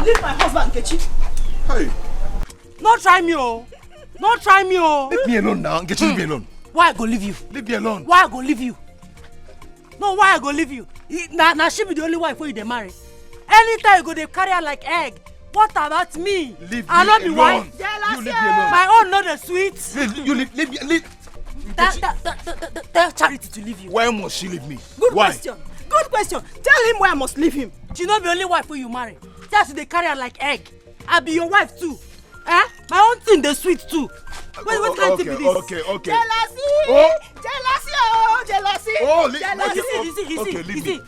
leave my husband, Nkechi. Hey. Not try me, oh. Not try me, oh. Leave me alone now. Nkechi, leave me alone. Why I go leave you? Leave me alone. Why I go leave you? No, why I go leave you? Now she be the only wife who you dey marry. Anytime you go, they carry her like egg. What about me? Leave I me not be alone. wife. You leave me alone. My own not the sweet. You leave me. Tell Charity to leave you. Why must she leave me? Good Why? question. Good question. Tell him why I must leave him. She not the only wife who you marry. Just they carry her like egg. I be your wife too. Eh? My own thing the sweet too. What kind of thing be this? Okay. Jealousy! Oh. Jealousy! Oh, jealousy! Oh, jealousy! Easy.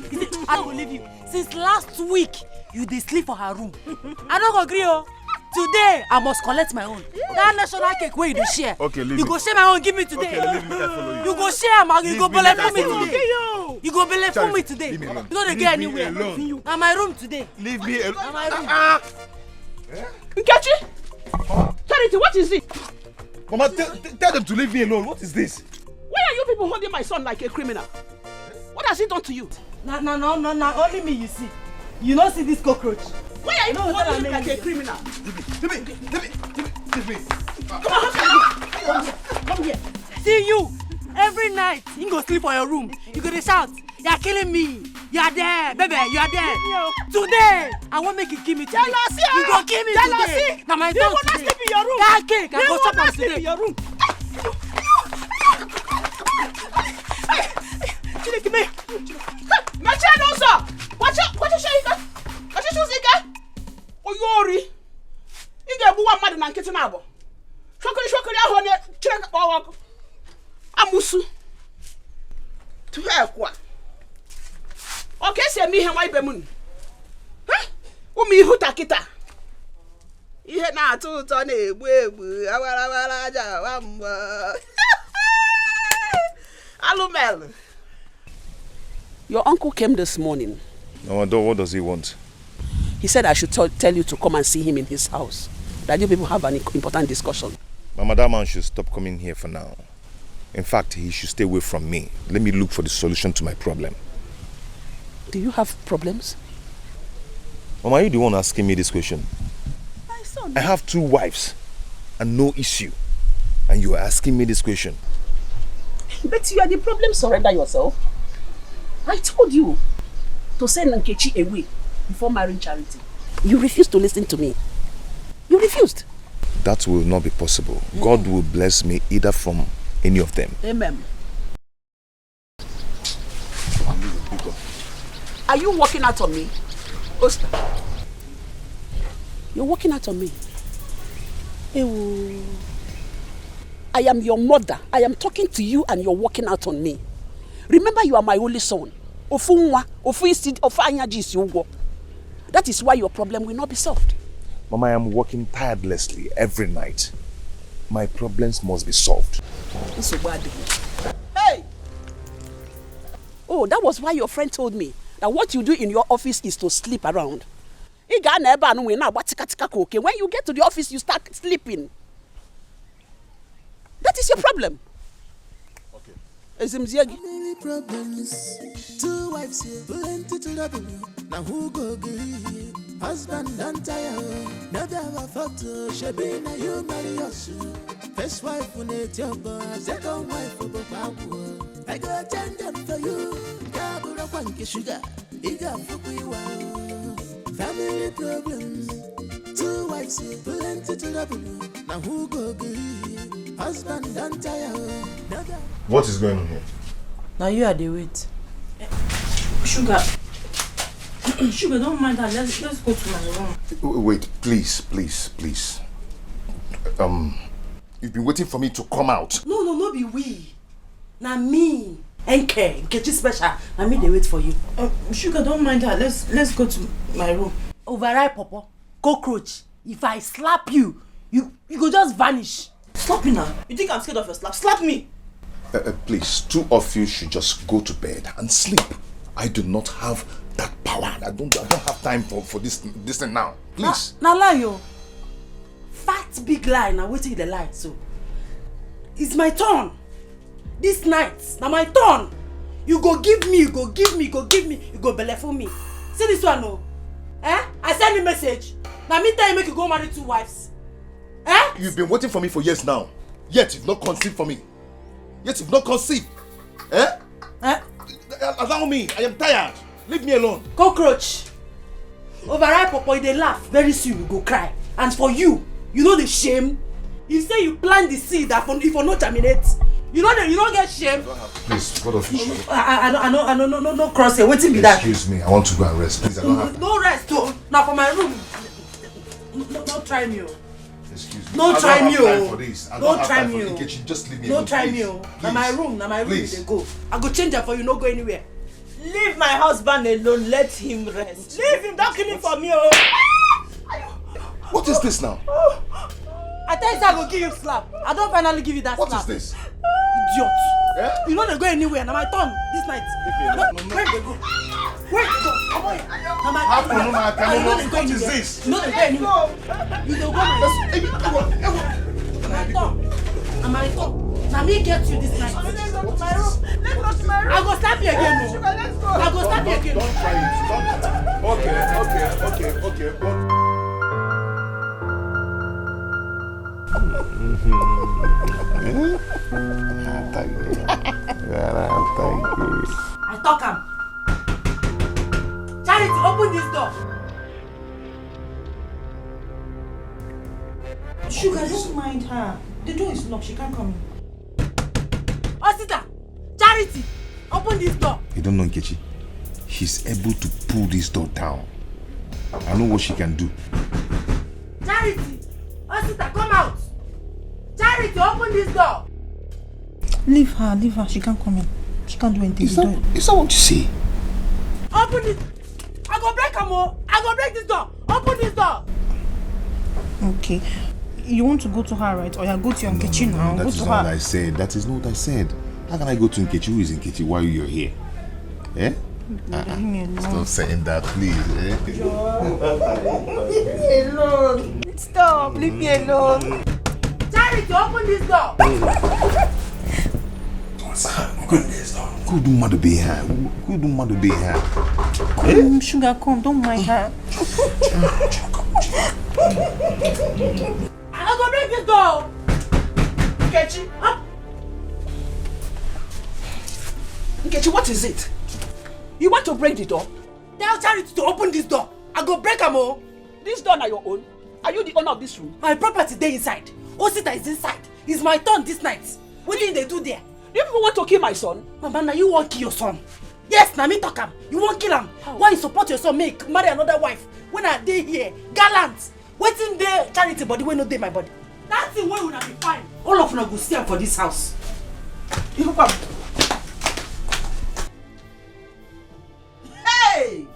I don't leave you. Since last week, you dey sleep for her room. I don't agree, oh. Today, I must collect my own. That national cake where you dey share. Okay, leave You me. go share my own, give me today. Okay, leave me, I follow you. You go share, man. You Leave go me, belle I for me follow today. You go belle for me today. Leave me alone. You don't Leave get me anywhere. alone. Now my room today. Leave me alone. Now my room. Nkechi! Charity, what is it? Mama, tell them to leave me alone. What is this? Why are you people holding my son like a criminal? What has he done to you? No. Only me you see. You don't see this cockroach. Why are you holding him like a criminal? Leave me. Come here. See you. Every night, you go sleep for your room. You go to shout, you are killing me. You are there, baby, you are there. Today, I won't make you kill me today. Jealousy! You go kill me today. Now my You dog will not today. sleep in your room. That cake, I You go will chop not am sleep in today. your room. Chineke. Mechie n'ụzọ. Wachi ike. Oyori. Ị ga-egbuwa mmadụ na nkịtị na-abụ. Shokiri ahụ onye Chineke kpọọ ọkụ. Amusu. Tuhe ekwa. O ka esi eme ihe nwa ibe m. Ụmụ ihu takịta. Ihe na-atụ ụtọ na-egbu awara aja wamba. Alumel. Your uncle came this morning. No, what does he want? He said I should tell you to come and see him in his house. That you people have an important discussion. Mama, that man should stop coming here for now. In fact, he should stay away from me. Let me look for the solution to my problem. Do you have problems? Mama, are you the one asking me this question? My son. I have 2 wives and no issue. And you are asking me this question. But you are the problem, surrender yourself. I told you to send Nkechi away before marrying Charity. You refused to listen to me. You refused. That will not be possible. God will bless me either from any of them. Amen. Are you working out on me? Oscar. You're working out on me. Ew. I am your mother. I am talking to you and you're working out on me. Remember, you are my only son. That is why your problem will not be solved. Mama, I am working tirelessly every night. My problems must be solved. Hey! Oh, that was why your friend told me that what you do in your office is to sleep around. When you get to the office, you start sleeping. That is your problem. Okay. Many problems, 2 wives here, plenty to double. Now who go give? Husband and tire. Never have a photo, she be na you marry us. First wife when it's your boy, second wife for Babu. I go change them for you. Kabura kwanke sugar, iga fukuiwa. Family problems, 2 wives here, plenty to double. Now who go give? Husband and tire. What is going on here? Now you are the wait. Sugar. Sugar, don't mind that. Let's go to my room. Wait, please. You've been waiting for me to come out. No, be we. Now me. Nkechi special. Now me they wait for you. Sugar, don't mind that. Let's go to my room. Override, Papa. Cockroach. If I slap you, you go just vanish. Slap me now. You think I'm scared of your slap? Slap me. Please, 2 of you should just go to bed and sleep. I do not have that power. I don't have time for this thing now. Please. Now lie yo. Fat big lie. Now waiting the lie. So it's my turn. This night, now my turn. You go give me, you go belle for me. See this one, no. Eh? I send you message. Now me tell you make you go marry 2 wives. Eh? You've been waiting for me for years now. Yet you've not conceived for me. Yet you've not conceived. Eh? Eh? Allow me. I am tired. Leave me alone. Cockroach. Overripe papa, they laugh. Very soon you go cry. And for you, you know the shame. You say you plant the seed that if you not germinate. You don't get shame. Please, what of you? I no cross here. Waiting be that. Excuse me. I want to go and rest. Please, I don't have. No rest. Now for my room. No try me. Excuse me. No try me. No try me. Just leave me alone. No try me. Now my room. They go. I go change it for you. No go anywhere. Leave my husband alone. Let him rest. Leave him. Don't kill him for me. Oh. What is this now? I tell you, I go give you slap. I don't finally give you that slap. What is this? Idiot. Eh? You know they go anywhere. Now my turn this night. Where they go? Where they go? Come on. Now my turn. What is this? You know they go anywhere. You don't go my turn. Now my turn. Now me get you this night. Let's go to my room. Let's go to my room. I go slap you again. Sugar, let's go. I go slap you again. Don't try it. Okay. I talk him. Charity, open this door. Sugar, don't mind her. The door is locked. She can't come in. Osita, Charity, open this door. You don't know Nkechi. She's able to pull this door down. I know what she can do. Charity, Osita, come out. Charity, open this door. Leave her. She can't come in. She can't do anything. Is that what you say? Open this. I go break them all. I go break this door. Open this door. Okay. You want to go to her, right? Or you go to your Nkechi now. That Go is to not what her. I said. That is not what I said. How can I go to Nkechi? Who is Nkechi while you're here? Eh? Leave me alone. Stop saying that, please. Eh? Leave me alone. Stop. Leave me alone. Charity, open this door. Go do mother be her. Go do mother be her. Come, Sugar, come. Don't mind her. I go break this door. Nkechi, huh? Nkechi, what is it? You want to break the door? Tell Charity to open this door. I go break them all. This door are your own. Are you the owner of this room? My property there inside. Osita is inside. It's my turn this night. What did they do there? Do you people want to kill my son? Mama, now you won't kill your son. Yes, now me talk him. You won't kill him. Why you support your son make marry another wife? When I dey here, gallant. Waiting there, Charity body when no dey my body. That thing wey una be fine. All of una go see am for this house. You come. Hey!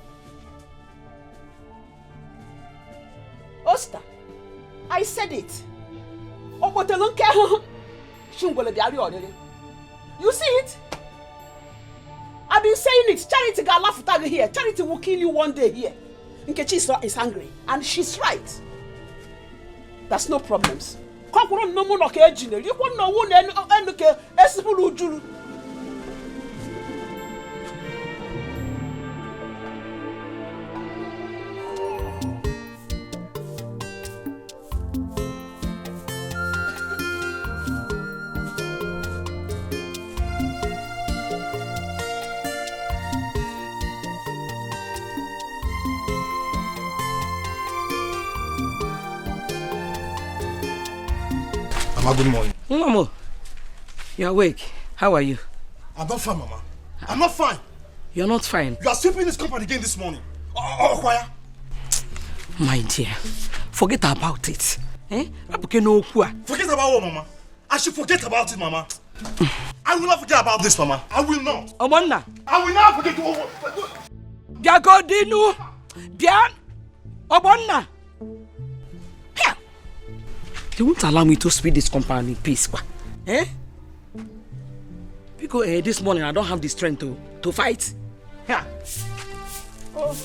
Osta, I said it. You see it? I've been saying it. Charity got laugh at you here. Charity will kill you one day here. Nkechi is angry, and she's right. That's no problems. Mama, good morning. Mama, you're awake. How are you? I'm not fine, Mama. I'm not fine. You're not fine. You are sweeping this company again this morning. Oh, choir. My dear, forget about it. Eh? Forget about what, Mama? I should forget about it, Mama. I will not forget about this, Mama. I will not. Omonna. I will not forget. Biagodinu. Bian. Omonna. Here. They won't allow me to speed this company in peace. Eh? Because this morning I don't have the strength to fight. Here. Oh.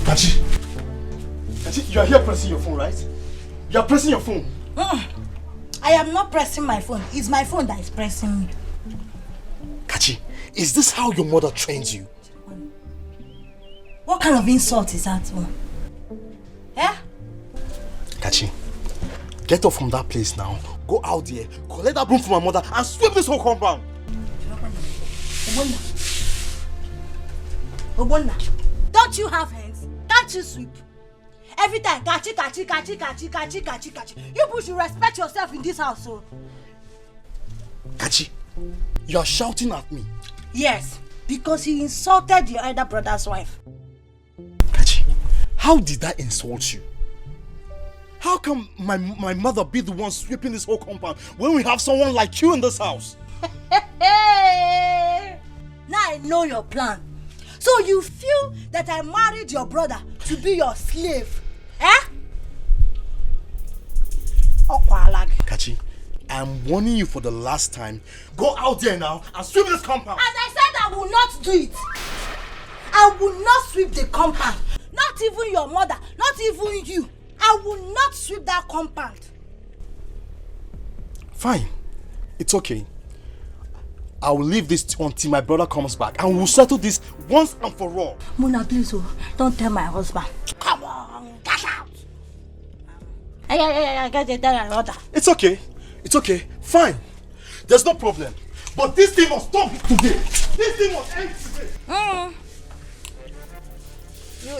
Kachi, you are here pressing your phone, right? You are pressing your phone. I I am not pressing my phone. It's my phone that is pressing me. Kachi, is this how your mother trains you? What kind of insult is that one? Eh? Kachi, get up from that place now. Go out there, collect that broom from my mother and sweep this whole compound. Obonna, don't you have hands? Can't you sweep? Every time, kachi. You people should respect yourself in this house, so. Kachi, you are shouting at me. Yes, because he insulted your elder brother's wife. Kachi, how did that insult you? How can my mother be the one sweeping this whole compound when we have someone like you in this house? Now I know your plan. So you feel that I married your brother to be your slave? Eh? Kachi, I am warning you for the last time. Go out there now and sweep this compound. As I said, I will not do it. I will not sweep the compound. Not even your mother, not even you. I will not sweep that compound. Fine. It's okay. I will leave this until my brother comes back and we'll settle this once and for all. Muna, please, don't tell my husband. Come on, cash out. I get it done another. It's okay. It's okay. Fine. There's no problem. But this thing must stop today. This thing must end today.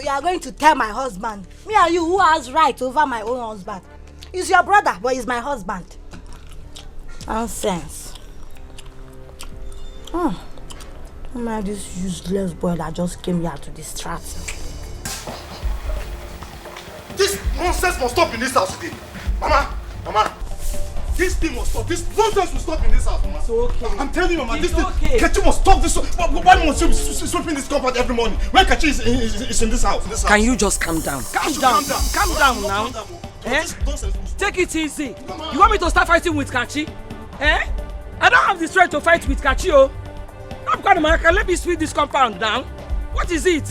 You are going to tell my husband. Me and you, who has right over my own husband? He's your brother, but he's my husband. Nonsense. Don't mind this useless boy that just came here to distract me. This nonsense must stop in this house today. Mama. This thing must stop. This nonsense will stop in this house, Mama. It's okay. I'm telling you, Mama. It's This thing, okay. Kachi must stop this. Why must you be sweeping this compound every morning? When Kachi is in this house? Can you just calm down? Calm down now. Eh? Take it easy. You want me to start fighting with Kachi? Eh? I don't have the strength to fight with Kachi, oh. I'm going to let me sweep this compound down. What is it?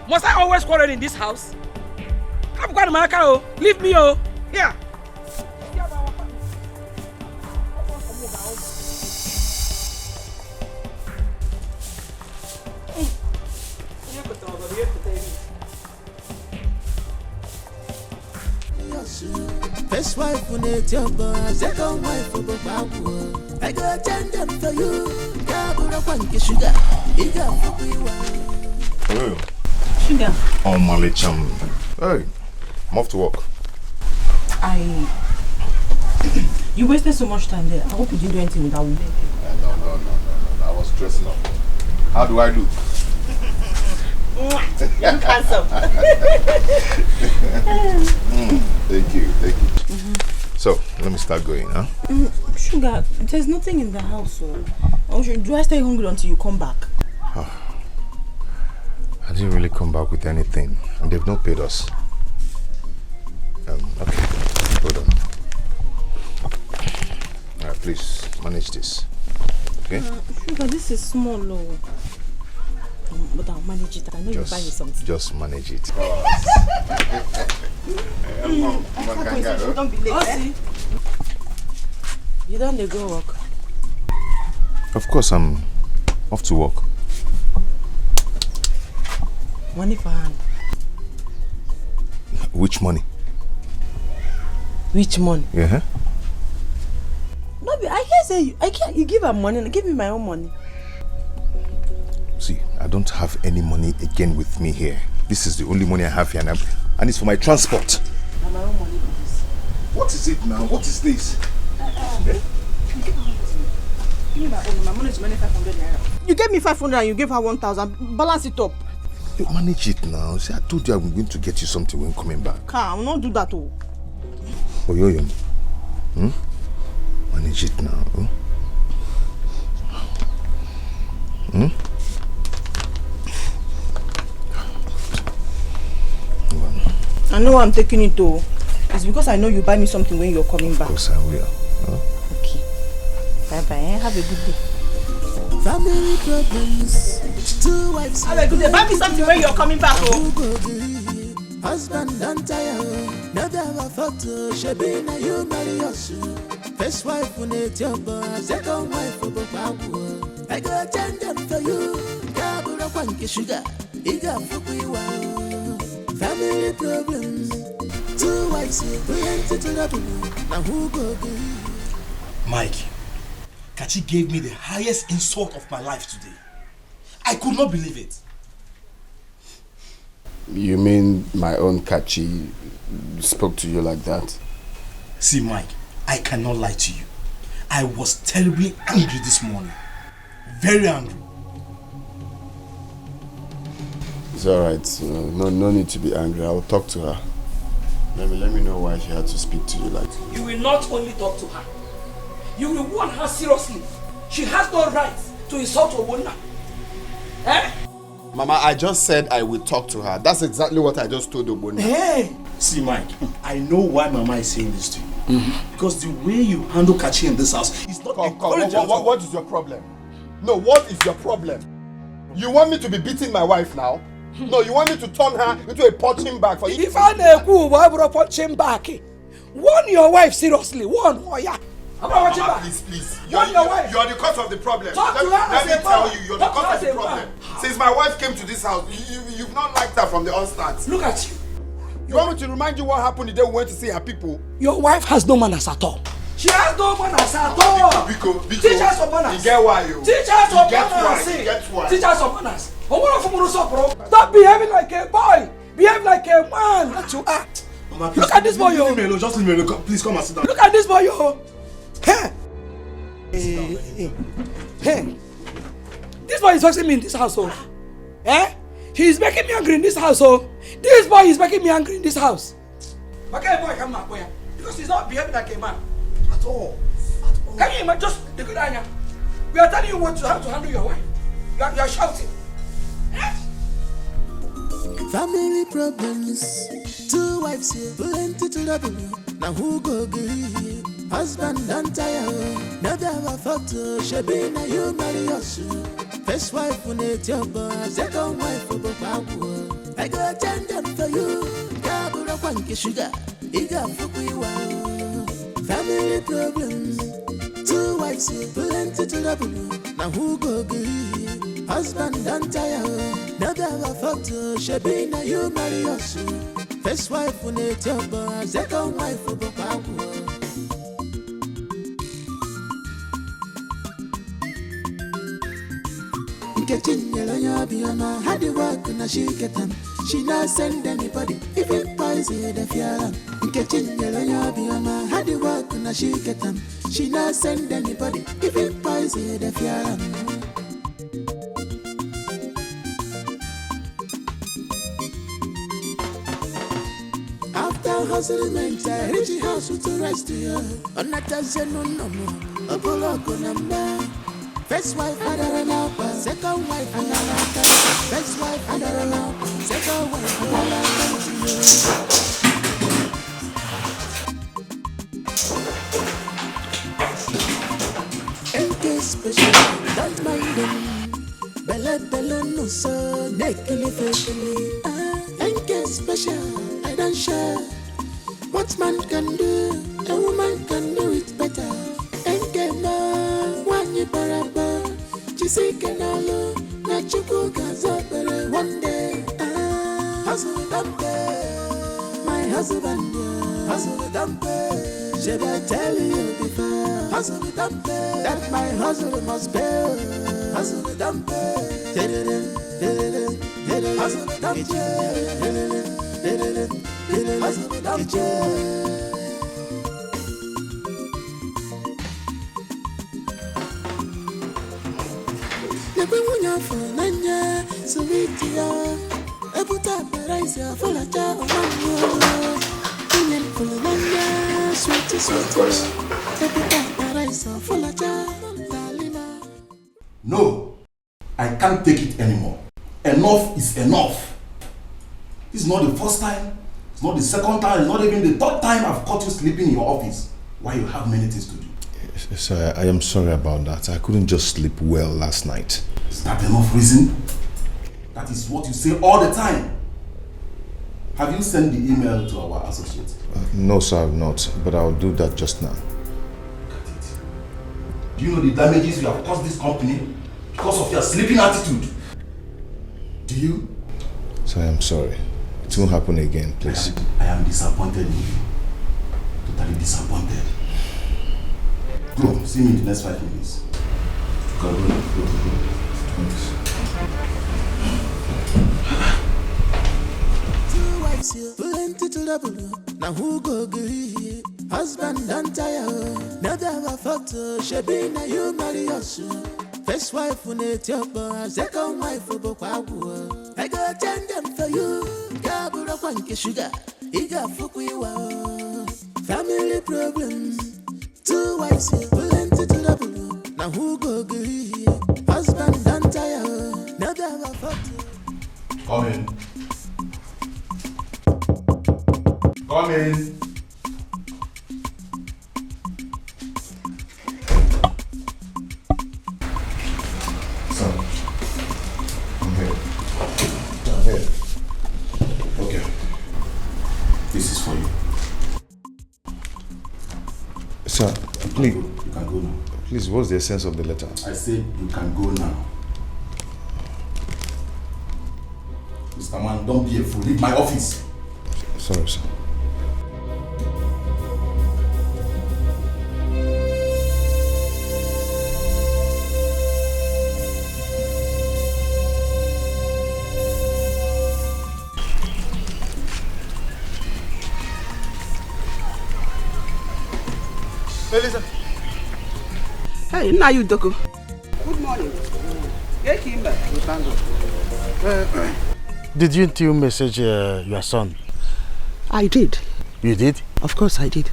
Must I always quarrel in this house? I'm going to oh. Leave me, oh. Here. First wife on it, your boy, second wife for Babu. I got change them for you. Gabura Panky Sugar. Hello. Sugar. Oh, Molly Chum. Hey, I'm off to work. You wasted so much time there. I hope you didn't do anything with that woman. No. I was dressing up. How do I look? You look handsome. Thank you. So, let me start going, huh? Sugar, there's nothing in the house. So. Do I stay hungry until you come back? I didn't really come back with anything, and they've not paid us. Okay, hold on. Alright, please manage this. Okay? Sugar, this is small, low. But I'll manage it. I know you'll buy me something. Just manage it. Don't be late. Eh? You don't go work? Of course, I'm off to work. Money for hand. Which money? Which money? Yeah. No, I can't say you give her money. Give me my own money. See, I don't have any money again with me here. This is the only money I have here, and it's for my transport. And my own money for this. What is it now? What is this? Give me my own. My money is money 500 naira. You gave me 500 and you gave her 1,000. Balance it up. You manage it now. See, I told you I'm going to get you something when coming back. I will not do that. Oh. Oyoyo. Manage it now. I know I'm taking it to. It's because I know you buy me something when you're coming back. Of course I will. Okay. Bye-bye. Have a good day. Family problems. Two wives. Have a good day. Buy me something when you're coming back. Oh. Husband don't tire. Never have a photo. She be na you marry us. First wife when it's your boss, second wife for Babu. I go change them for you. Kabura Panky Sugar, Iga Fukuiwa. Family problems. 2 wives, plenty to the people. Now who go be? Mike, Kachi gave me the highest insult of my life today. I could not believe it. You mean my own Kachi spoke to you like that? See, Mike, I cannot lie to you. I was terribly angry this morning. Very angry. It's alright. No need to be angry. I will talk to her. Maybe let me know why she had to speak to you like that. You will not only talk to her. You will warn her seriously. She has no right to insult a woman. Eh? Mama, I just said I will talk to her. That's exactly what I just told Obona. Hey! See, Mike, I know why Mama is saying this to you. Because the way you handle Kachi in this house is not encouraging. What is your problem? No, what is your problem? You want me to be beating my wife now? No, you want me to turn her into a punching bag for you? If I know why would I punching back? Warn your wife seriously. Warn her. Yeah. Mama, please. You are the cause of the problem. Let me tell you, you're the cause of the problem. Since my wife came to this house, you've not liked her from the onset. Look at you. You want me to remind you what happened the day we went to see her people? Your wife has no manners at all. She has no manners at all. Biko. Teach her some manners. You get why you? Teach her some manners. Get why. Teach her some manners. Stop behaving like a boy. Behave like a man. That you act. Mama, look at this boy, yo. Just leave me alone. Please come and sit down. Look at this boy, yo. Hey. Hey. This boy is vexing me in this household. Eh? He is making me angry in this household. This boy is making me angry in this house. Okay, boy, come back, boy. Because he's not behaving like a man. At all. Can you imagine? Just the good idea. We are telling you how to handle your wife. You are shouting. Family problems. 2 wives here, plenty to the people. Now who go agree? Husband don't tire. Never have a photo. She be na you marry us. First wife when it's your boss, second wife for Babu. I go change them for you. Kabura Panky Sugar, Iga Fukuiwa. Family problems. 2 wives here, plenty to the people. Now who go agree? Husband don't tire. Never have a photo. She be na you marry us. First wife when it's your boss, second wife for Babu. Chinenye had the work and she get them. She not send anybody, even poison the fear. Chinenye had the work and she get them. She not send anybody, even poison the fear. After hustling, I reach the house to rest here. On that no, Apollo number. First wife under a lamp, second wife under a lamp. First wife under a lamp, second wife under a lamp. NK special, don't mind them. Bella no so, nakely faithfully. NK special, I don't share. What man can do, a woman can do it better. NK man, one you baraba. Chisekenalo, na chuku gazabere one day. Hustle dumpe, my husband, hustle dumpe. Should I tell you before? Hustle dumpe, that my hustle must bear. Hustle dumpe, hustle dumpe, hustle dumpe. Nebunya Nanya, Suvitia, Ebuta Paraisa, Folacha, Omanyo, Indian Fulania, sweet, Ebuta Paraisa, Folacha, Dalima. No, I can't take it anymore. Enough is enough. This is not the first time, it's not the second time, it's not even the third time I've caught you sleeping in your office. Why you have many things to do? Sir, I am sorry about that. I couldn't just sleep well last night. Is that enough reason? That is what you say all the time. Have you sent the email to our associate? No, sir, I have not. But I'll do that just now. Do you know the damages you have caused this company because of your sleeping attitude? Do you? Sir, I'm sorry. It won't happen again, please. I am disappointed in you. Totally disappointed. Go, see me in the next 5 minutes. Go. Thanks. Two wives here, plenty to double. Now who go agree? Husband and tire. Never have a photo. She be na you marry us. First wife on it, your boy. Second wife for Bokwabu. I go attend them for you. Gabura Kwanki sugar. Iga Fukuiwa. Family problem. Two wives here, plenty to double. Now who go agree? Husband and tire. Never have a photo. Come in. Come in. Sir, I'm here. I'm here. Okay. This is for you. Sir, please. You can go now. Please, what's the essence of the letter? I said you can go now. Mr. Man, don't be a fool. Leave my office. Sorry, sir. Hey, listen. Hey, now you Doko. Good morning. Hey, Kimber. Didn't you message your son? I did. You did? Of course I did.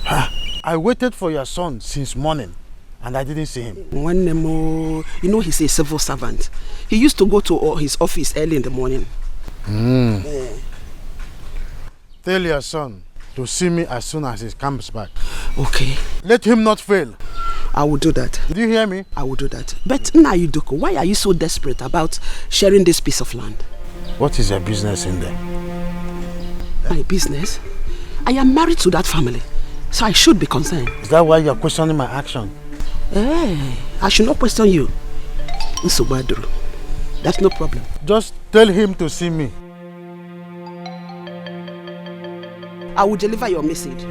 I waited for your son since morning and I didn't see him. When you know he's a civil servant. He used to go to his office early in the morning. Tell your son to see me as soon as he comes back. Okay. Let him not fail. I will do that. Did you hear me? I will do that. But Nayuduko, why are you so desperate about sharing this piece of land? What is your business in there? My business? I am married to that family, so I should be concerned. Is that why you're questioning my action? Hey, I should not question you. Nsobaduru. That's no problem. Just tell him to see me. I will deliver your message.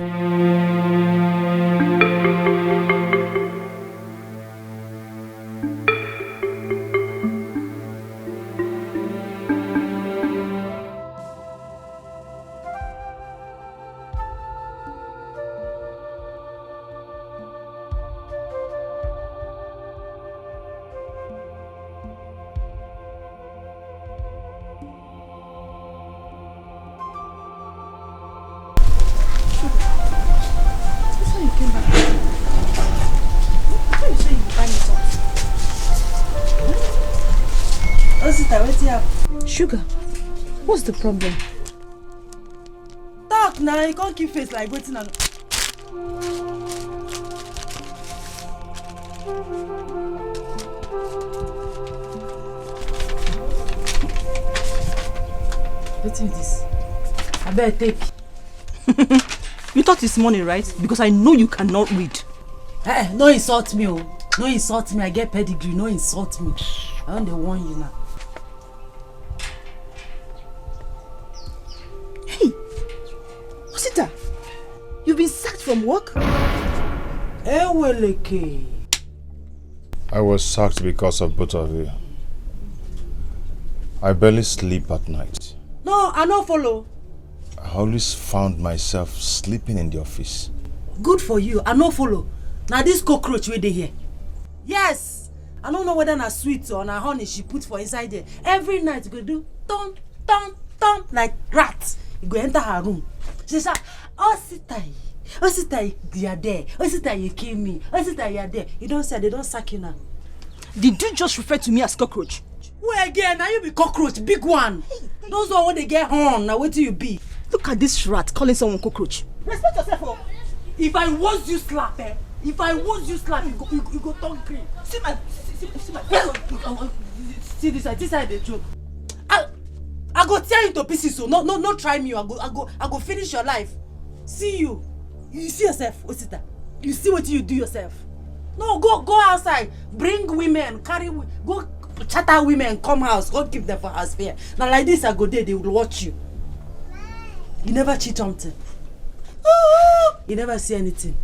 Sugar, what's the problem? Talk now, you can't keep face like waiting on. What is this? I better take. You thought it's money, right? Because I know you cannot read. Hey, no insult me, oh. No insult me. I get pedigree. No insult me. I want to warn you now. Hey, Osita, you've been sacked from work? Eweleke. I was sacked because of both of you. I barely sleep at night. No, I don't follow. I always found myself sleeping in the office. Good for you. I no follow. Now this cockroach where they here. Yes. I don't know whether na sweet or na honey she put for inside there. Every night you go do tom tom tom like rat. You go enter her room. She say, Ositai, you are there. Ositai, you kill me. Ositai, you are there. You don't say they don't sack you now. Did you just refer to me as cockroach? Where again? Now you be cockroach, big one. Those are when they get horn. Now what do you be? Look at this rat calling someone cockroach. Respect yourself, oh. If I was you slap, If I was you slap, you go turn green. See my see this side the joke. I go tear you to pieces, so no try me. I go finish your life. See you. You see yourself, Osita. You see what you do yourself? No, go outside. Bring women, go chatter women, come house, go keep them for house fair. Now like this I go there, they will watch you. You never cheat something. You never see anything.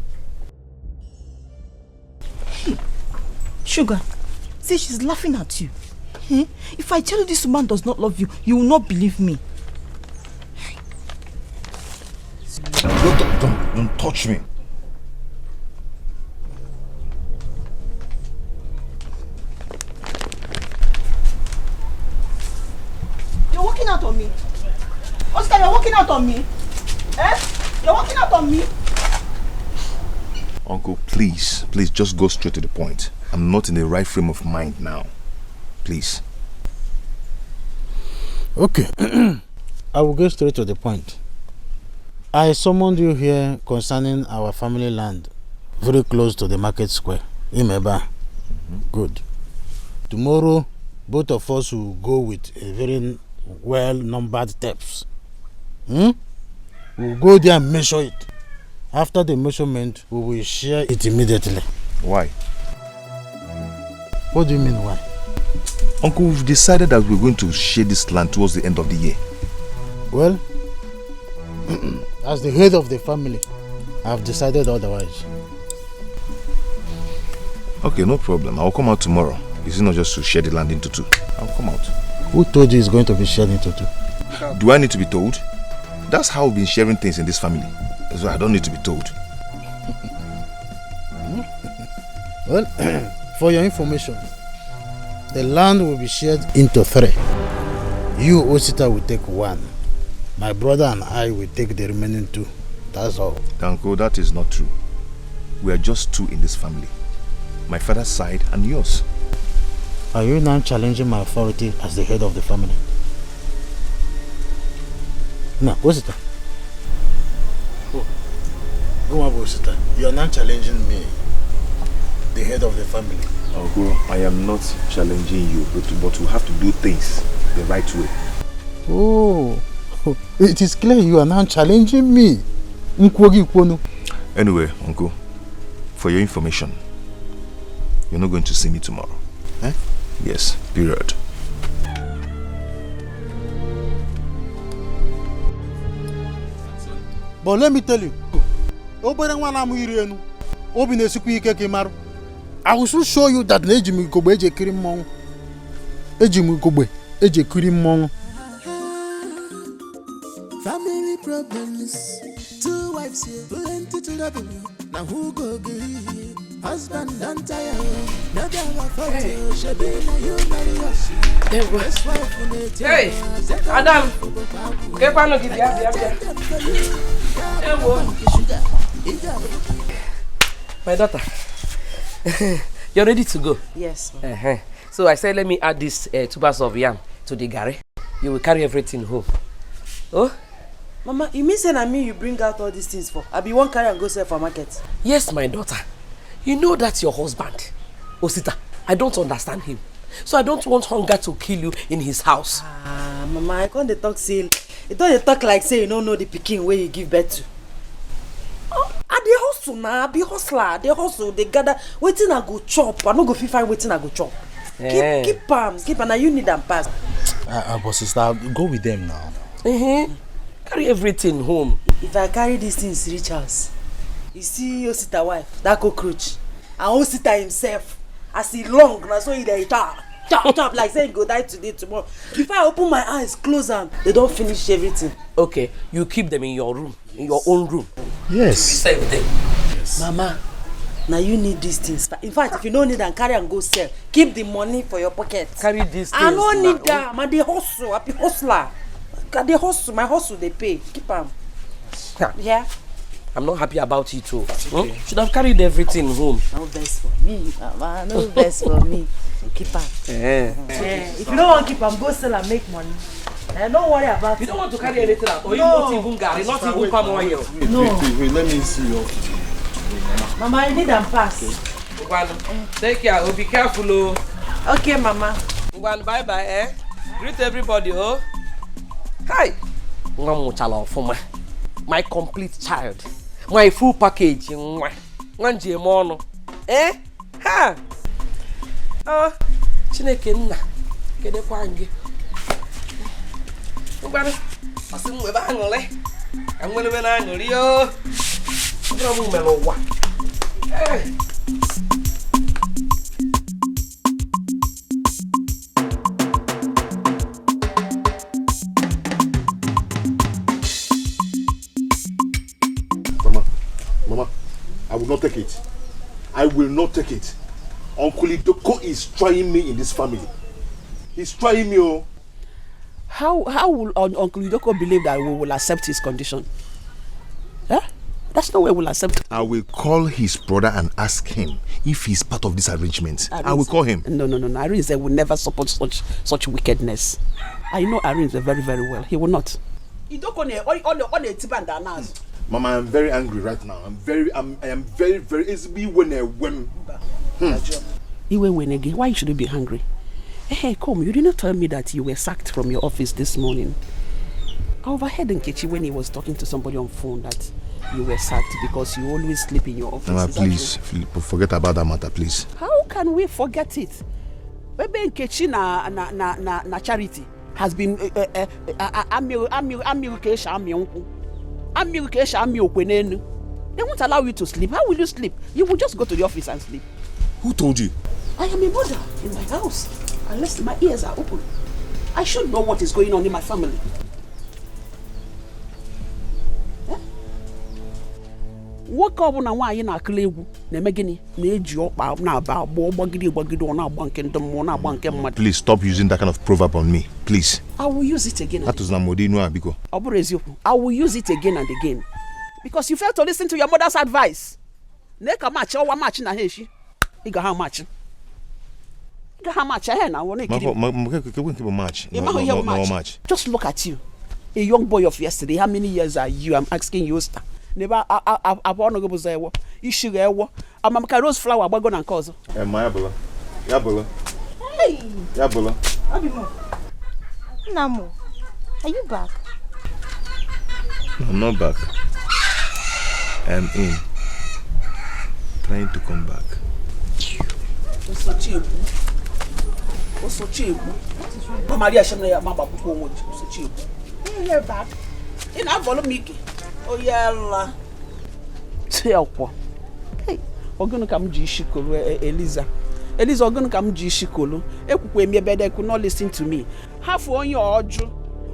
Sugar, see, she's laughing at you. If I tell you this man does not love you, you will not believe me. Don't touch me. You're walking out on me. Oscar, you're walking out on me. You're walking out on me. Uncle, please just go straight to the point. I'm not in the right frame of mind now. Please. Okay. I will go straight to the point. I summoned you here concerning our family land, very close to the market square. Nnebe. Good. Tomorrow, both of us will go with a very well-numbered steps. We'll go there and measure it. After the measurement, we will share it immediately. Why? What do you mean, why? Uncle, we've decided that we're going to share this land towards the end of the year. Well, as the head of the family, I've decided otherwise. Okay, no problem. I'll come out tomorrow. Is it not just to share the land into two? I'll come out. Who told you it's going to be shared into two? Do I need to be told? That's how we've been sharing things in this family. So I don't need to be told. Well, for your information, the land will be shared into 3. You, Osita, will take 1. My brother and I will take the remaining 2. That's all. Uncle, that is not true. We are just 2 in this family. My father's side and yours. Are you now challenging my authority as the head of the family? No, Osita. Go on, Osita. You are not challenging me, the head of the family. Uncle, I am not challenging you, but we have to do things the right way. Oh, it is clear you are now challenging me. Anyway, Uncle, for your information, you're not going to see me tomorrow. Yes, period. But let me tell you, I will soon show you that family problems, 2 wives here, plenty to double. Now who go get it? Husband don't tire. Never have photo, she be na you marry us. Hey, Adam, get one of the My daughter, you're ready to go? Yes. So I said, let me add this 2 bags of yam to the garri. You will carry everything home. Oh? Mama, you mean saying you bring out all these things for? I be one carry and go sell for market. Yes, my daughter. You know that's your husband. Osita, I don't understand him. So I don't want hunger to kill you in his house. Mama, I can't talk say. You don't talk like say you don't know the pikin where you give birth to. Oh, I dey hustle now, I be hustler. They hustle, they gather. Waiting I go chop. I no go fit find waiting I go chop. Keep palms, keep and now you need them pass. But sister, go with them now. Carry everything home. If I carry these things reach house, you see Osita wife, that cockroach, and Osita himself, as he long, now so he dey chop like saying go die today, tomorrow. If I open my eyes, close them, they don't finish everything. Okay, you keep them in your room, in your own room. Yes. Stay with them. Yes. Mama, now you need these things. In fact, if you don't need them, carry and go sell. Keep the money for your pocket. Carry these things. I don't need them. I dey hustle. I be hustler. They hustle. My hustle they pay. Keep them. Yeah. I'm not happy about it too. Okay. Should have carried everything home. No best for me, Mama. No best for me. Keep them. If you don't want to keep them, go sell and make money. Don't worry about it. You don't want to carry anything out. Or you not even garri, not even palm oil. No. Wait, let me see your. Mama, you need them pass. Take care. Oh, be careful, oh. Okay, Mama. Bye bye, Greet everybody, oh. Hi. My complete child. My full package. Nwanje mono. Ha. Chineke nna. Kede kwa nge. Ngwanu. Asi mwe ba ngole. Amwele be na ngoli yo. Ngro mu melo wa. Mama, I will not take it. I will not take it. Uncle Idoko is trying me in this family. He's trying me. Oh. How will Uncle Idoko believe that we will accept his condition? Huh? That's no way we'll accept. I will call his brother and ask him if he's part of this arrangement. I will call him. No. Arinze will never support such wickedness. I know Arinze very, very well. He will not. Mama, I'm very angry right now. I am very easily when again. Why should you be angry? Hey, come, you did not tell me that you were sacked from your office this morning. I overheard Nkechi when he was talking to somebody on phone that you were sacked because you always sleep in your office. Mama, please, forget about that matter, please. How can we forget it? Maybe Nkechi na Charity has been they won't allow you to sleep. How will you sleep? You will just go to the office and sleep. Who told you? I am a mother in my house. Unless my ears are open, I should know what is going on in my family. Woke up on a why in a clew, Nemegini, Nejo, Please stop using that kind of proverb on me, please. I will use it again. That was Namodino Abiko. I will use it again and again. Because you failed to listen to your mother's advice. Neka match or one match in a heshi. You got how much? How much? I want to match. Just look at you. A young boy of yesterday. How many years are you? I'm asking you, star. Never, I want to go to you sugar. I'm a rose flower. We're going to cause. Yabola. Hey. Yabola. Namo, are you back? No, I'm not back. I'm in. Trying to come back. What's so cheap? Maria Shamaya Mama Puko, so cheap. You're back. In our Volomiki. Oh, yeah. Tell. Hey, we're going to come Jishikolo, Eliza. Eliza, we're going to come Jishikolo. Ekwe me bed, could not listen to me. Half on your audio.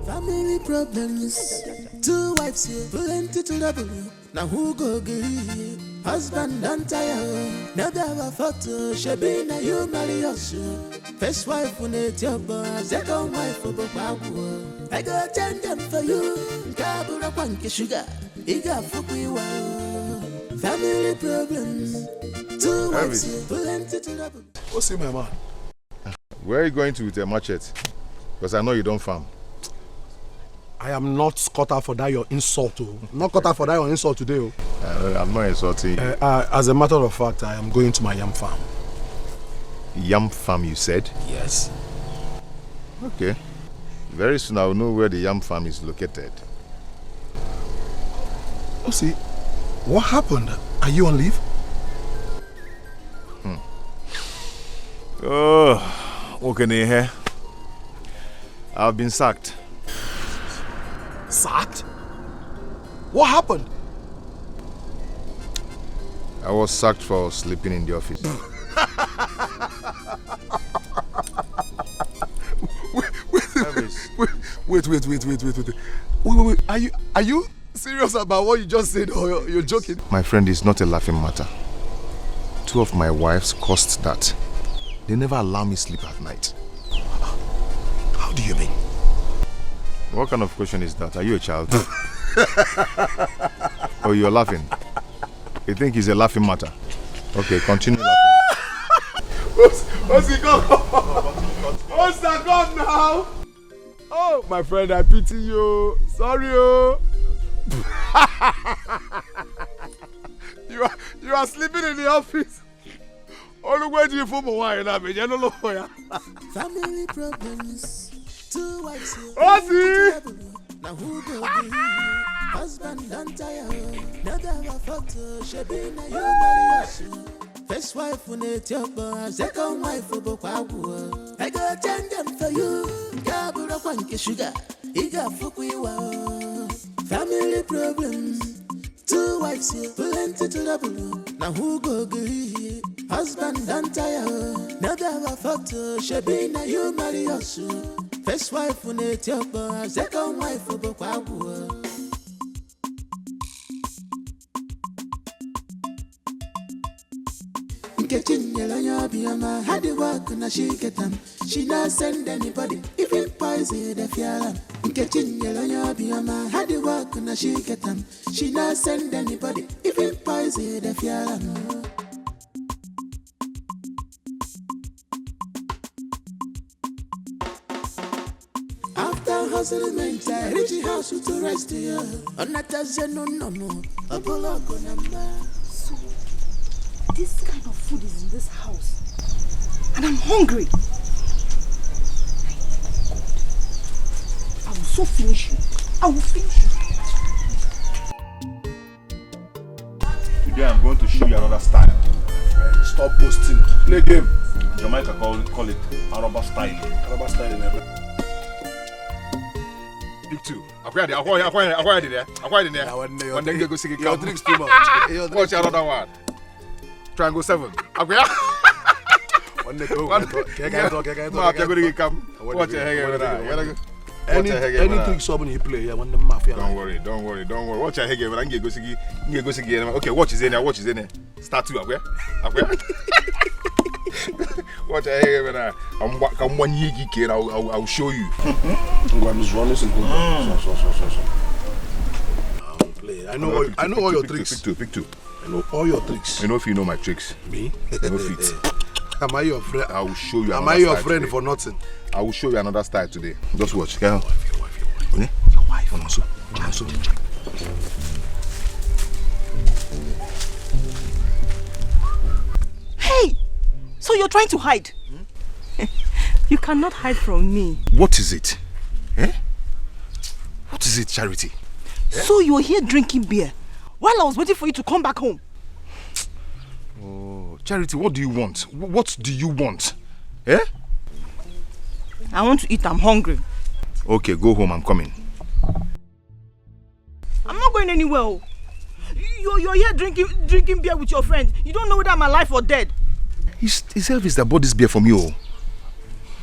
Family problems. 2 wives here, plenty to double. Now who go get husband and tire? Never have a photo, she be na you marry us. First wife when it's your boss, second wife for Babu. I go attend them for you. Kabura Panky Sugar, Iga Fukuiwa. Family problems. 2 wives here, plenty to double. What's in my man? Where are you going to with a machete? Because I know you don't farm. I am not cut out for that your insult. Not cut out for that your insult today. I'm not insulting you. As a matter of fact, I am going to my yam farm. Yam farm, you said? Yes. Okay. Very soon I will know where the yam farm is located. Oh, see, what happened? Are you on leave? Oh, okay, here. I've been sacked. Sacked? What happened? I was sacked for sleeping in the office. Wait. Are you serious about what you just said, or you're joking? My friend, is not a laughing matter. 2 of my wives caused that. They never allow me sleep at night. How do you mean? What kind of question is that? Are you a child? Oh, you're laughing? You think it's a laughing matter? Okay, continue laughing. What's he gone? What's that gone now? Oh, my friend, I pity you. Sorry, oh. You are sleeping in the office. Only way to you for my wife. You don't know for ya. Family problems. 2 wives here. Ozzy! Now who go Husband don't tire, never have a photo, she be na you marry us. First wife when it's your boy, second wife for Bokwabu. I go attend them for you, Gabura Kwanki Sugar, Iga Fukuiwa. Family problems, 2 wives here, plenty to the blue. Now who go agree? Husband don't tire, never have a photo, she be na you marry us. First wife when it's your boy, second wife for Bokwabu. Chinenye Biama had the work na she get them. She not send anybody, even poison the fialam. Chinenye Biama had the work na she get them. She not send anybody, even poison the fialam. After hustlement, I reach the house to rest here. On that no, a bullock number. This kind of food is in this house. And I'm hungry. I will so finish you. I will finish you. Today I'm going to show you another style. Stop posting. Play game. Jamaica call it Araba style. Araba style. Pick 2. Acquired there. One day go see your drinks too much. Watch another one. Triangle 7. Okay. One day go. Watch any trick someone he play. Yeah, one the mafia. Don't worry. Watch your head. I'm go see. Okay, watch is in there. Start 2. Okay. Watch your head. I'm 1 year geek. I'll show you. I'm going to run this and go. Play. I know all your tricks. Pick 2. I know all your tricks. I know if you know my tricks. Me? I know fit. Am I your friend? I will show you. Am I your friend today for nothing? I will show you another style today. Just watch. Your wife. Also. Hey! So you're trying to hide? You cannot hide from me. What is it? What is it, Charity? So you're here drinking beer while I was waiting for you to come back home. Oh, Charity, what do you want? What do you want? I want to eat. I'm hungry. Okay, go home. I'm coming. I'm not going anywhere. You're here drinking beer with your friend. You don't know whether I'm alive or dead. It's Elvis that bought this beer for me.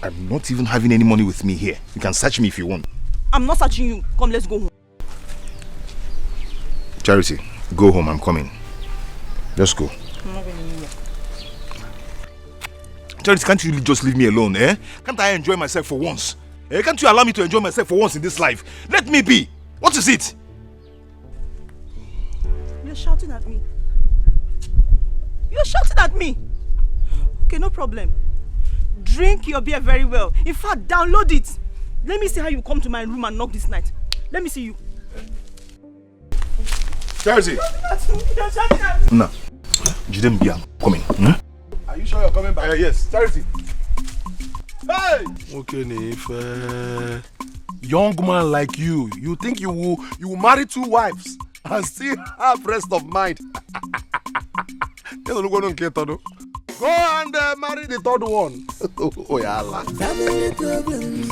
I'm not even having any money with me here. You can search me if you want. I'm not searching you. Come, let's go home. Charity, go home. I'm coming. Just go. I'm not going anywhere. Charity, can't you just leave me alone? Can't I enjoy myself for once? Can't you allow me to enjoy myself for once in this life? Let me be. What is it? You're shouting at me. You're shouting at me. Okay, no problem. Drink your beer very well. In fact, download it. Let me see how you come to my room and knock this night. Let me see you. Charity! You're shouting at me. No. Jidem Bia, coming. Are you sure you're coming back? Yes. Charity. Hey! Okay, if young man like you think you will marry 2 wives and still have rest of mind. Go and marry the 3rd one. Oh yeah, Allah. Family problems,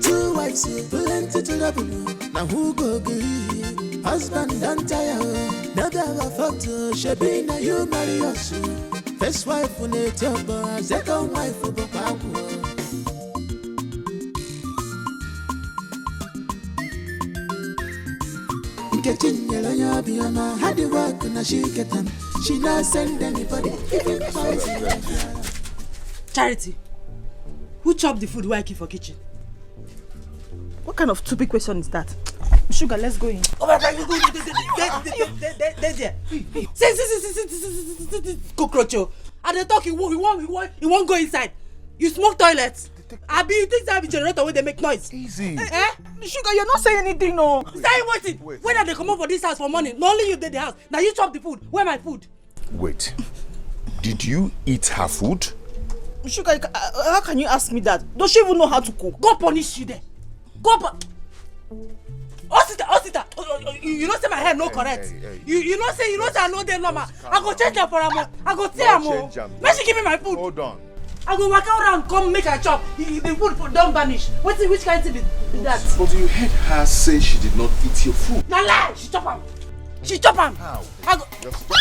2 wives here, plenty to the blue. Now who go agree? Husband don't tire, never have a photo. She be na you marry us. First wife when it's your boy, second wife for Bokwabu. Chinenye Biama had the work na she get them. She not send anybody, even poison. Charity, who chopped the food while I keep for kitchen? What kind of stupid question is that? Sugar, let's go in. Oh my God, you go there. See, cockroach. And they talk, he won't go inside. You smoke toilets. I be things that have a generator where they make noise. Easy. Sugar, you're not saying anything, no. Saying what? When are they come up for this house for money? Not only you did the house. Now you chop the food. Where my food? Wait. Did you eat her food? Sugar, how can you ask me that? Does she even know how to cook? Go punish you there. Go Osita, you know say my hair no correct. You know say I know they normal. I go change them for am. I go tell am. Make she give me my food. Hold on. I go walk around, come make her chop. The food don't vanish. Which kind of thing is that? But you heard her say she did not eat your food. Na lie! She chop am. She chop am. How? I go. Just stop.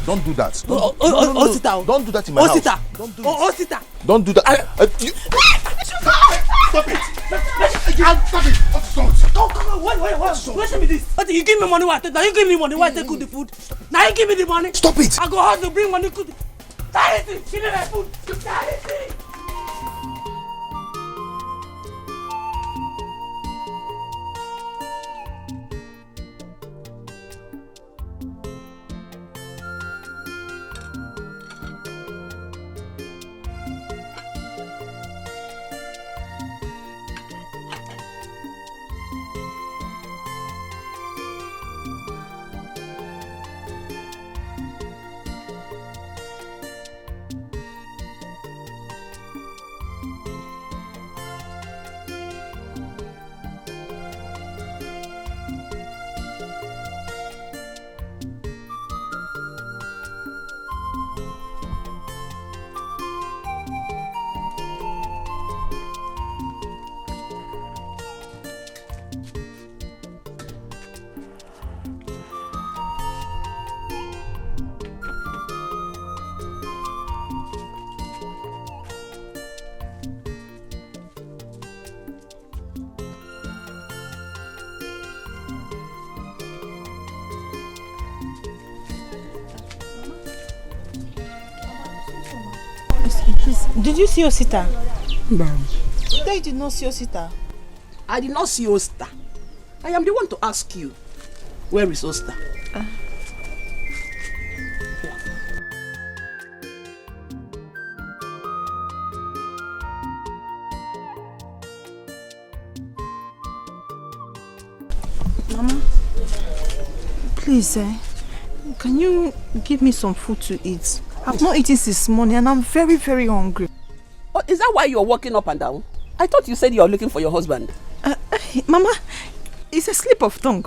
Don't do that. Osita. Don't do that in my house. Don't do it. Osita. Don't do that. Stop it. Stop it. Come on. Wait. Listen me this. Okay, you give me money. Why? Now you give me money. Why take cook the food? Now you give me the money. Stop it. I go hard to bring money. Cook. Charity, give me my food. Charity. Did you see Osita? No. No, you did not see Osita. I did not see Osta. I am the one to ask you. Where is Osta? Mama, please, can you give me some food to eat? I've not eaten since morning and I'm very, very hungry. Oh, is that why you're walking up and down? I thought you said you're looking for your husband. Mama, it's a slip of tongue.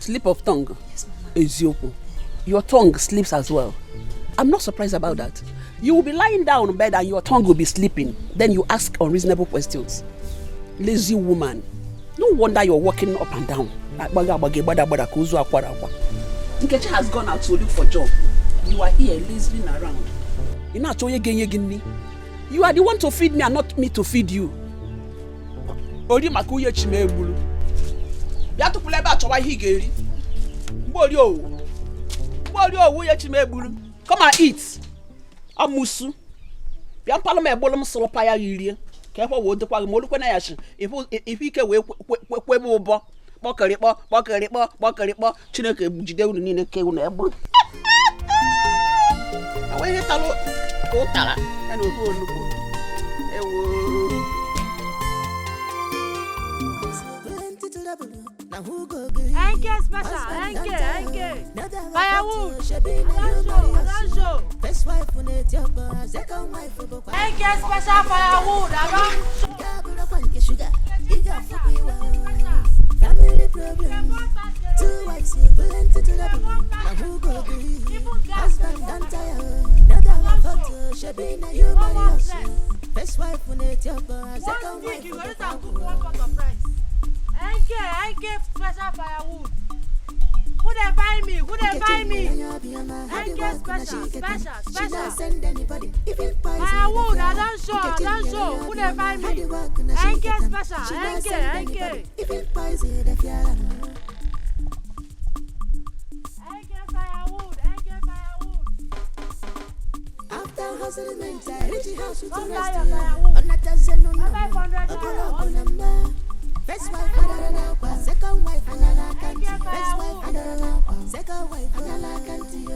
Slip of tongue? Yes, Mama. Eziopo, your tongue sleeps as well. I'm not surprised about that. You will be lying down in bed and your tongue will be sleeping. Then you ask unreasonable questions. Lazy woman. No wonder you're walking up and down. Nkechi has gone out to look for a job. You are here lazing around. You are the one to feed me and not me to feed you. Ori makuye chimebulu. Ya to pule ba chowa higeri. Mbori o. Mbori o wuye chimebulu. Come and eat. Amusu. Ya palo me bolom solo pa ya yirie. Ke fo wo de kwa mo lu kwa na ya shi. If ike we kwebo bo. Bokaripo. Chineke jide unu niile ke unu egbu. Awe talo ko tala. Anu ko nuko. Ewo. Enke special, Enke. Firewood. Adanjo. Enke special firewood. Family problem. 2 wives, plenty to the bone. Now who go be? Husband don't tire. Never have photo. She be na you marry us. First wife when it's your boy. Second wife you go to cook 1 pot of rice. Enke special firewood. Who they buy me? Enke special. Send anybody. Firewood, I don't show. Who they buy me? Enke special. Enke. If it poison the fiala. Enke firewood. After hustling mental, reach house with Come the buy rest your of firewood. on a dozen no. 500. First wife another second wife another country. First wife another second wife another country.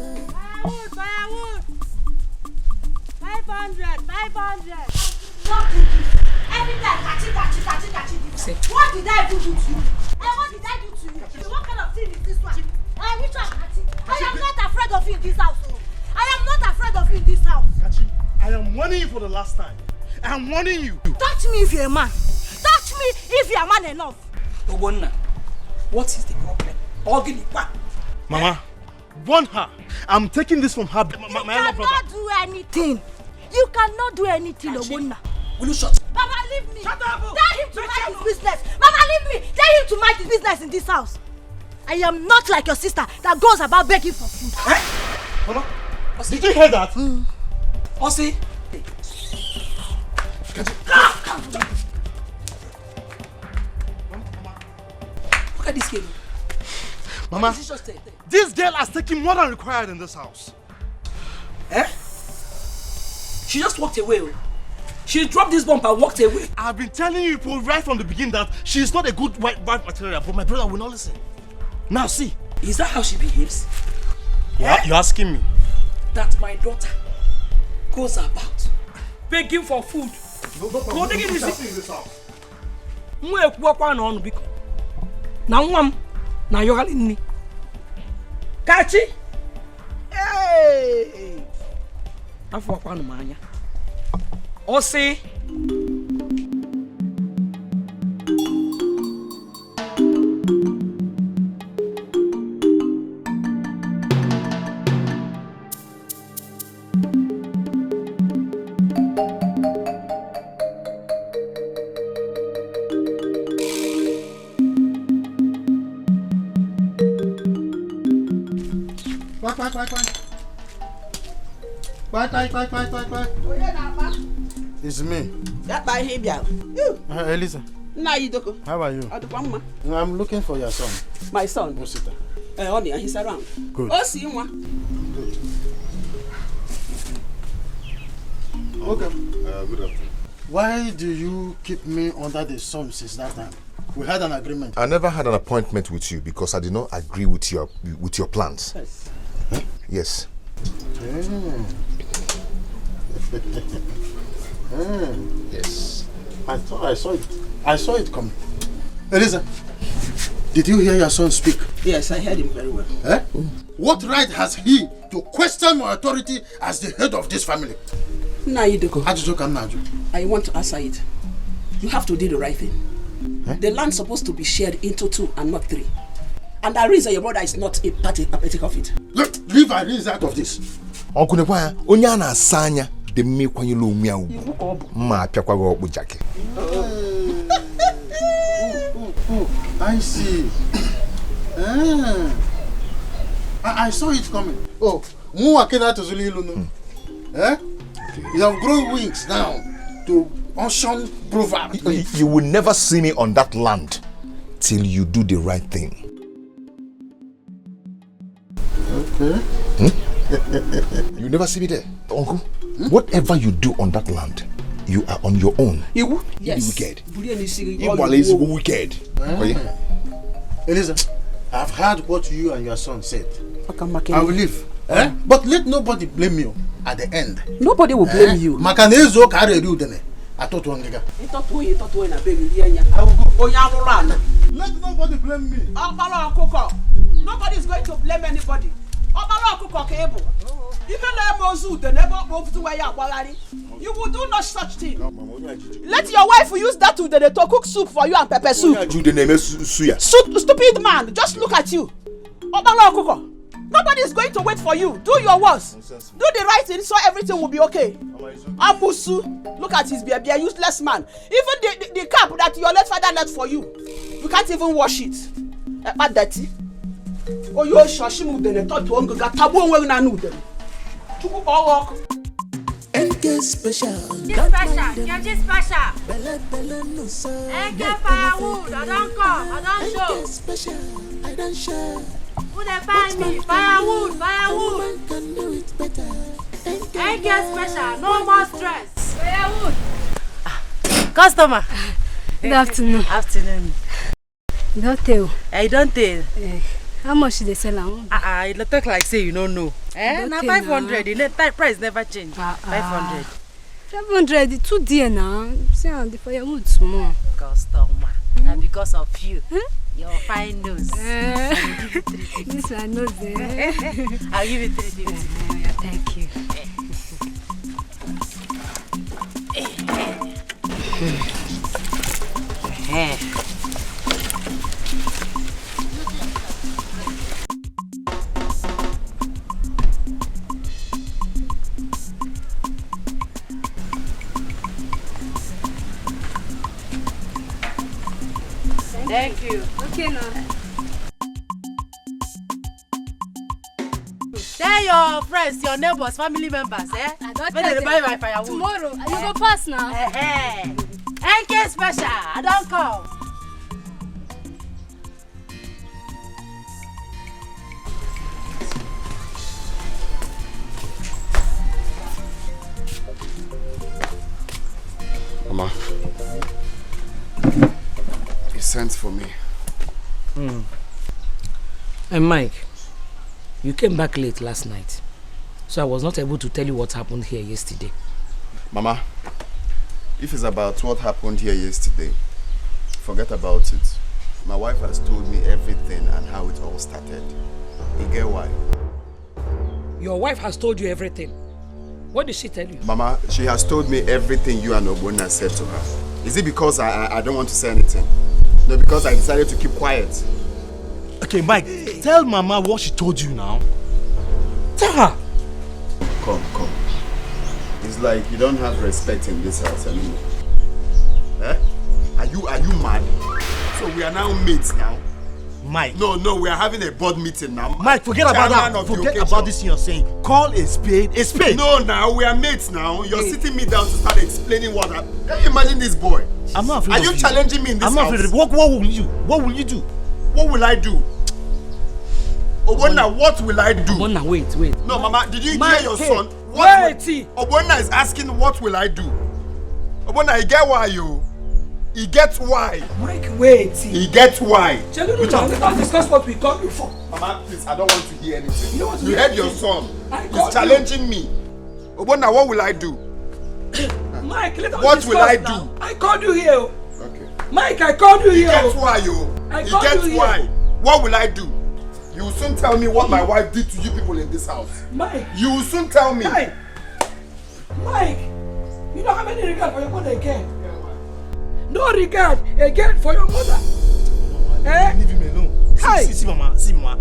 Firewood. 500. Every time, catchy. What did I do to you? What did I do to you? What kind of thing is this one? Which one, Catchy? I am not afraid of you in this house. I am not afraid of you in this house. Catchy, I am warning you for the last time. I am warning you. Touch me if you're a man. Touch me if you are man enough. Obonna, what is the problem? Mama, warn her. I'm taking this from her. You cannot do anything. You cannot do anything, Obonna. Will you shut? Mama, leave me. Shut up. Tell him to mind his business. Mama, leave me. Tell him to mind his business in this house. I am not like your sister that goes about begging for food. Eh? Mama, did you hear that? Osi. Look at this kid. Mama, this girl has taken more than required in this house. Eh? She just walked away. She dropped this bomb and walked away. I've been telling you people right from the beginning that she is not a good wife material, but my brother will not listen. Now see. Is that how she behaves? Yeah, you're asking me? That my daughter goes about begging for food. No problem. Go in this house. Na yogali ni. Kachi. Hey. Afọ kwa no manya. Osi. It's me. Elisa. How are you? I'm looking for your son. My son? Osita. He's around. Good. Oh, see one. Okay. Good afternoon. Why do you keep me under the sun since that time? We had an agreement. I never had an appointment with you because I did not agree with your plans. Yes. Huh? Yes. Yes. I thought I saw it. I saw it coming. Elisa, did you hear your son speak? Yes, I heard him very well. Eh? What right has he to question my authority as the head of this family? I want to answer it. You have to do the right thing. Eh? The land's supposed to be shared into 2 and not 3. And the reason your brother is not a party of it. Look, leave Irene out of this. Uncle Nekwaya, onya na asanya de me kwanyelo omia u. Ma apyakwa go okpujake. I see. I saw it coming. Oh, eh? You have grown wings now to ocean proverb. You will never see me on that land till you do the right thing. Okay. You never see me there, Uncle. Whatever you do on that land, you are on your own. You? Yes. Wicked. You wicked. Elisa, I've heard what you and your son said. I will leave. But let nobody blame you at the end. Nobody will blame you. I thought one nigga. Let nobody blame me. Nobody is going to blame anybody. You will do no such thing. Let your wife use that to cook soup for you and pepper soup. Stupid man, just look at you. Nobody is going to wait for you. Do your worst. Do the right thing so everything will be okay. Amusu, look at his baby, a useless man. Even the cap that your late father left for you, you can't even wash it. Bad dirty. Oh, you shashimu dene to ongo gatabu onwe na nude. Chuku bawo. NK special. Special. NK firewood. I don't come. I don't show. NK special. I don't share. Who they find me? Firewood. Man can do it better. NK special. No more stress. Firewood. Customer. Good afternoon. Afternoon. Don't tell. I don't tell. How much they sell am? It look like say you don't know. Now 500. The price never change. 500. 500. Too dear now. See how the firewood small. Customer. And because of you. Your fine nose. This one knows there. I'll give you 350. Thank you. Thank you. Okay now. Tell your friends, your neighbors, family members, eh? When they buy my firewood. Tomorrow, you go pass now. NK special, I don't come. Mama, he sent for me. And Mike, you came back late last night, so I was not able to tell you what happened here yesterday. Mama, if it's about what happened here yesterday, forget about it. My wife has told me everything and how it all started. You get why? Your wife has told you everything. What did she tell you? Mama, she has told me everything you and Ogbonna said to her. Is it because I don't want to say anything? No, because I decided to keep quiet. Okay, Mike, tell Mama what she told you now. Tell her. Come. It's like you don't have respect in this house anymore. Eh? Are you mad? So we are now mates now? Mike. No, we are having a board meeting now. Mike, forget about that. Forget about this thing you're saying. Call a spade a spade. No, now we are mates now. You're sitting me down to start explaining what happened. Can you imagine this boy? I'm not afraid of you. Are you challenging me in this house? I'm not afraid. What will you do? What will you do? What will I do? Ogbonna, what will I do? Ogbonna, wait. No, Mama, did you hear your son? Wait! Ogbonna is asking, what will I do? Ogbonna, he get why you? He gets why. Mike, wait. He gets why. Let's discuss what we called you for. Mama, please, I don't want to hear anything. You heard your son. He's challenging me. Ogbonna, what will I do? Mike, let us what will I do? Now. I called you here. Okay. Mike, I called you here. He gets why, yo. He gets why. What will I do? You will soon tell me what my wife did to you people in this house. Mike. You will soon tell me. Mike, you don't have any regard for your mother again. No regard again for your mother. Leave him alone. See, Mama.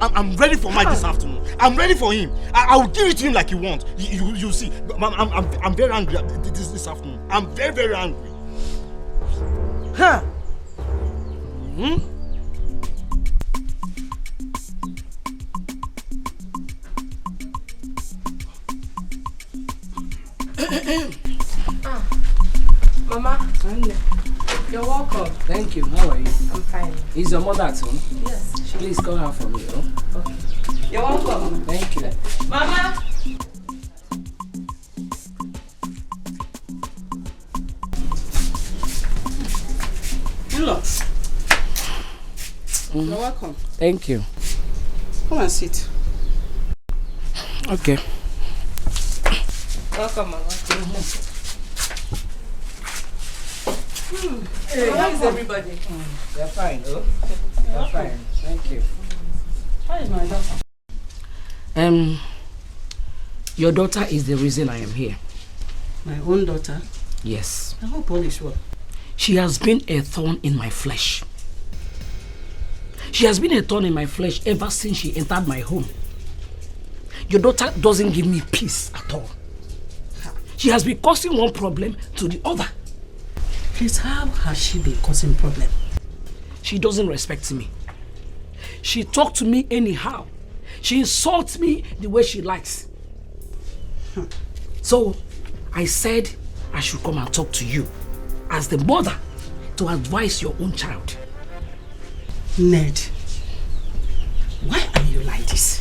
I'm ready for Mike this afternoon. I'm ready for him. I will give it to him like you want. You see. I'm very angry this afternoon. I'm very, very angry. Huh? Mama, you're welcome. Thank you. How are you? I'm fine. Is your mother at home? Yes. Please call her for me. Okay. You're welcome. Thank you. Mama. You're welcome. Thank you. Come and sit. Okay. Welcome, Mama. Hey, how is everybody? They're fine, They're fine. Thank you. How is my daughter? Your daughter is the reason I am here. My own daughter? Yes. I hope all is well. She has been a thorn in my flesh. She has been a thorn in my flesh ever since she entered my home. Your daughter doesn't give me peace at all. She has been causing one problem to the other. Please, how has she been causing problem? She doesn't respect me. She talks to me anyhow. She insults me the way she likes. So, I said I should come and talk to you as the mother to advise your own child. Ned, why are you like this?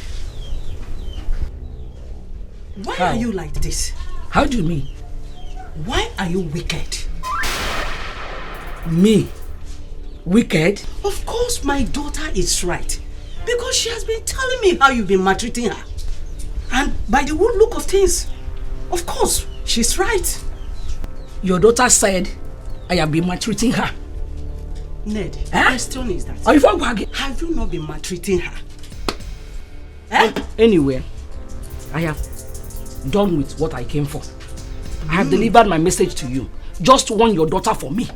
Why are you like this? How do you mean? Why are you wicked? Me? Wicked? Of course my daughter is right. Because she has been telling me how you've been maltreating her. And by the good look of things, of course, she's right. Your daughter said I have been maltreating her. Ned, the question is that, have you not been maltreating her? Anyway, I have done with what I came for. I have delivered my message to you. Just warn your daughter for me.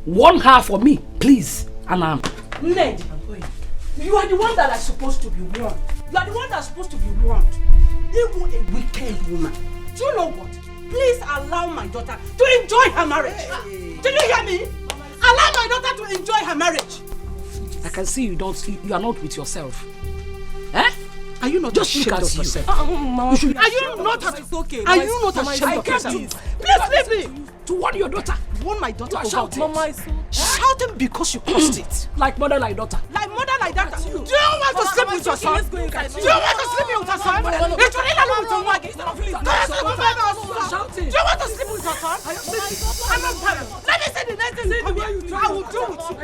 Warn her for me, please. And Ned, you are the one that is supposed to be warned. You are the one that's supposed to be warned. Even a wicked woman. Do you know what? Please allow my daughter to enjoy her marriage. Did you hear me? Allow my daughter to enjoy her marriage. I can see you are not with yourself. Eh? Are you not just ashamed of yourself? Are you not ashamed of yourself? Please leave me. To warn your daughter. Warn my daughter about shouting. Mama is so... Shouting because you caused it. Like mother, like daughter. Like mother, like daughter. Do you want to sleep with your son? Do you want to sleep with your son? Do you want to sleep with your son? I'm not tired. Let me say the next thing I will do with you.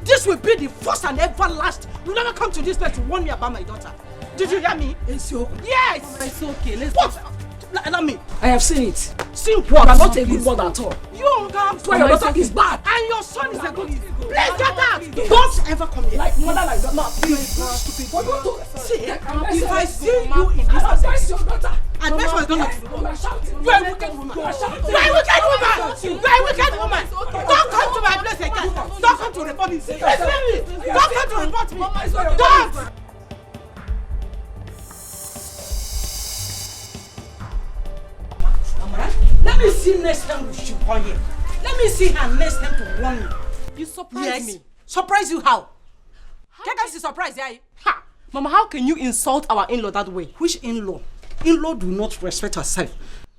This will be the first and ever last. You never come to this place to warn me about my daughter. Did you hear me? It's okay. Yes. It's okay. Let's what? Allow me. I have seen it. Seen what? I'm not a good mother at all. You have your daughter is bad. And your son is a good. Please get out. Don't ever come here. Like mother, like daughter. Please. See, if I see you in this advise your daughter. Advise my daughter. You're a wicked woman. You're a wicked woman. You're a wicked woman. Don't come to my place again. Don't come to report me. Don't come to report me. Don't. Let me see next time we should on here. Let me see her next time to warn me. You surprise me. Surprise you how? Can I see surprise? Yeah. Ha! Mama, how can you insult our in-law that way? Which in-law? In-law do not respect herself.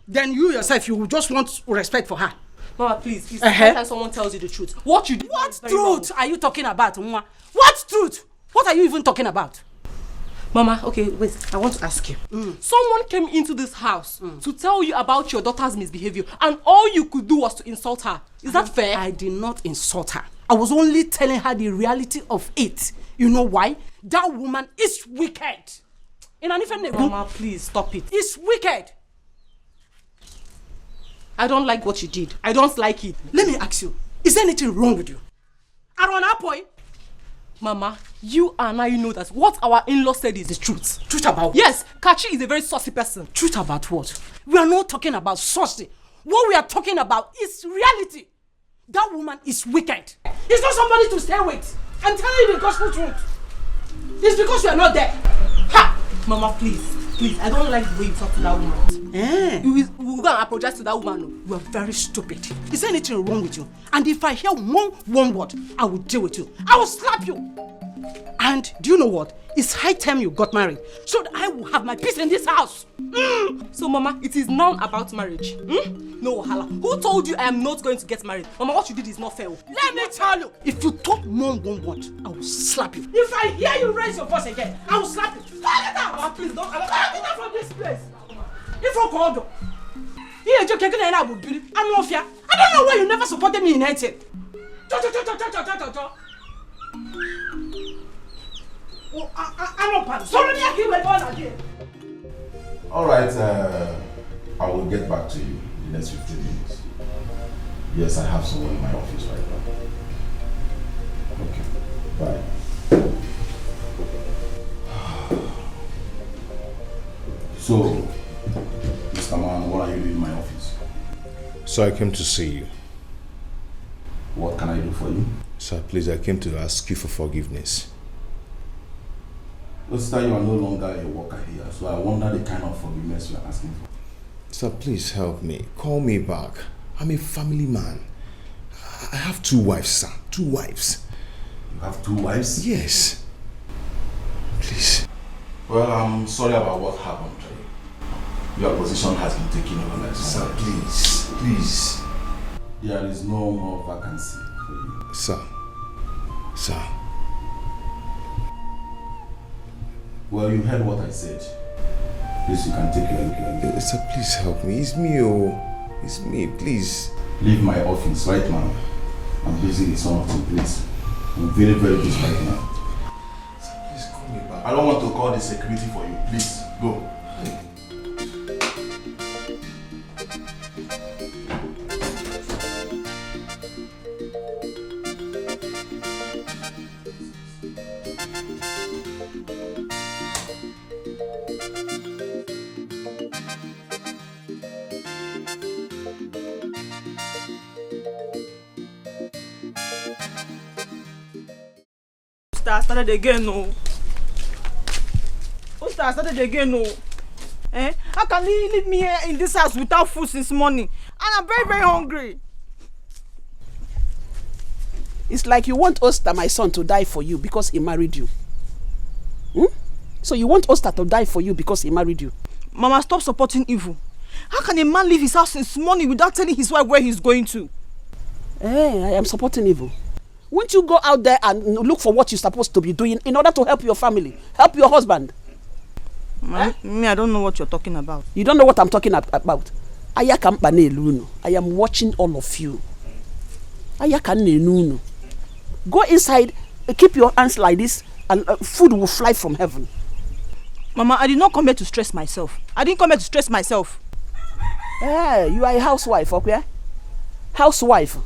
Then you yourself, you just want respect for her. Mama, please. Sometimes someone tells you the truth. What you do? What truth are you talking about, Mwa? What truth? What are you even talking about? Mama, okay, wait. I want to ask you. Someone came into this house to tell you about your daughter's misbehavior, and all you could do was to insult her. Is that fair? I did not insult her. I was only telling her the reality of it. You know why? That woman is wicked. Mama, please stop it. It's wicked. I don't like what you did. I don't like it. Let me ask you, is there anything wrong with you? Aronapoy? Mama, you and I know that what our in-law said is the truth. Truth about? Yes, Kachi is a very saucy person. Truth about what? We are not talking about saucy. What we are talking about is reality. That woman is wicked. It's not somebody to stay with. I'm telling you the gospel truth. It's because you are not there. Ha! Mama, please, I don't like the way you talk to that woman. You will go and apologize to that woman. You are very stupid. Is there anything wrong with you? And if I hear one word, I will deal with you. I will slap you. And do you know what? It's high time you got married, so that I will have my peace in this house. So, Mama, it is now about marriage. No, Wahala. Who told you I am not going to get married? Mama, what you did is not fair. Let me tell you, if you talk more one word, I will slap you. If I hear you raise your voice again, I will slap you. Get out! Mama, please don't. Get out from this place. If you call them, I don't know why you never supported me in anything. All right, I will get back to you in the next 15 minutes. Yes, I have someone in my office right now. Okay, bye. So, Mr. Man, what are you doing in my office? So I came to see you. What can I do for you? Sir, please, I came to ask you for forgiveness. Sir, you are no longer a worker here, so I wonder the kind of forgiveness you are asking for. Sir, please help me. Call me back. I'm a family man. I have 2 wives, sir. 2 wives. You have 2 wives? Yes. Please. Well, I'm sorry about what happened. Your position has been taken over by Sir, please. There is no more vacancy for you. Sir. Well, you heard what I said. Please, you can take your Sir, please help me. It's me, It's me, please. Leave my office right now. I'm busy with something, please. I'm very, very busy right now. Sir, please call me back. I don't want to call the security for you. Please, go. Started again, no. Started again, no. How can you leave me here in this house without food since morning? And I'm very, very hungry. It's like you want Oster, my son, to die for you because he married you. So you want Oster to die for you because he married you? Mama, stop supporting evil. How can a man leave his house this morning without telling his wife where he's going to? Hey, I am supporting evil. Won't you go out there and look for what you're supposed to be doing in order to help your family, help your husband? Me, I don't know what you're talking about. You don't know what I'm talking about. I am watching all of you. Go inside, keep your hands like this, and food will fly from heaven. Mama, I did not come here to stress myself. Hey, you are a housewife, okay? Housewife.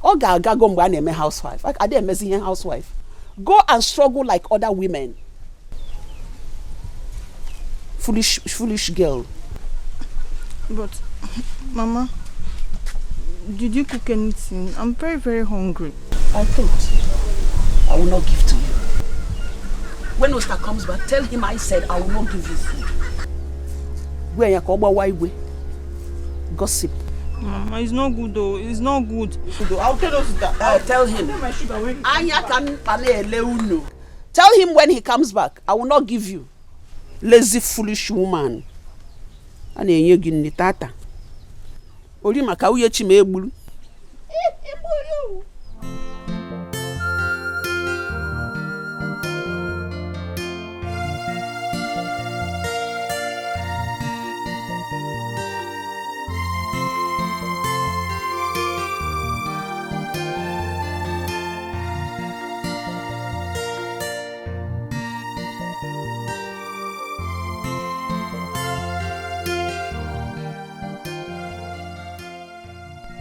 Housewife. I didn't mess here, housewife. Go and struggle like other women. Foolish girl. But, Mama, did you cook anything? I'm very, very hungry. I thought I will not give to you. When Oster comes back, tell him I said I will not give you food. Gossip. Mama, it's not good though. It's not good. I'll tell Oster. Tell him. Tell him when he comes back, I will not give you. Lazy, foolish woman.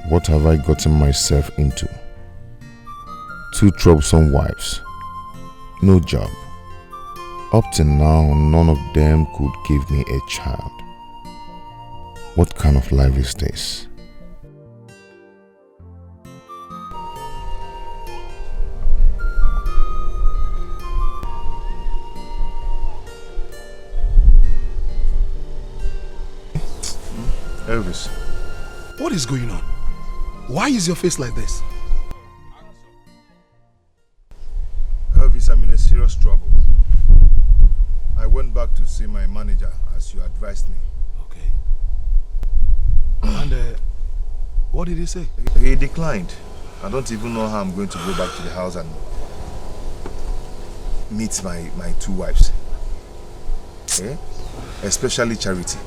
What have I gotten myself into? 2 troublesome wives, no job. Up till now, none of them could give me a child. What kind of life is this? Elvis, what is going on? Why is your face like this? Elvis, I'm in a serious trouble. I went back to see my manager as you advised me. Okay. And what did he say? He declined. I don't even know how I'm going to go back to the house and meet my 2 wives. Okay? Especially Charity.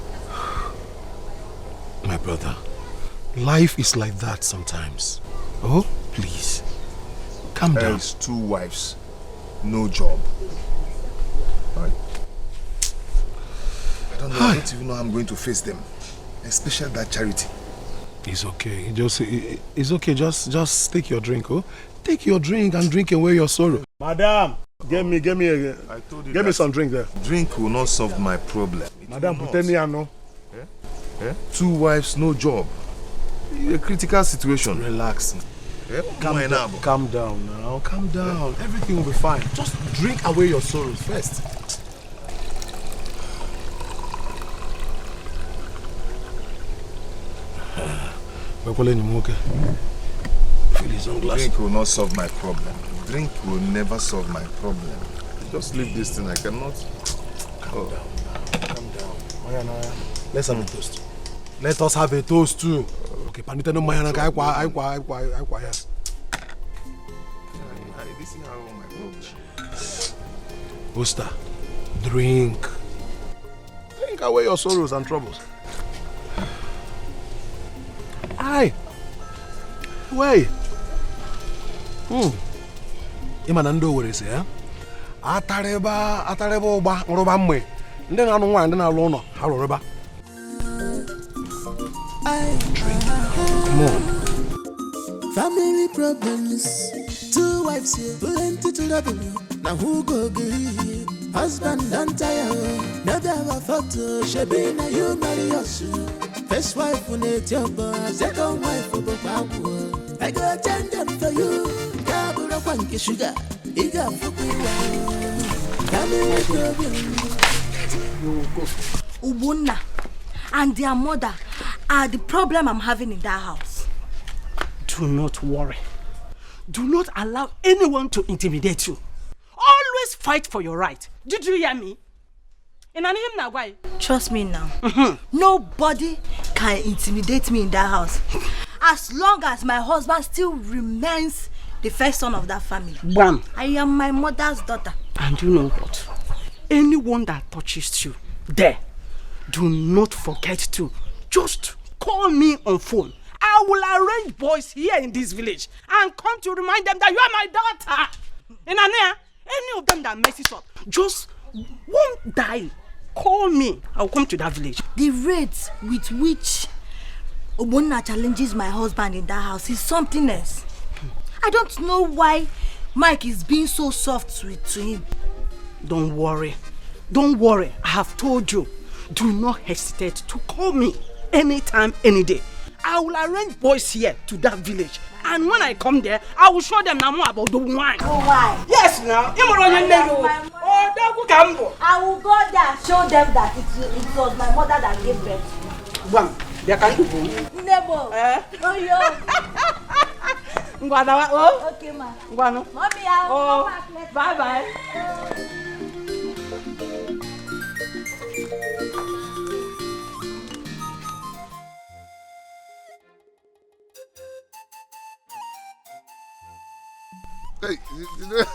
My brother, life is like that sometimes. Oh, please. Calm down. There's 2 wives, no job. Right? I don't even know how I'm going to face them. Especially that Charity. It's okay. It's okay. Just take your drink, oh. Take your drink and drink away your sorrow. Madam, give me some drink there. Drink will not solve my problem. Madam, pretend me I know. 2 wives, no job. A critical situation. Relax. Calm down now. Calm down. Everything will be fine. Just drink away your sorrows first. Drink will not solve my problem. Drink will never solve my problem. Just leave this thing. I cannot. Calm down. Let's have a toast. Let us have a toast too. Okay, Panita no mayana ka aikwa ya. This is how my problem. Oster, drink. Drink away your sorrows and troubles. Aye. Wait. Ima ndo were se ya. Atareba ụgba nrụba mgbe. Ndị na-anụ nwaanyị ndị na-alụ ụlọ ha rụrụba. Drink. Come on. Family problems. 2 wives here, plenty to double. Now who go get husband and tire? Never have a photo. She be na you marry us. First wife when it's your boy, second wife for Babu. I go change them for you. Kabura kwanke sugar. Iga fukuwa. Family problems. Ubunna and their mother are the problem I'm having in that house. Do not worry. Do not allow anyone to intimidate you. Always fight for your right. Did you hear me? Trust me now. Nobody can intimidate me in that house. As long as my husband still remains the first son of that family. Bam. I am my mother's daughter. And you know what? Anyone that touches you there, do not forget to just call me on phone. I will arrange boys here in this village and come to remind them that you are my daughter. And any of them that messes up, just won't die. Call me. I'll come to that village. The rate with which Obonna challenges my husband in that house is something else. I don't know why Mike is being so soft to him. Don't worry. Don't worry. I have told you. Do not hesitate to call me anytime, any day. I will arrange boys here to that village. And when I come there, I will show them now more about the wine. Oh, why? Yes, now. I will go there and show them that it was my mother that gave birth to me. Bam. They can't do Nnebe. Oh, yo. Okay, ma. Mommy, I'll come back later. Bye-bye. Hey, the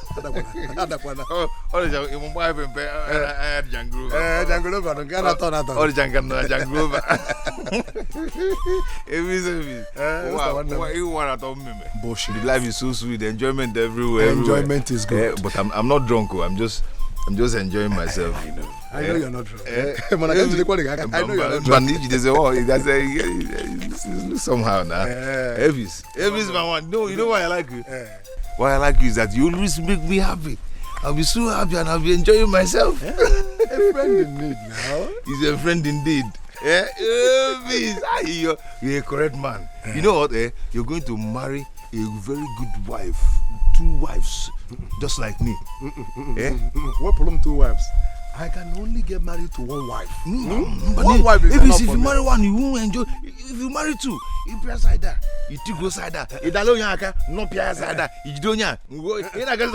life is so sweet, enjoyment everywhere. Enjoyment is good. But I'm not drunk. I'm just enjoying myself. I know you're not drunk. I know you're not drunk. Somehow now. Elvis, my one. No, you know why I like you? Why I like you is that you always make me happy. I'll be so happy and I'll be enjoying myself. A friend in need now. He's a friend indeed. Elvis, you're a correct man. You know what? You're going to marry a very good wife. 2 wives, just like me. What problem 2 wives? I can only get married to 1 wife. But one wife is enough if for you me. marry 1, you won't enjoy. If you marry 2, you pay side that. You take go side that. You don't know no pay side that. You don't know. You're not good.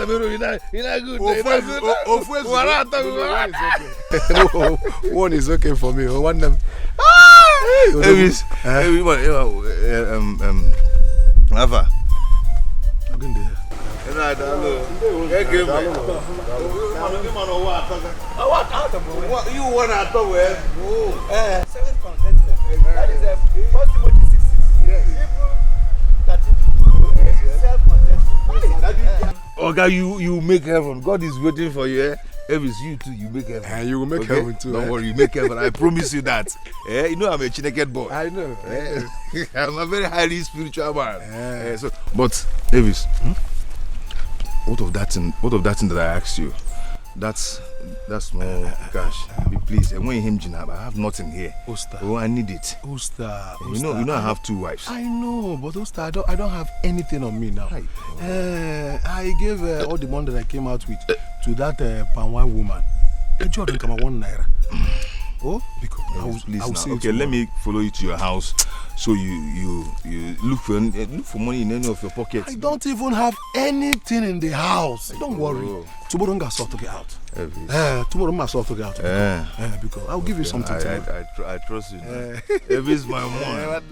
One is okay for me. One them. Elvis, Rafa. You want to talk with? That is a Okay, you make heaven. God is waiting for you. Elvis, you too, you make heaven. And you will make heaven too. Don't worry, you make heaven. I promise you that. You know I'm a Chinenye boy. I know. I'm a very highly spiritual man. But Elvis, what of that thing that I asked you? That's small cash. Please, and when him Jinab, I have nothing here. Osta. Oh, I need it. Osta. You know I have 2 wives. I know, but Osta, I don't have anything on me now. I gave all the money that I came out with to that Panwan woman. A job in come 1 naira. Oh, because please I will now. say Okay, let me follow you to your house. So you look for money in any of your pockets. I don't even have anything in the house. Don't worry. Tomorrow I'm going to get out. Tomorrow I'm going to get out. Because I'll give you something. I trust you. Elvis, my man.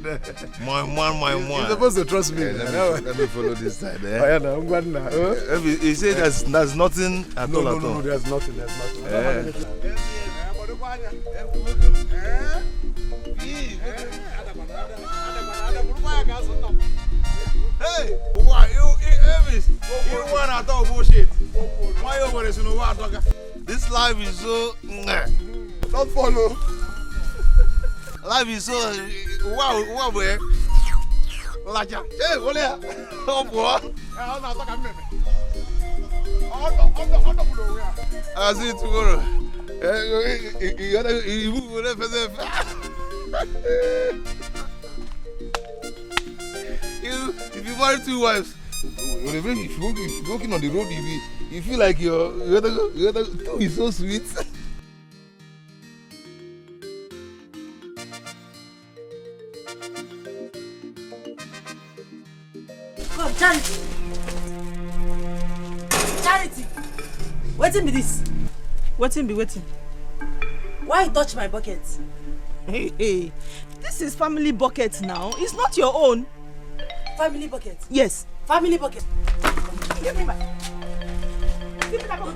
My man. You're supposed to trust me. Let me follow this side. I'm going now. Elvis, he said there's nothing at all. No, there's nothing. Hey, why Elvis? You want to talk bullshit? Why you over there? No, this life is so. Don't follow. Life is so. Wow, where? Laja. Hey, what are you? Oh, boy. I'll see you tomorrow. You move whatever. If you marry 2 wives, if you're walking on the road, you feel like you gotta go. It's so sweet. Come, Charity. Charity, wetin be this? Wetin be wetin? Why you touch my bucket? Hey, this is family bucket now. It's not your own. Family bucket? Yes. Family bucket. Give me my...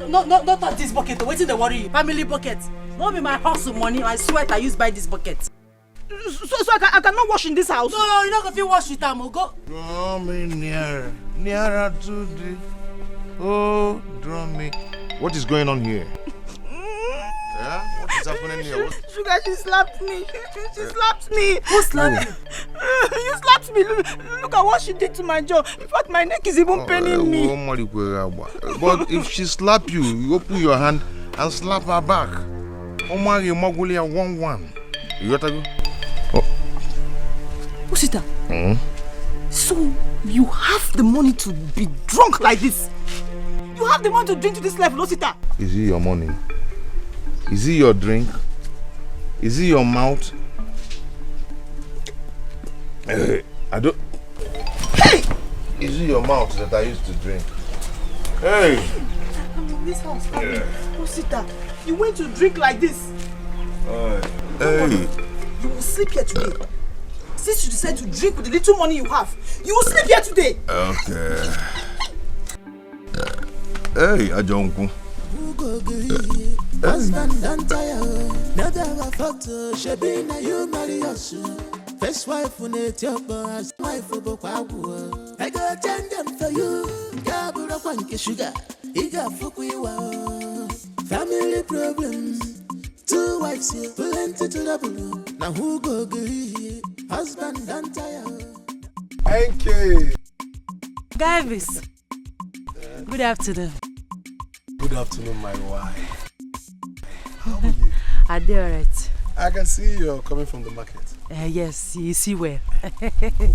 No, touch this bucket. Wetin dey worry you? Family bucket. No be my hustle money. I sweat I use buy this bucket. So I cannot wash in this house? No, you not gonna wash with am. Go. Draw me nearer to the... Oh, draw me. What is going on here? Yeah? What is happening here? Sugar, she slapped me. She slapped me. Who slapped you? You slapped me. Look at what she did to my jaw. In fact, my neck is even paining me. But if she slap you, you open your hand and slap her back. Omari Moguli 1-1. You gotta go. Osita. So you have the money to be drunk like this? You have the money to drink to this level, Osita? Is it your money? Is it your drink? Is it your mouth? I don't... Hey! Is it your mouth that I used to drink? Hey! I'm in this house. Osita, you went to drink like this? Hey! You will sleep here today. Since you decide to drink with the little money you have, you will sleep here today. Okay. Hey, Ajonku. Husband and tire, never a photo. She be na you marry us. First wife on it, your boss, wife of Bokwabu. I go attend them for you. Gabura Kwanki sugar, Iga Fukuiwa. Family problems, 2 wives here, plenty to the blue. Now who go agree? Husband and tire. Thank you. Gavis. Good afternoon. Good afternoon, my wife. How are you? Are they alright? I can see you're coming from the market. Yes, you see where. Hope you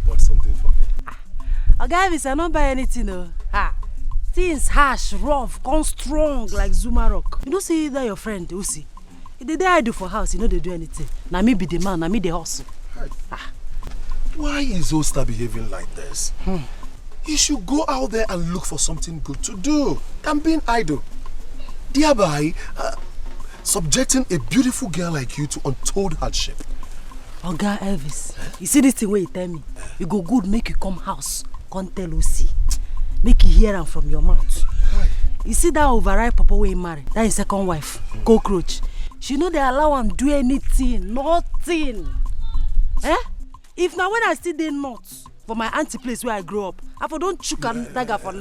bought something for me. Gavis, I don't buy anything though. Things harsh, rough, come strong like Zuma rock. You don't see that your friend, Uche. The day I do for house, you know they do anything. Now me be the man, now me the hustle. Why is Osta behaving like this? You should go out there and look for something good to do than being idle. Thereby, subjecting a beautiful girl like you to untold hardship. Oga Elvis, you see this thing where you tell me? You go good, make you come house, come tell Uche. Make you hear am from your mouth. Why? You see that overripe papa wey marry, that is second wife, cockroach. She know they allow am do anything, nothing. If now when I still dey north for my auntie place where I grew up, I for don't chook and dagger for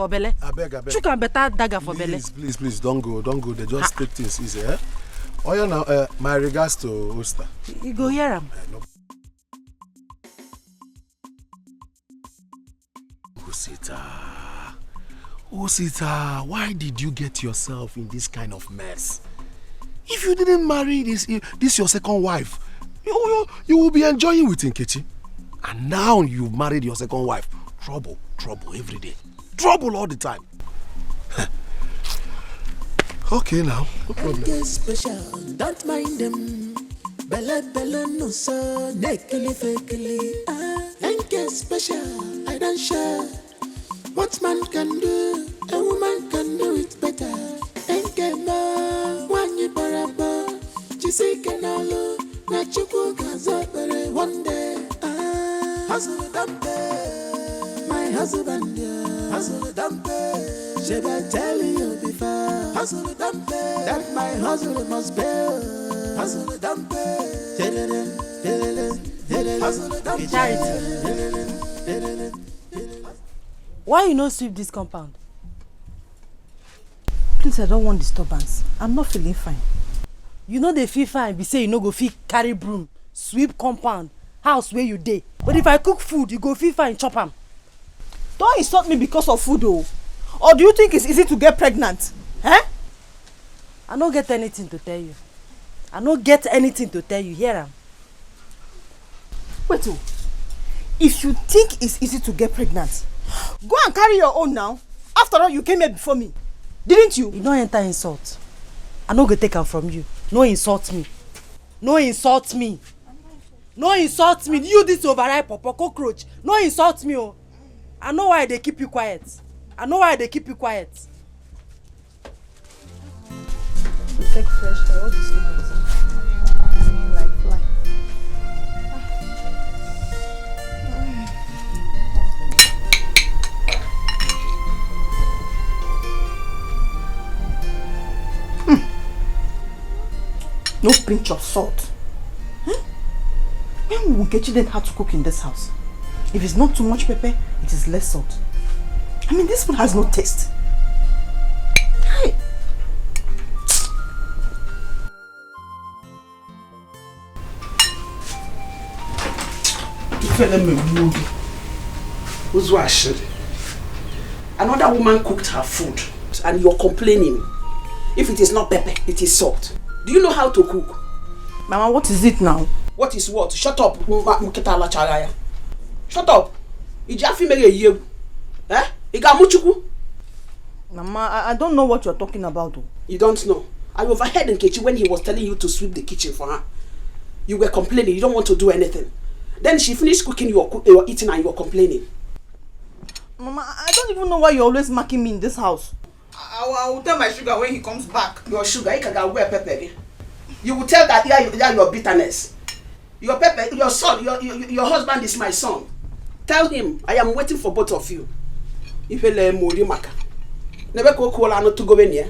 belle. I beg. Chook and better dagger for belle. Please, don't go. They just take things easy, eh? Oh, yeah, now, my regards to Osta. You go hear him. No. Osita, why did you get yourself in this kind of mess? If you didn't marry this your second wife, you will be enjoying with Nkechi. And now you've married your second wife. Trouble every day. Trouble all the time. Okay now, no problem. Get special, don't mind them. Bella no so nekili fakili. Get special, I don't share. What man can do, a woman can do it better. Get more, one you baraba. Chisike nalo, na chuku kazabere one day. Hustle dumpe, my husband, hustle dumpe. Should I tell you before? Hustle dumpe, that my hustle must pay. Hustle dumpe, hustle dumpe. Charity. Why you no sweep this compound? Please, I don't want disturbance. I'm not feeling fine. You know they feel fine, be say you no go fit carry broom, sweep compound, house where you dey. But if I cook food, you go feel fine, chop am. Don't insult me because of food, though. Or do you think it's easy to get pregnant? I don't get anything to tell you. Hear am. Wait, if you think it's easy to get pregnant, go and carry your own now. After all, you came here before me. Didn't you? You don't enter insult. I no go take am from you. No insult me. You this overripe papa cockroach. No insult me, oh. I know why they keep you quiet. I know why they keep you quiet. Take fresh air, all this noise. Like fly. No pinch of salt. When will Uche learn how to cook in this house? If it's not too much pepper, it is less salt. I mean, this food has no taste. Hey. Another woman cooked her food and you're complaining. If it is not pepper, it is salt. Do you know how to cook? Mama, what is it now? What is what? Shut up. Shut up. Eh? Mama, I don't know what you're talking about. Though. You don't know. I overheard Nkechi when he was telling you to sweep the kitchen for her. You were complaining. You don't want to do anything. Then she finished cooking, you were eating and you were complaining. Mama, I don't even know why you're always marking me in this house. I will tell my sugar when he comes back. Your sugar, you can wear pepper. You will tell that your bitterness. Your pepper, your son, your husband is my son. Tell him I am waiting for both of you. If you let me maka, never go call her not to go in here.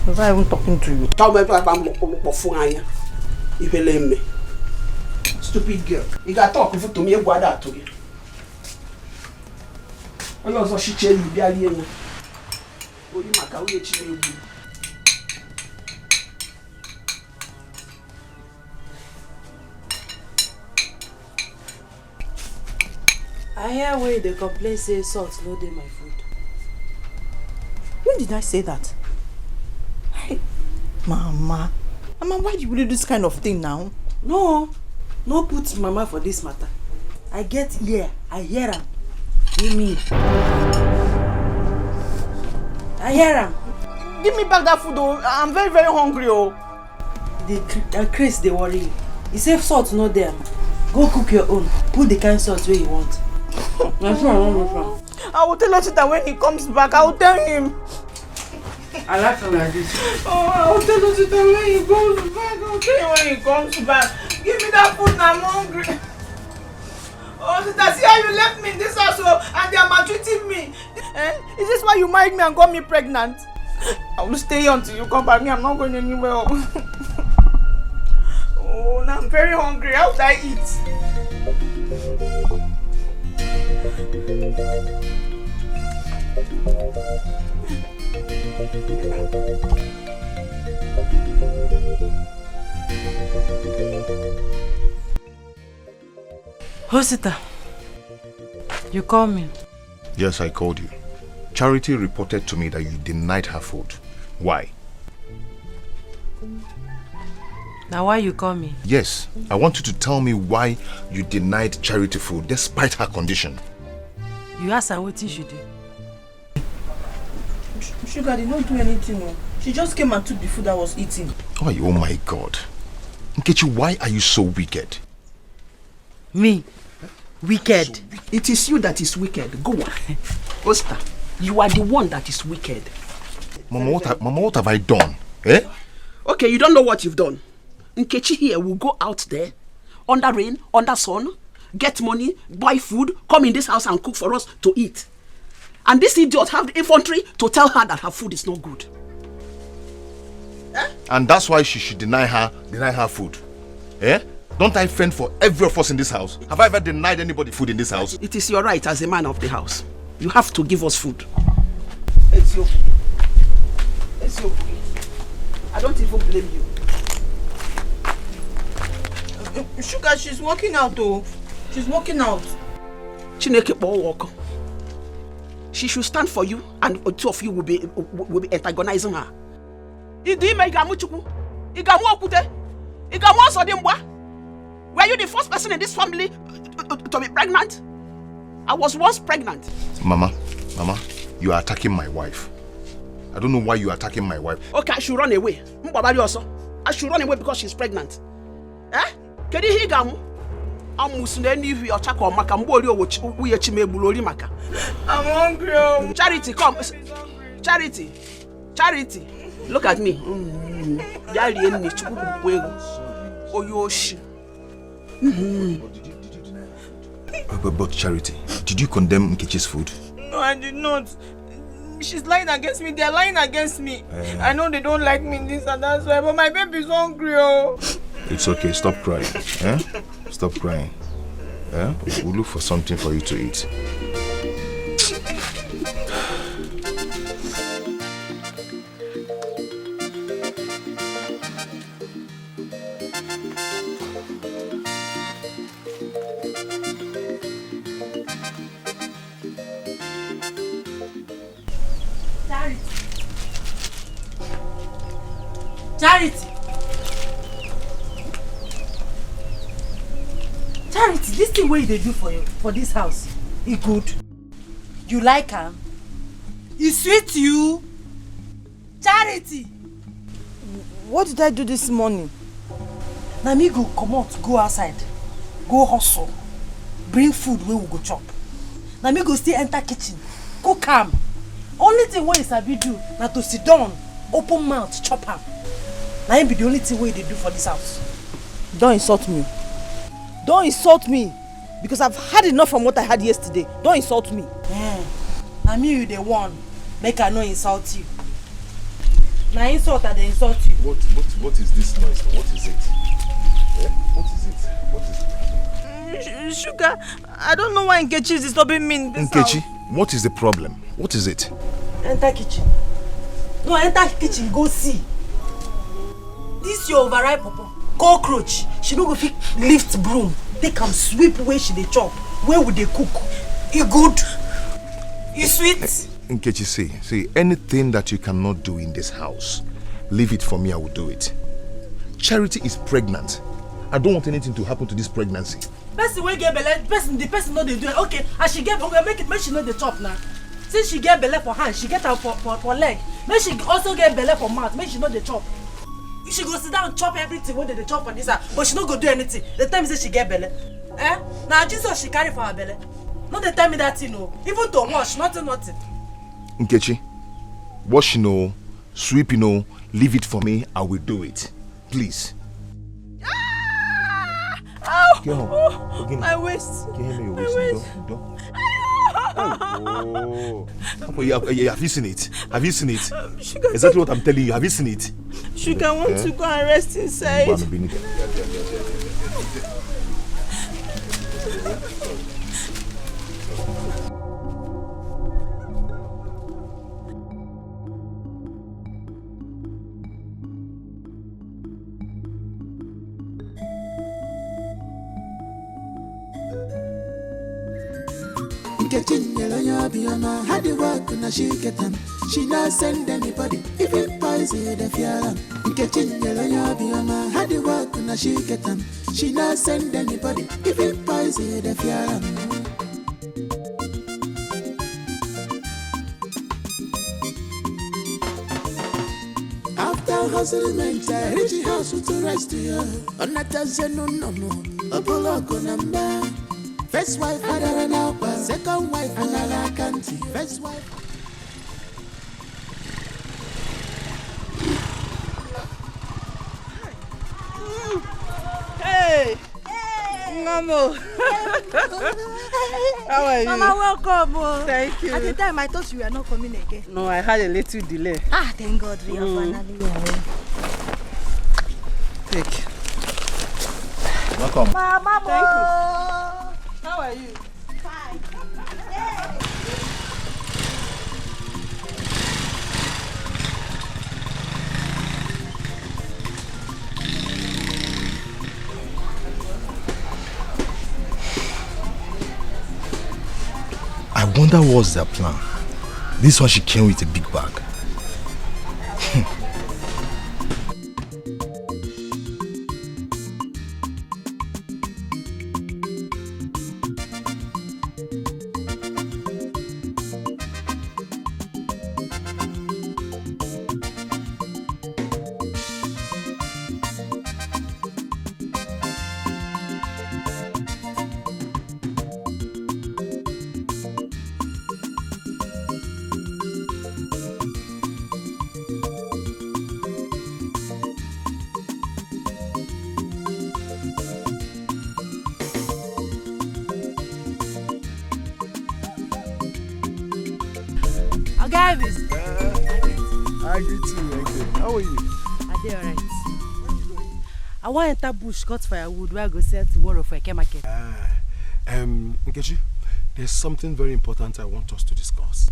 Was I even talking to you? Tell me about if you let me. Stupid girl. You got talk to me. What that to you? I also she tell you be alien. Ori maka we chiwe. I hear where they complain say salt no dey my food. When did I say that? Hey, Mama, why do you do this kind of thing now? No put Mama for this matter. I get ear, I hear am. Give me. I hear am. Give me back that food though. I'm very, very hungry oh. The Chris they worry you. He say salt no there. Go cook your own. Put the kind salt where you want. I will tell Osita when he comes back. I will tell him. I like him like this. Oh, I will tell Osita when he comes back. I will tell him when he comes back. Give me that food now, I'm hungry. Osita, see how you left me in this house and they are maltreating me. Is this why you married me and got me pregnant? I will stay here until you come back. I'm not going anywhere. Oh, now I'm very hungry. How would I eat? Hosita, you called me. Yes, I called you. Charity reported to me that you denied her food. Why? Now why you call me? Yes, I want you to tell me why you denied Charity food despite her condition. You asked her what she did. Sugar did not do anything. No. She just came and took the food I was eating. Oh my God. Nkechi, why are you so wicked? Me? Wicked? So it is you that is wicked. Go on. Osta, you are the one that is wicked. Mama, what have I done? Eh? Okay, you don't know what you've done. Nkechi here will go out there, under rain, under sun, get money, buy food, come in this house and cook for us to eat. And this idiot have the infantry to tell her that her food is not good. Eh? And that's why she should deny her food. Eh? Don't I fend for every of us in this house? Have I ever denied anybody food in this house? It is your right as a man of the house. You have to give us food. I don't even blame you. Sugar, she's walking out though. She's walking out. Chineke walk. She should stand for you and two of you will be antagonizing her. Were you the first person in this family to be pregnant? I was once pregnant. Mama, you are attacking my wife. I don't know why you are attacking my wife. Okay, I should run away. I should run away because she's pregnant. Eh? Amusu na eni hu ocha ko maka mgbe ori owo chimegburu ori maka. I'm hungry. Charity, come. Charity. Charity. Look at me. Daddy eni chukwu kwego. Oyoshi. But Charity, did you condemn Nkechi's food? No, I did not. She's lying against me. They're lying against me. I know they don't like me in this and that's why, but my baby's hungry. Oh. It's okay. Stop crying. Stop crying. We'll look for something for you to eat. Charity. Charity, this thing what they do for you for this house, it good. You like her? It sweet you? Charity. What did I do this morning? Now me go come out, go outside, go hustle, bring food where we go chop. Now me go stay enter kitchen, cook am. Only thing what is sabi do na to sit down, open mouth, chop am. Now it be the only thing what they do for this house. Don't insult me. Don't insult me. Because I've had enough from what I had yesterday. Don't insult me. Now me you the one. Make I no insult you. Now insult I they insult you. What is this noise? What is it? What is it? What is it? Sugar, I don't know why Nkechi is disturbing me in this Nkechi, house. what is the problem? What is it? Enter kitchen. No, enter kitchen, go see. This your overripe papa. Cockroach. She no go fit lift broom. They can sweep where she dey chop. Where would they cook? You good? You sweet? Nkechi, see, anything that you cannot do in this house, leave it for me, I will do it. Charity is pregnant. I don't want anything to happen to this pregnancy. Person wey get belle, the person no dey do it. Okay, as she get, okay, make she know the chop now. Since she get belle for hand, she get her for leg. Make she also get belle for mouth. Make she know the chop. She go sit down chop everything when they chop on this house, but she no go do anything. The time say she get belle. Now Jesus she carry for her belle. Not the tell me that you know. Even to wash, nothing. Nkechi, wash sweep leave it for me, I will do it. Please. My waist. Your waist. Have you seen it? Have you seen it? Exactly what I'm telling you. Have you seen it? Sugar, want to go and rest inside. Had the work and she get them. She not send anybody. If it poison the fear. Had the work and she get them. She not send anybody. If it poison the fear. After hustling, I reach the house to rest here. On that no. A pull number. First wife, another now. Second wife, another country. First wife. Hey! Mama! How are you? Mama, welcome. Thank you. At the time, I thought you were not coming again. No, I had a little delay. Thank God we are finally here. Take. Welcome. Mama, thank you. How are you? Fine. I wonder what's their plan. This one she came with a big bag. Elvis. I greet you. Okay. How are you? Are they alright? I want to enter bush cut firewood where I go sell tomorrow for a market. Nkechi, there's something very important I want us to discuss.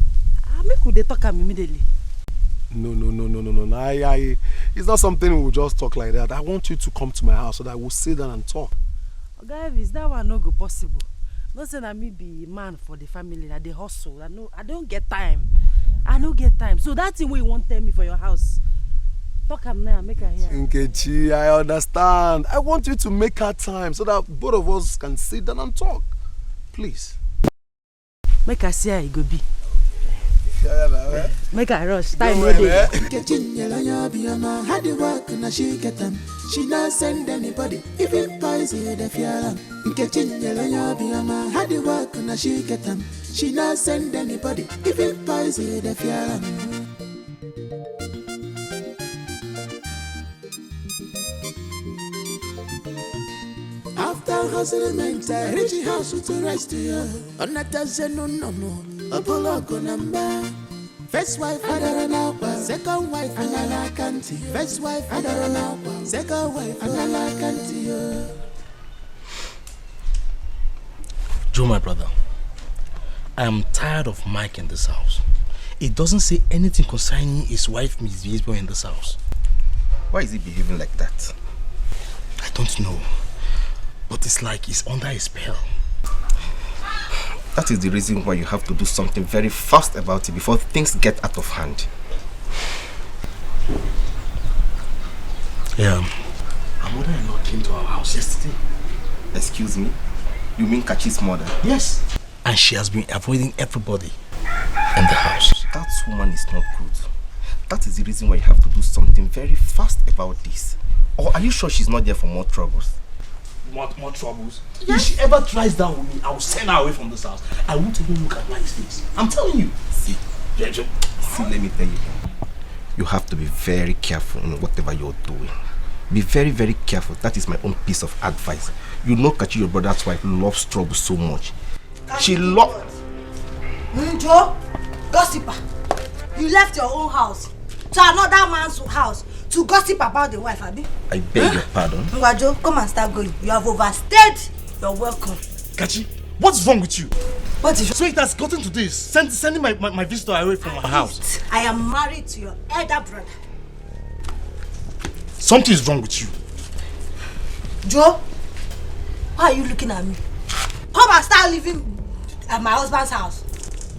Make they talk immediately. No. It's not something we'll just talk like that. I want you to come to my house so that we'll sit down and talk. Elvis, that one no go possible. Not saying that me be man for the family, that they hustle. I don't get time. I don't get time. So that thing you won't tell me for your house. Talk am now, make her hear. Nkechi, I understand. I want you to make her time so that both of us can sit down and talk. Please. Make her see how it go be. Make her rush. Time no dey. She not send anybody, even poison the fear. Had the work and she get them. She not send anybody, even poison the fear. After hustling, I reach the house to rest here. On that no. Apollo go number. First wife, I don't know. Second wife, I can't. First wife, I don't know. Second wife, I can't. Joe, my brother, I am tired of Mike in this house. He doesn't say anything concerning his wife misbehavior in this house. Why is he behaving like that? I don't know. But it's like he's under a spell. That is the reason why you have to do something very fast about it before things get out of hand. Yeah. Our mother-in-law came to our house yesterday. Excuse me? You mean Kachi's mother? Yes. And she has been avoiding everybody in the house. That woman is not good. That is the reason why you have to do something very fast about this. Or are you sure she's not there for more troubles? More troubles? Yes. If she ever tries that with me, I will send her away from this house. I won't even look at my face. I'm telling you. See, let me tell you. You have to be very careful in whatever you're doing. Be very, very careful. That is my own piece of advice. You know Kachi, your brother's wife, loves trouble so much. She loves... Joe, gossiper. You left your own house to another man's house to gossip about the wife, Abi? I beg your pardon. Joe, come and start going. You have overstayed your welcome. Kachi, what's wrong with you? What is... So it has gotten to this, sending my visitor away from my house. I am married to your elder brother. Something is wrong with you. Joe, why are you looking at me? Come and start living at my husband's house.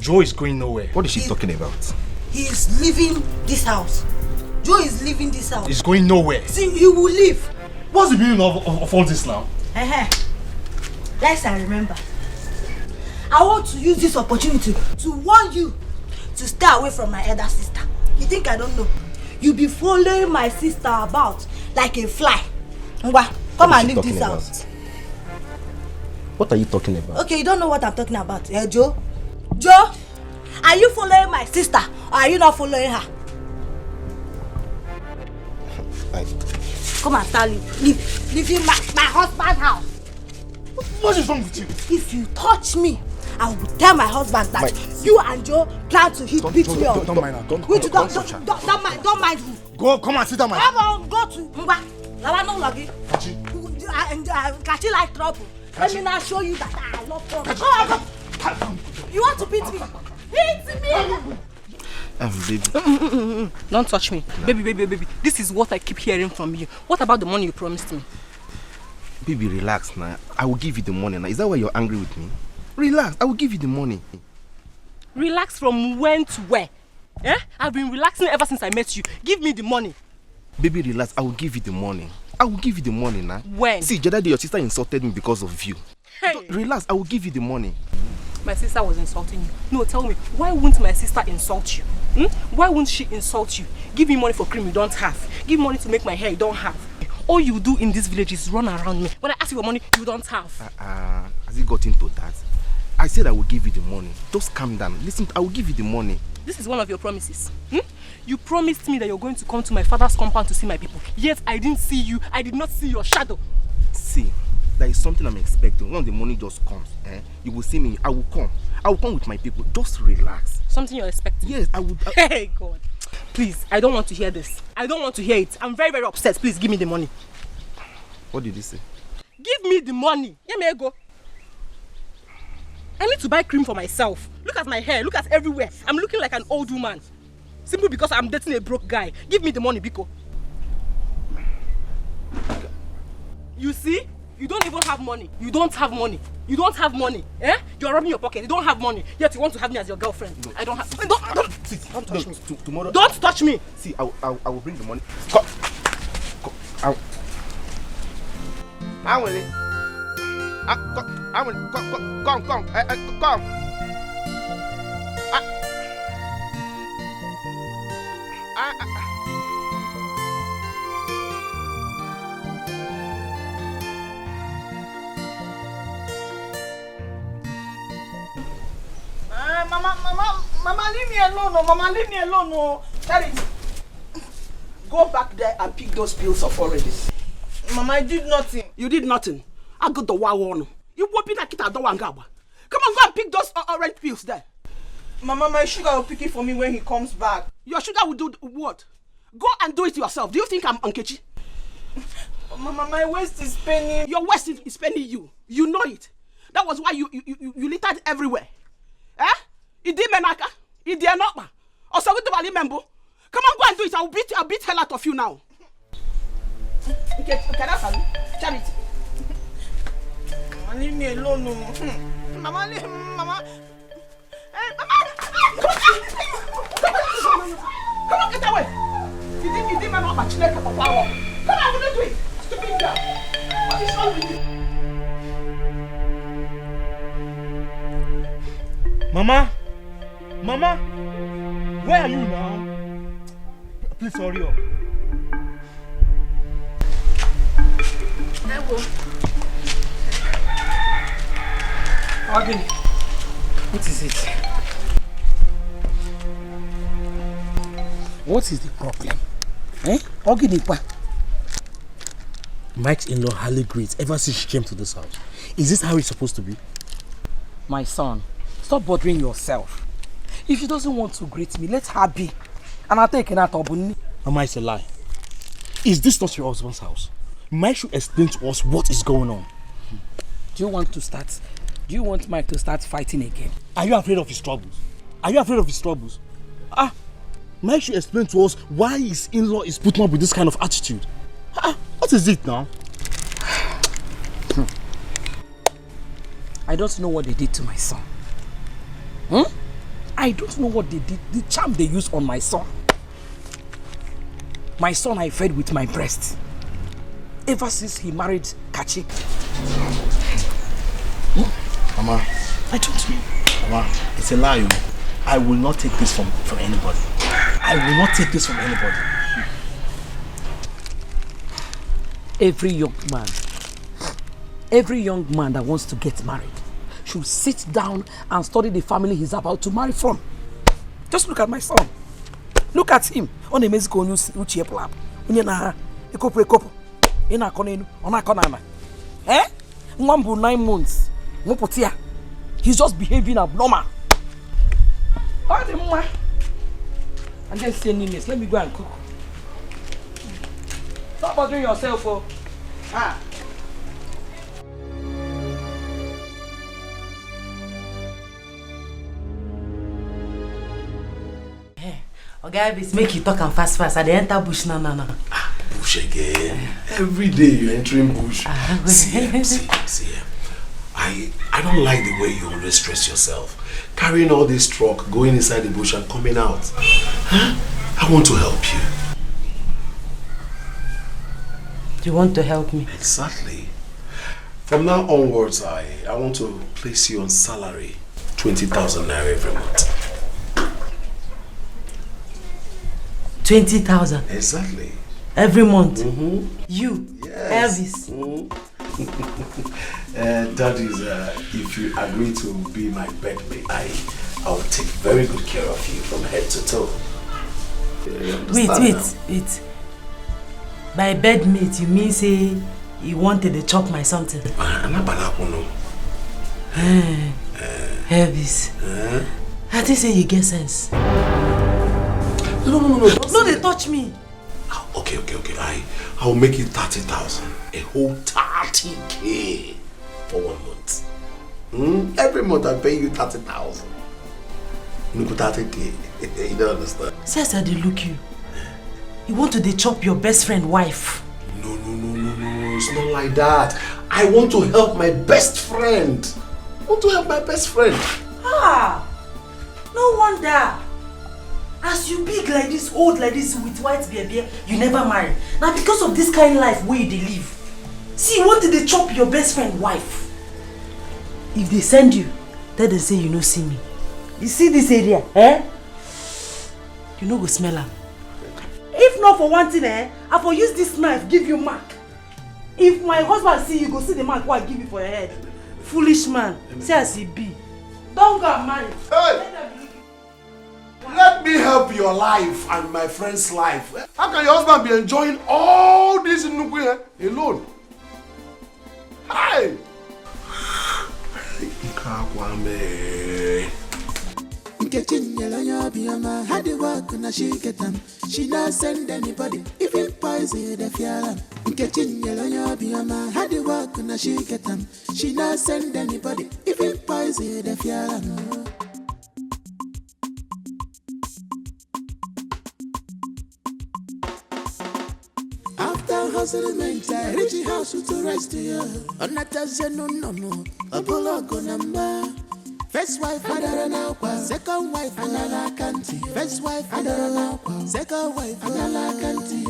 Joe is going nowhere. What is she talking about? He is leaving this house. Joe is leaving this house. He's going nowhere. See, he will leave. What's the meaning of all this now? Yes, I remember. I want to use this opportunity to warn you to stay away from my elder sister. You think I don't know? You be following my sister about like a fly. Ngwa, come and leave this house. What are you talking about? Okay, you don't know what I'm talking about. Joe? Joe? Are you following my sister or are you not following her? Come and start leaving my husband's house. What is wrong with you? If you touch me, I will tell my husband that you and Joe plan to beat me up. Don't mind her. Don't mind who? Go, come and sit down, my... Come on, go to Ngwa. Lawano Logi. Kachi like trouble. Let me now show you that I love trouble. Come. You want to beat me? Beat me! Baby. Don't touch me. No. Baby. This is what I keep hearing from you. What about the money you promised me? Baby, relax now. I will give you the money now. Is that why you're angry with me? Relax. I will give you the money. Relax from when to where? I've been relaxing ever since I met you. Give me the money. Baby, relax. I will give you the money. I will give you the money now. When? See, the other day your sister insulted me because of you. Hey. Relax. I will give you the money. My sister was insulting you. No, tell me, why won't my sister insult you? Why won't she insult you? Give me money for cream you don't have. Give me money to make my hair you don't have. All you do in this village is run around me. When I ask you for money, you don't have. Has it got into that? I said I will give you the money. Just calm down. Listen, I will give you the money. This is one of your promises. You promised me that you're going to come to my father's compound to see my people. Yet I didn't see you. I did not see your shadow. See, there is something I'm expecting. When the money just comes, you will see me. I will come. I will come with my people. Just relax. Something you're expecting? Yes, I would. Hey, God. Please, I don't want to hear this. I don't want to hear it. I'm very, very upset. Please give me the money. What did he say? Give me the money. Let me go. I need to buy cream for myself. Look at my hair. Look at everywhere. I'm looking like an old woman. Simply because I'm dating a broke guy. Give me the money, Biko. You see? You don't even have money. You don't have money. You don't have money. Eh? You're rubbing your pocket. You don't have money. Yet you want to have me as your girlfriend. No. I don't have... Don't touch me. Tomorrow... Don't touch me. See, I will bring the money. Come. I will. Come. Come. Mama, leave me alone. No, Mama, leave me alone. No, Charity, go back there and pick those pills of already. Mama, I did nothing. You did nothing. I got the one. You won't be like it at the one gaba. Come on, go and pick those orange pills there. Mama, my sugar will pick it for me when he comes back. Your sugar will do what? Go and do it yourself. Do you think I'm Nkechi? Mama, my waist is paining. Your waist is paining you. You know it. That was why you littered everywhere. Eh? Idi menaka. Idi enokma. Also go to Bali Membo. Come on, go and do it. I'll beat hell out of you now. Okay, Charity. Mama, leave me alone. No. Mama, leave Mama. Hey, Mama! Come on, get away! You didn't man want my children for power. Come on, we don't do it. Stupid girl. What is wrong with you? Mama, where are you now? Please hurry up. Again, what is it? What is the problem? Eh? Mike's in-law hardly greets ever since she came to this house. Is this how it's supposed to be? My son, stop bothering yourself. If she doesn't want to greet me, let her be. And I'll take her out of Mama, it's a lie. Is this not your husband's house? Mike should explain to us what is going on. Do you want Mike to start fighting again? Are you afraid of his troubles? Mike should explain to us why his in-law is putting up with this kind of attitude. What is it now? I don't know what they did to my son. I don't know what they did, the charm they used on my son. My son I fed with my breast. Ever since he married Kachi. Mama, I don't know. Mama, it's a lie. I will not take this from anybody. Every young man that wants to get married should sit down and study the family he's about to marry from. Just look at my son. Look at him. On the Mexico news, Uche plan. Eh? 9 months. He's just behaving abnormal. And then say nameless. Let me go and cook. Stop bothering yourself, oh. Guys, make you talk and fast. I dey enter bush now. Bush again. Every day you're entering bush. See. I don't like the way you always stress yourself. Carrying all this truck, going inside the bush and coming out. I want to help you. Do you want to help me? Exactly. From now onwards, I want to place you on salary. 20,000 naira every month. 20,000? Exactly. Every month? You? Yes. Elvis? That is, if you agree to be my bedmate, I will take very good care of you from head to toe. Wait. By bedmate, you mean say you wanted to chop my something? Elvis. I didn't say you get sense. No. No, they touch me. Okay. I'll make it 30,000. A whole 30K for 1 month. Every month I pay you 30,000. Look at 30K. You don't understand. See as I dey look you. You want to chop your best friend wife. No. It's not like that. I want to help my best friend. No wonder. As you big like this, old like this, with white baby, you never marry. Now because of this kind of life where you live. See, you want to chop your best friend wife. If they send you, then they say you no see me. You see this area, You no go smell am. If not for one thing, I for use this knife give you mark. If my husband see you, go see the mark what I give you for your head. Foolish man, say as he be. Don't go and marry. Hey! Let me help your life and my friend's life. How can your husband be enjoying all this Nnebe alone? Hey! Had the work and she get them. She not send anybody, even poison the fear. Had the work and she get them. She not send anybody, even poison the fear. After hustlement, I reach the house to rest here. On that say no. Apollo go number. First wife, another now. Second wife, another country. First wife, another now. Second wife, another country.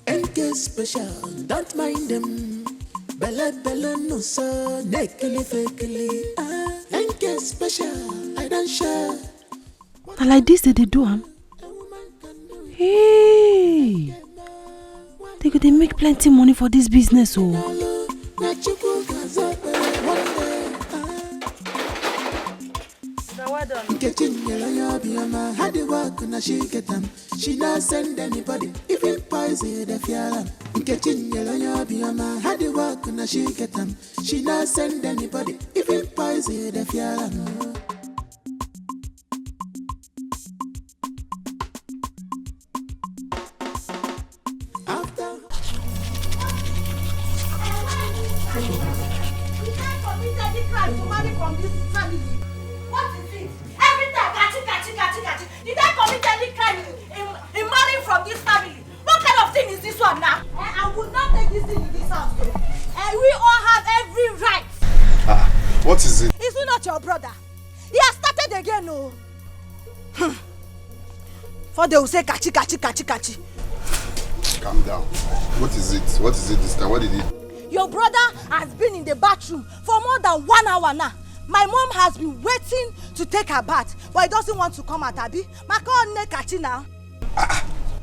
NK special, don't mind them. Bella no so, nekili fakely. NK special, I don't share. And like this they do am. Hey, they make plenty money for this business, oh. Had the work and she get them. She not send anybody, even poison the fear. Had the work and she get them. She not send anybody, even poison the fear. What is it? Is he not your brother? He has started again, no. For they will say kachi. Calm down. What is it? What is it this time? What did he? Your brother has been in the bathroom for more than 1 hour now. My mom has been waiting to take her bath, but he doesn't want to come at Abi. Kachi now.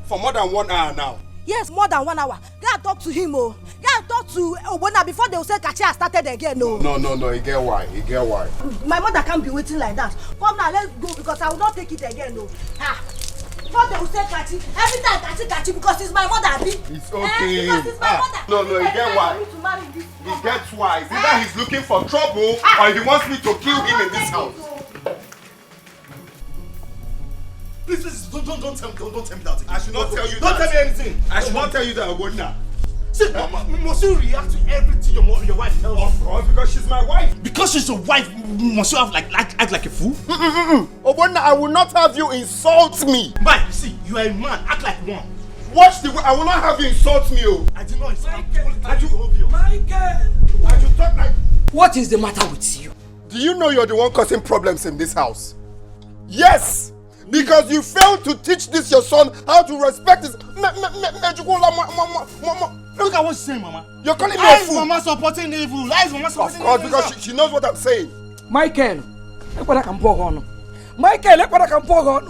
For more than 1 hour now? Yes, more than 1 hour. Go and talk to him, oh. Go and talk to Obona before they will say Kachi has started again, no. No, he get why. My mother can't be waiting like that. Come now, let's go because I will not take it again, no. Before they will say Kachi, every time Kachi because it's my mother, Abi. It's okay. Because it's my mother. No, he get why. He gets why. It's either he's looking for trouble or he wants me to kill him in this house. Please, don't tell me that. I should not tell you that. Don't tell me anything. I should not tell you that, Obona. See, must you react to everything your wife tells you? Of course, because she's my wife. Because she's your wife, must you have act like a fool? Obona, I will not have you insult me. Mike, see, you are a man. Act like one. Watch the way. I will not have you insult me, oh. I did not insult you. Michael! I should talk like. What is the matter with you? Do you know you're the one causing problems in this house? Yes! Because you failed to teach this your son how to respect his. Look at what she's saying, Mama. You're calling me a fool. Mama supporting evil. That is Mama supporting evil. Of course, because she knows what I'm saying. Michael, look what I can pour on. Michael, look what I can pour on.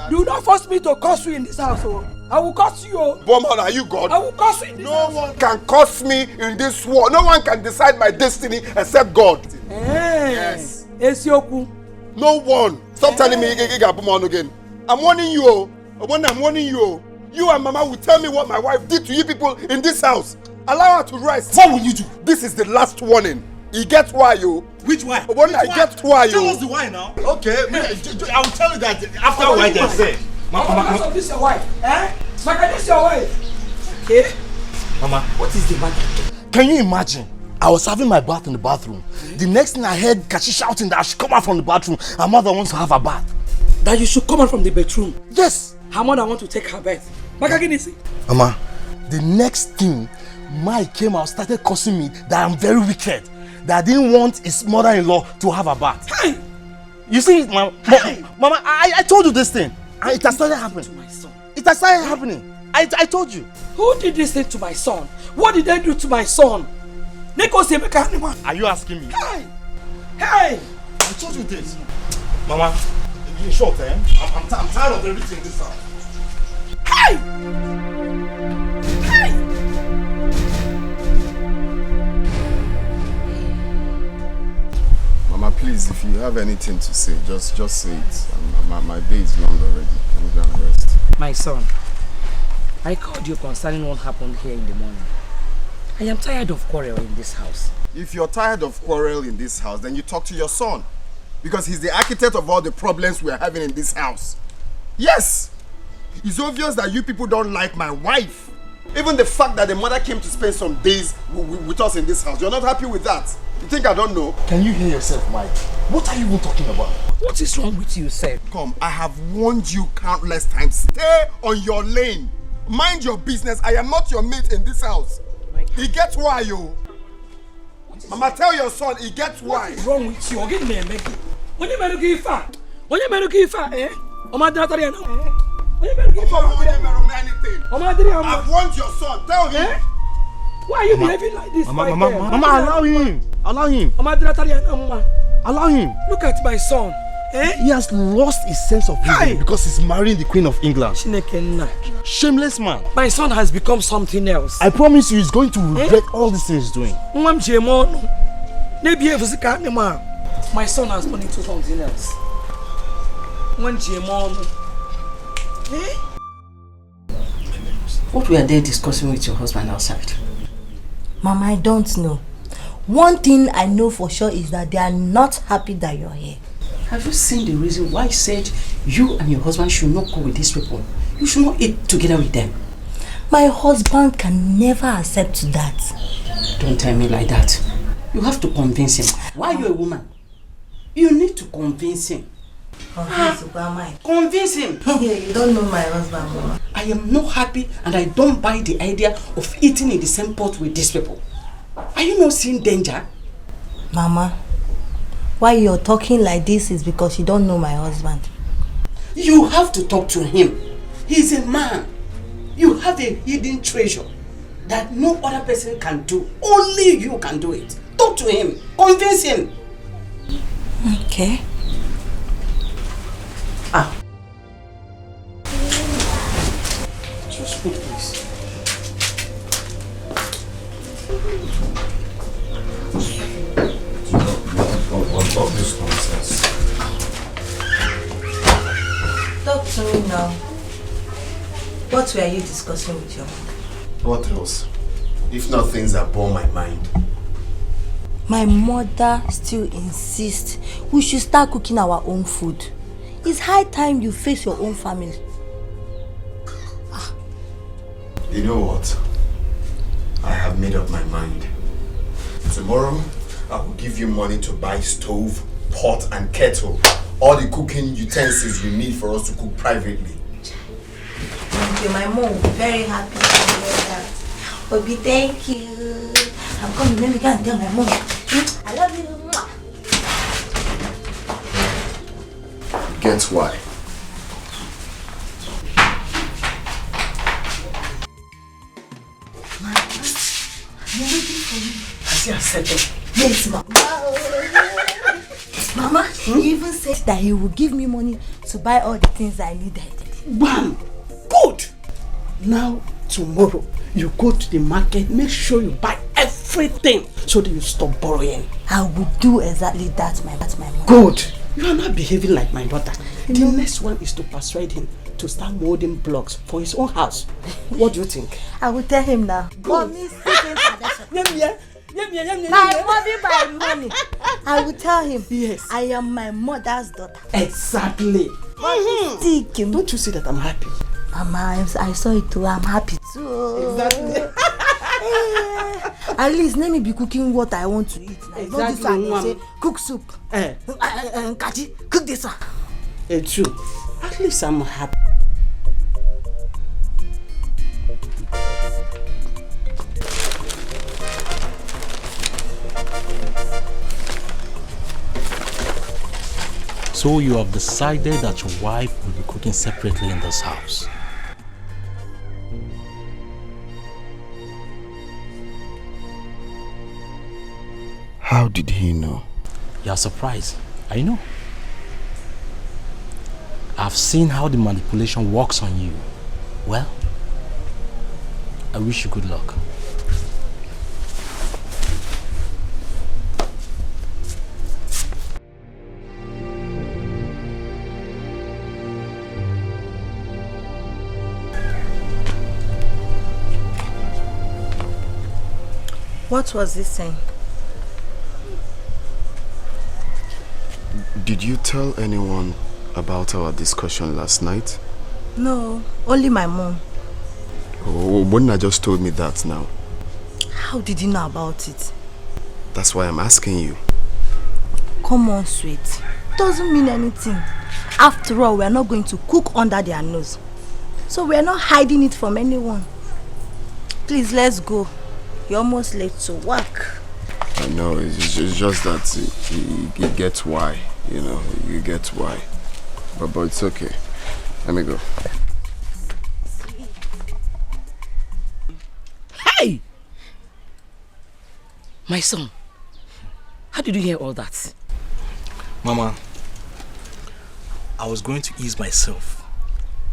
Do not force me to curse you in this house. Oh. I will curse you. Boman, are you God? I will curse you in this house. No one can curse me in this war. No one can decide my destiny except God. Yes. Esioku. No one. Stop telling me again. I'm warning you. I'm warning you. You and Mama will tell me what my wife did to you people in this house. Allow her to rest. What will you do? This is the last warning. You get why you? Which why? When I get why you? Tell us the why now. Okay, I will tell you that after why they say. Mama, this is your wife. Eh? Maka, this is your wife. Okay? Mama, what is the matter? Can you imagine? I was having my bath in the bathroom. The next thing I heard Kachi shouting that I should come out from the bathroom. Her mother wants to have a bath. That you should come out from the bedroom? Yes. Her mother wants to take her bath. Maka, can you see? Mama, the next thing, Mike came out, started cursing me that I'm very wicked. That I didn't want his mother-in-law to have a bath. Hey! You see, Mama, I told you this thing. And it has started happening. To my son. It has started happening. I told you. Who did this thing to my son? What did they do to my son? Are you asking me? Hey! Hey! I told you this. Mama, in short, I'm tired of everything in this house. Hey! Hey! Mama, please, if you have anything to say, just say it. My day is long already. Let me go and rest. My son, I called you concerning what happened here in the morning. I am tired of quarrel in this house. If you're tired of quarrel in this house, then you talk to your son. Because he's the architect of all the problems we're having in this house. Yes! It's obvious that you people don't like my wife. Even the fact that the mother came to spend some days with us in this house, you're not happy with that. You think I don't know? Can you hear yourself, Mike? What are you even talking about? What is wrong with you, sir? Come, I have warned you countless times. Stay on your lane. Mind your business. I am not your mate in this house. He gets why, you. Mama, tell your son he gets why. What is wrong with you? Get me a Maggie. When you marry Gifa, eh? I've warned your son. Tell him. Eh? Why are you behaving like this? Mama, allow him. Allow him. Allow him. Look at my son. Eh? He has lost his sense of reason because he's marrying the Queen of England. Shameless man. My son has become something else. I promise you he's going to regret all these things he's doing. My son has gone into something else. What were they discussing with your husband outside? Mama, I don't know. One thing I know for sure is that they are not happy that you're here. Have you seen the reason why I said you and your husband should not go with these people? You should not eat together with them. My husband can never accept that. Don't tell me like that. You have to convince him. Why are you a woman? You need to convince him. Convince him. You don't know my husband, Mama. I am not happy and I don't buy the idea of eating in the same pot with these people. Are you not seeing danger? Mama, why you're talking like this is because you don't know my husband. You have to talk to him. He's a man. You have a hidden treasure that no other person can do. Only you can do it. Talk to him. Convince him. Okay. Just put this. What this nonsense? Talk to me now. What were you discussing with your mom? What else? If not things that bore my mind. My mother still insists we should start cooking our own food. It's high time you face your own family. You know what? I have made up my mind. Tomorrow, I will give you money to buy stove, pot and kettle. All the cooking utensils you need for us to cook privately. Okay, my mom will be very happy to hear that. Obi, thank you. I'm coming, let me go and tell my mom. I love you. Get why? You're waiting for me. Has he accepted? Yes, Mama. Mama, he even said that he will give me money to buy all the things I needed. Bam! Good! Now, tomorrow, you go to the market, make sure you buy everything so that you stop borrowing. I will do exactly that, my mom. Good! You are not behaving like my daughter. The next one is to persuade him to start molding blocks for his own house. What do you think? I will tell him now. Mommy speaking my mommy by money. I will tell him. Yes. I am my mother's daughter. Exactly. Don't you see that I'm happy? Mama, I saw it too. I'm happy too. Exactly. At least let me be cooking what I want to eat. Like, not this one. Say, cook soup. Kachi, cook this one. It's true. At least I'm happy. So you have decided that your wife will be cooking separately in this house. How did he know? You are surprised. I know. I've seen how the manipulation works on you. Well, I wish you good luck. What was he saying? Did you tell anyone about our discussion last night? No, only my mom. Oh, Bona just told me that now. How did you know about it? That's why I'm asking you. Come on, sweet. Doesn't mean anything. After all, we are not going to cook under their nose. So we are not hiding it from anyone. Please, let's go. You're almost late to work. I know, it's just that you get why, you know, you get why. But it's okay. Let me go. Hey! My son, how did you hear all that? Mama, I was going to ease myself.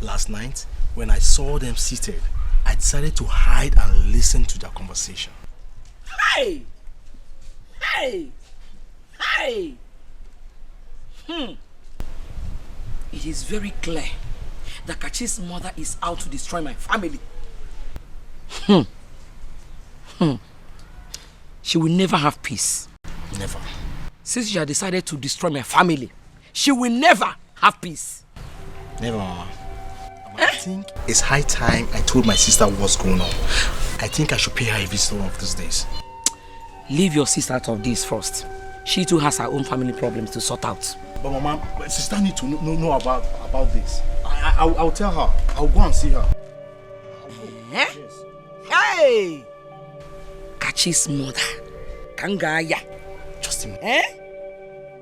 Last night, when I saw them seated, I decided to hide and listen to their conversation. Hey! Hey! Hey! It is very clear that Kachi's mother is out to destroy my family. She will never have peace. Never. Since she has decided to destroy my family, she will never have peace. Never, Mama. I think it's high time I told my sister what's going on. I think I should pay her a visit one of these days. Leave your sister out of this first. She too has her own family problems to sort out. But Mama, my sister needs to know about this. I'll tell her. I'll go and see her. Yes. Hey! Kachi's mother. Kangaya. Just a minute.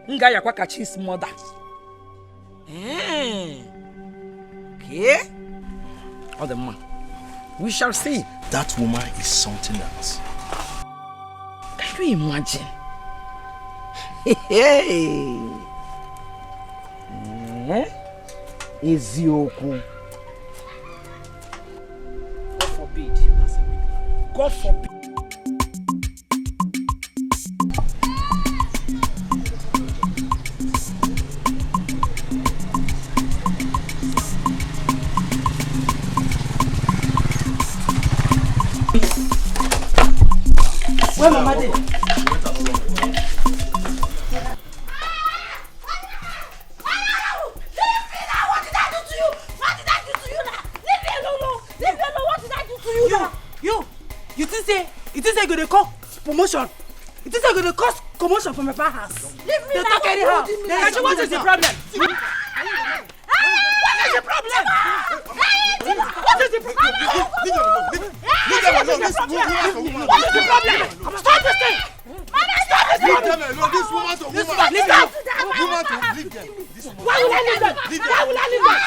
Ngaya kwa Kachi's mother. Okay? Oh, the man. We shall see. That woman is something else. Can you imagine? Hey! Ezioku. God forbid. God forbid. Where Mama did? You think say go dey call promotion? You think say go dey cause commotion for my house? Leave me they now. talk anyhow. What is the problem? What is the problem? What is the problem? Leave them alone. This woman to woman. What is the problem? Stop this thing! Stop this Leave thing! them alone. This woman to woman. Leave them! Woman to leave them. Why will I leave them? Why will I leave them?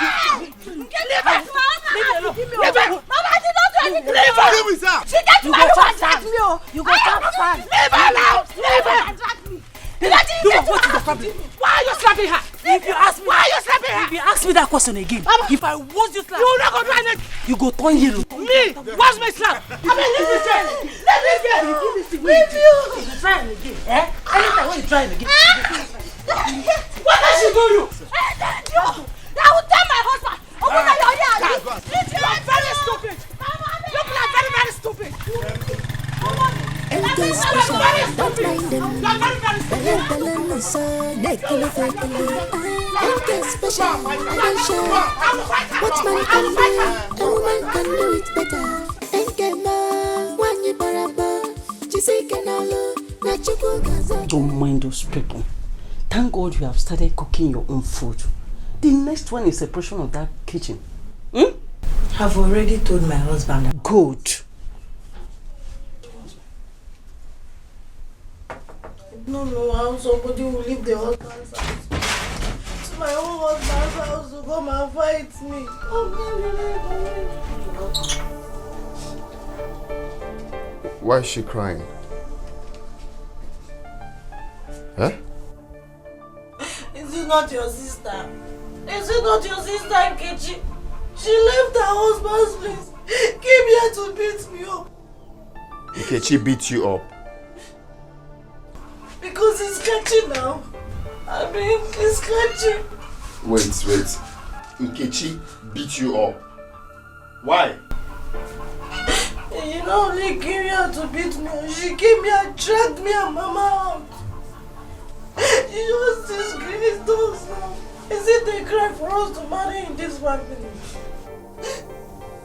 Leave them! Leave them! Mama, I did not do anything. Leave her! Leave with her. She get to my room and drag me. You go stop fan. Leave her now! Leave her! What is the problem? Why are you slapping her? If you ask me, Why are you slapping her? if you ask me that question again, if I was you slap, You will not go do anything! you go turn yellow. Me? What's my slap? I mean, leave this girl! Leave this girl! With you. You try it again, Anytime when you try it again. What does she do you? I will tell my husband. You're very stupid. You're very, very stupid. MK special, don't mind them. MK special, don't show. What man can do, a woman can do it better. MK ma, when you baraba, don't mind those people. Thank God you have started cooking your own food. The next one is a portion of that kitchen. I've already told my husband. Good. No, how somebody will leave the husband's house to my own husband's house to come and fight me. Why is she crying? Huh? Is it not your sister? Is it not your sister, Nkechi? She left her husband's place, came here to beat me up. Nkechi beat you up? Because he's catching now. I mean, he's catching. Wait. Nkechi beat you up. Why? You know, only came here to beat me. She came here and dragged me and Mama out. She just disgraced us now. Is it a crime for us to marry in this family?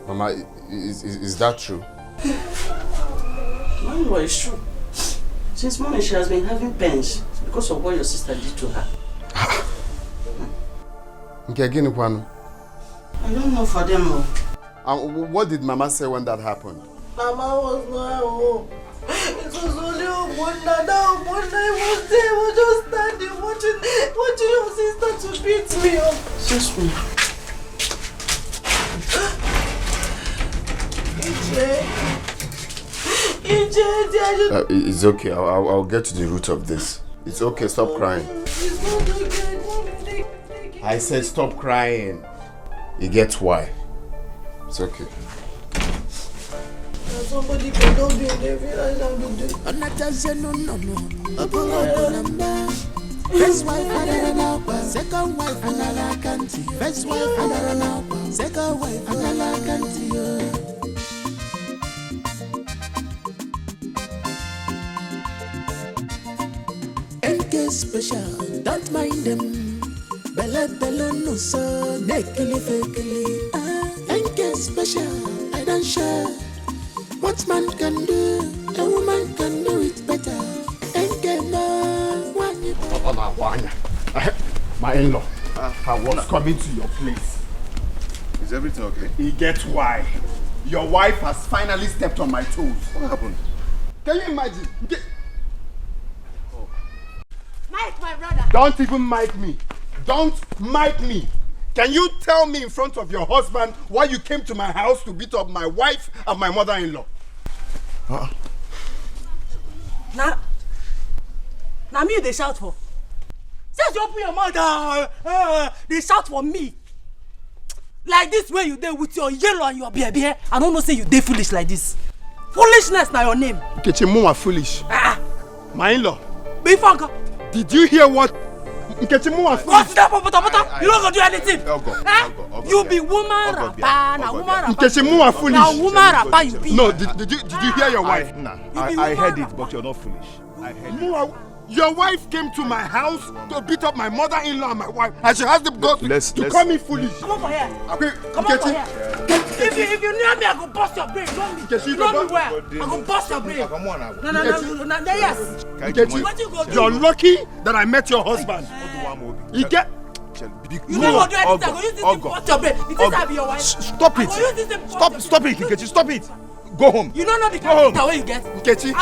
Mama, is that true? No, it's true. Since morning she has been having pains because of what your sister did to her. I don't know for them. What did Mama say when that happened? Mama was not at home. It was only Obunda. That Obunda was there. Was just standing watching your sister to beat me up. Excuse me. It's okay. I'll get to the root of this. It's okay. Stop crying. It's not okay. I said stop crying. You get why. It's okay. Somebody can don't be in the village and do this. First wife another second wife another country. First wife another second wife another country. MK special, don't mind them. Bella no so nekili fekili. MK special, I don't share. What man can do, a woman can do it better. MK My in-law, I was coming to your place. Is everything okay? You get why? Your wife has finally stepped on my toes. What happened? Can you imagine? Mike, my brother. Don't even mic me. Don't mic me. Can you tell me in front of your husband why you came to my house to beat up my wife and my mother-in-law? Now me they shout for. Since you open your mouth, they shout for me. Like this way you did with your yellow and your baby. I don't know say you dey foolish like this. Foolishness na your name. Nkechi are foolish. My in-law. Bifanka. Did you hear what Nkechi are foolish? You don't gonna do anything. You be woman rapper, na woman rapper. Nkechi are foolish. Na woman rapper you be. No, did you hear your wife? I heard it, but you're not foolish. I heard it. Your wife came to my house to beat up my mother-in-law and my wife, and she has the guts to call me foolish. Come over here. Okay, come over here. If you near me, I go bust your brain. You know me well. I go bust your brain. No. Yes. You're lucky that I met your husband. You get. You know what do anything? I go use this to bust your brain. You think I be your wife? Stop it. Stop it, Nkechi. Stop it. Go home. You don't know the kind of way you get. Nkechi.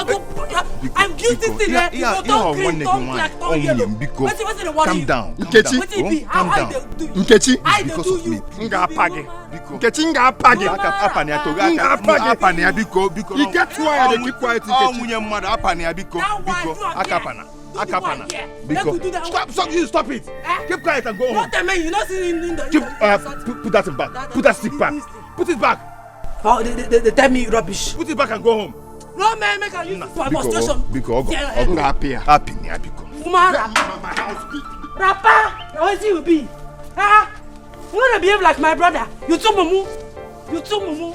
I'm using this thing. You don't green, don't black, don't yellow. What's the one calm down. Nkechi. Calm down. Nkechi. I do you. Nkechi nga page. You get why they keep quiet, Nkechi. Stop it. Keep quiet and go home. Not the man. You not see in the. Put that back. Put that stick back. Put it back. Oh, they tell me rubbish. Put it back and go home. No man, make a use for frustration. Because happy. Woman rapper. Now what you be? You want to behave like my brother? You too mumu. You too mumu.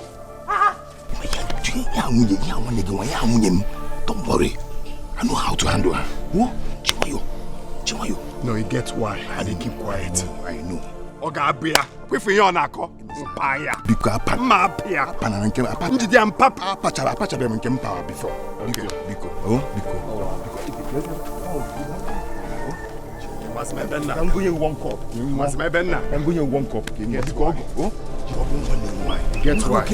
Don't worry. I know how to handle her. Who? Chiwayo. No, you get why. I didn't keep quiet. I know. Oga Abia. We for you on Ako. Paya. Because Mapia. Before. Biko. I'm going to one cup. I'm going to one cup. Get why?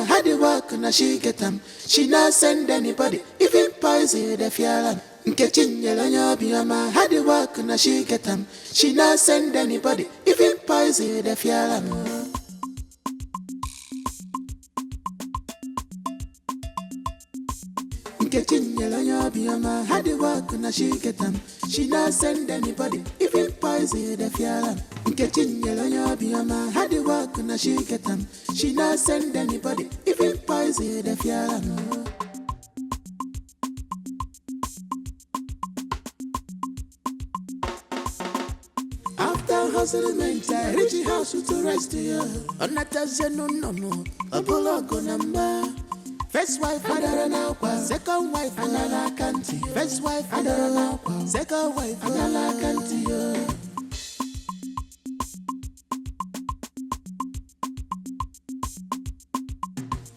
How the work na she get them? She not send anybody, even poison the fear. How the work na she get them? She not send anybody, even poison the fear. How the work na she get them? She not send anybody, even poison the fear. How the work na she get them? She not send anybody, even poison the fear. After hustlement, I reach the house to rest here. On that no. Apollo go number. First wife, second wife, another country. First wife, second wife, another country.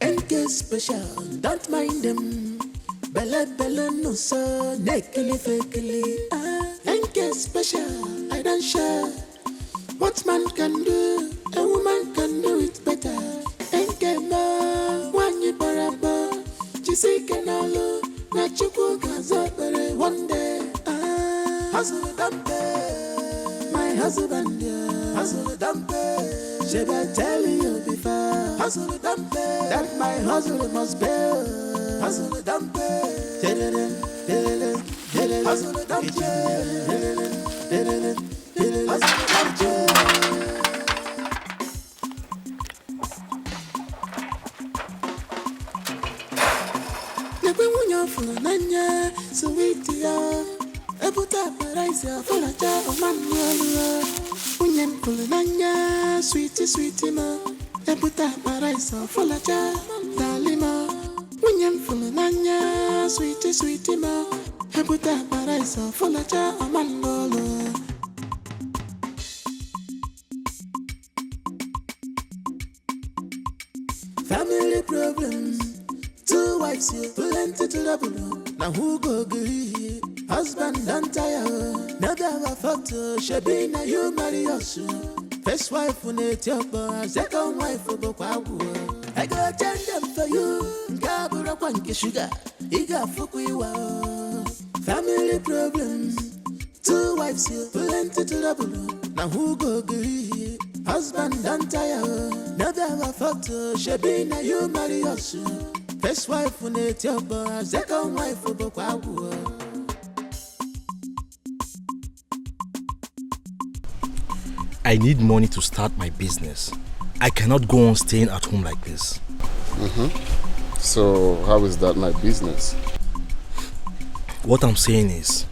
NK special, don't mind them. Bella no so, nekili fakely. NK special, I don't share. What man can do, a woman can do it better. NK ma, wanyi baraba, chisike nalo, na chuku gazabere one day. Hustle dumpe, my husband, hustle dumpe. Should I tell you before? Hustle dumpe, that my hustle must bear. Hustle dumpe, hustle dumpe, hustle dumpe. Nanya, sweetie, I put up a rice for a jar of manual. Unyan Nanya, sweetie, ma. I put up a rice for a jar, Dalima. Unyan Nanya, sweetie, ma. I put up a rice for a jar of manual. Family problems. Two wives here, plenty to double. Now who go agree? Husband don't tire. Never have a photo. She be now you marry us. First wife on it your boy. Second wife for Bokwabu. I go attend them for you. Gabura kwanke sugar. Iga fukuiwa. Family problems. Two wives here, plenty to double. Now who go agree? Husband don't tire. Never have a photo. She be now you marry us. First wife on it your boy, second wife for Bokwabu. I need money to start my business. I cannot go on staying at home like this. So how is that my business? What I'm saying is,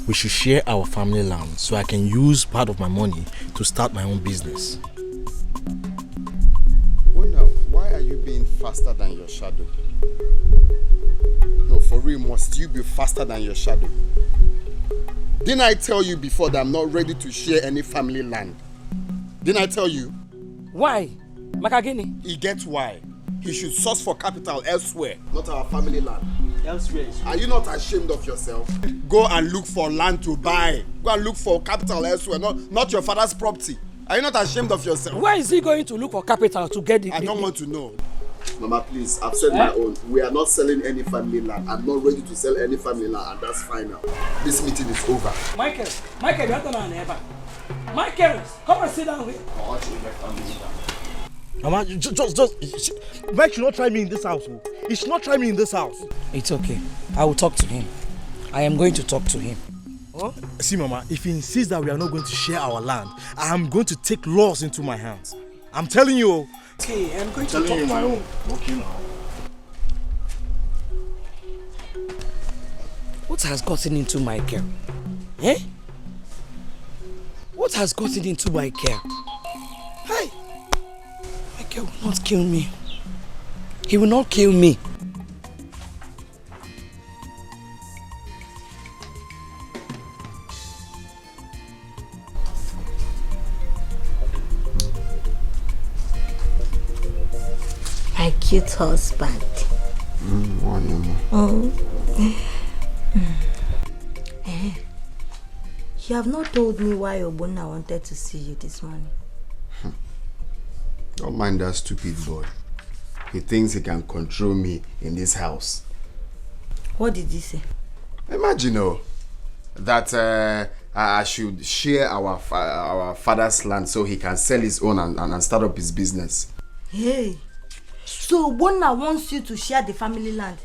we should share our family land so I can use part of my money to start my own business. Why are you being faster than your shadow? No, for real, must you be faster than your shadow? Didn't I tell you before that I'm not ready to share any family land? Didn't I tell you? Why? Makagini? He gets why. He should source for capital elsewhere, not our family land. Elsewhere. Are you not ashamed of yourself? Go and look for land to buy. Go and look for capital elsewhere, not your father's property. Are you not ashamed of yourself? Where is he going to look for capital to get the... I don't want to know. Mama, please, I've said my own. We are not selling any family land. I'm not ready to sell any family land, and that's final. This meeting is over. Michael, you have to know Nnebe. Michael, come and sit down with. Mama, just Mike should not try me in this house. He should not try me in this house. It's okay. I will talk to him. I am going to talk to him. Huh? See, Mama, if he insists that we are not going to share our land, I am going to take laws into my hands. I'm telling you. Okay, I'm going to talk to him. Okay, now. What has gotten into Michael? Eh? What has gotten into my girl? Hey! My girl will not kill me. He will not kill me. My cute husband. You have not told me why Obuna wanted to see you this morning. Don't mind that stupid boy. He thinks he can control me in this house. What did he say? Imagine, that I should share our father's land so he can sell his own and start up his business. Hey, so Obuna wants you to share the family land.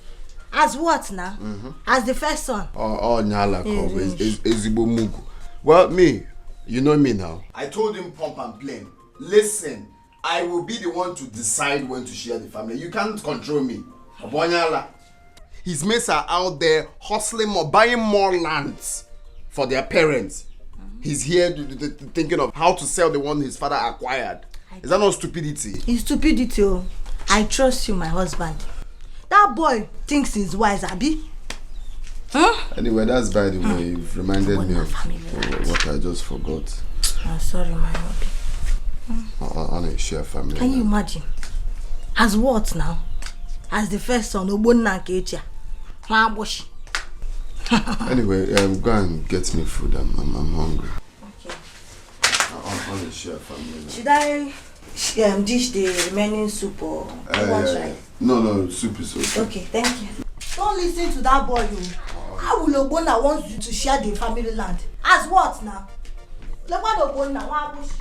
As what now? As the first son? Oh, Nyala, Ezibo Mugu. Well, me, you know me now. I told him pump and plain. Listen, I will be the one to decide when to share the family. You can't control me. Nyala. His mates are out there hustling more, buying more lands for their parents. He's here thinking of how to sell the one his father acquired. Is that not stupidity? It's stupidity. Oh. I trust you, my husband. That boy thinks he's wise, Abi. Huh? Anyway, that's by the way. You've reminded me of what I just forgot. I'm sorry, my hubby. On a share family. Can you imagine? As what now? As the first son, Obonna Kecha. Anyway, go and get me food. I'm hungry. Okay. On a share family. Should I dish the remaining soup or No, soup is okay. Okay, thank you. Don't listen to that boy, you. How will Obonna want you to share the family land? As what now? Look what Obonna wants.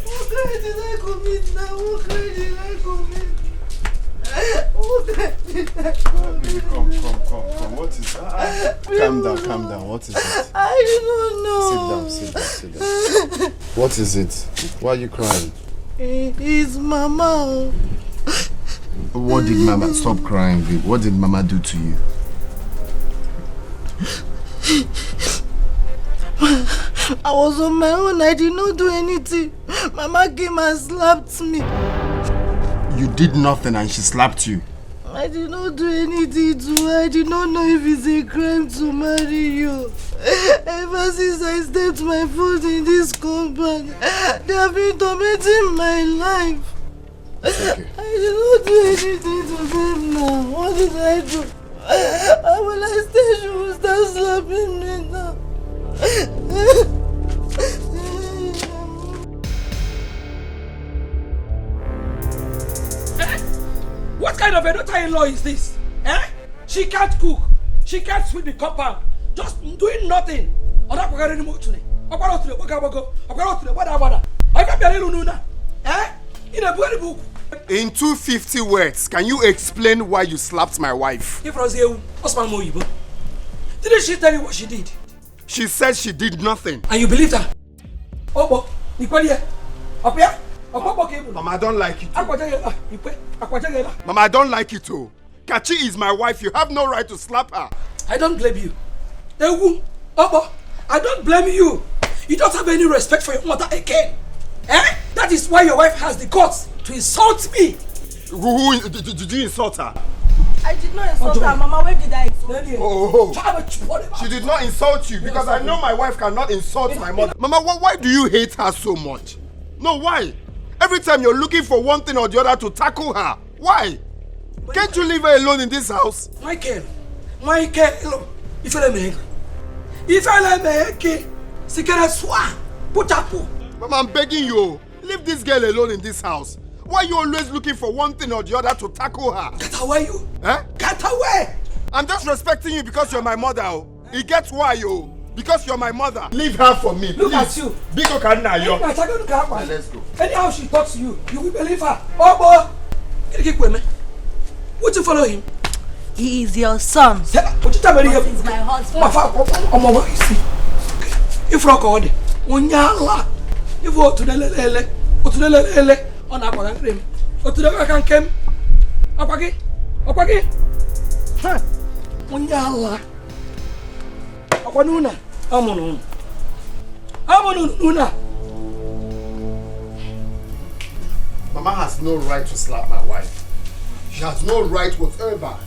What did I commit now? What did I commit? Come. What is that? Calm down. What is it? I don't know. Sit down. What is it? Why are you crying? It's Mama. What did Mama... Stop crying, babe. What did Mama do to you? I was on my own. I did not do anything. Mama came and slapped me. You did nothing and she slapped you. I did not do anything to her. I did not know if it's a crime to marry you. Ever since I stepped my foot in this compound, they have been tormenting my life. Okay. I did not do anything to them now. What did I do? When I stay, she will start slapping me now. What kind of a daughter-in-law is this? She can't cook. She can't sweep the compound. Just doing nothing. In 250 words, can you explain why you slapped my wife? Didn't she tell you what she did? She said she did nothing. And you believed her? Mama, I don't like it. Mama, I don't like it too. Kachi is my wife. You have no right to slap her. I don't blame you. I don't blame you. You don't have any respect for your mother again. That is why your wife has the guts to insult me. Who did you insult her? I did not insult her, Mama. Where did I insult you? Oh. She did not insult you because I know my wife cannot insult my mother. Mama, why do you hate her so much? No, why? Every time you're looking for one thing or the other to tackle her. Why? Can't you leave her alone in this house? Michael, if Mama, I'm begging you. Leave this girl alone in this house. Why are you always looking for one thing or the other to tackle her? Get away, you! Get away! I'm just respecting you because you're my mother. It gets why, you. Because you're my mother. Leave her for me. Look at you. Biko Kanna, yo. Let's go. Anyhow she talks to you, you will believe her. Oh, boy. Would you follow him? He is your son. What you tell me? He's my husband. If rock on Unyala. If you to the lele, on a cream, or to the can came. Apagi, huh? Munyala. Aquanuna, Amonuna. Mama has no right to slap my wife. She has no right whatsoever.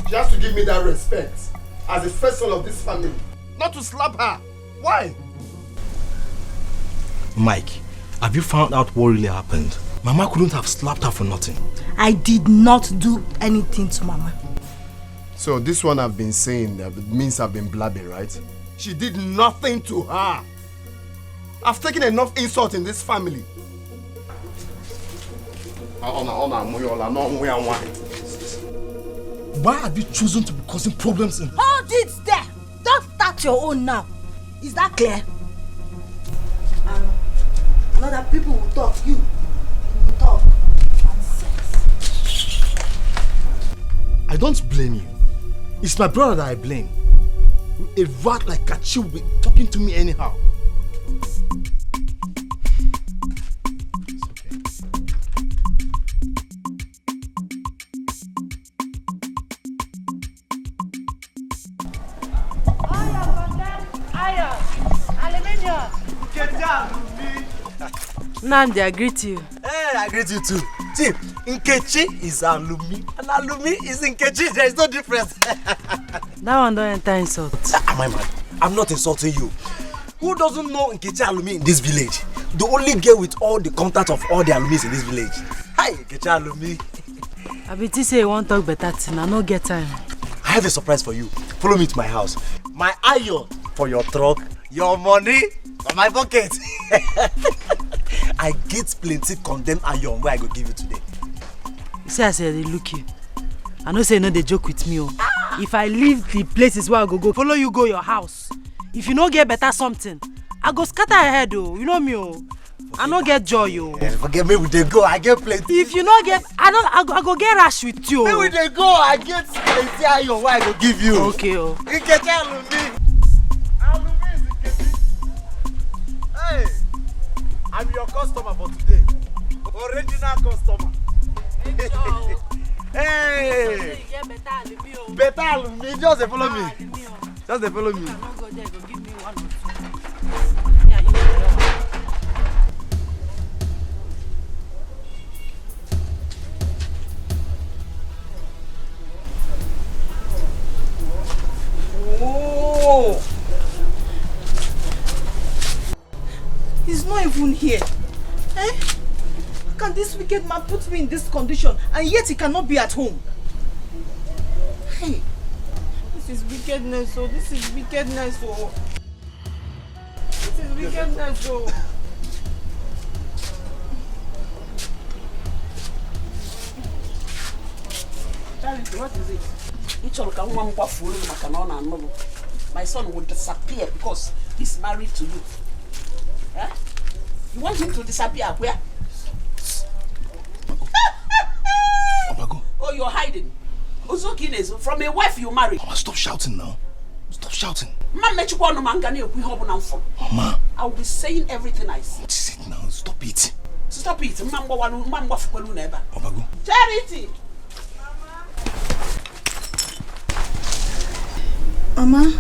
She has to give me that respect as the first son of this family. Not to slap her. Why? Mike, have you found out what really happened? Mama couldn't have slapped her for nothing. I did not do anything to Mama. So this one I've been saying means I've been blabbing, right? She did nothing to her. I've taken enough insult in this family. Why have you chosen to be causing problems in... Hold it there! Don't start your own now. Is that clear? Other people will talk. You will talk. Nonsense. I don't blame you. It's my brother that I blame. A rat like Kachi will be talking to me anyhow. Nnebe, I greet you. Hey, I greet you too. See, Nkechi is Alumi, and Alumi is Nkechi. There is no difference. That one don't enter insult. Am I mad? I'm not insulting you. Who doesn't know Nkechi Alumi in this village? The only girl with all the contact of all the Alumis in this village. Hi, Nkechi Alumi. I be say you want talk better thing. I no get time. I have a surprise for you. Follow me to my house. My iron for your truck, your money for my pocket. I get plenty condemned iron where I go give you today. You see, I said they look you. I know say you know they joke with me. Oh. If I leave the places where I go, follow you go your house. If you no get better something, I go scatter ahead. Oh, you know me. Oh, I no get joy. Oh, yeah, forget me. We dey go. I get plenty. If you no get, I go get rash with you. Me we dey go. I get plenty iron where I go give you. Okay. Oh. Nkechi Alumi. Alumi is Nkechi. Hey. I'm your customer for today. Original customer. Hey! Better Alumi. Just follow me. Just follow me. Oh! He's not even here. Eh? How can this wicked man put me in this condition and yet he cannot be at home? Hey, this is wickedness, oh. This is wickedness, oh. This is wickedness, oh. Charity, what is it? My son will disappear because he's married to you. Eh? You want him to disappear where? Oh, you're hiding. From a wife you married. Mama, stop shouting now. Stop shouting. Mama, I will be saying everything I see. What is it now? Stop it. Stop it. Charity. Mama.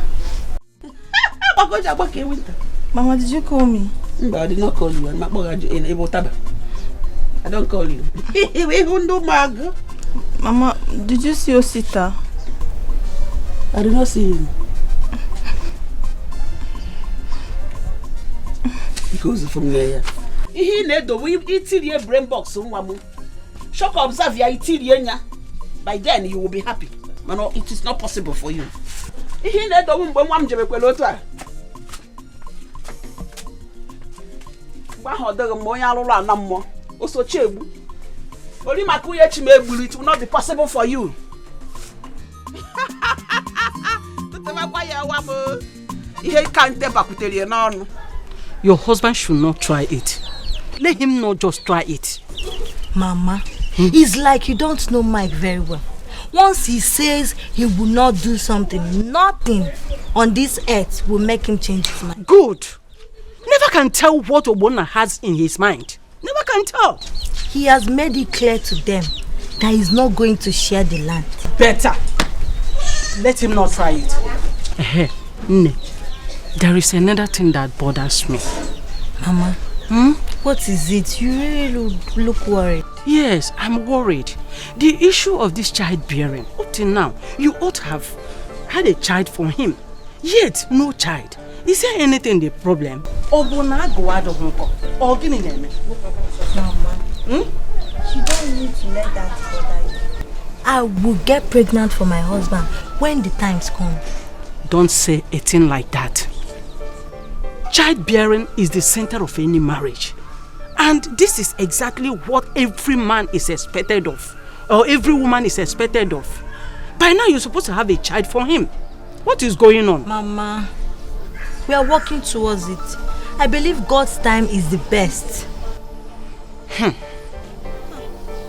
Mama, did you call me? No, I did not call you. I don't call you. Mama, did you see Osita? I did not see him. Because from there. He need we eat your brain box. Shock observe ya nya. By then you will be happy. Man, it is not possible for you. He need the it will not be possible for you. Your husband should not try it. Let him not just try it. Mama, it's like you don't know Mike very well. Once he says he will not do something, nothing on this earth will make him change his mind. Good. Never never can tell what Ogbonna has in his mind. Never can tell. He has made it clear to them that he's not going to share the land. Better. Let him not try it. There is another thing that bothers me. Mama, what is it? You really look worried. Yes, I'm worried. The issue of this childbearing, up till now, you ought to have had a child for him. Yet, no child. Is there anything the problem? Mama, you don't need to let that bother you. I will get pregnant for my husband when the times come. Don't say a thing like that. Childbearing is the center of any marriage. And this is exactly what every man is expected of. Or every woman is expected of. By now you're supposed to have a child for him. What is going on? Mama, we are working towards it. I believe God's time is the best.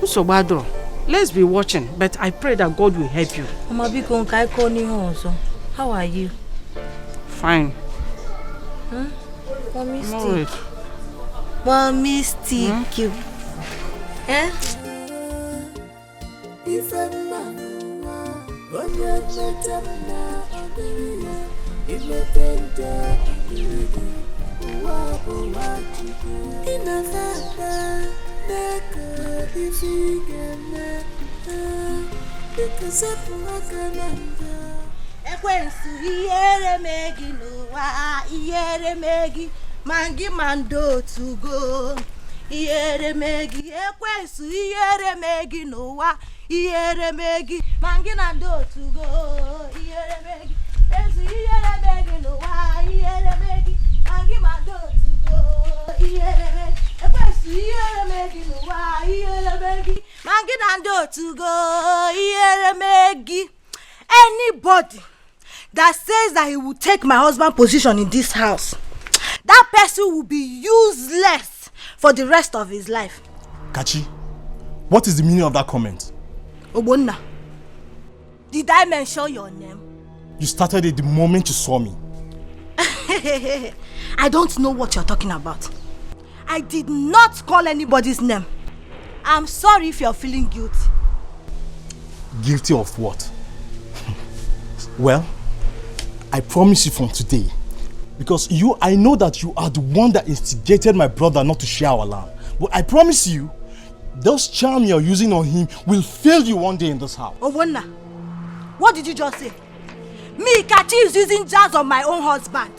So Badro, let's be watching, but I pray that God will help you. Mama, how are you? Fine. Mommy, I'm stick. Mommy, stick you. Eh? Ekwensu ihere megi n'ụwa, ihere megi mangi mando to go. Ihere megi ekwensu ihere megi n'ụwa, ihere megi mangi mando to go. Ihere megi ekwensu ihere megi n'ụwa, ihere megi mangi mando to go. Ihere megi ekwensu ihere megi n'ụwa, ihere megi mangi mando to go. Ihere megi. Anybody that says that he will take my husband's position in this house, that person will be useless for the rest of his life. Kachi, what is the meaning of that comment? Ogbonna, did I mention your name? You started it the moment you saw me. I don't know what you're talking about. I did not call anybody's name. I'm sorry if you're feeling guilty. Guilty of what? Well, I promise you from today, because I know that you are the one that instigated my brother not to share our land. But I promise you, those charms you're using on him will fail you one day in this house. Ogbonna, what did you just say? Me, Kachi, is using jazz on my own husband.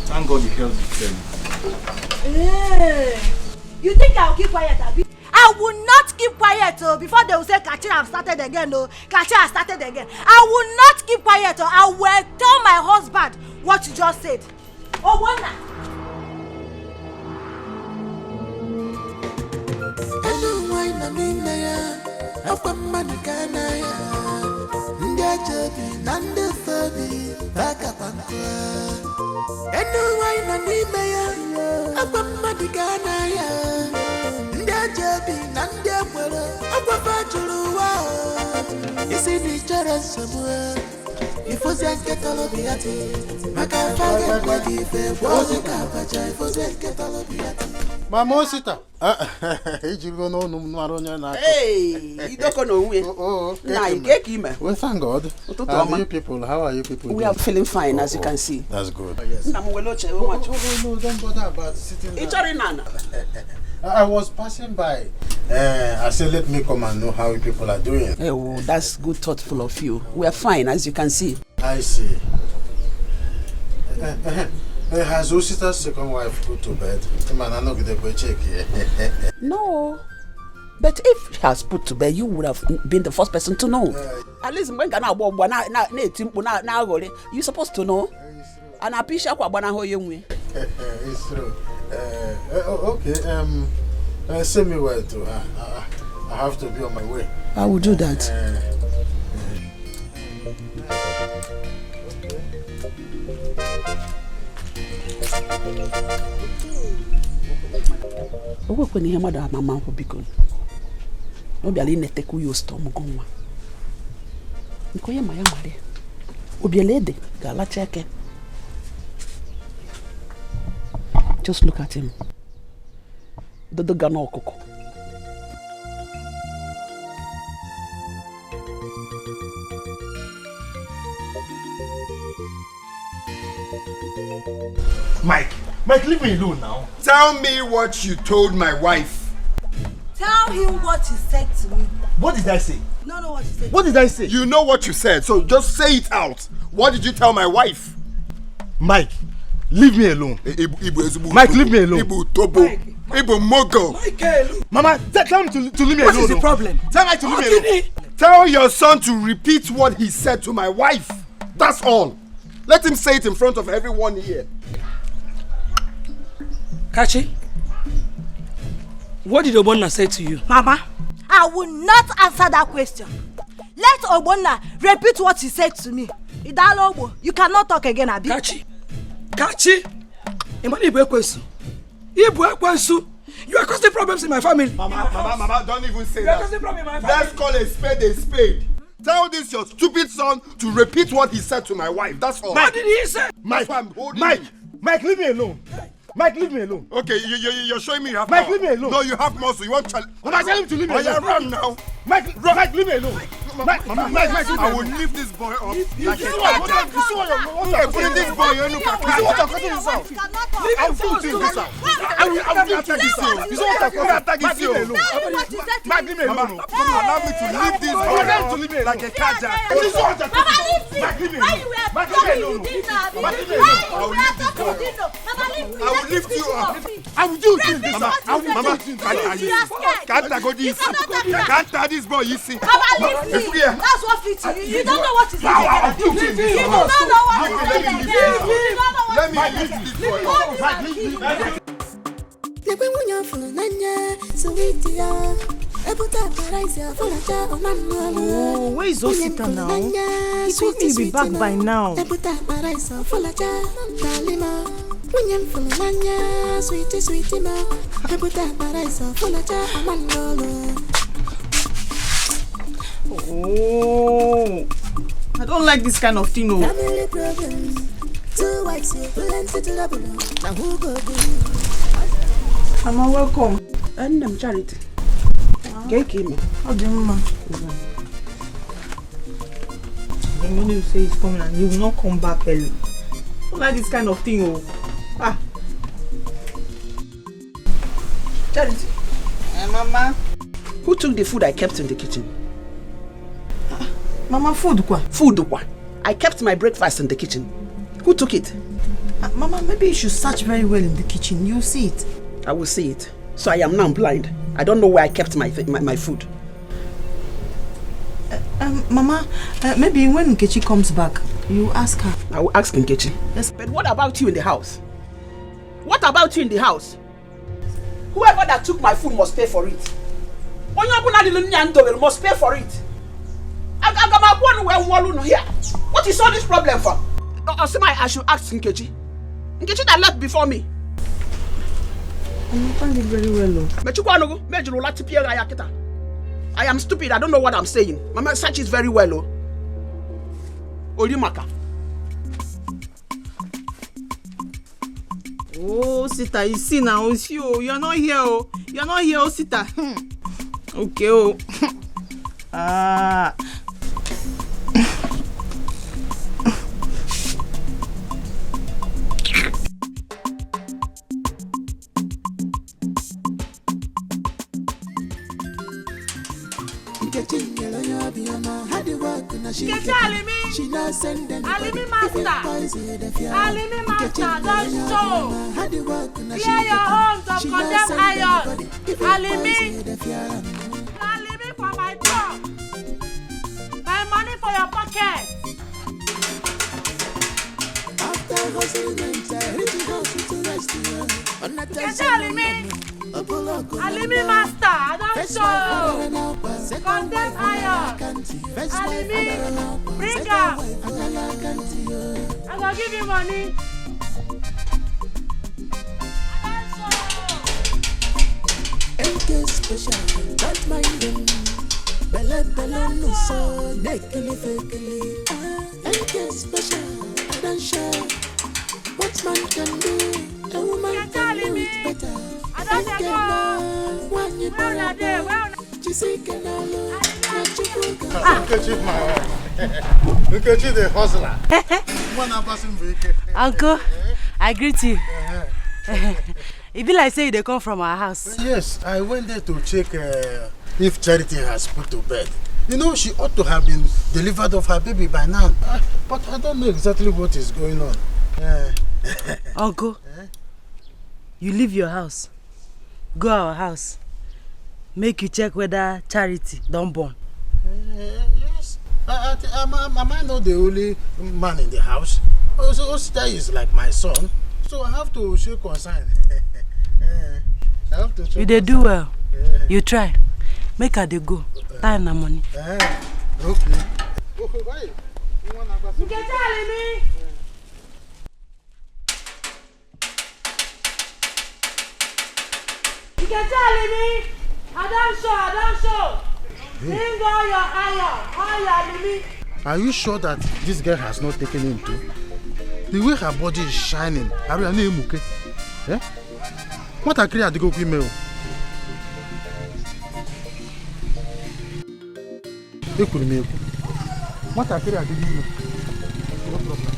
Thank God you held it Hey, you think I'll keep quiet, Abi? I will not keep quiet before they will say Kachi have started again. Kachi has started again. I will not keep quiet. I will tell my husband what you just said. Ogbonna. Mama Osita. Hey, you don't know we. Well, thank God. And you people, how are you people? We are feeling fine, as you can see. That's good. No, don't bother about sitting down. I was passing by. I said, let me come and know how you people are doing. Oh, that's good, thoughtful of you. We are fine, as you can see. I see. Has Osita's second wife put to bed? No. But if she has put to bed, you would have been the first person to know. At least when you're supposed to know. And I appreciate it's true. Okay. Send me where to her. I have to be on my way. I will do that. What when you mother mama for bikon? Obiali neteku yo storm gonwa. Nkoye maya mare. Obielede gala cheke. Just look at him. The Gano Koko. Mike, leave me alone now. Tell me what you told my wife. Tell him what he said to me. What did I say? No, what you said. What did I say? You know what you said, so just say it out. What did you tell my wife? Mike, leave me alone. Mike, leave me alone. Ibu Tobo. Ibu Mogo. Mama, tell him to leave me alone. What is the problem? Tell Mike to leave me alone. Tell your son to repeat what he said to my wife. That's all. Let him say it in front of everyone here. Kachi, what did Obonna say to you? Mama, I will not answer that question. Let Obonna repeat what he said to me. Idalobo, you cannot talk again, Abi. Kachi, Imani Ibekwesu. You are causing problems in my family. Mama, don't even say You are that. causing problems in my family. Let's call a spade a spade. Tell this your stupid son to repeat what he said to my wife. That's all. What did he say? Mike, leave me alone. Mike, leave me alone. Okay, you're showing me you have Mike, power. leave me alone. No, you have more, so you want challenge. Mama, tell him to leave me alone. Run now. Mike, leave me alone. Mike, leave me alone. I will lift this boy up like a cat. You see what you're Put this boy in the car. You see what you're cutting this out? I will do this out. I will attack this out. You see what you're cutting? Mike, leave me alone. Mike, leave me alone. Allow me to lift this boy up like a cat. You see what you're cutting? Mike, leave me alone. Mike, leave me alone. Mike, leave me alone. I will lift this boy up. I will lift you up. I will do this. Mama, can't this boy, you see. Mama, leave me. That's what fits you. You don't know what to say. You don't know what to say again. Let me lift this boy up. Oh, where is Osita now? He told me he'll be back by now. Oh, I don't like this kind of thing. Family problems. 2 wives here, plenty to double. Now who go do? Mama, welcome. I'm Charity. Get him. How do you, Mama? The money you say he's coming and you will not come back early. I don't like this kind of thing. Oh. Charity. Mama. Who took the food I kept in the kitchen? Mama, food kwa? Food kwa? I kept my breakfast in the kitchen. Who took it? Mama, maybe you should search very well in the kitchen. You'll see it. I will see it. So I am now blind. I don't know where I kept my food. Mama, maybe when Nkechi comes back, you ask her. I will ask Nkechi. Yes. But what about you in the house? What about you in the house? Whoever that took my food must pay for it. Must pay for it. What is all this problem for? I should ask Nkechi. Nkechi that left before me. I understand it very well. I am stupid. I don't know what I'm saying. Mama, search it very well. Olimaka. Oh, Sita, you see now, it's you. You're not here. You're not here, Sita. Okay. Alimi master, don't show. Clear your homes of condemned iron. Alimi for my job. My money for your pocket. Alimi master, don't show. Condemned iron. Alimi, bring up. I'm gonna give you money. Special, that mind them. Bella no so, nekili fekili. MK special, I don't share. What man can do it, a woman can do it better. And get now, when you Uche the hustler. Uncle, I greet you. It be like say they come from our house. Yes, I went there to check if Charity has put to bed. You know, she ought to have been delivered of her baby by now. But I don't know exactly what is going on. Uncle, you leave your house. Go our house. Make you check whether Charity don't born. Yes. Am I not the only man in the house? Osita is like my son. So I have to show concern. You dey do well. You try. Make her dey go. Time and money. Okay. You can tell me. You can tell me. I don't show. Bring all your iron, me. Are you sure that this girl has not taken him too? The way her body is shining. Are you name okay? Eh? What a creature to go email. What a creature to go. No problem.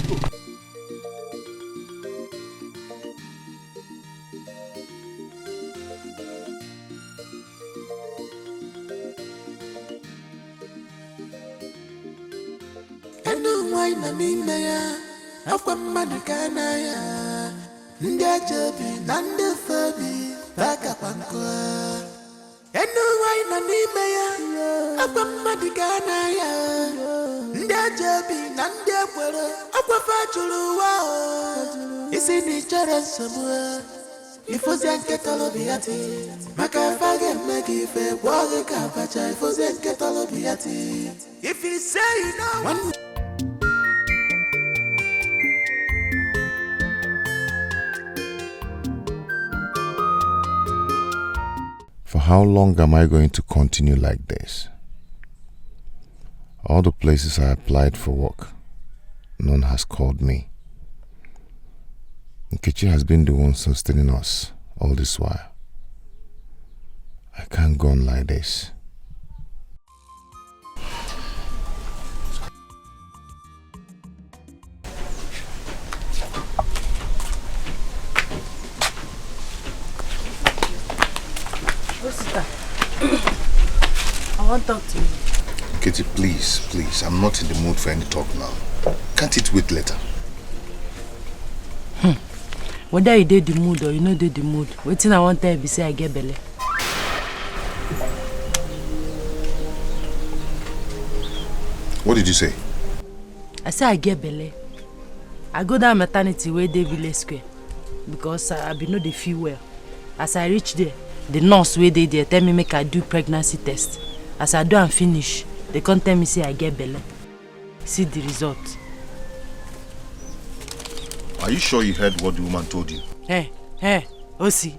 Na n'ime ya akwa mmadụ ka na ya ndị ajabi na ndị fobi bakakwa nkụ enu nwanyị nọ n'ime ya akwa mmadụ ka na ya ndị ajabi na ndị ekwere akwa fajuru ụwa isi na ịchọrọ nsogbu ifozie nke tọrọbi ya ti maka afa ga-eme gị ife gwọọ gị ka abacha ifozie nke tọrọbi ya ti if you say you know For how long am I going to continue like this? All the places I applied for work, none has called me. Nkechi has been the one sustaining us all this while. I can't go on like this. I want to talk to you. Katie, please, I'm not in the mood for any talk now. Can't it wait later? Whether you did the mood or you know did the mood, waiting I want to be say I get belly. What did you say? I say I get belly. I go down maternity where they Village Square because I be know they feel well. As I reach there, the nurse where they there tell me make I do pregnancy test. As I do and finish, they can't tell me say I get belly. See the result. Are you sure you heard what the woman told you? Hey, Osi,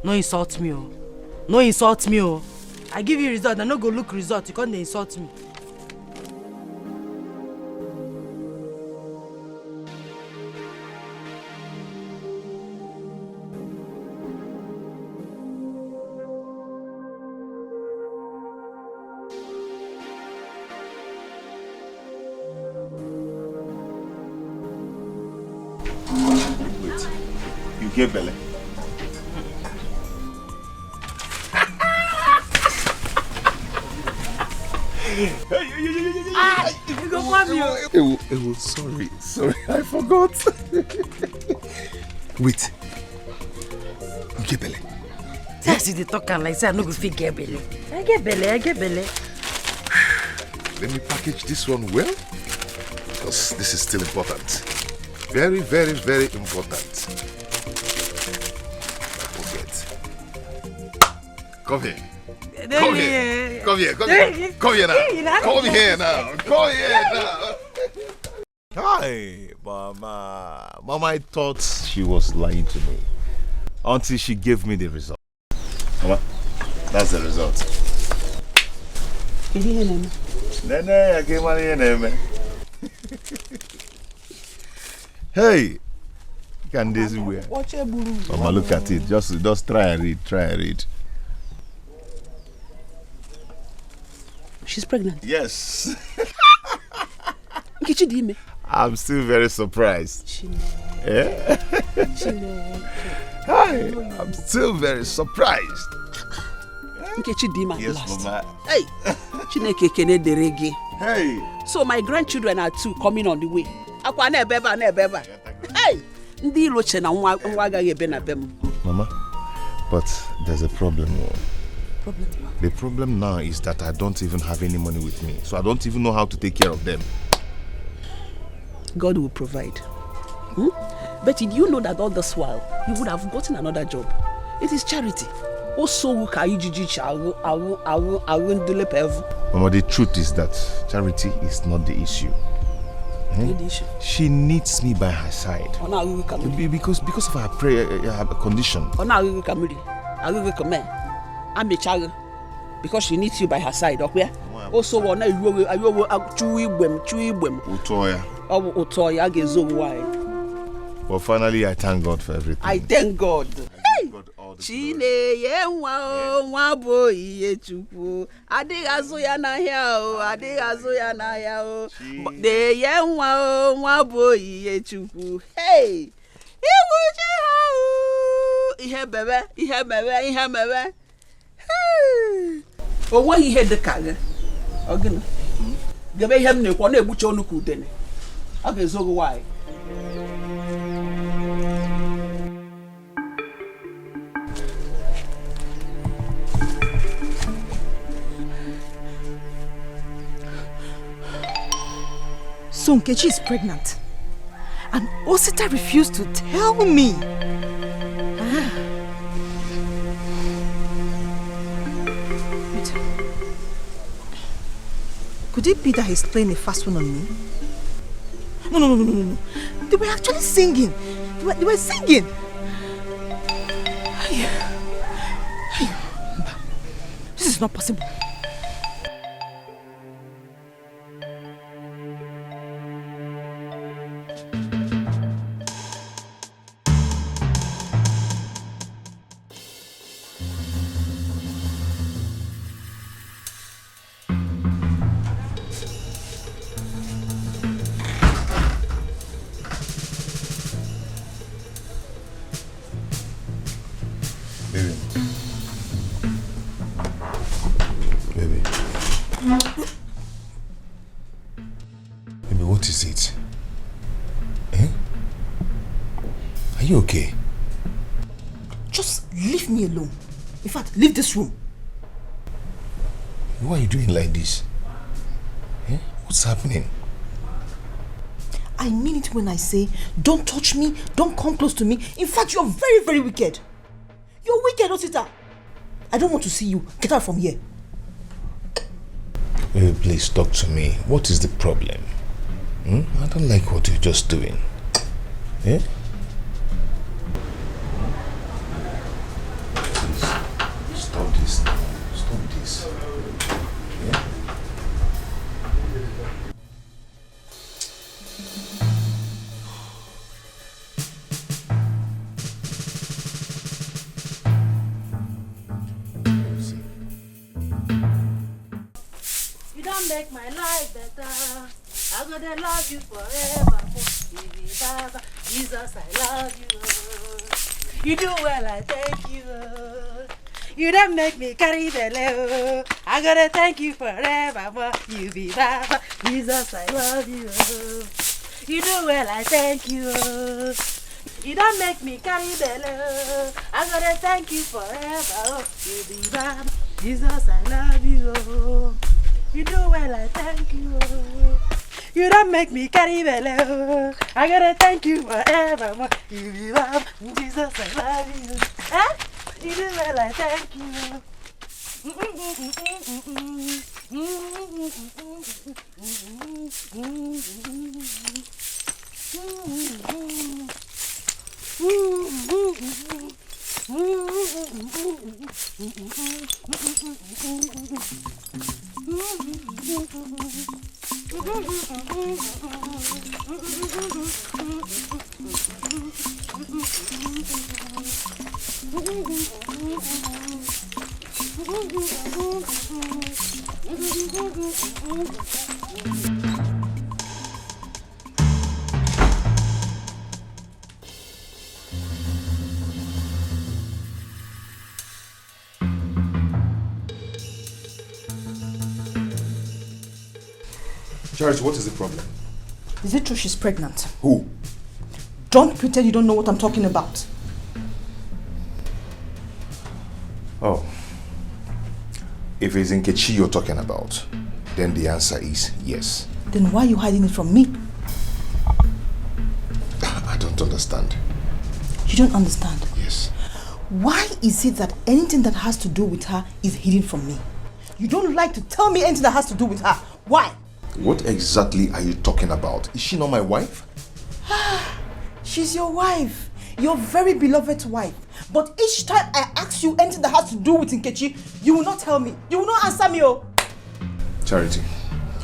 no insult me, oh. No insult me, oh. I give you result, I no go look result, you can't insult me. Get belly. You go want me. Sorry, I forgot. Wait. You get belly. Yes, you talk like say I no go fit get belly. I get belly. Let me package this one well, because this is still important. Very, very, very important. Come here. Come here now. Hi, Mama. Mama, I thought she was lying to me until she gave me the result. Mama, that's the result. Nene, I gave money. Hey, Can this wear? Watch a buru. Mama, look at it. Just try and read. Try and read. She's pregnant. Yes. I'm still very surprised. Yeah? Hi, I'm still very surprised. Yes, Mama. Hey, Chineke kene deregi. Hey. So my grandchildren are two coming on the way. Akwa Nnebe. Hey, ndi iloche na nwa agaghị ebe na bem. Mama, but there's a problem. Problem? The problem now is that I don't even have any money with me, so I don't even know how to take care of them. God will provide. But did you know that all this while you would have gotten another job? It is charity. Also, Mama, the truth is that charity is not the issue. She needs me by her side because of her prayer, her condition. Because she needs you by her side. Okay? Also, well, finally, I thank God for everything. I thank God. Chinenye nwa bo iye chukwu adịghị azụ ya n'ahịa o adịghị azụ ya n'ahịa o Chinenye nwa bo iye chukwu hey iwu ji ha o ihe bebe o nweghị ihe dịka gị ọ gịnị gebe ihe m na-ekwu ọ na-egbuche ọnụ ka udene ọ ga-ezo gị nwaanyị. So Nkechi is pregnant, and Osita refused to tell me. Wait. Could it be that he's playing a fast one on me? No. They were actually singing. They were singing. This is not possible. What is it? Are you okay? Just leave me alone. In fact, leave this room. Why are you doing like this? What's happening? I mean it when I say, don't touch me, don't come close to me. In fact, you're very, very wicked. You're wicked, Osita. I don't want to see you. Get out from here. Please talk to me. What is the problem? I don't like what you're just doing. Please, stop this now. Stop this. You don't make my life better. I'm gonna love you forever. Jesus, I love you. You do well, I thank you. You don't make me carry the level. I'm gonna thank you forever. You be Baba. Jesus, I love you. You do well, I thank you. You don't make me carry the level. I'm gonna thank you forever. You be Baba. Jesus, I love you. You do well, I thank you. You don't make me carry the level. I gotta thank you forever. You be love, Jesus, I love you. You do well, I thank you. Charity, what is the problem? Is it true she's pregnant? Who? Don't pretend you don't know what I'm talking about. Oh. If it's Nkechi you're talking about, then the answer is yes. Then why are you hiding it from me? I don't understand. You don't understand? Yes. Why is it that anything that has to do with her is hidden from me? You don't like to tell me anything that has to do with her. Why? What exactly are you talking about? Is she not my wife? She's your wife. Your very beloved wife. But each time I ask you anything that has to do with Nkechi, you will not tell me. You will not answer me, oh. Charity,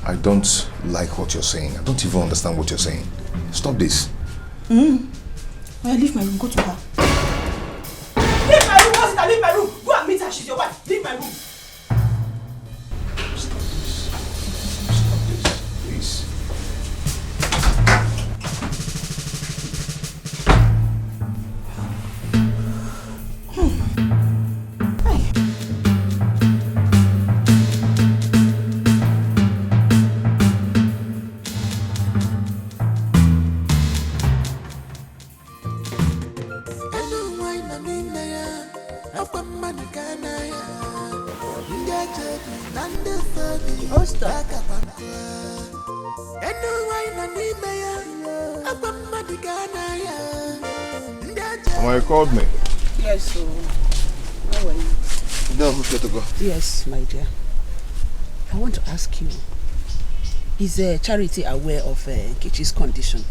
I don't like what you're saying. I don't even understand what you're saying. Stop this. Well, leave my room. Go to her. Leave my room. What's it? Leave my room. Go and meet her. She's your wife. Leave my room. You called me. Yes, so how are you? No, who's got to go? Yes, my dear. I want to ask you, is Charity aware of Nkechi's condition?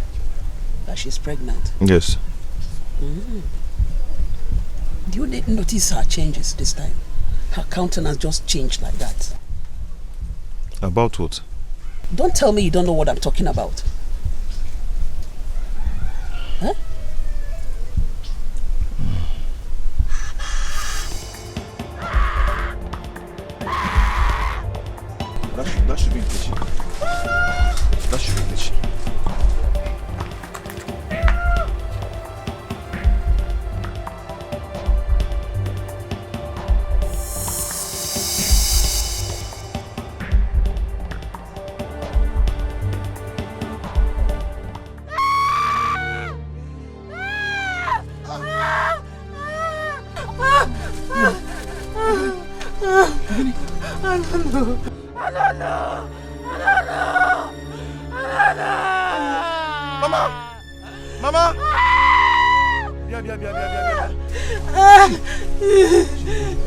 That she's pregnant? Yes. Do you notice her changes this time? Her countenance just changed like that. About what? Don't tell me you don't know what I'm talking about. Huh? That should be Nkechi. That should be Nkechi.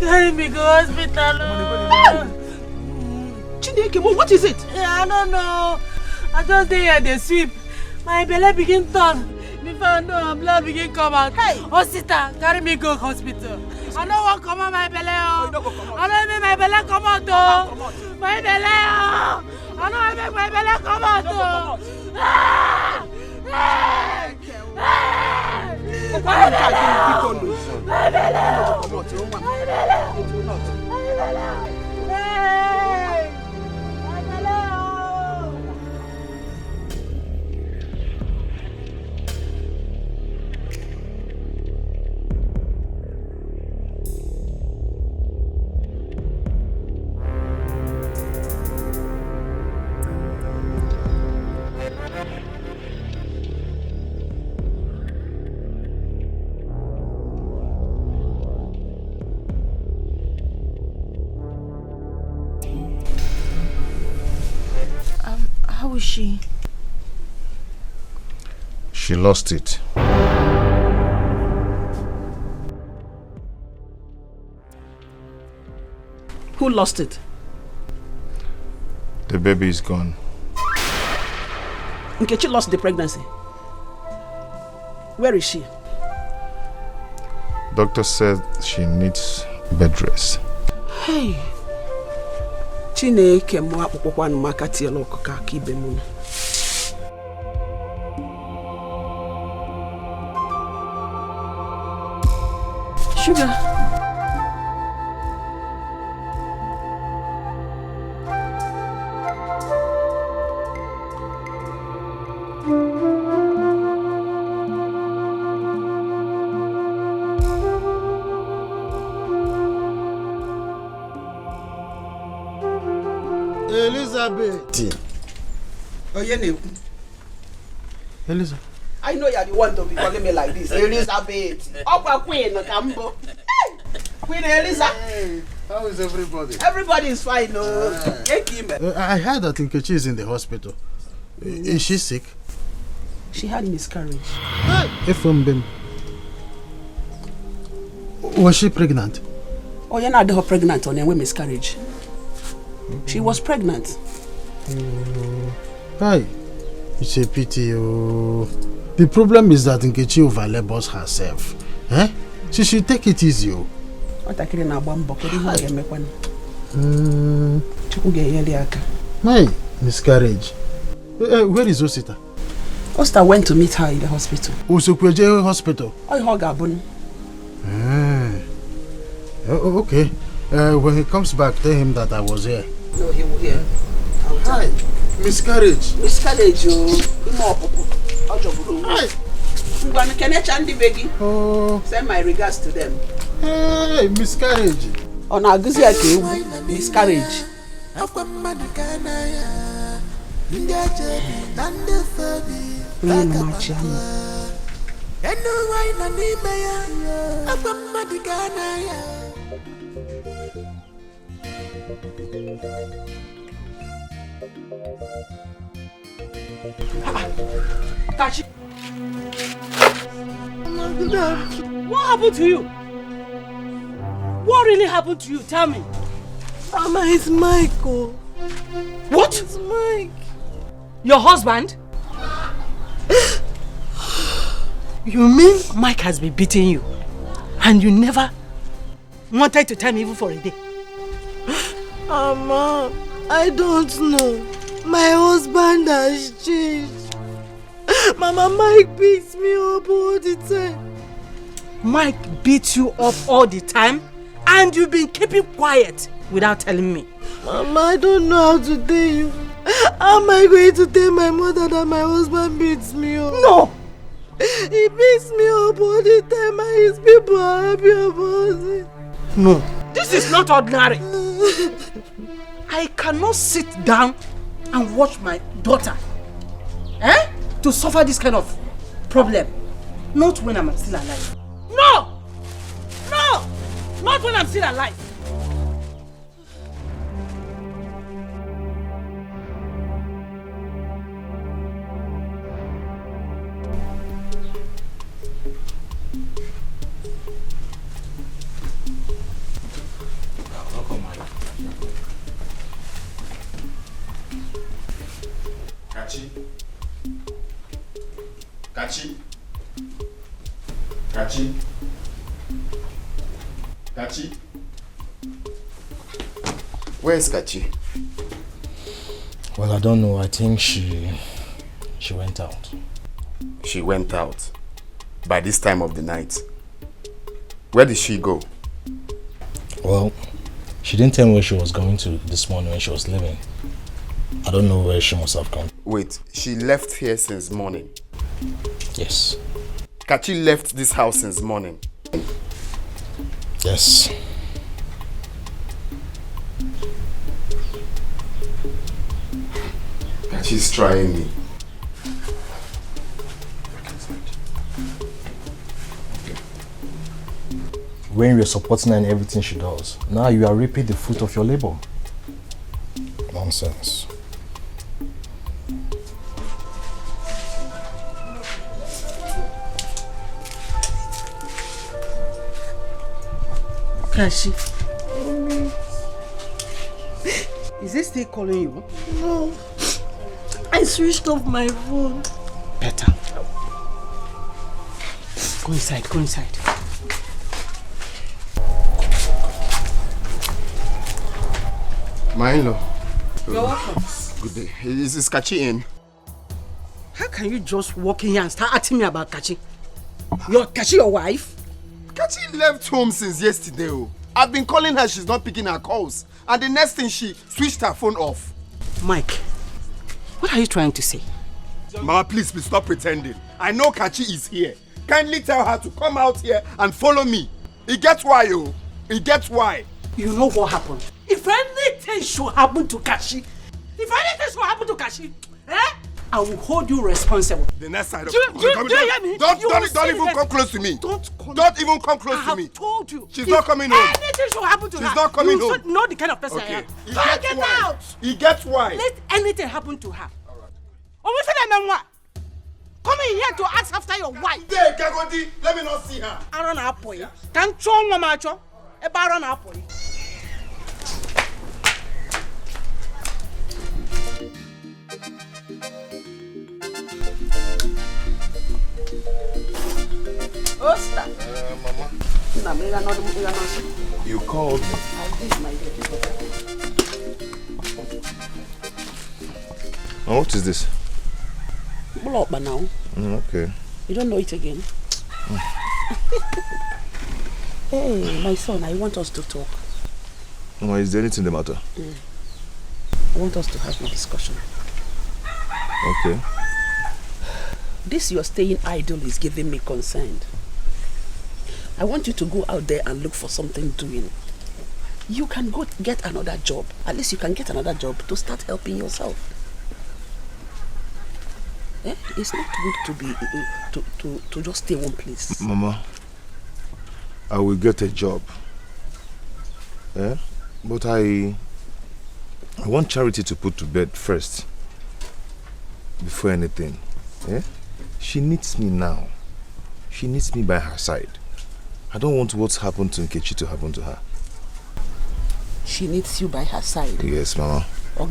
Carry me go hospital. Chinenye, what is it? I don't know. I just dey here dey sweep. My belly begin turn. Before I know, blood begin come out. Hey, Osita, carry me go hospital. I don't want come out my belly. I don't make my belly come out. My belly. I don't make my belly come out. How is she? She lost it. Who lost it? The baby is gone. Nkechi lost the pregnancy. Where is she? Doctor said she needs bed rest. Hey. Chineke mụ akpụkpọkwa nụ maka tiela ọkụkọ aka ibe m. Sugar. Elizabeth. Oh, you know. Elizabeth. I know you're the one to be calling me like this. Elizabeth. Upper Queen, Cambo. Queen Elizabeth. How is everybody? Everybody is fine. No. I heard that Nkechi is in the hospital. Is she sick? She had miscarriage. Efembem. Was she pregnant? Oh, you're not pregnant on a miscarriage. She was pregnant. Hi. It's a pity. The problem is that Nkechi overlabors herself. Eh? She should take it easy. What I can't My miscarriage. Where is Osita? Osita went to meet her in the hospital. Osokweje hospital? Oh, Gabon. Okay. When he comes back, tell him that I was here. No, he will hear. Hi. Miscarriage. Miscarriage, oh. Send my regards to them. Hey, miscarriage. On our miscarriage. Kachi. What happened to you? What really happened to you? Tell me. Mama, it's Michael. What? It's Mike. Your husband? You mean Mike has been beating you? And you never wanted to tell me even for a day? Mama, I don't know. My husband has changed. Mama, Mike beats me up all the time. Mike beats you up all the time? And you've been keeping quiet without telling me? Mama, I don't know how to tell you. How am I going to tell my mother that my husband beats me up? No! He beats me up all the time and his people are happy about it. No, this is not ordinary. I cannot sit down and watch my daughter to suffer this kind of problem. Not when I'm still alive. No! No! Not when I'm still alive. Kachi. Kachi. Kachi. Kachi. Where's Kachi? Well, I don't know. I think she went out. She went out? By this time of the night? Where did she go? Well, she didn't tell me where she was going to this morning when she was leaving. I don't know where she must have gone. Wait, she left here since morning? Yes. Kachi left this house since morning? Yes. Kachi's trying me. When you were supporting her in everything she does, now you are reaping the fruit of your labor. Nonsense. Kachi. Is he still calling you? No. I switched off my phone. Better. Go inside, go inside. My in-law. You're welcome. Good day. Is Kachi in? How can you just walk in here and start asking me about Kachi? Kachi your wife? Kachi left home since yesterday. I've been calling her, she's not picking her calls. And the next thing, she switched her phone off. Mike, what are you trying to say? Mama, please stop pretending. I know Kachi is here. Kindly tell her to come out here and follow me. He gets why, He gets why. You know what happened? If anything should happen to Kachi, I will hold you responsible. The next side of Do you hear me? Don't even come close to me. Don't even come close to me. I have told you. She's not coming home. Anything should happen to her. She's not coming home. You know the kind of person I am. Get out. He gets why. Let anything happen to her. Come in here to ask after your wife. Hey, Kagoti, let me not see her. I don't know boy. Can't show no macho. A baron boy. Mama. You called me. Oh, what is this? Blockbuster now. Okay. You don't know it again? Hey, my son, I want us to talk. Is there anything the matter? I want us to have a discussion. Okay. This your staying idle is giving me concern. I want you to go out there and look for something doing. You can go get another job. At least you can get another job to start helping yourself. It's not good to be to just stay one place. Mama, I will get a job. But I want Charity to put to bed first. Before anything. She needs me now. She needs me by her side. I don't want what's happened to Nkechi to happen to her. She needs you by her side. Yes, Mama. Oh,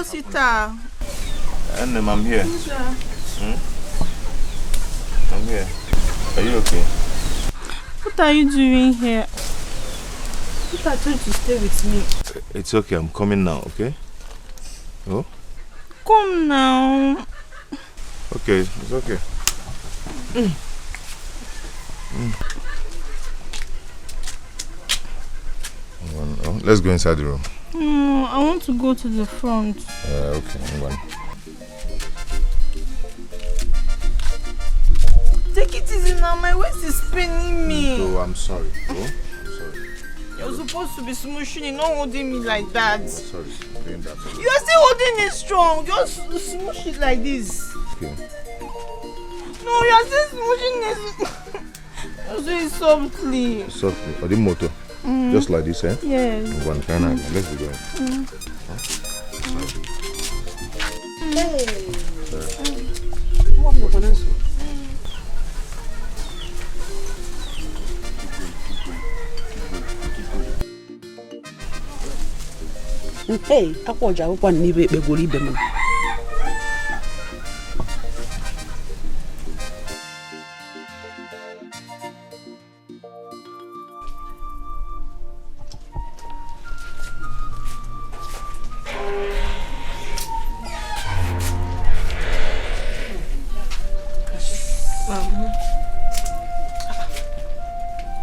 Sita. I'm here. I'm here. Are you okay? What are you doing here? If I told you to stay with me. It's okay. I'm coming now, okay? Oh? Come now. Okay, it's okay. Oh, let's go inside the room. I want to go to the front. Okay, Take it easy now, my waist is paining me. Oh, I'm sorry. I'm sorry. You're supposed to be smooshing it, not holding me like that. Oh, sorry. Doing that. You are still holding it strong. Just smoosh it like this. Okay. No, you are still smooshing it. Just do it softly. Softly. Or the motor. Just like this, eh? Yes. One kind of. Let's be going. Hey, akwoja akwụkwọ Nnebe ekpegoro ibe m.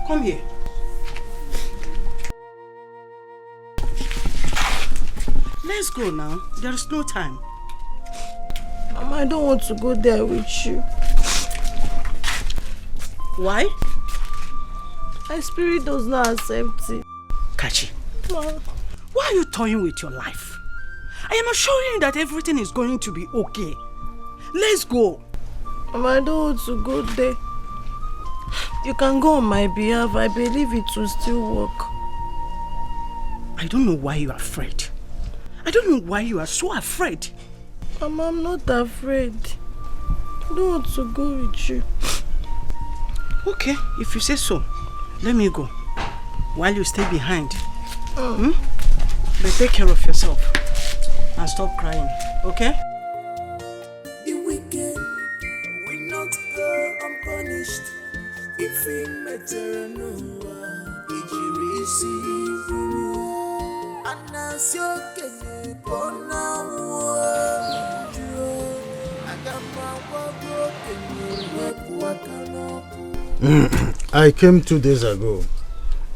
Come here. Let's go now. There is no time. Mama, I don't want to go there with you. Why? My spirit does not accept it. Kachi, Mama. why are you toying with your life? I am assuring you that everything is going to be okay. Let's go. Mama, I don't want to go there. You can go on my behalf. I believe it will still work. I don't know why you are afraid. I don't know why you are so afraid. Mama, I'm not afraid. I don't want to go with you. Okay, if you say so, let me go. While you stay behind. But take care of yourself. And stop crying, okay? The wicked will not go unpunished. If we met I came 2 days ago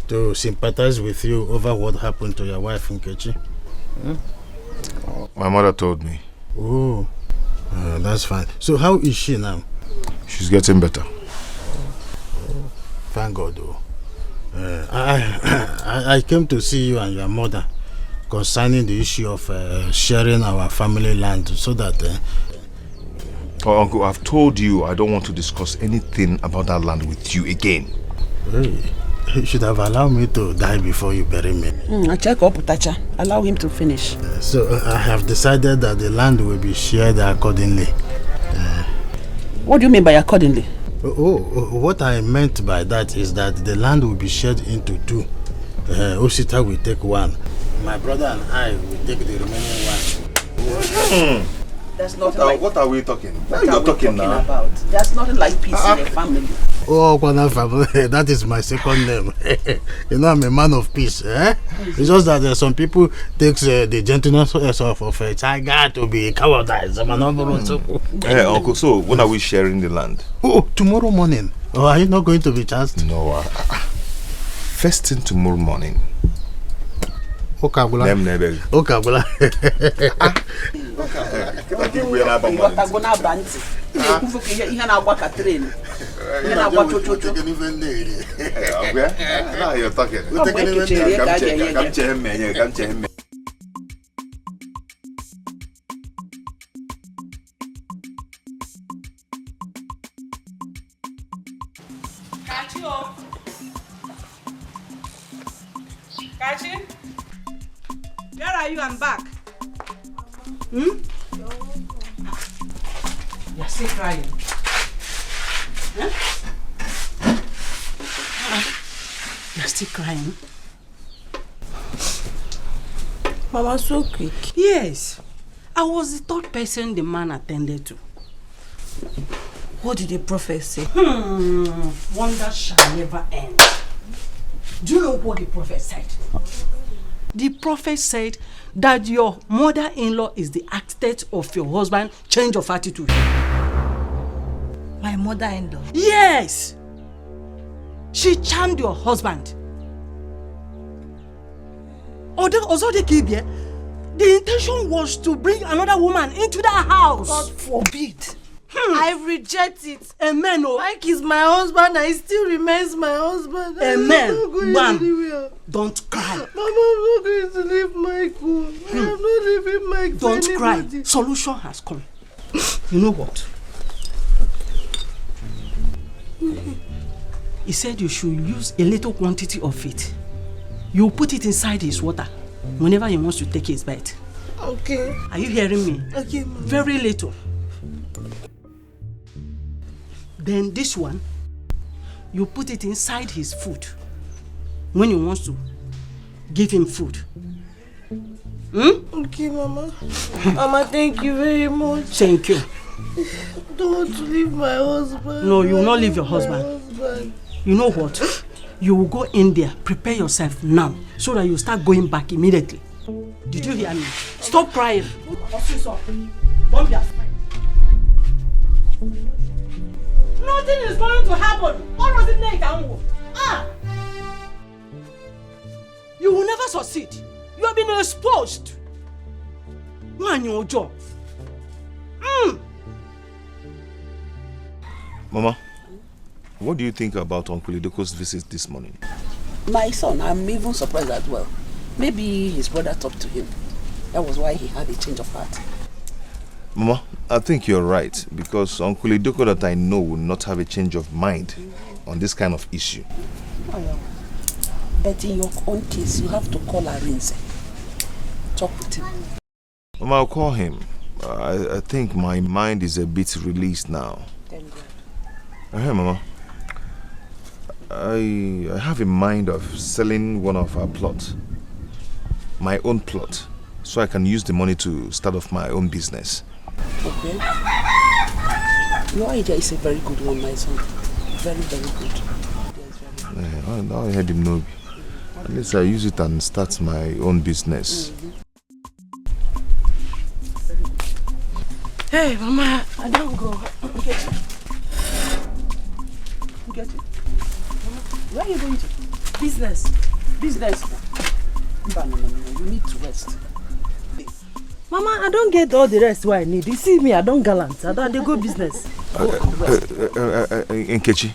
to sympathize with you over what happened to your wife, Nkechi. My mother told me. Oh, that's fine. So how is she now? She's getting better. Thank God, though. I came to see you and your mother concerning the issue of sharing our family land so that... Oh, Uncle, I've told you I don't want to discuss anything about that land with you again. Hey, you should have allowed me to die before you bury me. I check up Tacha. Allow him to finish. So I have decided that the land will be shared accordingly. What do you mean by accordingly? What I meant by that is that the land will be shared into 2. Osita will take 1. My brother and I will take the remaining 1. There's nothing what are we talking? What are we talking about? There's nothing like peace in a family. Oh, that is my second name. You know, I'm a man of peace. It's just that some people take the gentleness of a tiger to be cowardice. Hey, Uncle, so when are we sharing the land? Oh, tomorrow morning. Oh, are you not going to be chanced? No. First thing tomorrow morning. Okabula. Nnebe. Okabula. Now you're talking. Come check him. Kachi? Where are you? I'm back. You're still crying. You're still crying? Mama, so quick. Yes. I was the 3rd person the man attended to. What did the prophet say? Wonder shall never end. Do you know what the prophet said? The prophet said that your mother-in-law is the architect of your husband's change of attitude. My mother-in-law? Yes! She charmed your husband. Also, the intention was to bring another woman into the house. God forbid. I reject it. Amen. Mike is my husband and he still remains my husband. Amen. Bam. Don't cry. Mama, I'm not going to leave Mike. I'm not leaving Mike. Don't cry. Solution has come. You know what? He said you should use a little quantity of it. You put it inside his water whenever he wants to take his bath. Okay. Are you hearing me? Okay, Mama. Very little. Then this one, you put it inside his food when he wants to give him food. Okay, Mama. Mama, thank you very much. Thank you. I don't want to leave my husband. No, you will not leave your husband. You know what? You will go in there, prepare yourself now, so that you start going back immediately. Did you hear me? Stop crying. Don't be afraid. Nothing is going to happen. What was it like? You will never succeed. You have been exposed. Man, your job. Mama, what do you think about Uncle Idoko's visit this morning? My son, I'm even surprised as well. Maybe his brother talked to him. That was why he had a change of heart. Mama, I think you're right, because Uncle Idoko that I know will not have a change of mind on this kind of issue. Oh, yeah. But in your own case, you have to call Arinze. Talk with him. Mama, I'll call him. I think my mind is a bit released now. Thank God. Hey, Mama. I have in mind of selling one of our plots. My own plot. So I can use the money to start off my own business. Okay. Your idea is a very good one, my son. Very, very good. I heard him know. At least I use it and start my own business. Hey, Mama, I don't go. Get it. Where are you going to? Business. No, you need to rest. Mama, I don't get all the rest why I need. You see me, I don't gallant. I don't go business. Nkechi,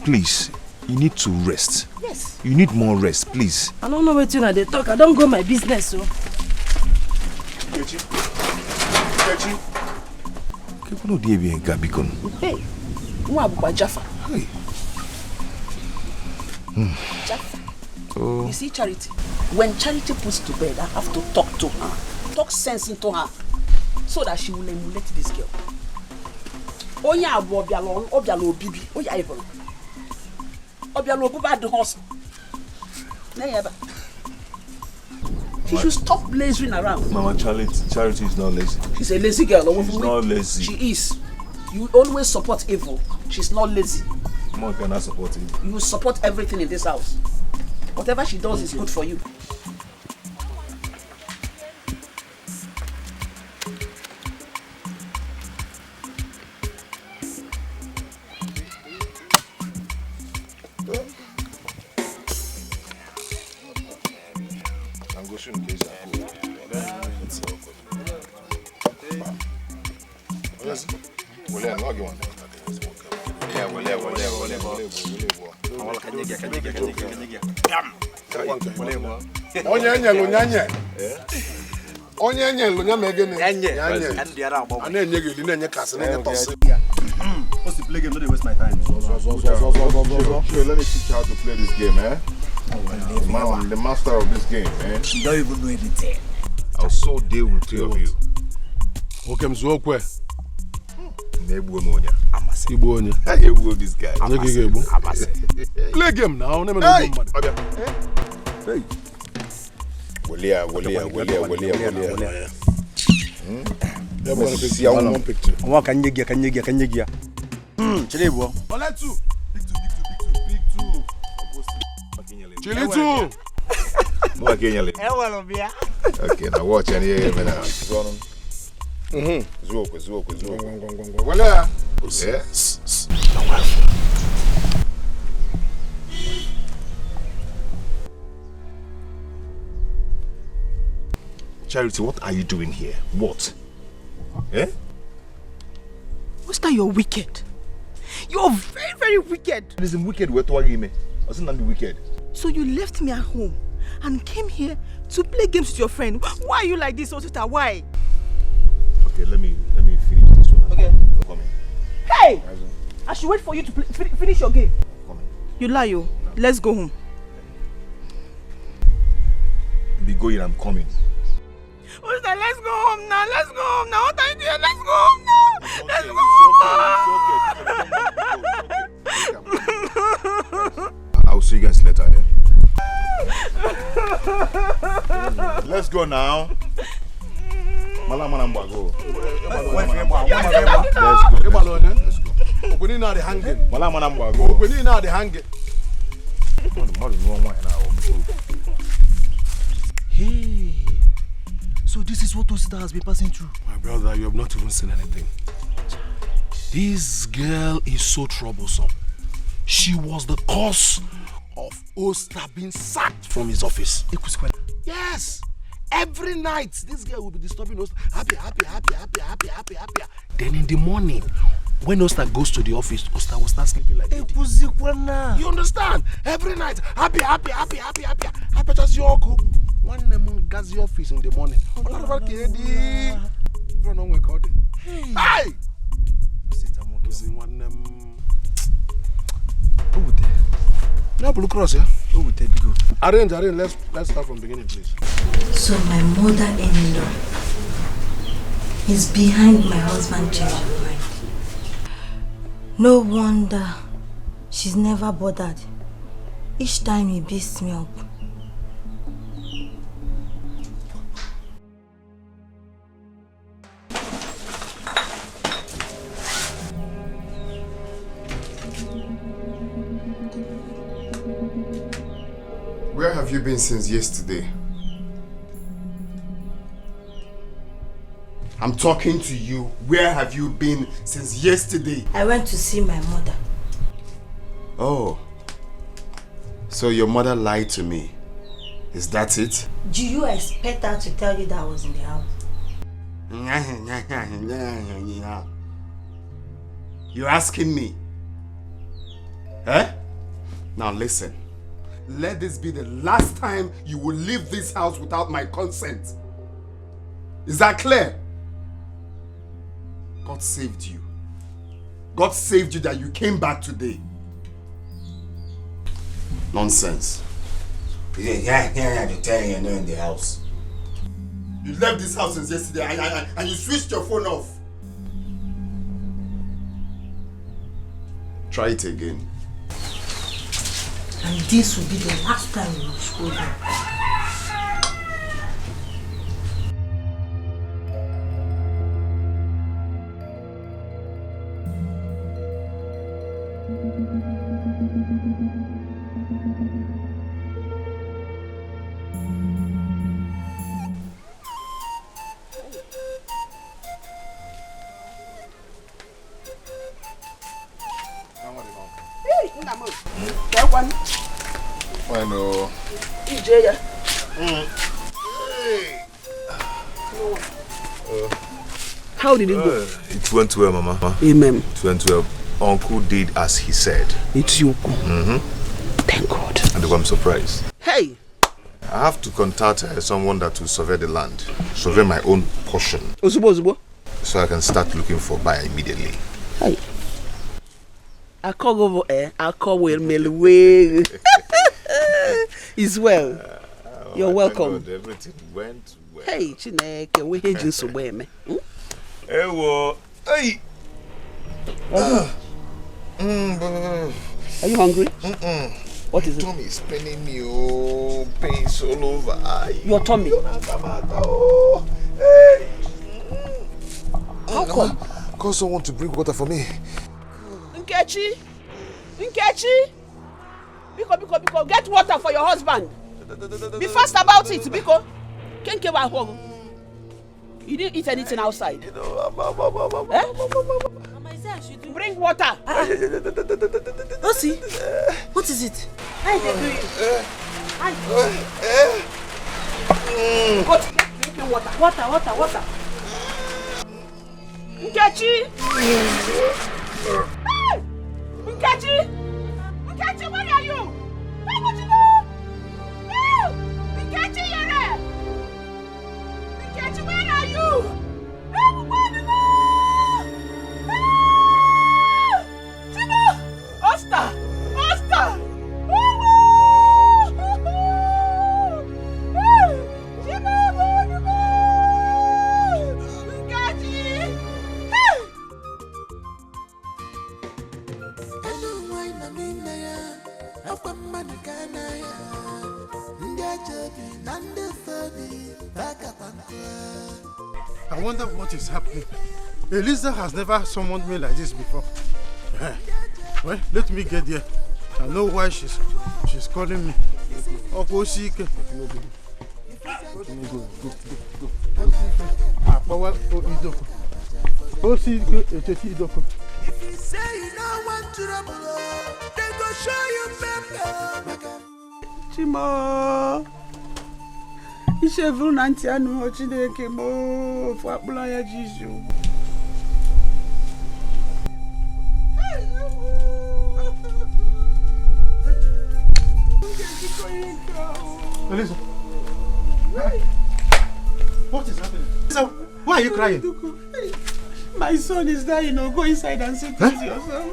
please, you need to rest. Yes. You need more rest, please. I don't know what you know they talk. I don't go my business, so. Nkechi. Keep no dey be en gabikon. Hey, who abuba Jaffa? Hey. Jaffa. Oh. You see Charity? When Charity puts to bed, I have to talk to her. Talk sense into her. So that she will emulate this girl. Oya abu obialo bibi. Oya ebolo. Obialo buba the horse. Neyeba. She should stop blazing around. Mama, Charity is not lazy. She's a lazy girl. She's not lazy. She is. You always support evil. She's not lazy. Mama cannot support evil. You will support everything in this house. Whatever she does is good for you. Onye nyelu nya megene nyanye ana enyege li na enye kase na enye toss. What's the play game? Don't waste my time. Sure, let me teach you how to play this game, eh? I'm the master of this game, eh? You don't even know anything. I'll so deal with two of you. Okay, mzokwe. Nebu monya. Amase. Ibu onya. You will this guy. Amase. Play game now. Never know game, man. Hey. Wolia. See how one picture. Wa kanyegia. Chile bo. Ole two. Big two. Chile two. Mo kenyale. Ewalo bia. Okay, now watch and hear me now. Zuoko. Wolia. Yes. Charity, what are you doing here? What? Eh? What's that? You're wicked. You're very, very wicked. Listen, wicked, we're talking me. Wasn't that wicked? So you left me at home and came here to play games with your friend. Why are you like this, Osita? Why? Okay, let me finish this one. Okay. Come in. Hey! I should wait for you to finish your game. Come in. You lie, yo. Let's go home. Be going, I'm coming. Osita, let's go home now. What are you doing? Let's go home now. I'll see you guys later, yeah? Let's go now. Let's go. Hey, so this is what Osita has been passing through. My brother, you have not even seen anything. This girl is so troublesome. She was the cause of Osita being sacked from his office. Yes. Every night, this girl will be disturbing Osita. Happy. Then in the morning, when Osita goes to the office, Osita will start sleeping like this. You understand? Every night, happy. Just your uncle. One name gas the office in the morning. Hey! One name. Now look across, yeah? Arrange. Let's start from beginning, please. So my mother-in-law is behind my husband change of mind. No wonder she's never bothered. Each time he beats me up. Where Where have you been since yesterday? I'm talking to you. Where have you been since yesterday? I went to see my mother. Oh. So your mother lied to me. Is that it? Do you expect her to tell you that I was in the house? You're asking me? Eh? Now listen. Let this be the last time you will leave this house without my consent. Is that clear? God saved you. God saved you that you came back today. Nonsense. Yeah, you're telling you're not in the house. You left this house since yesterday and you switched your phone off. Try it again. And this will be the last time you will scold me. Bueno. How did it go? It went well, Mama. Amen. It went well. Uncle did as he said. It's you. Thank God. And I'm surprised. Hey! I have to contact someone that will survey the land. Survey my own portion. Ozubo. So I can start looking for buyer immediately. Hey. I call over I call well Melwe. It's well. You're welcome. God, everything went well. Hey, Chineke, we hear you so well, man. Hey. Are you hungry? What is it? Tummy is paining me. Oh, pains all over. Your tummy. How come? Call someone to bring water for me. Nkechi, Biko, get water for your husband. Be fast about it, Biko. Can't keep at home. You didn't eat anything outside. Bring water. Osi, what is it? Go to get drinking water. Water. Nkechi! Nkechi, where are you? Where would you go? Nkechi, you're there. Nkechi, where are you? Osta! I wonder what is happening. Eliza has never summoned me like this before. Well, let me get there. I know why she's calling me. Go. If you say you don't want trouble, they go show you pepper. Chimo. Ishevru na ntị anụ ho Chineke mo fu akpụla ya Jisu. Elisa. What is happening? Elisa, why are you crying? My son is dying. No, go inside and sit with your son.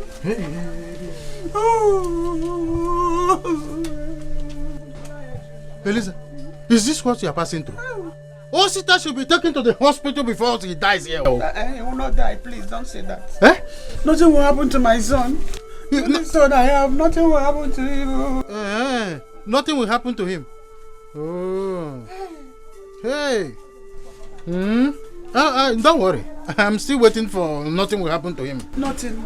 Elisa, is this what you are passing through? Osita should be taken to the hospital before he dies here. He will not die. Please don't say that. Nothing will happen to my son. The only son I have, nothing will happen to him. Nothing will happen to him. Oh. Hey. Don't worry. I'm still waiting for nothing will happen to him. Nothing.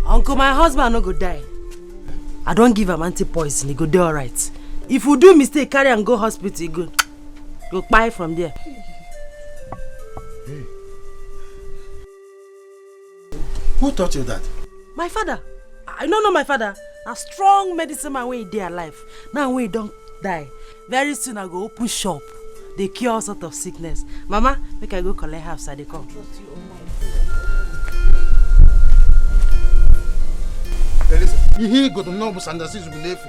Uncle, my husband no go die. I don't give am anti-poison, he go do alright. If you do mistake, carry and go hospital, you go buy from there. Hey. Who taught you that? My father. I don't know my father. A strong medicine man when he dey alive. Now when he don't die, very soon I go open shop. They cure all sort of sickness. Mama, make I go collect half so they come. You hear good no misunderstandings with Nefu.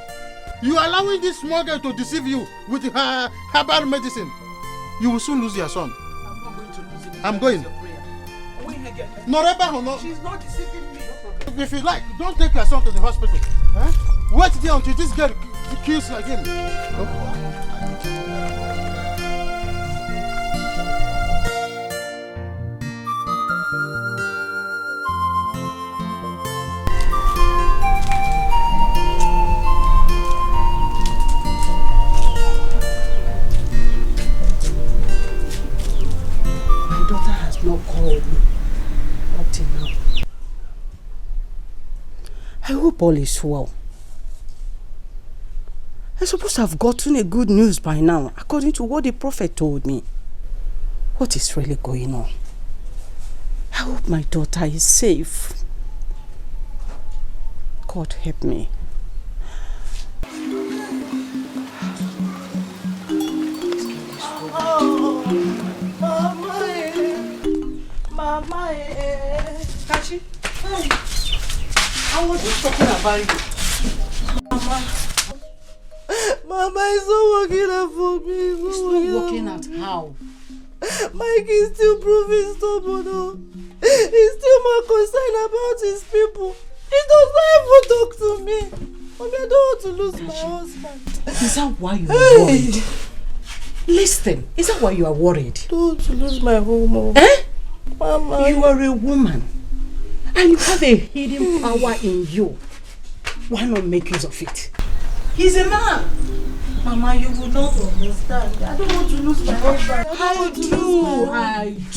You are allowing this small girl to deceive you with her herbal medicine. You will soon lose your son. I'm not going to lose him. I'm going. No, she's not deceiving me. if you like, don't take your son to the hospital. Eh? Wait there until this girl kills again. My daughter has not called me up till now. I hope all is well. I'm supposed to have gotten a good news by now, according to what the prophet told me. What is really going on? I hope my daughter is safe. God help me. Mama, Kachi, I was just talking about you. Mama is not working out for me. It's not working out how? Mike is still proving stubborn. He's still more concerned about his people. He does not even talk to me. Mommy, I don't want to lose my husband. Is that why you are worried? Listen, is that why you are worried? I don't want to lose my home. Eh? Mama. You are a woman. And you have a hidden power in you. Why not make use of it? He's a man. Mama, you will not understand. I don't want to lose my husband. I do. I You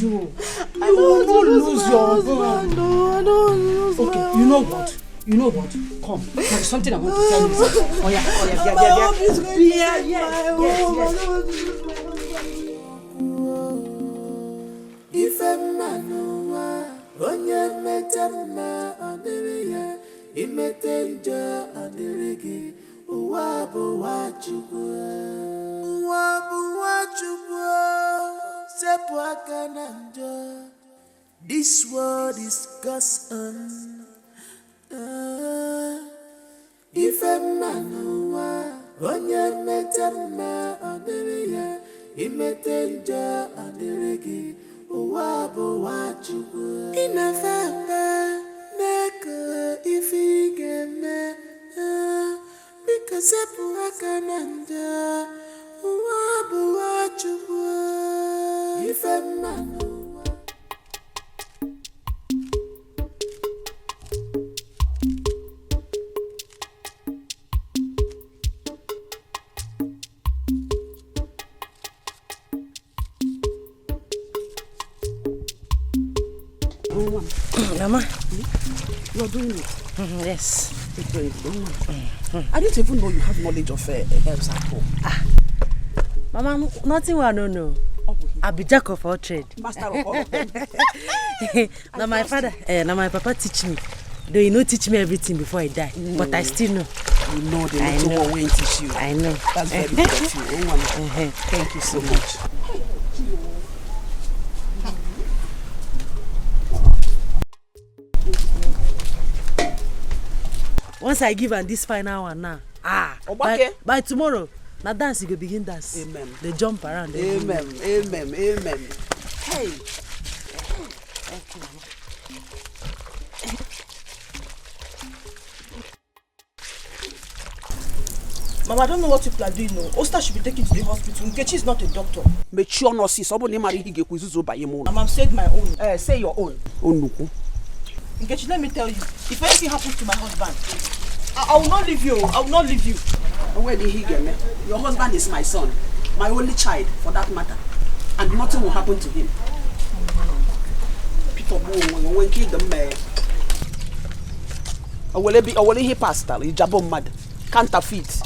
don't will want to not lose lose my your husband. No, I don't want to lose my husband. You know what? Come. There is something I want to tell you. Oh yeah. If a man onye metamma adiriye imetenja adirigi uwa bu wachukwu sepu aka na njọ. This world is God's own. If a man onye metamma adiriye imetenja adirigi uwa bu wachukwu inafanga neka ifigeme because sepu aka na njọ uwa bu wachukwu ife mmanụ. Mama, you're doing it. Yes. I didn't even know you have knowledge of herbs at home. Mama, nothing I don't know. I be jack of all trade. Master of all of them. Now my father, now my papa teach me. Though he no teach me everything before I die, but I still know. You know the little one will teach you. I know. That's very good of you. Thank you so much. Once I give her this final one now, by tomorrow, now dance you go begin dance. Amen. They jump around. Amen. Hey. Thank you, Mama. Mama, I don't know what people are doing. No, Osta should be taken to the hospital. Nkechi is not a doctor. Mature nurses. Mama, said my own. Say your own. Nkechi, let me tell you. If anything happens to my husband, I will not leave you. I will not leave you. Where did he get me? Your husband is my son, my only child, for that matter, and nothing will happen to him. Peter, when kill them, will he pastel? Ijabo mad. Counterfeit.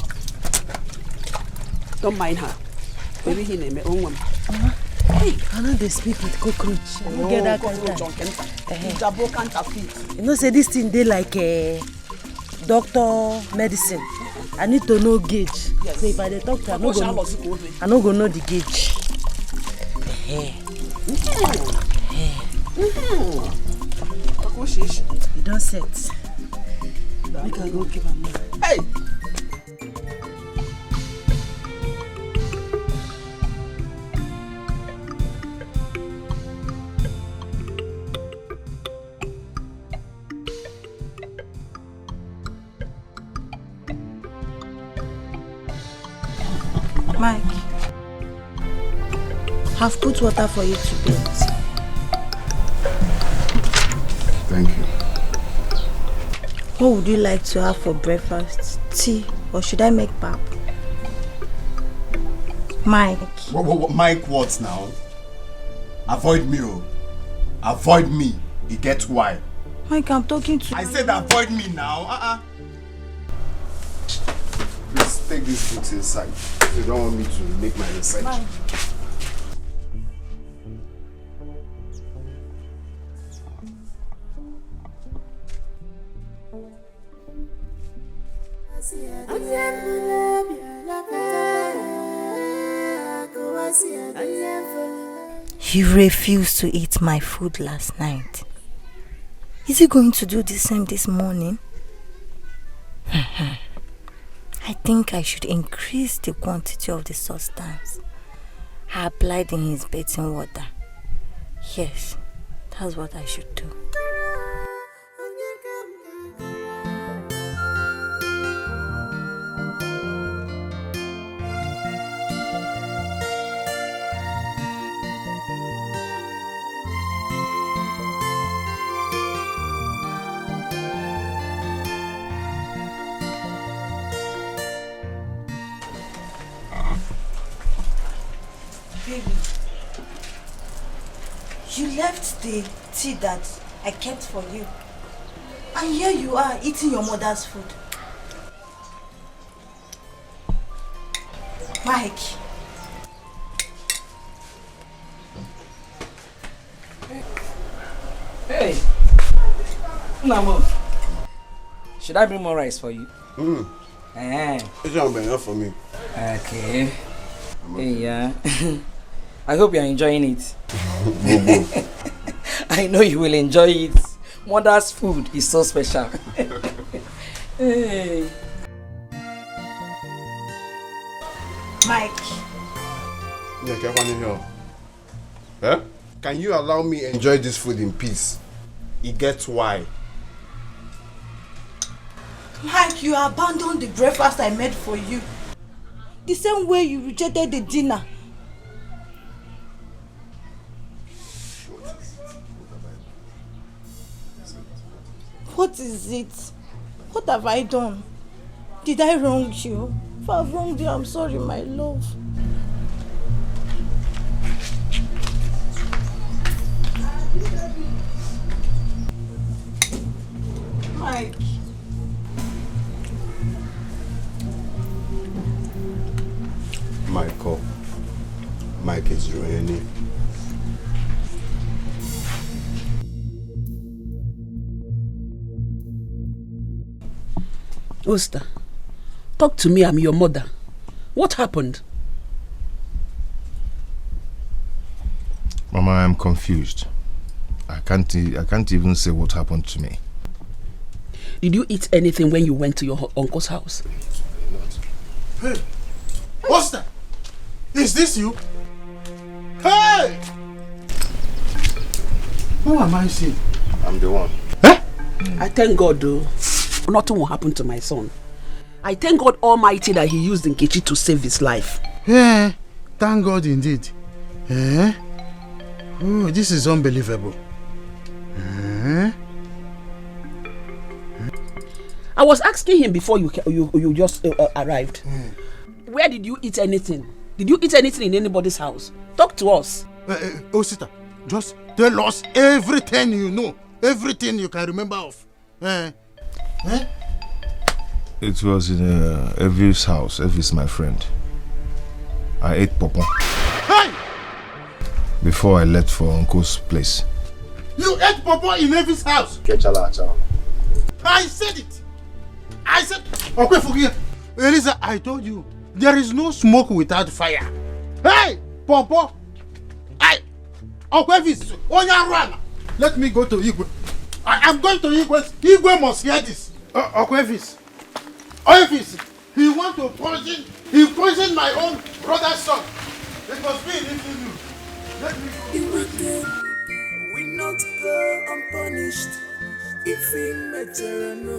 Don't mind her. Maybe he name it own one. Hey, I know they speak with cockroach. You get that Ijabo counterfeit. You know, say this thing they like doctor medicine. I need to know gauge. Yes. So if I talk to her, I no go know the gauge. You don't set. Make I go give her money. Hey! Mike, have put water for you to bathe. Thank you. What would you like to have for breakfast? Tea, or should I make pap? Mike. Mike what now? Avoid me, oh. Avoid me. You get why? Mike, I'm talking to you. I said avoid me now. Please take these books inside. You don't want me to make my research. Mike. You refused to eat my food last night. Is he going to do the same this morning? I think I should increase the quantity of the substance I applied in his bathing water. Yes, that's what I should do. Baby, you left the tea that I kept for you. And here you are eating your mother's food. Mike. Hey, Namo. Should I bring more rice for you? It's not enough for me. Okay. Hey, yeah. I hope you're enjoying it. I know you will enjoy it. Mother's food is so special. Hey. Mike. Can you allow me enjoy this food in peace? He gets why. Mike, you abandoned the breakfast I made for you. The same way you rejected the dinner. What is it? What have I done? Did I wrong you? If I've wronged you, I'm sorry, my love. Mike. Michael. Mike is ruining it. Oster, talk to me. I'm your mother. What happened? Mama, I'm confused. I can't even say what happened to me. Did you eat anything when you went to your uncle's house? Hey, Oster, is this you? Hey! Who am I seeing? I'm the one. Huh? I thank God, though. Nothing will happen to my son. I thank God Almighty that he used Nkechi to save his life. Yeah, thank God indeed. Eh? Oh, this is unbelievable. Eh? I was asking him before you just arrived. Where did you eat anything? Did you eat anything in anybody's house? Talk to us. Osita, just tell us everything you know. Everything you can remember of. Eh? It was in Evie's house. Evie's my friend. I ate pawpaw. Hey! Before I left for Uncle's place. You ate pawpaw in Evie's house? I said it. I said, okay, forget. Elisa, I told you, there is no smoke without fire. Hey, pawpaw. Let me go to Igwe. I am going to Igwe. Igwe must hear this. Okwevis. He want to poison. He poisoned my own brother's son. It must be anything new. Let me go. We not go unpunished. If we matter no,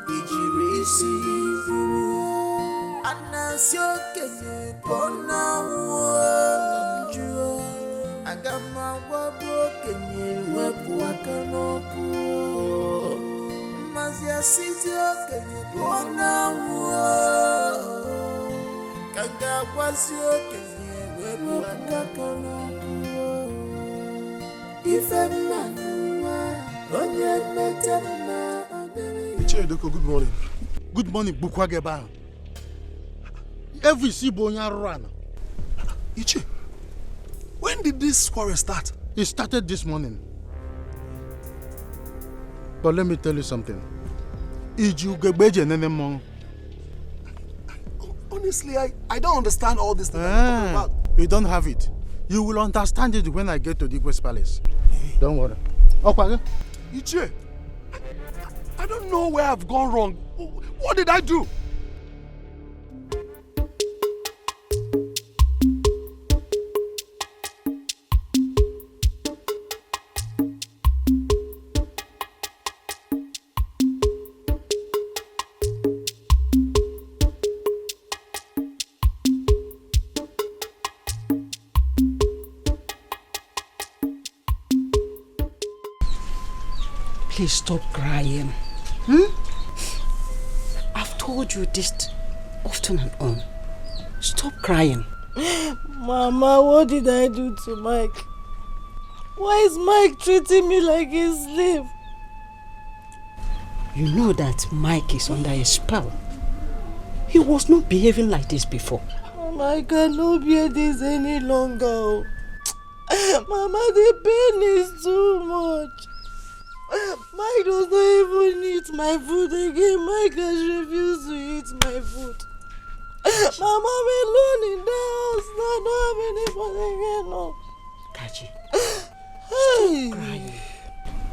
did you receive? Anasio kenye pona agama wabo kenye wepu akanoku mazia sitio kenye pona kaga wasio kenye wepu akanoku ifemma onye metamma Uche, good morning. Good morning, Bukwageba. Every Sibonya run. Uche, when did this quarrel start? It started this morning. But let me tell you something. Honestly, I don't understand all this thing you're talking about. You don't have it. You will understand it when I get to the Igwe's palace. Don't worry. Uche, I don't know where I've gone wrong. What did I do? Please stop crying. I've told you this often and on. Stop crying. Mama, what did I do to Mike? Why is Mike treating me like a slave? You know that Mike is under a spell. He was not behaving like this before. Mama, I cannot bear this any longer. Mama, the pain is too much. Mike does not even eat my food again. Mike has refused to eat my food. Mama, I'm alone in the house. I don't have anybody again. No. Kachi, stop crying.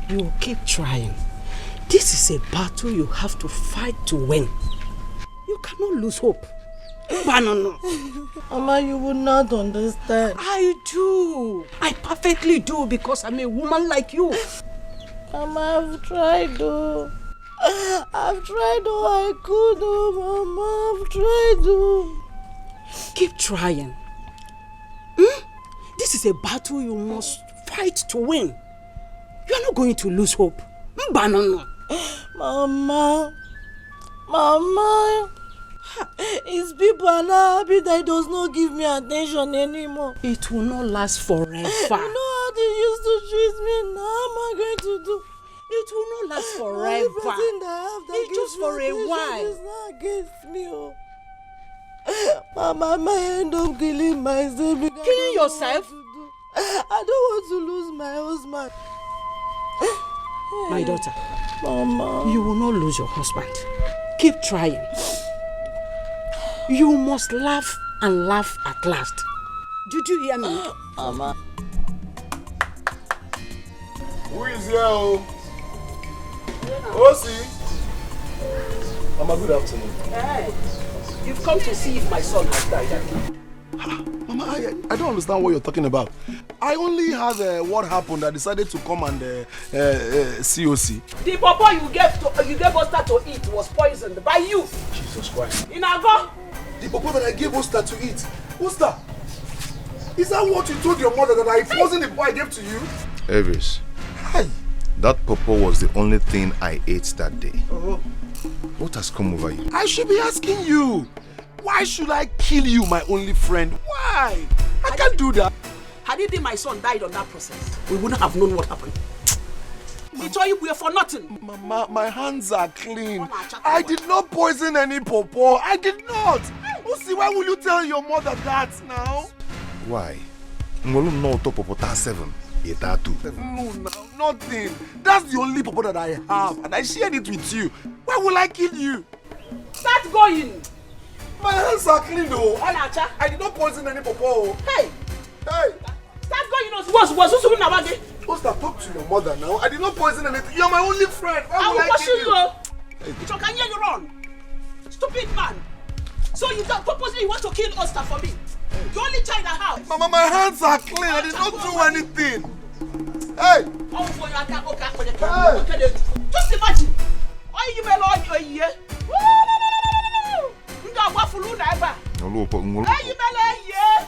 You keep trying. This is a battle you have to fight to win. You cannot lose hope. Banana. Mama, you would not understand. I do. I perfectly do because I'm a woman like you. Mama, I've tried though. I've tried all I could, Mama. I've tried though. Keep trying. This is a battle you must fight to win. You are not going to lose hope. Banana. Mama. His people are not happy that he does not give me attention anymore. It will not last forever. You know how they used to treat me. Now how am I going to do? It will not last forever. It's just for a while. It's not against me. Mama, I might end up killing myself. Killing yourself? I don't want to lose my husband. My daughter. Mama. You will not lose your husband. Keep trying. You must laugh and laugh at last. Did you hear me? Mama. Who is here? Osi. Mama, good afternoon. Hey, you've come to see if my son has died. Mama, I don't understand what you're talking about. I only had what happened. I decided to come and COC. The pawpaw you gave Osta to eat was poisoned by you. Jesus Christ. Inago? The pawpaw that I gave Osta to eat. Osta, is that what you told your mother that I poisoned the pawpaw I gave to you? Avis, that pawpaw was the only thing I ate that day. What has come over you? I should be asking you. Why should I kill you, my only friend? Why? I can't do that. Had it been my son died on that process, we wouldn't have known what happened. He told you we are for nothing. Mama, my hands are clean. I did not poison any pawpaw. I did not. Usi, why will you tell your mother that now? Why? Ngolu no to pawpaw 7. Eta 2. No, nothing. That's the only pawpaw that I have, and I shared it with you. Why will I kill you? Start going. My hands are clean though. I did not poison any pawpaw. Hey! Hey! Start going. What's Osta, talk to your mother now. I did not poison anything. You're my only friend. Why will I kill you? Chinenye, you run. Stupid man. So you don't purposely want to kill Osta for me. The only child I have. Mama, my hands are clean. I did not do anything. Hey! Hey! Just imagine. Why you may lord your year?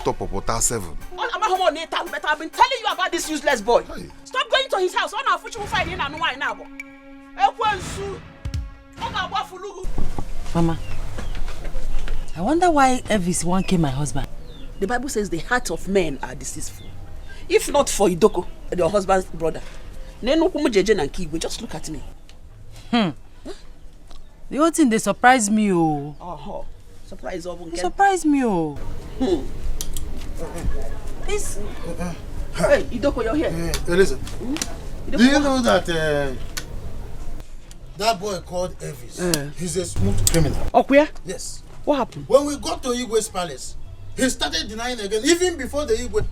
Top pawpaw 7. I've been telling you about this useless boy. Stop going to his house. On our future will find in and why now. Mama, I wonder why Elvis won't kill my husband. The Bible says the hearts of men are deceitful. If not for Idoko, your husband's brother, just look at me. The whole thing, they surprised me, oh. Oh, surprise, they surprised me, oh. This. Hey, Idoko, you're here. Hey, listen. Do you know that that boy called Elvis? He's a smooth criminal. Oh, where? Yes. What happened? When we got to Igwe's palace, he started denying again, even before the Igwe.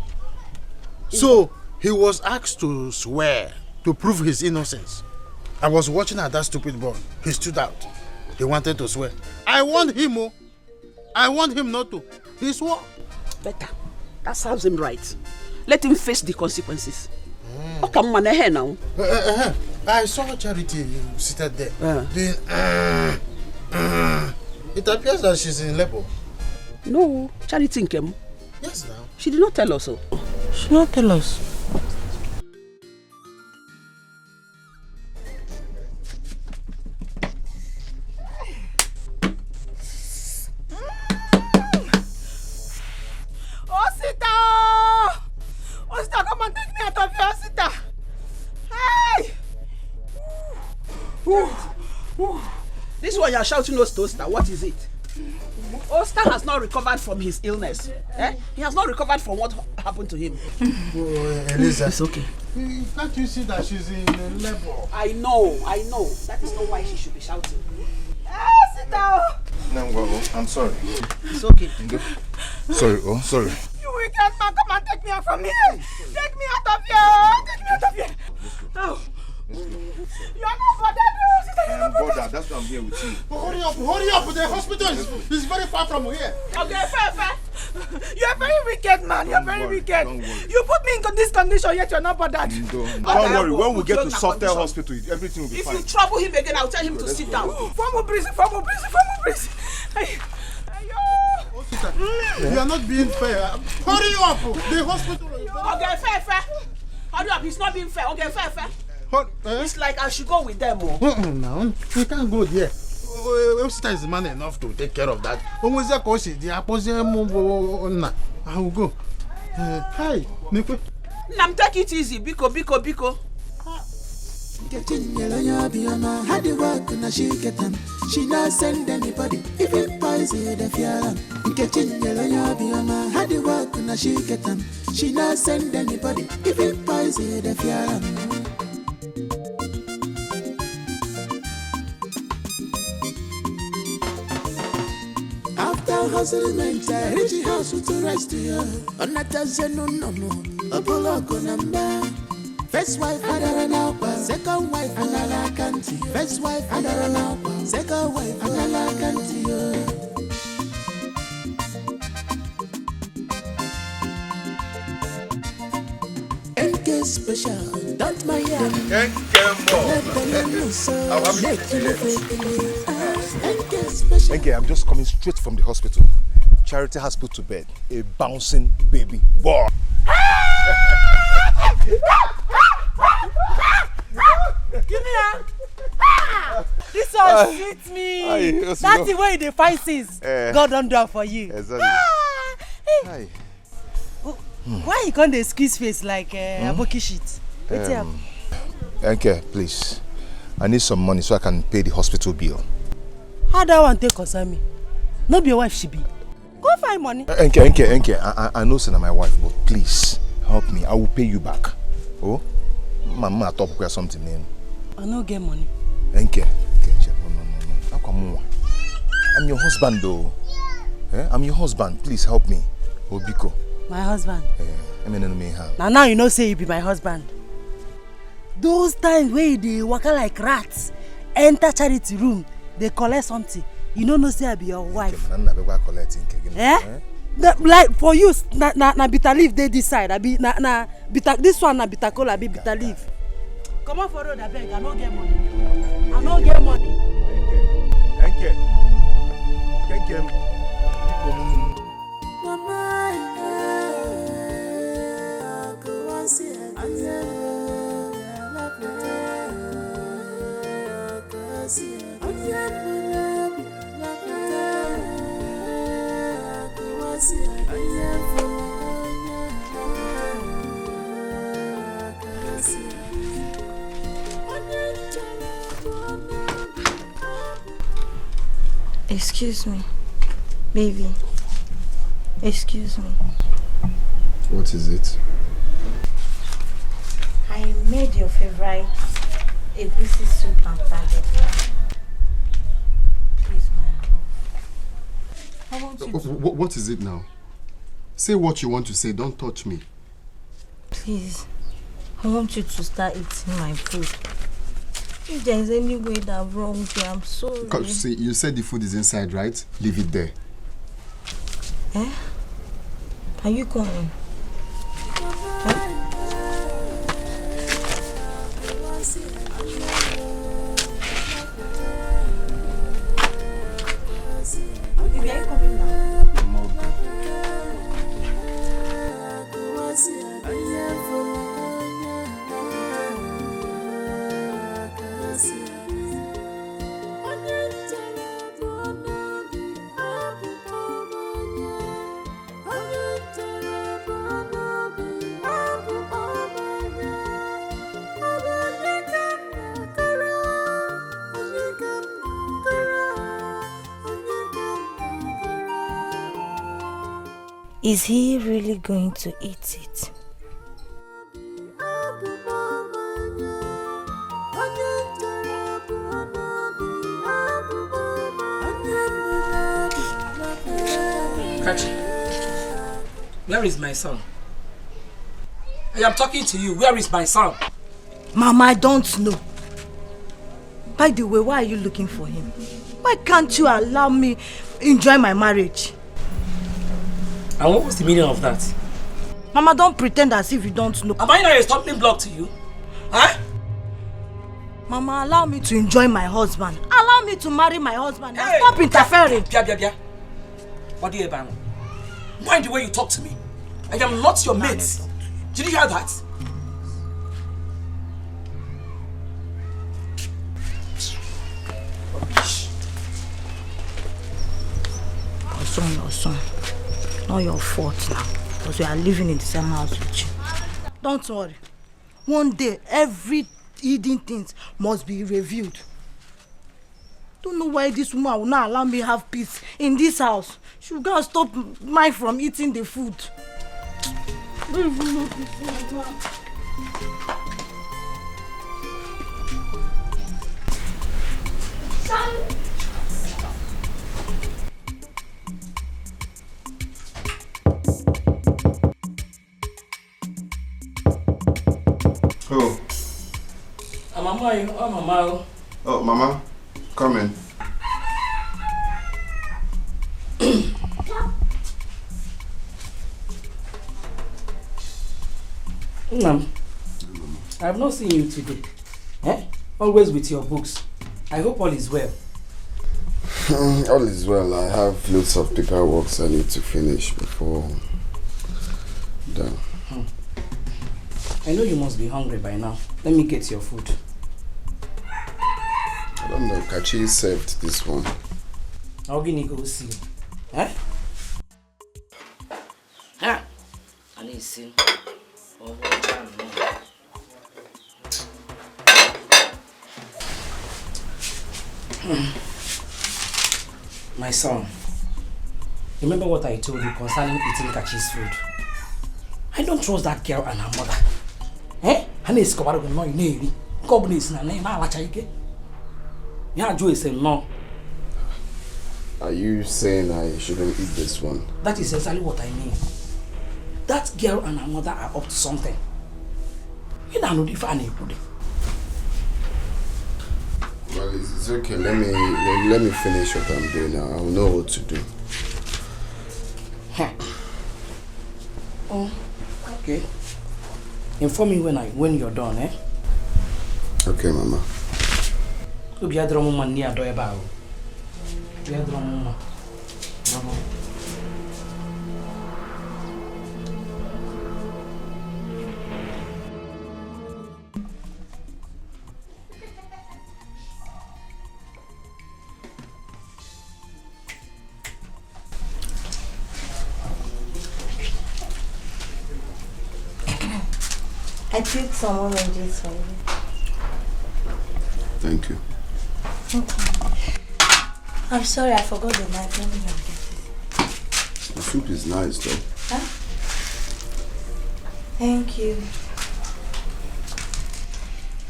So he was asked to swear to prove his innocence. I was watching at that stupid boy. He stood out. He wanted to swear. I warned him, oh. I warned him not to. He swore. Better. That serves him right. Let him face the consequences. Oh, come on, here now. I saw Charity seated there. It appears that she's in labor. No, Charity came. Yes, now. She did not tell us so. She did not tell us. Osita, come and take me out of here, Osita. Hey! This one you are shouting Osta, what is it? Osta has not recovered from his illness. He has not recovered from what happened to him. Elisa. It's okay. Can't you see that she's in labor? I know. That is not why she should be shouting. Hey, Osita! No, I'm sorry. It's okay. Sorry, sorry. You wicked man, come and take me out from here. Take me out of here. Take me out of here. Oh. You're not bothered, Osita. You're not bothered. That's why I'm here with you. Hurry up. The hospital is very far from here. Okay, fair. You're a very wicked man. You're very wicked. You put me in this condition, yet you're not bothered. Don't worry. When we get to Softail Hospital, everything will be fine. If you trouble him again, I'll tell him to sit down. Formal breathing. You are not being fair. Hurry up. The hospital is okay, fair. Hurry up. He's not being fair. Okay, fair. It's like I should go with them. No, we can't go there. Osita is man enough to take care of that. I will go. Hi, Nikwe. Nam, take it easy. Biko. Had the work and she get them. She not send anybody. Even poison the fear. Had the work and she get them. She not send anybody. Even poison the fear. After hustling, I reach the house to rest here. On that no. Apollo number. First wife, second wife, first wife, second wife, NK special, don't mind them. NK, I'm just coming straight from the hospital. Charity has put to bed a bouncing baby boy. Give me a. This one sweet me. That's the way they fight things. God don't do it for you. Exactly. Hey. Why you can't squeeze face like a Aboki shit? Okay, please. I need some money so I can pay the hospital bill. How that one take concern me? No be your wife she be. Go find money. Enke, I know it's not my wife, but please help me. I will pay you back. Oh? Mama top or something, man. I no get money. Enke, no. I'm your husband though. I'm your husband. Please help me. Obiko. My husband? Now you know say you be my husband. Those times where they walk like rats, enter charity room, they collect something. You know say I be your wife. Like for you, na bitter leaf they this side. I be na bitter. This one na bitter cola. I be bitter leaf. Come on for road, I beg. I no get money. I no get money. Enke. Excuse me, baby. Excuse me. What is it? I made your favorite egusi soup and pounded yam. Please, my love. I want you to... What is it now? Say what you want to say. Don't touch me. Please, I want you to start eating my food. If there is any way that I'm wrong with you, I'm sorry. Because you said the food is inside, right? Leave it there. Eh? Are you coming? Baby, are you coming now? Is he really going to eat it? Kachi, where is my son? I am talking to you. Where is my son? Mama, I don't know. By the way, why are you looking for him? Why can't you allow me enjoy my marriage? And what was the meaning of that? Mama, don't pretend as if you don't know. Am I not a stumbling block to you? Huh? Mama, allow me to enjoy my husband. Allow me to marry my husband. Hey, stop interfering. Bia. What do you ever know? Mind the way you talk to me. I am not your mate. Did you hear that? Your son. Not your fault now. Because we are living in the same house with you. Don't worry. One day, every hidden things must be revealed. Don't know why this woman will not allow me have peace in this house. She will go and stop mine from eating the food. Don't even know this woman. Oh. Mama. Oh, Mama, come in. Mom, I have not seen you today. Always with your books. I hope all is well. All is well. I have loads of paperwork I need to finish before done. I know you must be hungry by now. Let me get your food. I don't know. Kachi served this one. I'll go see. I need to see. My son, remember what I told you concerning eating Kachi's food? I don't trust that girl and her mother. Eh? And it's covered with no name. Goblins na name. I watch it. Yeah, Joe is saying no. Are you saying I shouldn't eat this one? That is exactly what I mean. That girl and her mother are up to something. You don't know the funny. Well, it's okay. Let me finish what I'm doing now. I'll know what to do. Huh. Oh, okay. Inform me when you're done, eh? Okay, Mama. You be a drum man near Doyabao. Be a drum Mama. I did some oranges for you. Thank you. Okay. I'm sorry, I forgot the knife. Let me go get it. The soup is nice, though. Huh? Thank you.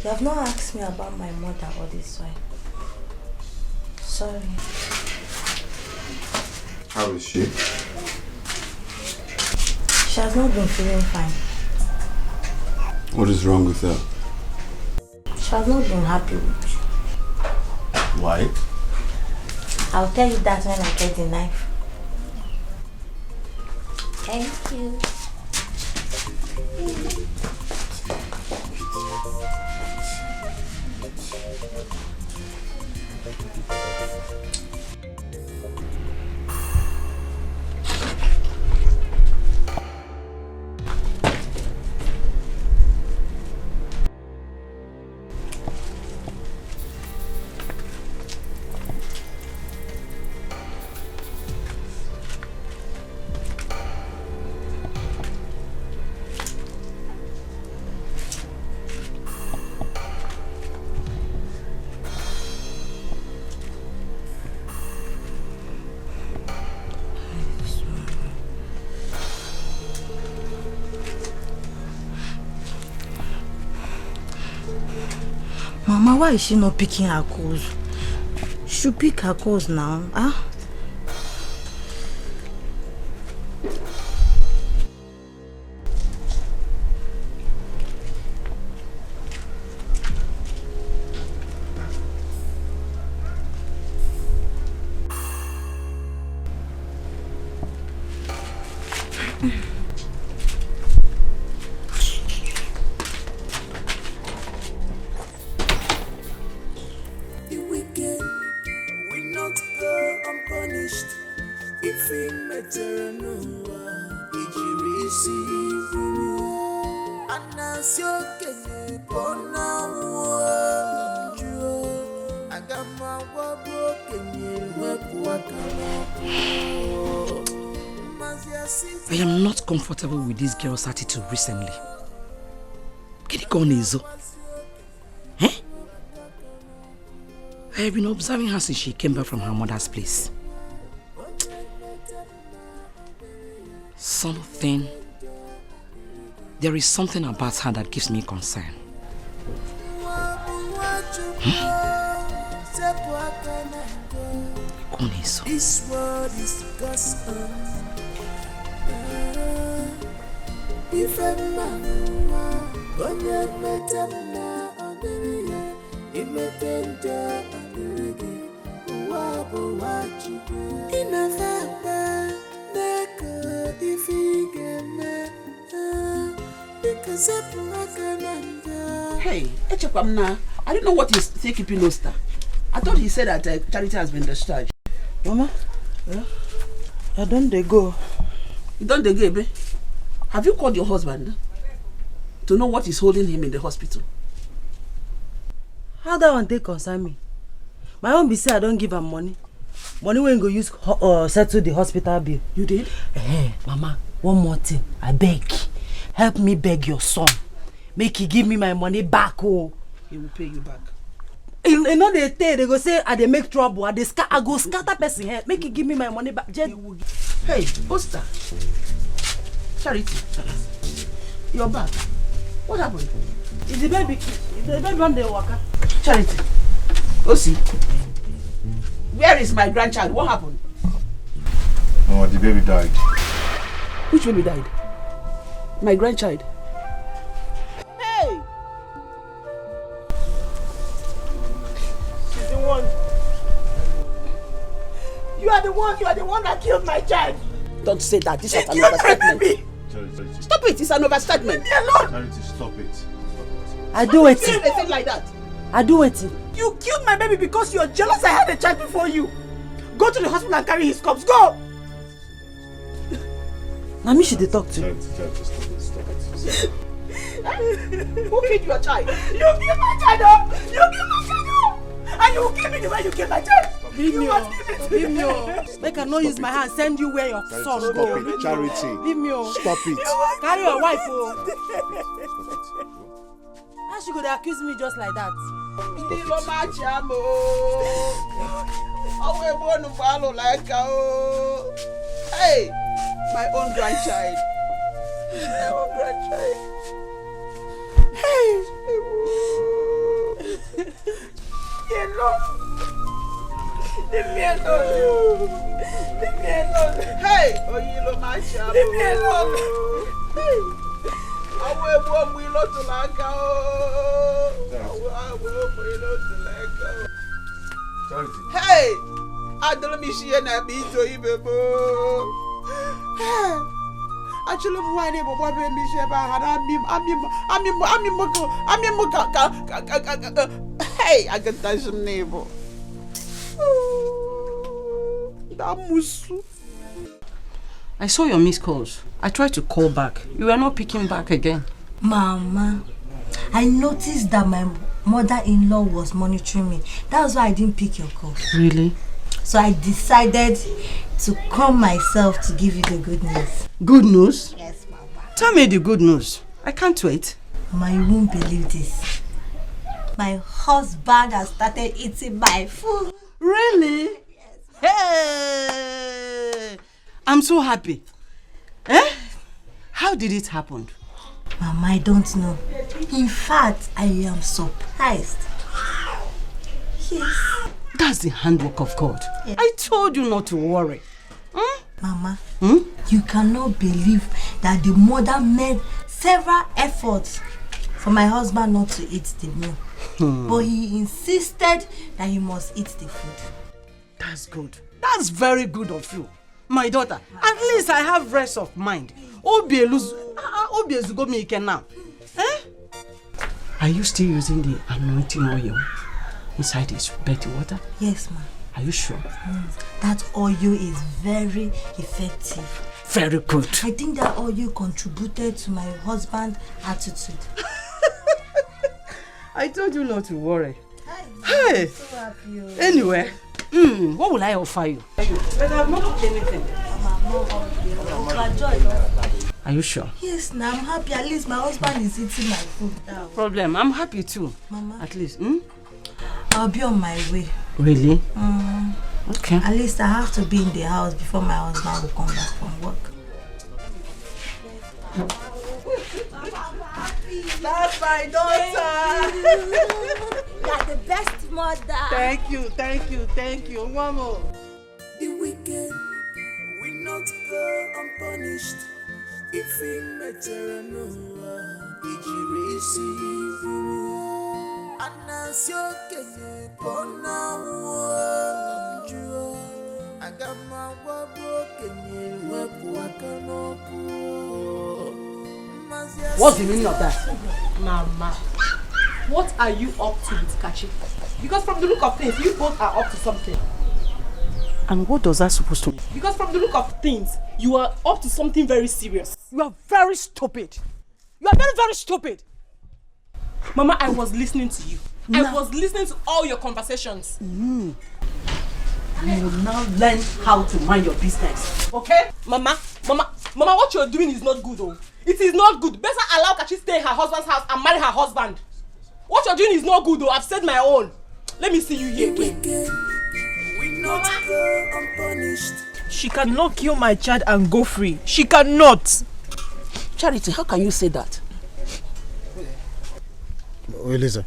You have not asked me about my mother all this while. Sorry. How is she? She has not been feeling fine. What is wrong with her? She has not been happy with you. Why? I'll tell you that when I get the knife. Thank you. Mama, why is she not picking her calls? She should pick her calls now, huh? I am not comfortable with this girl's attitude recently. Get it gone, Izo. Eh? I have been observing her since she came back from her mother's place. There is something about her that gives me concern. This world is gospel. If a man when you met him now on the way, he met him there on the way. What you in a fire, if he get me, because hey, Echekwamna, I don't know what he's keeping Oster. I thought he said that Charity has been discharged. Mama, yeah? I don't they go. You don't they go, babe? Have you called your husband to know what is holding him in the hospital? How that one take concern me? My own be say I don't give him money. Money when go use settle the hospital bill. You did? Hey, Mama, one more thing. I beg. Help me beg your son. Make he give me my money back, oh. He will pay you back. You know they go say I dey make trouble, I go scatter person head. Make you give me my money back. Hey, Buster. Charity. You're back. What happened? Is the baby on the waka? Charity. Osi. Where is my grandchild? What happened? Oh, the baby died. Which baby died? My grandchild. Hey! She's the one. You are the one that killed my child. Don't say that. This is an overstatement. Stop it. It's an overstatement. Leave me alone. Charity, stop it. I do it. Say anything like that. I do it. You killed my baby because you're jealous I had a child before you. Go to the hospital and carry his corpse. Go! Now me should they talk to. Charity, stop it. Who killed your child? You killed my child! You killed my child! And you will kill me the way you killed my child! Leave me. Make I not use my hand, send you where your son go. Stop it, Charity. Leave me. Stop it. Carry your wife. How she could accuse me just like that? Hey, my own grandchild. Hey. Leave me alone. Hey, leave me alone. Hey. Hey, I don't miss you and I be to you, baby. Actually, why they were me, hey, I can touch some neighbor. I saw your missed calls. I tried to call back. You were not picking back again. Mama, I noticed that my mother-in-law was monitoring me. That's why I didn't pick your call. Really? So I decided to come myself to give you the good news. Good news? Yes, Mama. Tell me the good news. I can't wait. Mama, you won't believe this. My husband has started eating my food. Really? Yes. Hey! I'm so happy. Eh? How did it happen? Mama, I don't know. In fact, I am surprised. Yes. That's the handwork of God. Yes. I told you not to worry. Mama, you cannot believe that the mother made several efforts for my husband not to eat the meal. But he insisted that he must eat the food. That's good. That's very good of you. My daughter, at least I have rest of mind. Now. Eh? Are you still using the anointing oil inside this Betty water? Yes, ma'am. Are you sure? That oil is very effective. Very good. I think that oil contributed to my husband's attitude. I told you not to worry. Hey! I'm so happy. Anyway, what will I offer you? But I have not cooked anything. Are you sure? Yes, now I'm happy. At least my husband is eating my food now. No problem. I'm happy too. Mama. At least. I'll be on my way. Really? Okay. At least I have to be in the house before my husband will come back from work. That's my daughter. You are the best mother. Thank you. One more. The wicked will not go unpunished. If we matter no, Anasyoke pona wo agama waboke ni wepu akanoku. What's the meaning of that? Mama, what are you up to with Kachi? Because from the look of things, you both are up to something. And what does that supposed to mean? Because from the look of things, you are up to something very serious. You are very stupid. You are very, very stupid. Mama, I was listening to you. I was listening to all your conversations. You will now learn how to mind your business. Okay? Mama, what you're doing is not good, though. It is not good. Better allow Kachi stay in her husband's house and marry her husband. What you're doing is not good, though. I've said my own. Let me see you here again. We not go unpunished. She cannot kill my child and go free. She cannot. Charity, how can you say that? Elisa,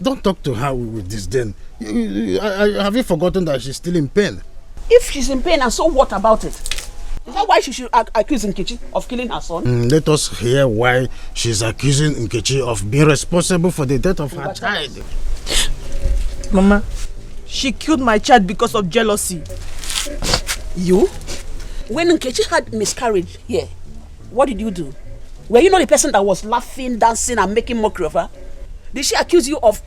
don't talk to her with disdain. Have you forgotten that she's still in pain? If she's in pain, and so what about it? Is that why she should accuse Nkechi of killing her son? Let us hear why she's accusing Nkechi of being responsible for the death of her child. Mama, she killed my child because of jealousy. You? When Nkechi had miscarriage here, what did you do? Were you not the person that was laughing, dancing, and making mockery of her? Did she accuse you of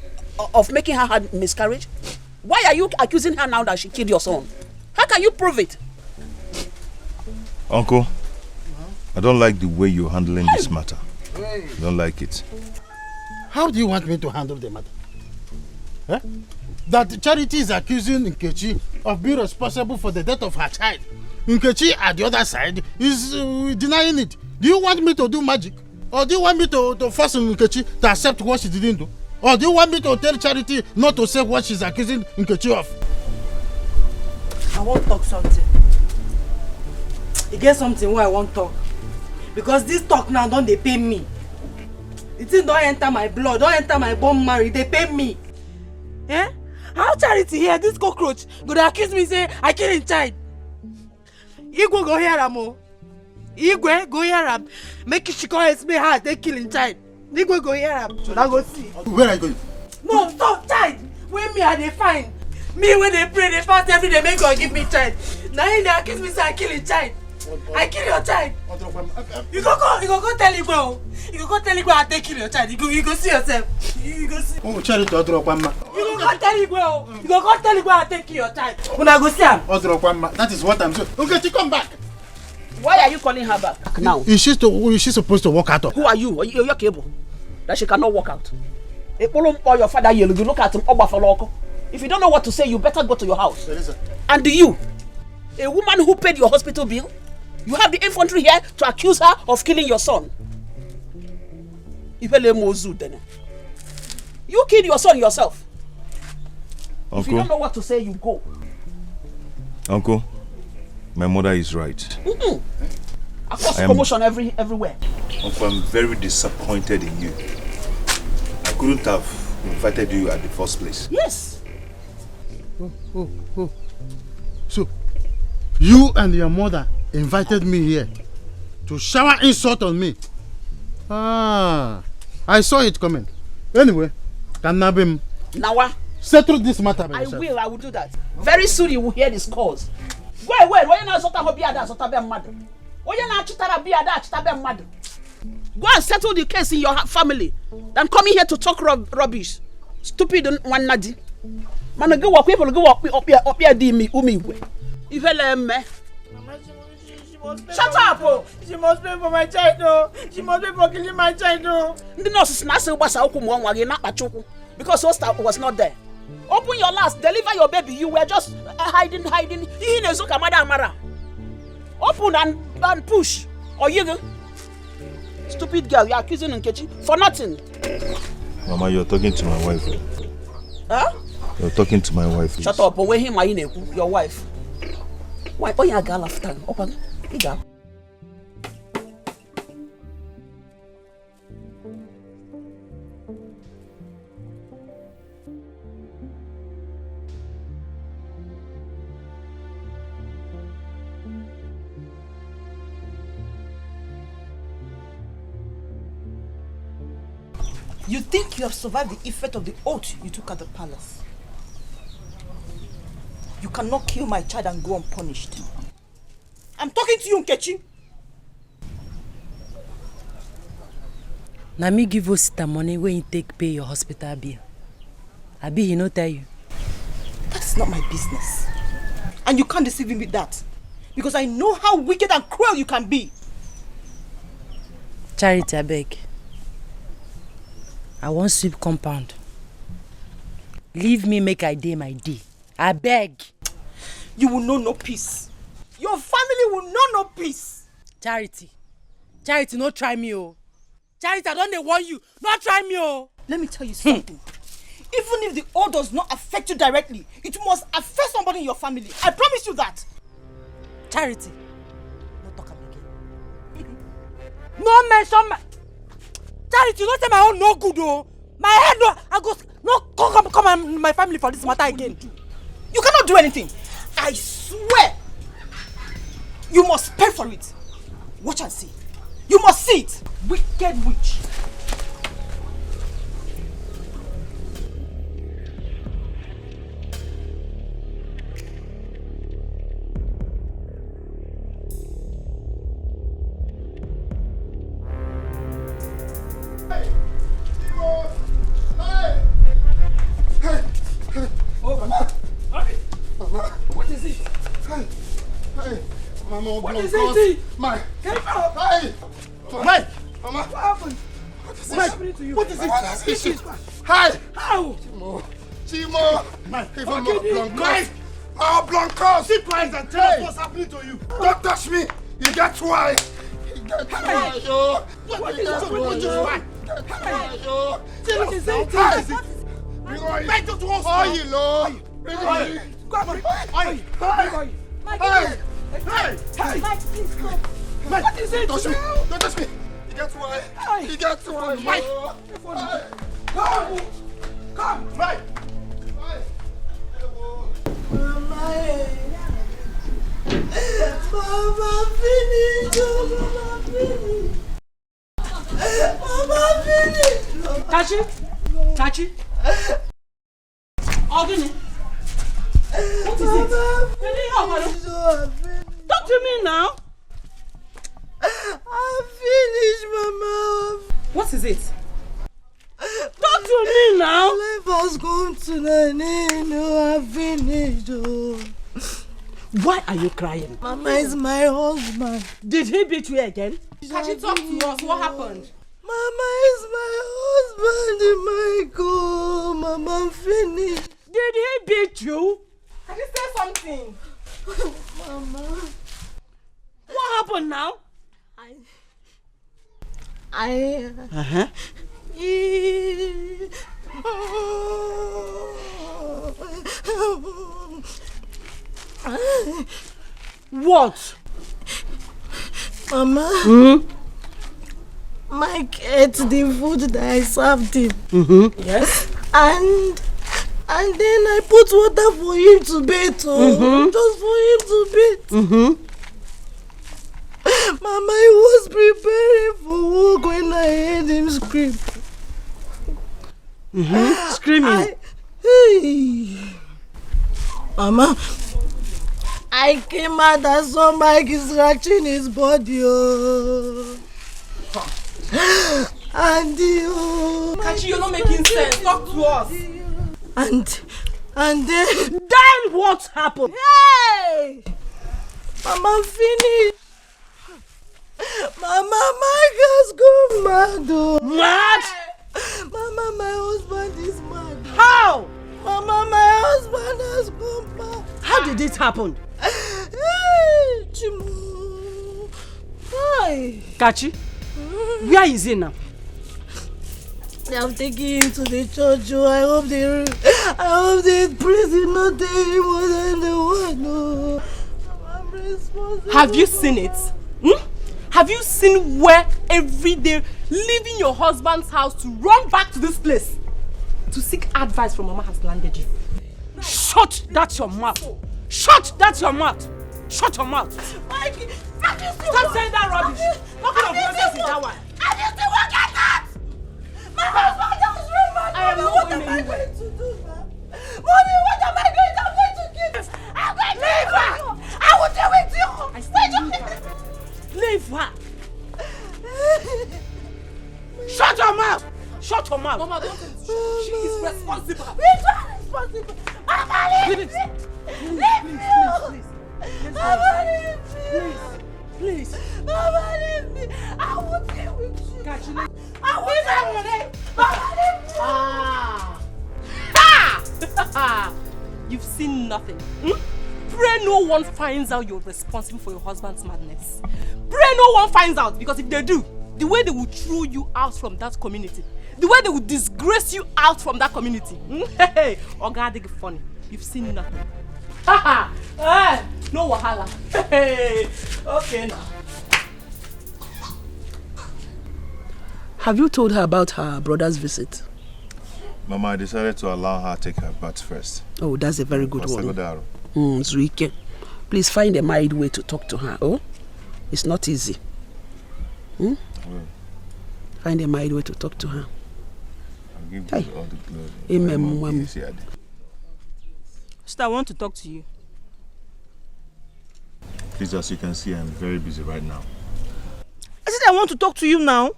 making her have miscarriage? Why are you accusing her now that she killed your son? How can you prove it? Uncle, I don't like the way you're handling this matter. I don't like it. How do you want me to handle the matter? Huh? That Charity is accusing Nkechi of being responsible for the death of her child. Nkechi, at the other side, is denying it. Do you want me to do magic? Or do you want me to force Nkechi to accept what she didn't do? Or do you want me to tell Charity not to say what she's accusing Nkechi of? I want to talk something. You get something where I want to talk. Because this talk now don't they pay me. The thing don't enter my blood, don't enter my bone marrow, they pay me. Eh? How Charity here, this cockroach, go to accuse me say I kill him child. Igwe go here am. Igwe go here am. Make she call me hard, they kill him child. Igwe go here am. So now go see. Where are you going? No, stop child. When me are they fine. Me when they pray, they fast every day, make God give me child. Now they accuse me say I kill him child. I kill your child. You go tell Igwe. You go tell Igwe I take kill your child. You go see yourself. You go see. Oh, Charity, you go tell Igwe. You go tell Igwe I take kill your child. When I go see him. That is what I'm saying. Okay, she come back. Why are you calling her back now? Is she supposed to walk out of? Who are you? You're cable. That she cannot walk out. Or your father, you look at him. If you don't know what to say, you better go to your house. And you, a woman who paid your hospital bill, you have the infantry here to accuse her of killing your son. You killed your son yourself. Uncle, if you don't know what to say, you go. Uncle, my mother is right. I cause commotion everywhere. Uncle, I'm very disappointed in you. I couldn't have invited you at the first place. Yes. So, you and your mother invited me here to shower insult on me. I saw it coming. Anyway, Nnebe, Nawa, settle this matter by yourself. I will do that. Very soon you will hear this cause. Go away. Why you not sort of be ada sort of be mad? Why you not chitara be ada chitara be mad? Go and settle the case in your family. Than coming here to talk rubbish. Stupid one nadi. Man, go walk people go walk up here di me umi. Shut up! Oh. She must pay for my child, no. She must pay for killing my child, no. The nurse na say ubasa okumu wage na pachoku because Hosta was not there. Open your last, deliver your baby. You were just hiding. Open and push. Or you stupid girl, you're accusing Nkechi for nothing. Mama, you're talking to my wife. Huh? You're talking to my wife. Shut up, but him your wife. Why? Oh, you're a girl after. Open. Girl. You think you have survived the effect of the oath you took at the palace? You cannot kill my child and go unpunished. I'm talking to you, Nkechi. Na me give Osita money when you take pay your hospital bill. Abi he no tell you. That's not my business. And you can't deceive me with that. Because I know how wicked and cruel you can be. Charity, I beg. I want sweep compound. Leave me make I day my day. I beg. You will know no peace. Your family will know no peace. Charity, no try me, oh. Charity, I don't want you. Not try me, oh. Let me tell you something. Even if the oil does not affect you directly, it must affect somebody in your family. I promise you that. Charity, no talk am again. No mention my... Charity, you don't say my own no good oh. My head no, I go... No, come my family for this matter again. You cannot do anything. I swear. You must pay for it. Watch and see. You must see it. Wicked witch. Oh, Mama. Mama. What is it? Hey, Mama, what is it? Mike. Get out. Hey. Mike. Mama. What happened? What is What's happening to you? What is it? What is it? Hi. How? Chimo. Mike. Even more Blancos. Mike. Oh, Blancos. Keep quiet and tell us what's happening to you. Don't touch me. You get why. You get why, yo. What is it? What is it? What is it? Bring oil. Beg just one oil, oh. Bring oil. Oil. Hey. Hey. Mike, please stop. Mike, what is it? Don't touch me. Don't touch me. You get why. You get why. Mike. Come. Mike. Mama finish. Mama finish. Mama finish. Tachi. Ogini. What is it? Talk to me now. I'm finished, Mama. What is it? Talk to me now. Life has gone to Nane. No, I'm finished. Oh. Why are you crying? Mama is my husband. Did he beat you again? Can you talk to us? What happened? Mama is my husband, Michael. Mama, I'm finished. Did he beat you? Can you say something? Mama. What happened now? What? Mama. Mike ate the food that I served him. Yes. And then I put water for him to bathe. Just for him to bathe. Mama, I was preparing for work when I heard him scream. Screaming. Mama, I came out and saw Mike is scratching his body. Oh. And Kachi, you're not making sense. Talk to us. And then what happened? Hey! Mama, finished. Mama, Mike has gone mad. Oh. Mad? Mama, my husband is mad. How? Mama, my husband has gone mad. How did it happen? Hey, Chimo. Hi. Kachi, where is he now? They have taken him to the church. Oh, I hope the priest did not take him more than the one. Oh. I'm responsible. Have you seen it? Have you seen where every day leaving your husband's house to run back to this place to seek advice from Mama has landed you? Shut that your mouth. Shut that your mouth. Shut your mouth. Mike, stop saying that rubbish. What kind of nonsense is that one? I used to work at that. My husband just remembered. I am not going anywhere. Mommy, what am I going to do? I'm going to kill this. I'm going to leave her. I will deal with you. Leave her. Shut your mouth. Shut your mouth. Mama, don't she is responsible. We're not responsible. Mama, leave me. Leave me. Mama, leave me. Please. Mama, leave me. I will deal with you. Catch you. I will deal with it. Mama, leave me. You've seen nothing. Pray no one finds out you're responsible for your husband's madness. Pray no one finds out, because if they do, the way they will throw you out from that community, the way they will disgrace you out from that community. Hey, Oga, funny. You've seen nothing. No wahala. Hey, okay now. Have you told her about her brother's visit? Mama, I decided to allow her to take her bath first. Oh, that's a very good one. Zuike, please find a mild way to talk to her. Oh, it's not easy. Find a mild way to talk to her. I'll give you all the glory. Amen, Mom. Sister, I want to talk to you. Please, as you can see, I'm very busy right now. I said I want to talk to you now.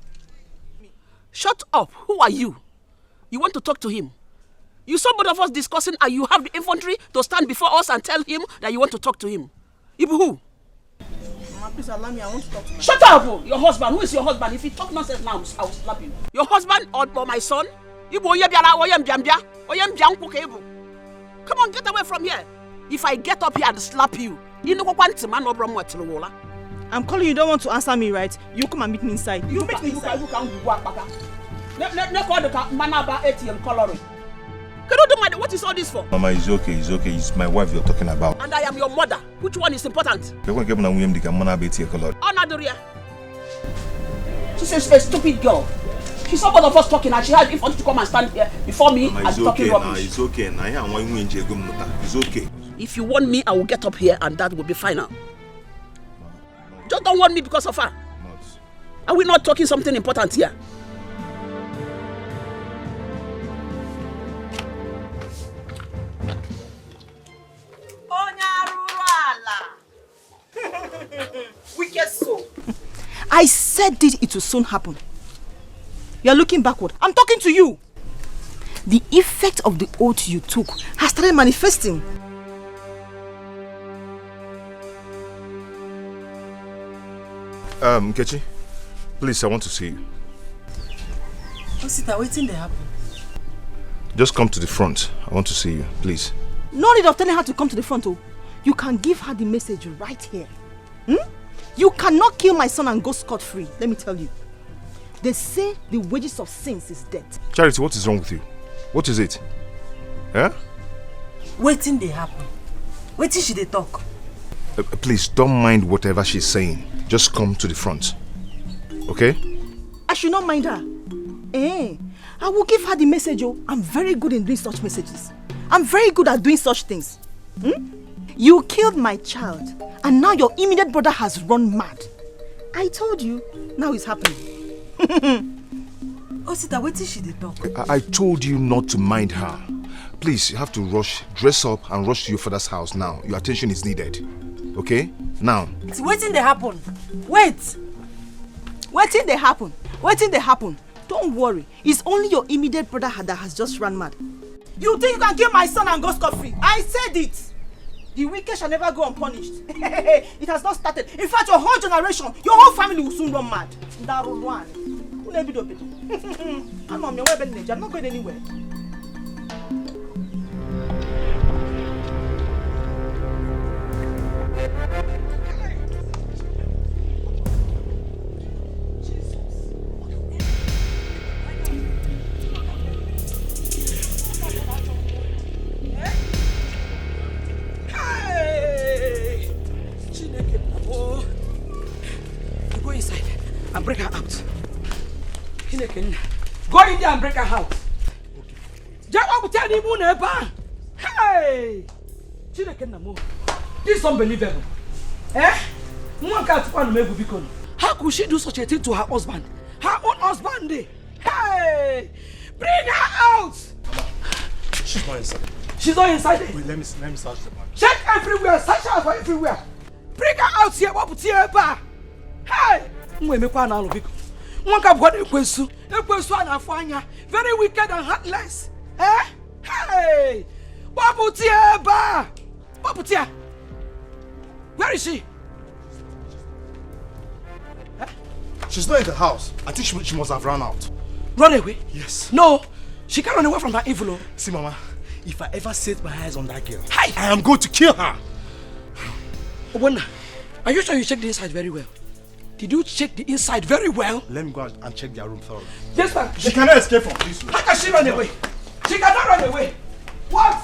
Shut up. Who are you? You want to talk to him? You saw both of us discussing and you have the infantry to stand before us and tell him that you want to talk to him. Ibu who? Mama, please allow me. I want to talk to you. Shut up! Your husband. Who is your husband? If you talk nonsense now, I will slap you. Your husband or my son? Ibu Come on, get away from here. If I get up here and slap you, I'm calling you, don't want to answer me, right? You come and meet me inside. You meet me inside. You can go back. Let's call the Manaba ATM coloring. Can you do what is all this for? Mama, it's okay, it's okay. It's my wife you're talking about. And I am your mother. Which one is important? She's a stupid girl. She saw both of us talking and she had if to come and stand here before me Mama, and talking rubbish. It's okay. It's okay. If you want me, I will get up here and that will be final. Just don't want me because of her. Are we not talking something important here? Wicked soul. I said it will soon happen. You are looking backward. I'm talking to you. The effect of the oath you took has started manifesting. Nkechi, please, I want to see you. Osita, waiting there happen. Just come to the front. I want to see you, please. No need of telling her to come to the front, oh. You can give her the message right here. You cannot kill my son and go scot-free, let me tell you. They say the wages of sins is death. Charity, what is wrong with you? What is it? Eh? Waiting they happen. Waiting should they talk. Please, don't mind whatever she's saying. Just come to the front. Okay? I should not mind her. I will give her the message, oh. I'm very good in doing such messages. I'm very good at doing such things. You killed my child, and now your immediate brother has run mad. I told you, now it's happening. Osita, wait till she dey talk. I told you not to mind her. Please, you have to rush, dress up and rush to your father's house now. Your attention is needed. Okay? Now. It's waiting they happen. Wait. Waiting they happen. Waiting they happen. Don't worry. It's only your immediate brother that has just run mad. You think you can kill my son and go scot-free? I said it. The wicked shall never go unpunished. It has not started. In fact, your whole generation, your whole family will soon run mad. I'm not going anywhere. Go inside and break her out. Go in there and break her out. Hey! This is unbelievable. How could she do such a thing to her husband? Her own husband? Hey! Bring her out! She's not inside. She's not inside there? Wait, let me search the bag. Check everywhere, search her for everywhere. Bring her out here, what put here? Hey! Very wicked and heartless. Hey! Where is she? She's not in the house. I think she must have run out. Run away? Yes. No, she can't run away from that evil. See, Mama, if I ever set my eyes on that girl, I am going to kill her. Obonna, are you sure you checked the inside very well? Did you check the inside very well? Let me go out and check their room thoroughly. Yes, ma'am. She cannot escape from this room. How can she run away? She cannot run away. What?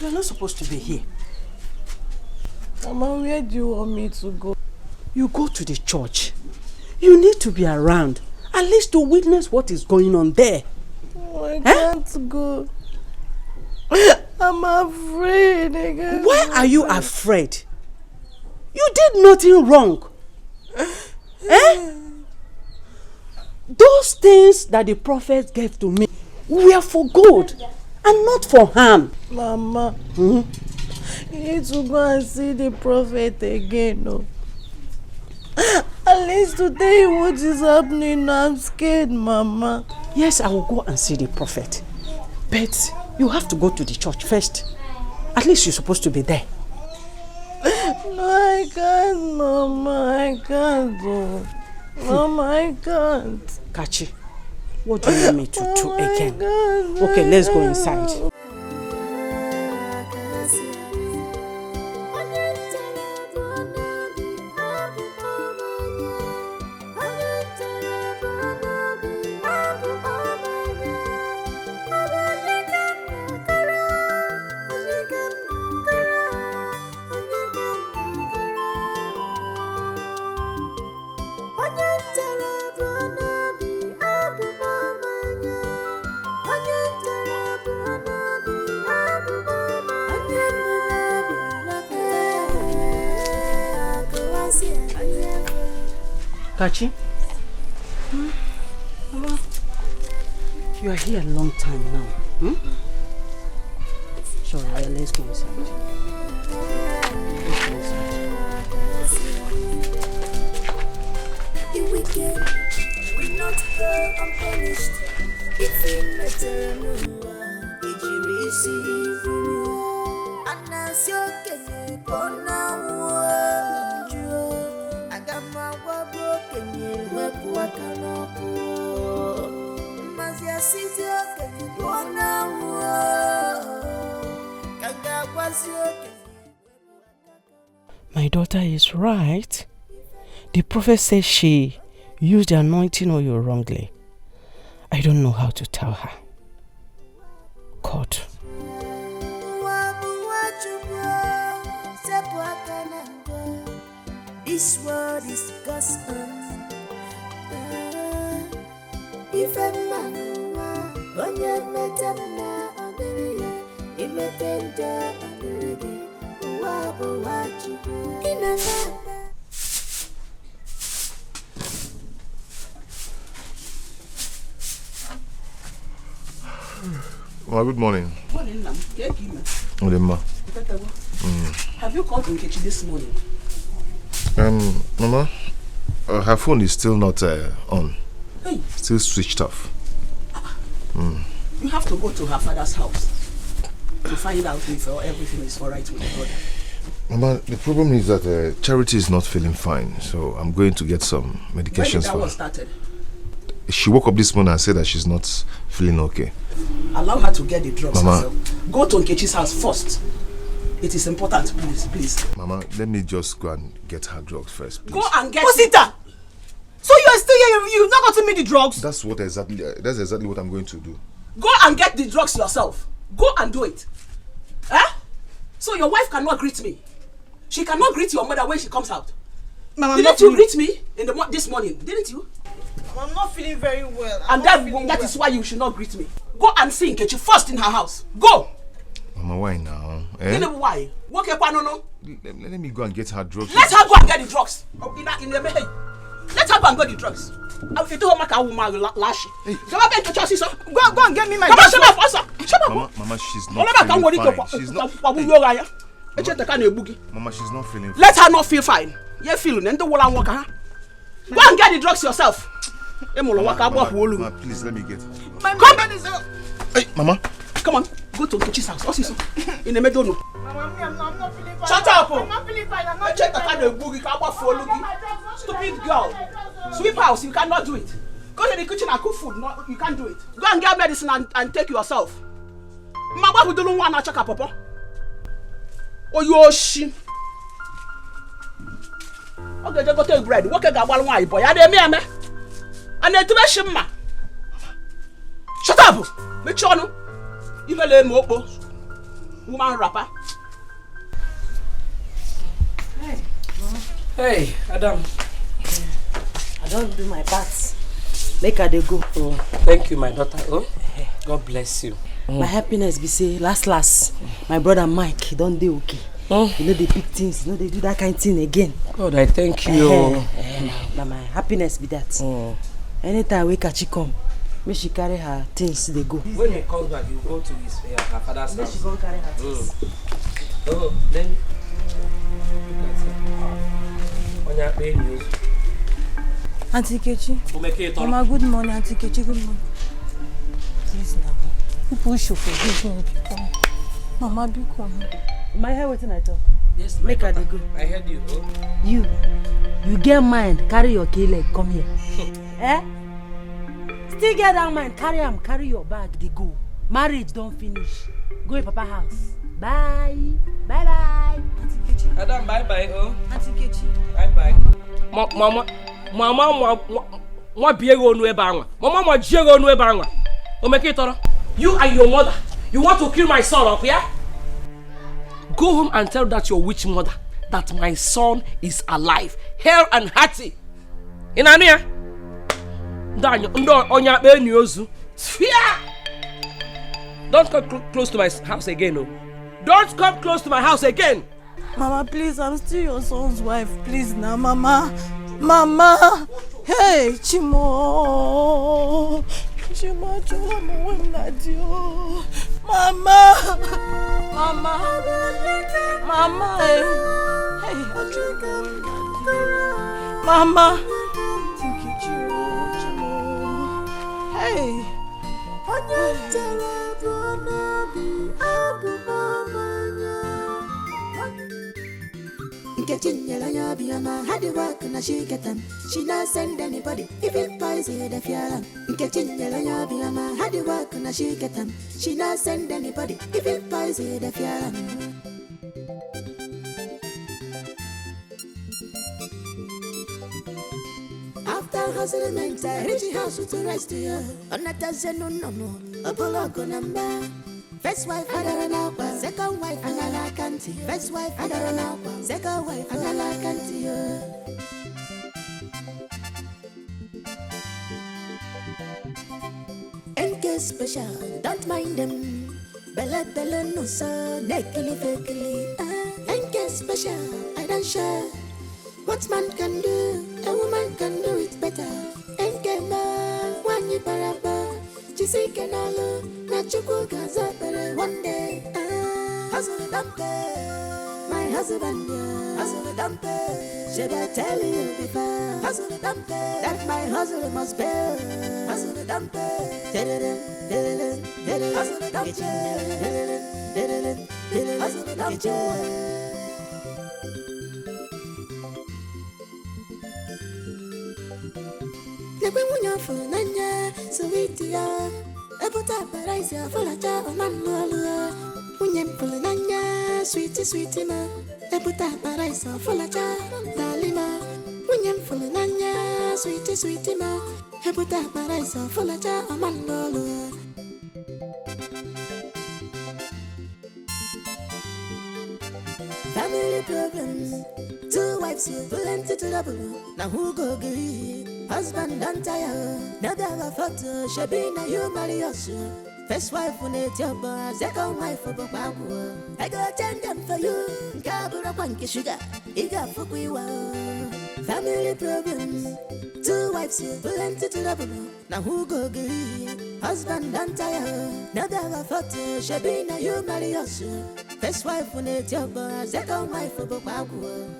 You're not supposed to be here. Mama, where do you want me to go? You go to the church. You need to be around, at least to witness what is going on there. Oh, I can't go. I'm afraid again. Why are you afraid? You did nothing wrong. Those things that the prophet gave to me were for good and not for harm. Mama, you need to go and see the prophet again. No? At least to tell you what is happening. I'm scared, Mama. Yes, I will go and see the prophet. But you have to go to the church first. At least you're supposed to be there. No, I can't, Mama. I can't. Oh. Mama, I can't. Kachi, what do you want me to do again? Okay, let's go inside. Kachi? Mama, you are here a long time now. Sure, let's go inside. Let's go inside. The wicked will not go unpunished. If you matter if you receive and as you can go now. My daughter is right. The prophet says she used the anointing oil wrongly. I don't know how to tell her. God. This word is gospel. If a man when you met him now, Well, good morning. Morning, ma'am. Have you called Nkechi this morning? Mama, her phone is still not on. Hey. Still switched off. You have to go to her father's house to find out if everything is alright with her brother. Mama, the problem is that Charity is not feeling fine, so I'm going to get some medications for her. Started? She woke up this morning and said that she's not feeling okay. Allow her to get the drugs Mama, herself. Go to Nkechi's house first. It is important, please. Mama, let me just go and get her drugs first, please. Go and get Osita! So you are still here, you've not gotten me the drugs? That's exactly what I'm going to do. Go and get the drugs yourself. Go and do it. So your wife cannot greet me. She cannot greet your mother when she comes out. Mama, didn't you greet me this morning? Didn't you? I'm not feeling very well. And that is why you should not greet me. Go and see Nkechi first in her house. Go! Mama, why now? Why? Let me go and get her drugs. Let her go and get the drugs. Let her go and get the drugs. If you do make a woman lash. Go and get me my drugs. Shut up. Mama, she's not feeling fine. She's not. Mama, she's not feeling fine. Let her not feel fine. You feel it. Go and get the drugs yourself. Mama, please let me get her. Come. Hey, Mama. Come on. Go to Nkechi's house. What's this? In the middle. Mama, I'm not feeling fine. Shut up. I'm not feeling fine. I'm not feeling fine. Stupid girl. Sweep house. You cannot do it. Go Go to the kitchen and cook food. No, you can't do it. Go and get medicine and take yourself. Mama who don't want to check up, Papa. Oh, Yoshi. Okay, just go take bread. What can I want, boy? I didn't me. And then to me, Shima. Shut up! Me chono. You may let me go. Woman rapper. Hey, Adam. I don't do my part. Make her dey go. Oh, thank you, my daughter. Oh, God bless you. My happiness be say last. My brother Mike, he don't do okay. You know they pick things, you know they do that kind of thing again. God, I thank you. Now my happiness be that. Anytime we catch come, make she carry her things they go. When he comes back, you go to his her father's house. Make she go carry her things. Oh, then on your pay news. Auntie Kechi. Mama, good morning, Auntie Kechi. Good morning. Please now. People should forgive me. Mama, be calm. My hair waiting I talk. Yes, make her they go. I heard you. Oh. You get mind, carry your key leg, come here. Still get that mind, carry your bag, they go. Marriage don't finish. Go to Papa house. Bye. Bye. Auntie Kechi. Adam, bye. Oh. Auntie Kechi. Bye. Mama, biego no ebanga. Mama, jiego no ebanga. O make it all. You and your mother, you want to kill my son up, yeah? Go home and tell that your witch mother that my son is alive, hale and hearty. In Ania, don't come close to my house again, no. Don't come close to my house again. Mama, please, I'm still your son's wife. Please now, Mama. Hey, Chimo, Mama, hey, Mama, hey. Had to work and she get them. She not send anybody, even poison the fear. Chinenye had to work and she get them. She not send anybody, even poison the fear. After hustlement, I reach the house to rest here. On a dozen, no, a bullock number. First wife, Adarana, second wife, Anala Kanti. First wife, Adarana, second wife, Anala Kanti. NK special, don't mind them. Bella no so, nekili fekili. NK special, I don't share. What man can do, a woman can do it better. NK man, wanyi paraba. Chisike nalo, na chuku gaza pere one day. Hustle dumpe, my husband, hustle dumpe. Should I tell you before? Hustle dumpe, that my hustle must bear. Hustle dumpe, hustle dumpe, hustle dumpe. Nebunya Fulanya, Sweetia, Ebuta Paraisia, Fulacha, Omanolua, Munyam Fulanya, Sweetie Ma, Ebuta Paraisa, Fulacha, Dalima, Munyam Fulanya, Sweetie Ma, Ebuta Paraisa, Fulacha, Omanolua. Family problems, two wives here, plenty to double. Now who go agree? Husband and tire, never have a photo. Shabina, you marry us. First wife when it's your boy, second wife for Babu. I got 10 them for you. Kabura Punky Sugar, Iga Fukiwa. Family problems, two wives here, plenty to double. Now who go agree? Husband and tire, never have a photo. Shabina, you marry us. First wife when it's your boy, second wife for Babu.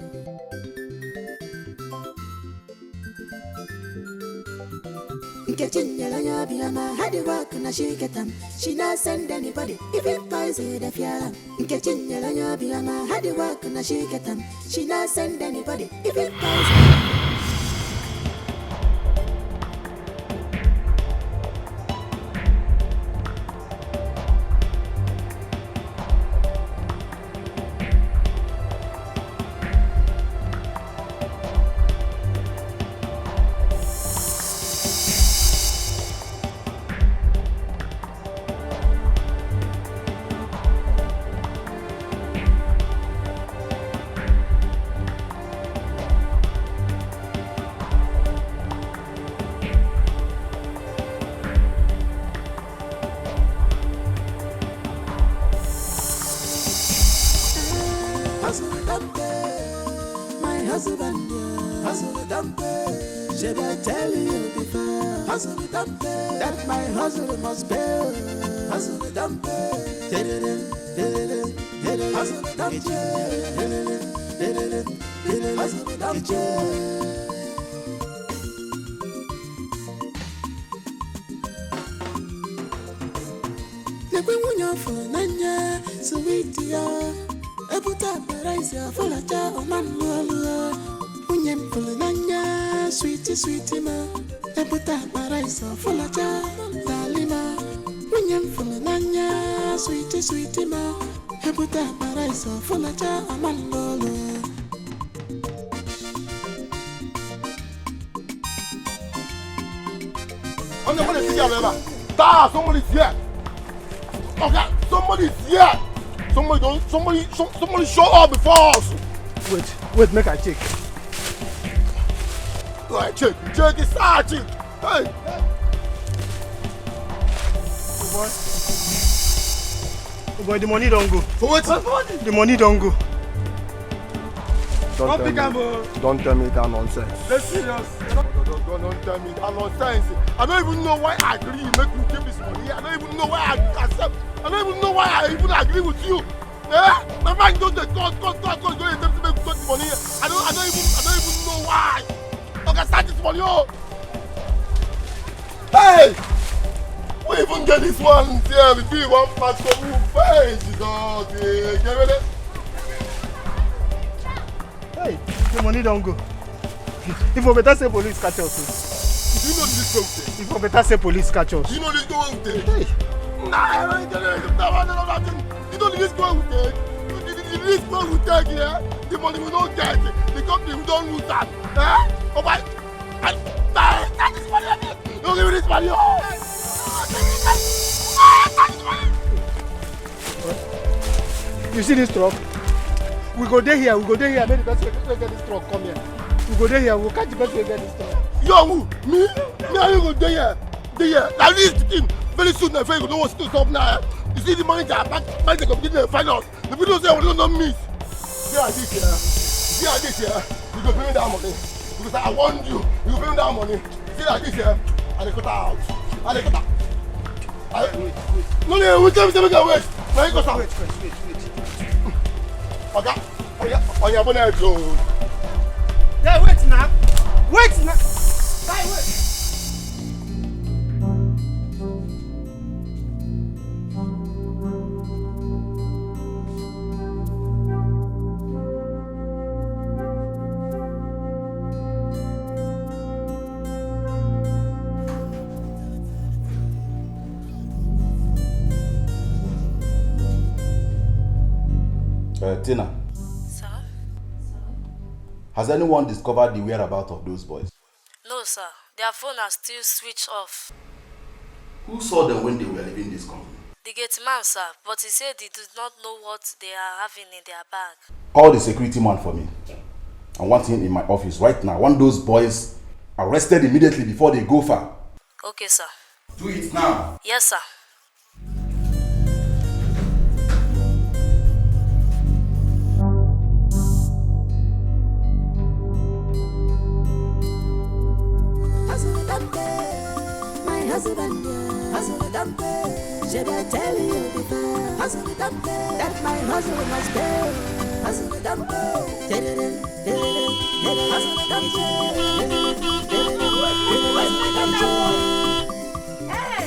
Chinenye Biama had to work and she get them. She not send anybody, even poison the fear. Chinenye Biama had to work and she get them. She not send anybody, even poison. hustle don't pay. My husband, yeah, hustle don't pay. Should I tell you before? Hustle don't pay. That my hustle must pay. Hustle don't pay. Hustle don't pay. Hustle don't pay. Nekwe munya fulanya sweetia ebuta paraisia fulacha omanwalua munya fulanya sweetie ma ebuta paraisia fulacha dalima munya fulanya sweetie ma ebuta paraisia fulacha omanwalua. Somebody's here. Okay, somebody's here. Somebody show up before us. Wait, make I check. Go ahead, check it, start check. Hey. Oh boy, the money don't go. For what? The money don't go. Don't tell me that nonsense. Let's serious. Don't tell me that nonsense. I don't even know why I agree make you give this money. I don't even know why I accept. I don't even know why I even agree with you. Eh? My mind don't cost, don't attempt to make you got the money. I don't even know why. Okay, start this money, oh. Hey! We even get this one here. We do one pass for you. Hey, Jesus. Get ready? Hey, the money don't go. If we better say police catch us. Do you know this go with If we better say police catch us. Do you know this go with it? Hey. Nah, you know this go with it. The risk we will take here, the money we don't get, the company we don't lose that. Eh? Oh my! That is money. Don't give me this money. You see this truck? We go there here. Make the best way to get this truck come here. We go there here. We'll catch the best way to get this truck. Yo, me, how you go there? Now this thing, very soon I don't know what's to stop now. You see the money that back the company finance. The people say we don't miss. See like this here. You go pay me that money. Because I warned you. You go pay me that money. See like this here. And they cut out. No, we can't make a waste. Now you go out. Wait. Okay. On your bonnet road. Yeah, wait now. Hey, wait. Tina. Sir? Has anyone discovered the whereabouts of those boys? No, sir. Their phone are still switched off. Who saw them when they were leaving this company? The gate man, sir, but he said he does not know what they are having in their bag. Call the security man for me. I want him in my office right now. I want those boys arrested immediately before they go far. Okay, sir. Do it now. Yes, sir. My husband, hustle don't pay. Should I tell you before? Hustle don't pay. That my hustle must pay. Hustle don't pay. Hustle don't pay. Hey!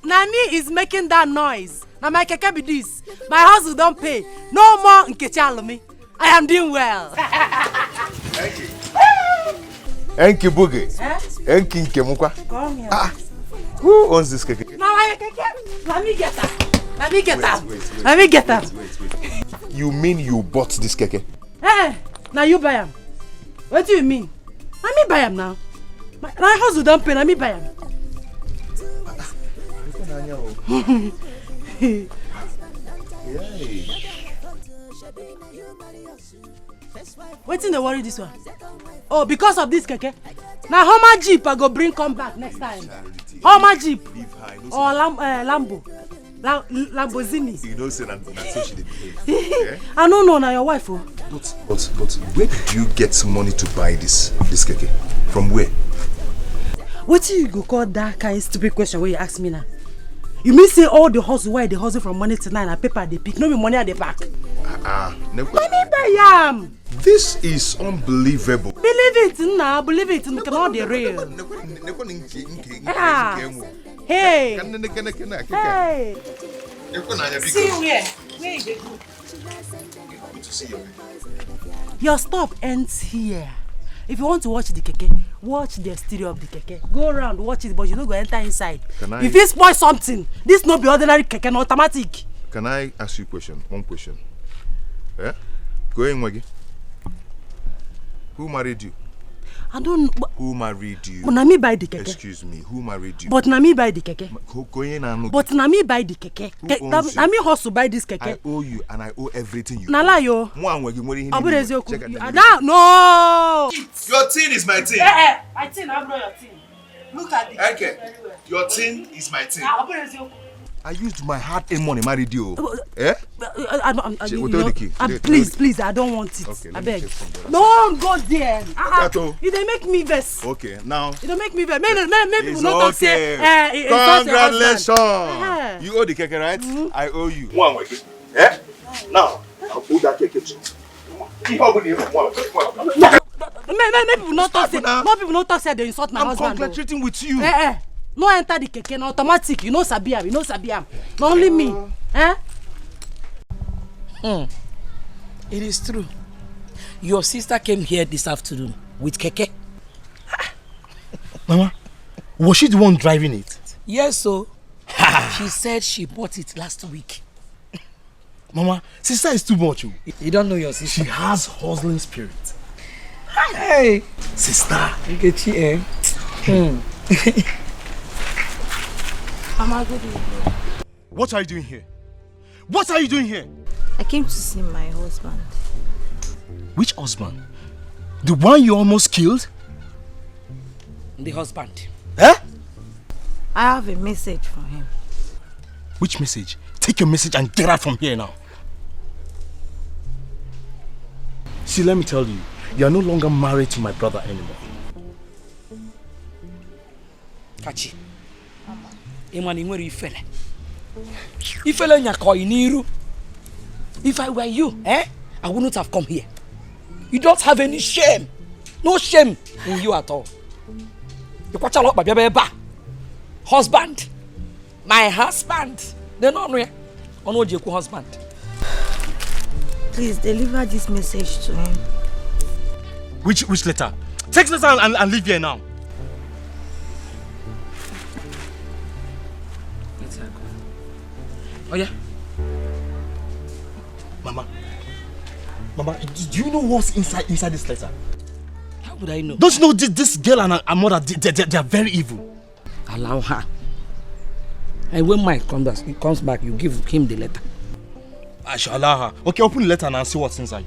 Nani is making that noise. Now my keke be this. My hustle don't pay. No more Nkechi Alomi. I am doing well. Enki Buge. Enki Nkemukwa. Come here. Who owns this keke? Now I keke. Let me get up. Let me get up. You mean you bought this keke? Hey, now you buy him. What do you mean? Let me buy him now. My hustle don't pay. Let me buy him. What's in the worry this one? Oh, because of this keke. Now how much jeep I go bring come back next time? How much jeep? Or Lambo? Lamborghini. You know, say that she did behave. Yeah? I don't know, now your wife. Oh. But where did you get money to buy this keke? From where? What do you go call that kind of stupid question where you ask me now? You mean say all the hustle, why they hustle from money to night and paper they pick, no be money at the back? Never. Money by yam. This is unbelievable. Believe it now, believe it, we cannot be real. Hey. Hey. See you here. Where you go? Good to see you. Your stop ends here. If you want to watch the keke, watch the exterior of the keke. Go around, watch it, but you don't go enter inside. If you spoil something, this not be ordinary keke, no automatic. Can I ask you a question? One question. Yeah? Go in, Wagi. Who married you? I don't know. Who married you? But na me buy the keke. Excuse me, who married you? But na me buy the keke. Go in and but na me buy the keke. Na me hustle buy this keke. I owe you and I owe everything you. Na lie yo. No. Your tin is my tin. My tin, I'm not your tin. Look at the okay. Your tin is my tin. I used my hard-earned money, married you. Eh? Please, I don't want it. Okay, I beg. Don't go there. You dey make me vex. Okay, now. You don't make me vex. Maybe people not talk say. Congratulations. You owe the keke, right? I owe you. One way. Eh? Now, I'll put that keke to. Maybe people not talk say. More people not talk say they insult my husband. I'm congratulating with you. No enter the keke, no automatic. You know Sabiam, Not only me. It is true. Your sister came here this afternoon with keke. Mama, was she the one driving it? Yes, so. She said she bought it last week. Mama, sister is too much. You don't know your sister. She has hustling spirit. Hey! Sister. Nkechi, Mama, good evening. What are you doing here? What are you doing here? I came to see my husband. Which husband? The one you almost killed? The husband. Eh? I have a message for him. Which message? Take your message and get out from here now. See, let me tell you, you are no longer married to my brother anymore. Kachi. Emani nwere ifele. Ifele nyako iniru. If I were you, I wouldn't have come here. You don't have any shame. No shame in you at all. You watch a lot by husband. My husband. Then on where? On what you husband. Please deliver this message to him. Which letter? Take the letter and leave here now. Oh yeah? Mama, do you know what's inside this letter? How would I know? Don't you know this girl and her mother, they are very evil. Allow her. And when Mike comes back, you give him the letter. I shall allow her. Okay, open the letter and see what's inside.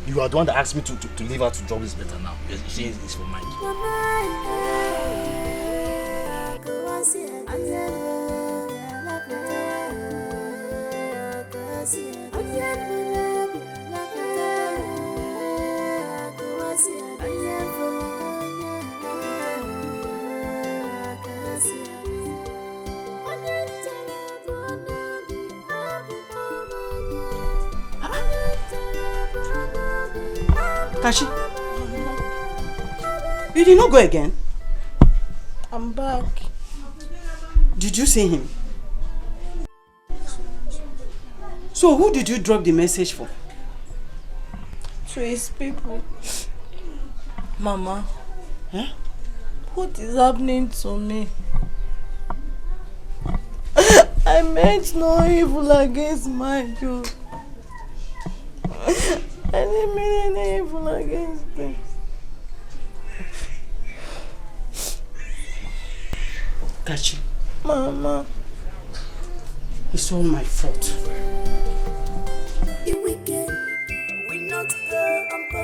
You are the one that asked me to leave her to drop this letter now. She is for mine. Kashi, you did not go again? I'm back. Did you see him? So who did you drop the message for? To his people. Mama. Huh? What is happening to me? I meant no evil against my job. I didn't mean any evil against them. Kachi. Mama. It's all my fault.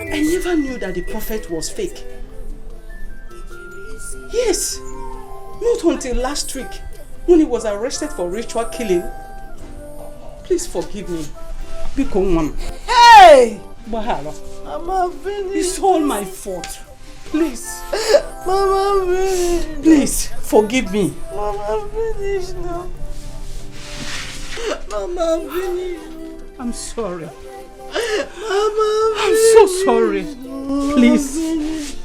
I never knew that the prophet was fake. Yes. Not until last week when he was arrested for ritual killing. Please forgive me. Hey! Mahalo. Mama, finish. It's all my fault. Please. Mama, finish. Please, forgive me. Mama, finish now. Mama, finish. I'm sorry. Mama, I'm so sorry. Please.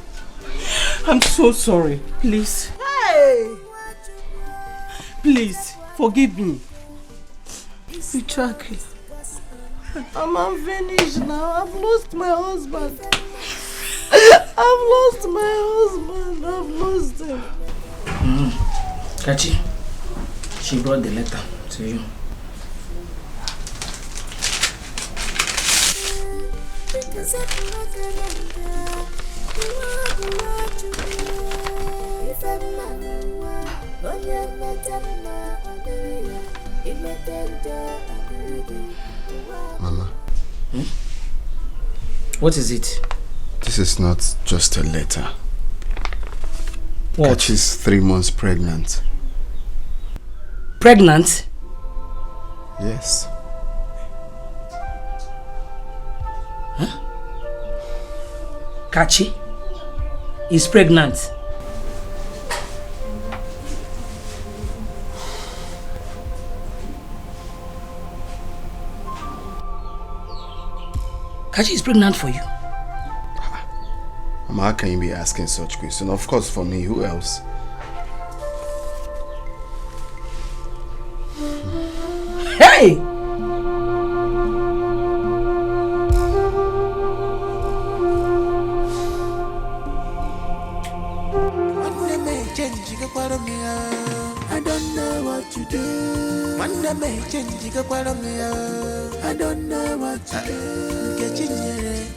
I'm so sorry. Please. Hey! Please, forgive me. Exactly. I'm finished now. I've lost my husband. I've lost my husband. I've lost him. Kachi, she brought the letter to you. Mama. What is it? This is not just a letter. What? She's 3 months pregnant. Pregnant? Yes. Huh? Kachi is pregnant. Kachi is pregnant for you. Mama, how can you be asking such questions? Of course, for me, who else? Hey! I don't know what to do. Nnebe change I don't know what to do.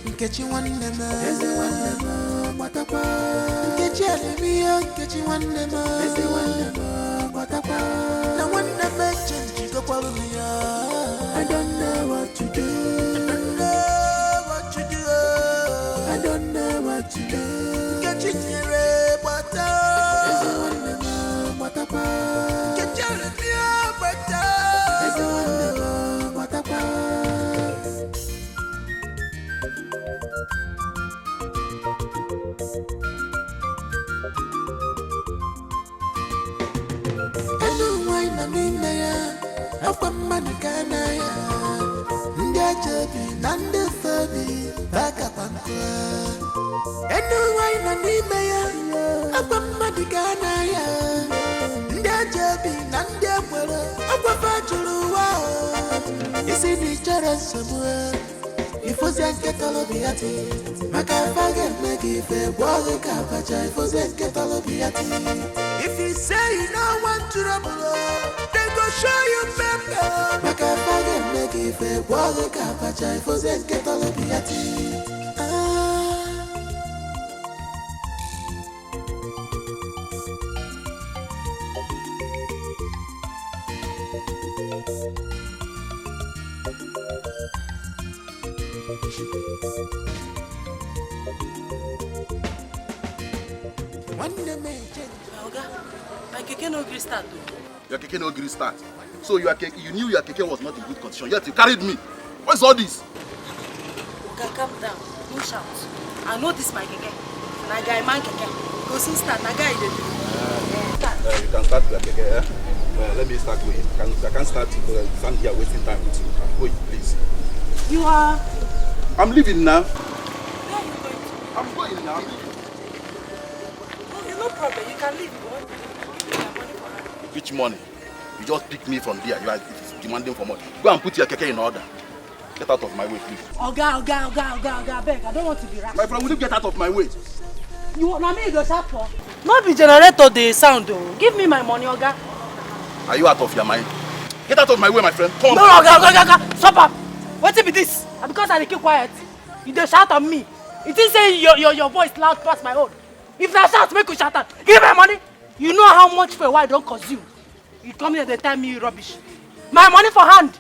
Nkechi Nnebe ezi Nnebe matakwa. Nkechi Alibia Nkechi Nnebe ezi Nnebe matakwa. Na Nnebe change I don't know what to do. I don't know what to do. Nkechi if you say you don't want to trouble, they go show you pepper. Maka fage make if boy kapacha if ozet get all of yati. My keke no gree start. Your keke no gree start. So you knew your keke was not in good condition, yet you carried me. What's all this? Okay, calm down. No shout. I know this my keke. Na guy man keke. Go soon start. Na guy dey do. You can start your keke. Let me start going. I can't start to stand here wasting time with you. Go, please. You are. I'm leaving now. Where are you going to? I'm going now. I'm leaving. Okay, no problem. You can leave. You want to give me my money for her. Which money? You just pick me from there. You are demanding for money. Go and put your keke in order. Get out of my way, please. Oga, beg. I don't want to be rash. My friend, will you get out of my way? You want me to go sharp for? Not be generator the sound though. Give me my money, Oga. Are you out of your mind? Get out of my way, my friend. Come. No, Oga. Stop up. What be this? Because I keep quiet. You dey shout on me. It is say your voice loud past my own. If I shout, make you shout out. Give me my money. You know how much for a while don't cost you. You come here, they tell me rubbish. My money for hand.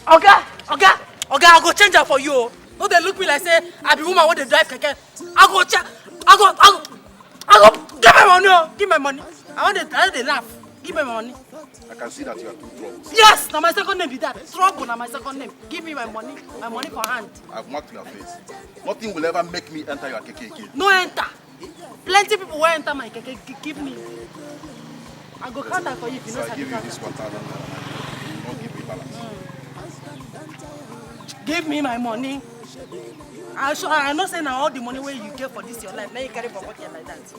Oga, I go change her for you. No, they look me like say I be woman when they drive keke. I go give my money. Give my money. I want to laugh. Give Give me my money. I can see that you are too troubled. Yes, now my second name be that. Trouble now my second name. Give me my money for hand. I've marked your face. Nothing will ever make me enter your keke again. No enter. Plenty people will enter my keke. Give me. I go counter for you if you know. So I give you this 1,000 naira. You won't give me balance. Give me my money. I know say now all the money where you get for this your life. Now you carry for pocket like that.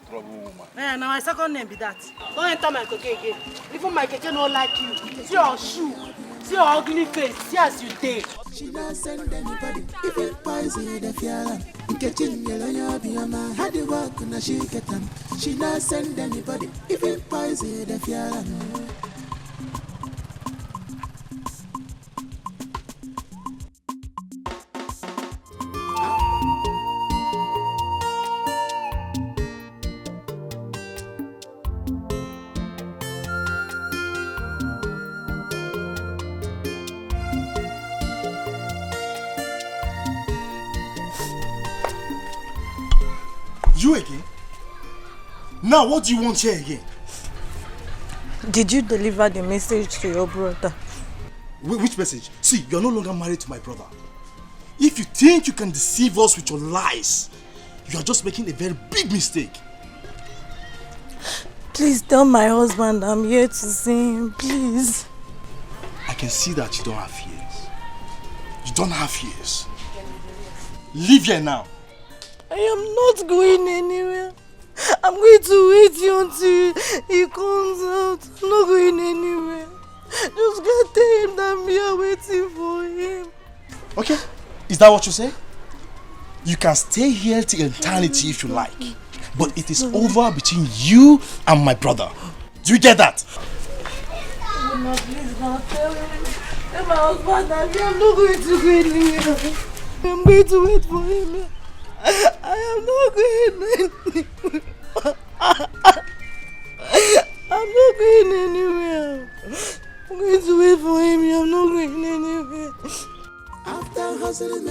Trouble woman. Yeah, now my second name be that. Don't enter my keke again. Even my keke don't like you. See your shoe. See your ugly face. See as you take. She not send anybody. If it poison the fear. Catching yellow biyama. Had the work na she get them. She not send anybody. If it poison the fear. You again? Now what do you want here again? Did you deliver the message to your brother? Which message? See, you're no longer married to my brother. If you think you can deceive us with your lies, you are just making a very big mistake. Please tell my husband I'm here to see him, please. I can see that you don't have fears. You don't have fears. Leave here now. I am not going anywhere. I'm going to wait here until he comes out. I'm not going anywhere. Just go tell him that we are waiting for him. Okay, is that what you say? You can stay here till eternity if you like. But it is over between you and my brother. Do you get that? No, please don't tell him. Tell my husband that I'm not going to go anywhere. I'm going to wait for him. I am not going anywhere. I'm not going anywhere. I'm going to wait for him. I'm not going anywhere. After hustling, I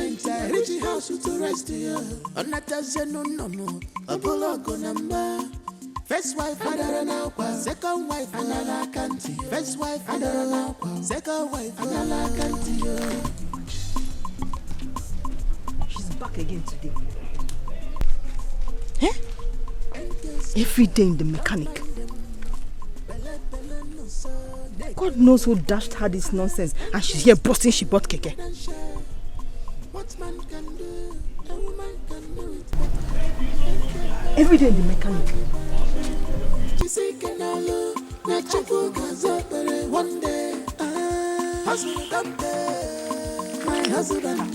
reach the house to rest here. On that no. A bullock on number. First wife, second wife, another country. First wife, second wife, another country. She's back again today. Eh? Every day in the mechanic. God knows who dashed her this nonsense, and she's here boasting she bought keke. Every day in the mechanic. One day, my husband,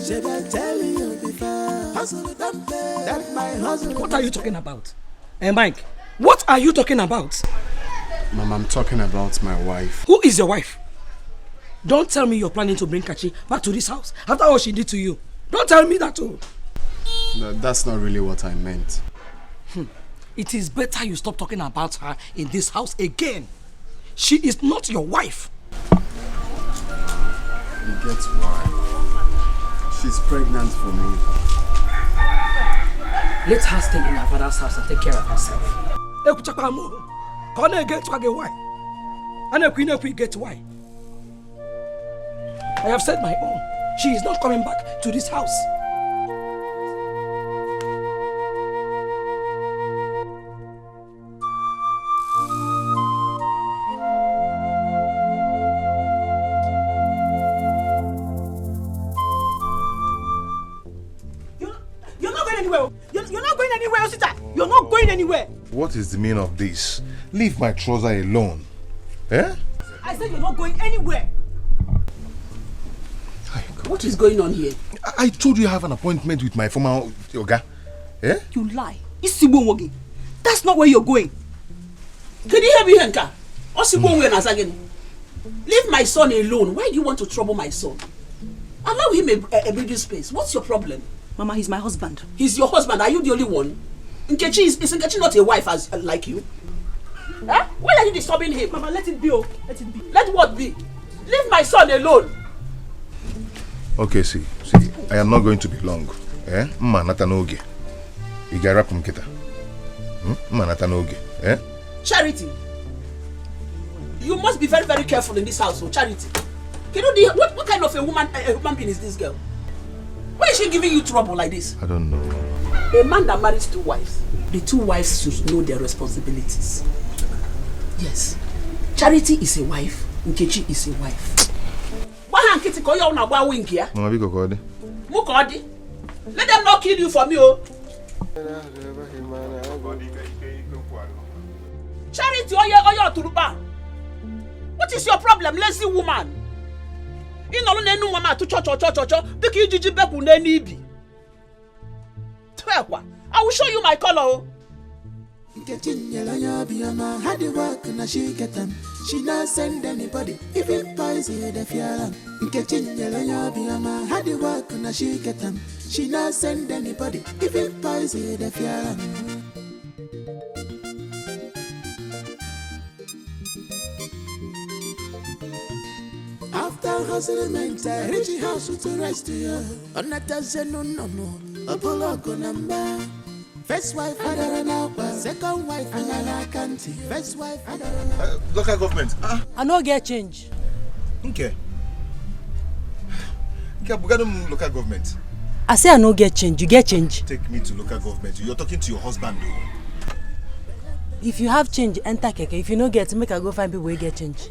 should I tell you before? That my husband. What are you talking about? Hey Mike, what are you talking about? Mom, I'm talking about my wife. Who is your wife? Don't tell me you're planning to bring Kachi back to this house after what she did to you. Don't tell me that too. No, that's not really what I meant. It is better you stop talking about her in this house again. She is not your wife. You get why? She's pregnant for me. Let her stay in her father's house and take care of herself. Get why? I have said my own. She is not coming back to this house. You're not going anywhere. What is the meaning of this? Leave my trouser alone. Eh? I said you're not going anywhere. What is going on here? I told you I have an appointment with my former yoga. Eh? You lie. That's not where you're going. Can you hear me, Henka? Leave my son alone. Why do you want to trouble my son? Allow him a breathing space. What's your problem? Mama, he's my husband. He's your husband. Are you the only one? Nkechi is Nkechi not a wife as like you? Huh? Why are you disturbing him? Mama, let it be. Oh. Let it be. Let what be? Leave my son alone. Okay, see, I am not going to be long. Eh? Mma nata n'oge. Ị ga-arapụ m kịta. Eh? Charity, you must be very, very careful in this household. Charity, what kind of a human being is this girl? Why is she giving you trouble like this? I don't know. A man that marries 2 wives, the 2 wives should know their responsibilities. Yes. Charity is a wife, Nkechi is a wife. Why Nkiti call you on a wing here? Mama, we go Kodi. Mukodi? Let them not kill you for me, oh. Charity, oh, Turuba. What is your problem, lazy woman? You know, no mama to church, pick you Gigi Bepu Nnebe. I will show you my color. She not send anybody, even boys here the fear. Had the work and she get them. She not send anybody, even boys here the fear. After hustling, I reach the house to rest here. On that doesn't no. Apollo number. First wife, second wife, first wife, local government. I no get change. Okay. Okay, local government. I say I no get change. You get change. Take me to local government. You're talking to your husband, though. If you have change, enter keke. If you no get, make I go find people who get change.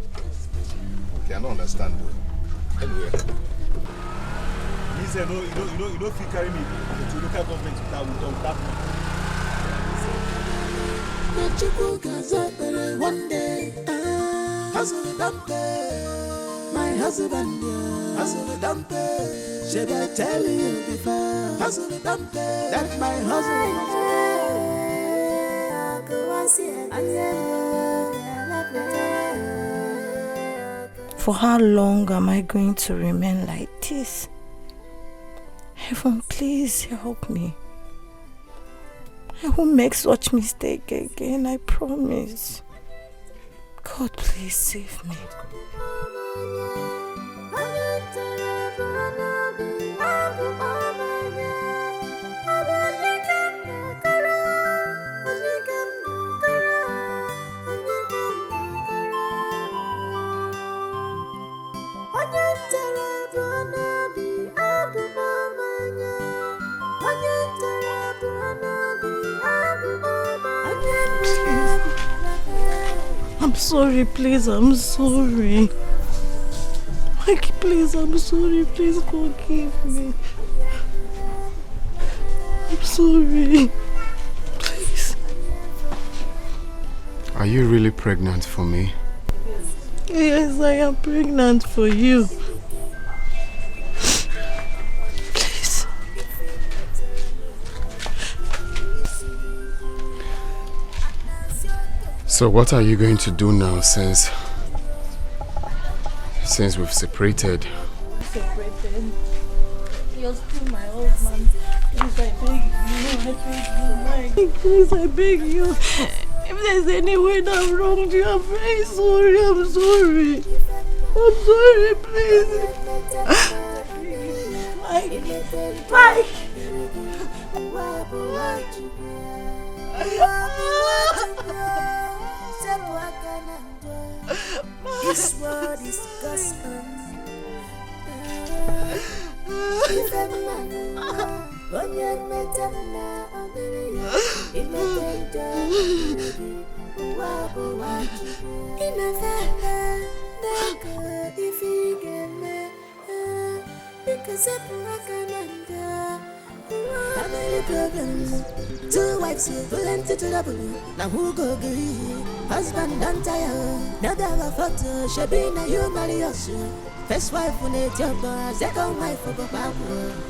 Okay, I don't understand, though. Anyway. You don't feel carry me to local government without that. One day, hustle dumpy. My husband, hustle dumpy. Should I tell you before? Hustle dumpy. That my husband. For how long am I going to remain like this? Heaven, please help me. I won't make such mistake again, I promise. God, please save me. I'm sorry, please, I'm sorry. Mike, please, I'm sorry, please forgive me. I'm sorry. Please. Are you really pregnant for me? Yes, I am pregnant for you. Please. So what are you going to do now since we've separated? Separated? You're still my husband. Please, I beg you. Please, I beg you. If there's any way that I've wronged you, I'm very sorry. I'm sorry. I'm sorry, please. Mike. This world is gospel. Family problems. 2 wives here, plenty to double. Now who go agree? Husband don't tire. Now they have a photo. She be na you marry us. First wife when it's your boy, second wife for Papa.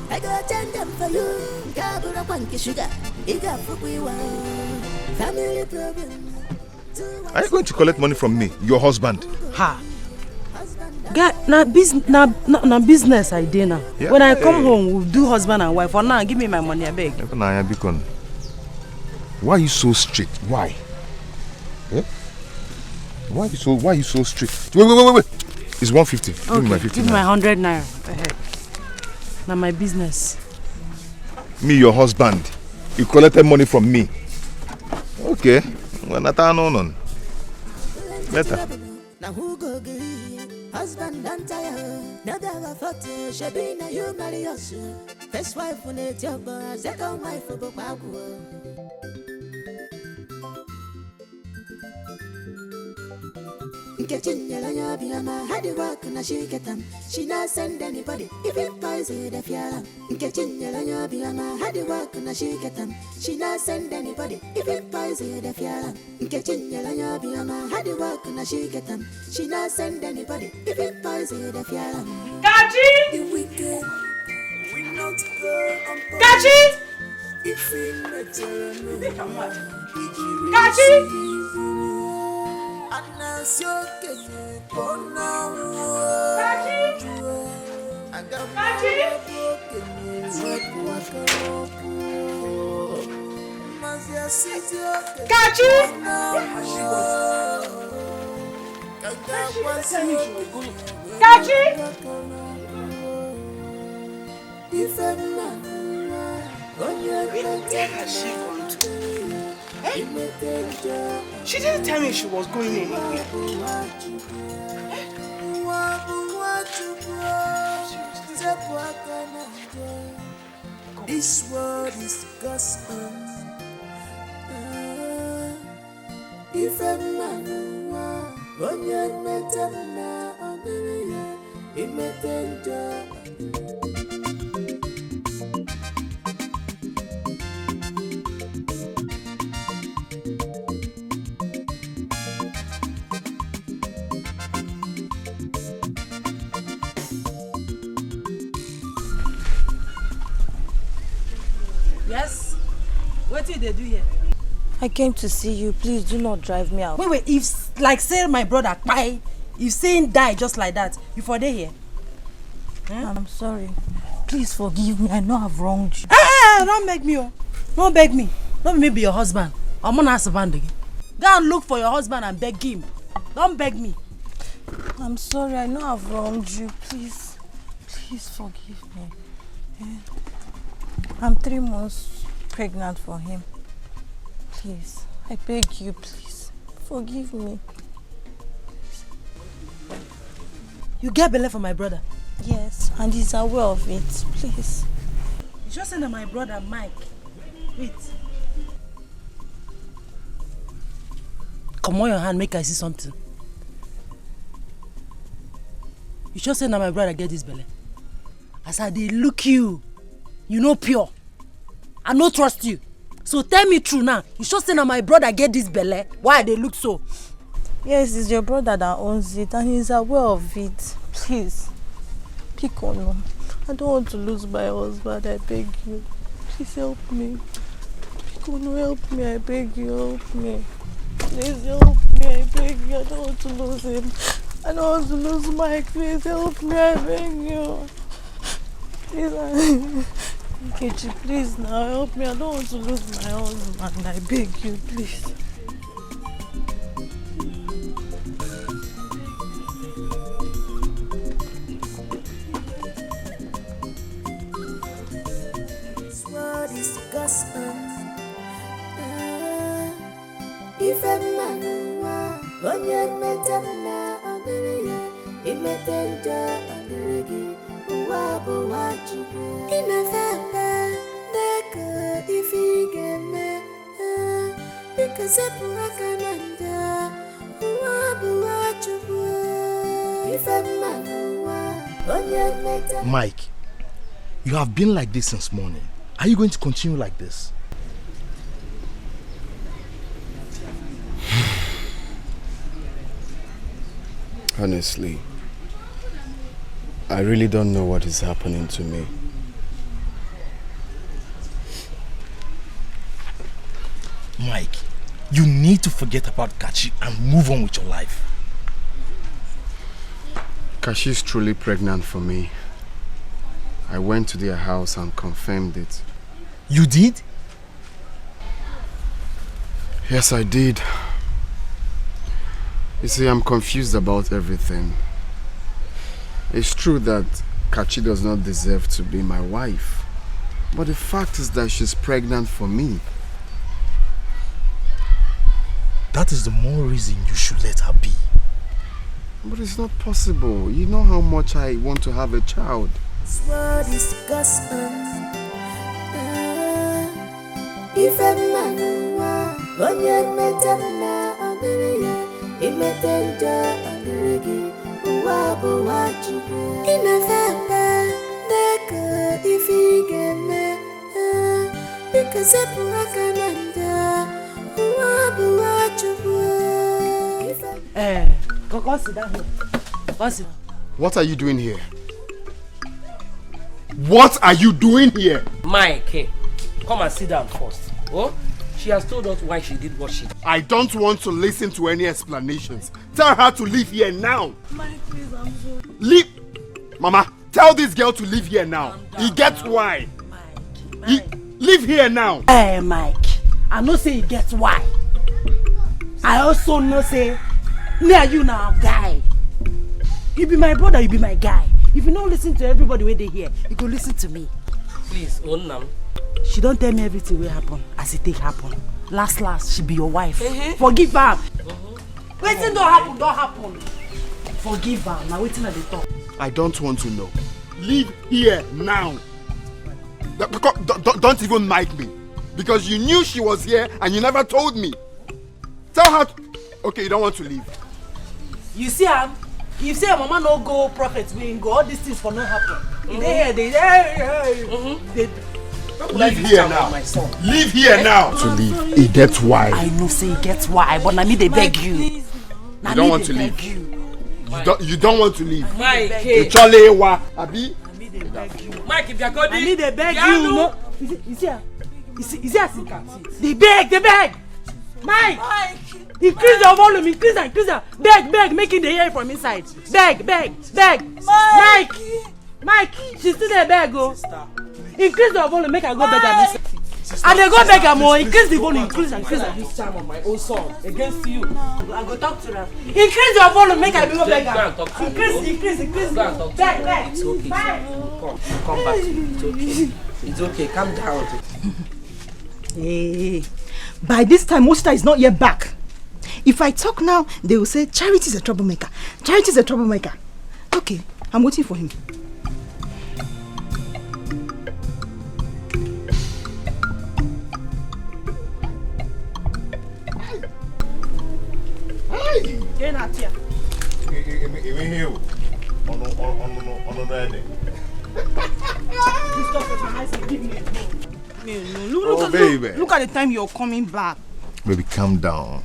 I got 10 them for you. Gabura punky sugar. You got for we want. Family problems. Are you going to collect money from me, your husband? Ha. Guy, na business I did now. Yeah. When I come home, we'll do husband and wife. For now, give me my money, I beg. Why are you so strict? Why? Eh? Why are you so strict? Wait. It's 150. Okay, Give me my 50 give me my naira. 100 naira. Now my business. Me, your husband. You collected money from me. Okay. Well, not on. Better. Now who go agree? Husband and tire. Never have photo. Shebi na you marry us. First wife when it's your boy. Second wife for Baku. Chinenye la biama had work na she get them. She not send anybody, even poison the fiala. Chinenye la biama had work na she get them. She not send anybody, even poison the fiala. Chinenye la biama had work na she get them. She not send anybody, even poison the fiala. Kachi! We not go on Kachi! If we Kachi! She didn't tell me she was going anywhere. This world is gospel. If a man on your metamna on the messenger. Yes? What did they do here? I came to see you. Please do not drive me out. Wait, if like say my brother Pai, if saying die just like that, you for there here? I'm sorry. Please forgive me. I know I've wronged you. Hey, don't beg me, oh. Don't beg me. Don't make me be your husband. I'm gonna ask again. Go and look for your husband and beg him. Don't beg me. I'm sorry. I know I've wronged you. Please forgive me. I'm 3 months pregnant for him. Please, I beg you, please, forgive me. You get belay for my brother? Yes, and he's aware of it. Please. You just send my brother Mike. Wait. Come on your hand, make I see something. You just say that my brother get this belly. As I dey look you, you know pure. I no trust you. So tell me true now. You just say that my brother get this belly. Why they look so? Yes, it's your brother that owns it and he's aware of it. Please. Pick on him. I don't want to lose my husband. I beg you. Please help me. Pick on him. Help me. I beg you. Help me. Please help me. I beg you. I don't want to lose him. I don't want to lose Mike. Please help me. I beg you. Please. Uche, please now help me. I don't want to lose my husband. I beg you, please. This world is gospel. If a man on your metamna on the messenger on the rigi, wabu wachi. In a family, neka if he get me, because a purakananda, wabu wachi. If a man on your metamna. Mike, you have been like this since morning. Are you going to continue like this? Honestly, I really don't know what is happening to me. Mike, you need to forget about Kachi and move on with your life. Kachi is truly pregnant for me. I went to their house and confirmed it. You did? Yes, I did. You see, I'm confused about everything. It's true that Kachi does not deserve to be my wife. But the fact is that she's pregnant for me. that is the more reason you should let her be. But it's not possible. You know how much I want to have a child. What is disgusting? If a man when you met him now, imetenja andirigi uwapo wachibu inafamba neka ifigeme ikasepu akananda uwapo wachibu. Go sit down here. Go sit down. What are you doing here? What are you doing here? Mike, come and sit down first. Oh? She has told us why she did what she did. I don't want to listen to any explanations. Tell her to leave here now. Mike, please, I'm sorry. Leave. Mama, tell this girl to leave here now. He gets why. Leave here now. Hey, Mike. I know say he gets why. I also know say, me and you now, guy. You be my brother, you be my guy. If you don't listen to everybody where they hear, you go listen to me. Please, own them. She don't tell me everything will happen as it take happen. Last, she be your wife. Forgive her. Waiting don't happen. Forgive her. Now waiting at the top. I don't want to know. Leave here now. Don't even mic me. Because you knew she was here and you never told me. Tell her. Okay, you don't want to leave. You see, if say mama no go prophet, we go all these things for no happen. If they hear, Leave here now. Leave here now. To leave. He gets why. I know say he gets why, but now me they beg you. You don't want to leave. You don't want to leave. Mike, Abi. Mike, if you're good, I need they beg you. No. You see, they beg. Mike, increase your volume, increase. Beg, making the air from inside. Beg. Mike, she's still there, beg, go. Increase the volume, make her go beg her. And they go beg her more, increase the volume, increase. I use charm on my own son against you. I go talk to her. Increase your volume, make her go beg her. Increase. Beg. It's okay. Come back to me. It's okay. Calm down. Hey, by this time, Mosta is not yet back. If I talk now, they will say Charity is a troublemaker. Okay, I'm waiting for him. Get out here. Look at the time you're coming back. Baby, calm down.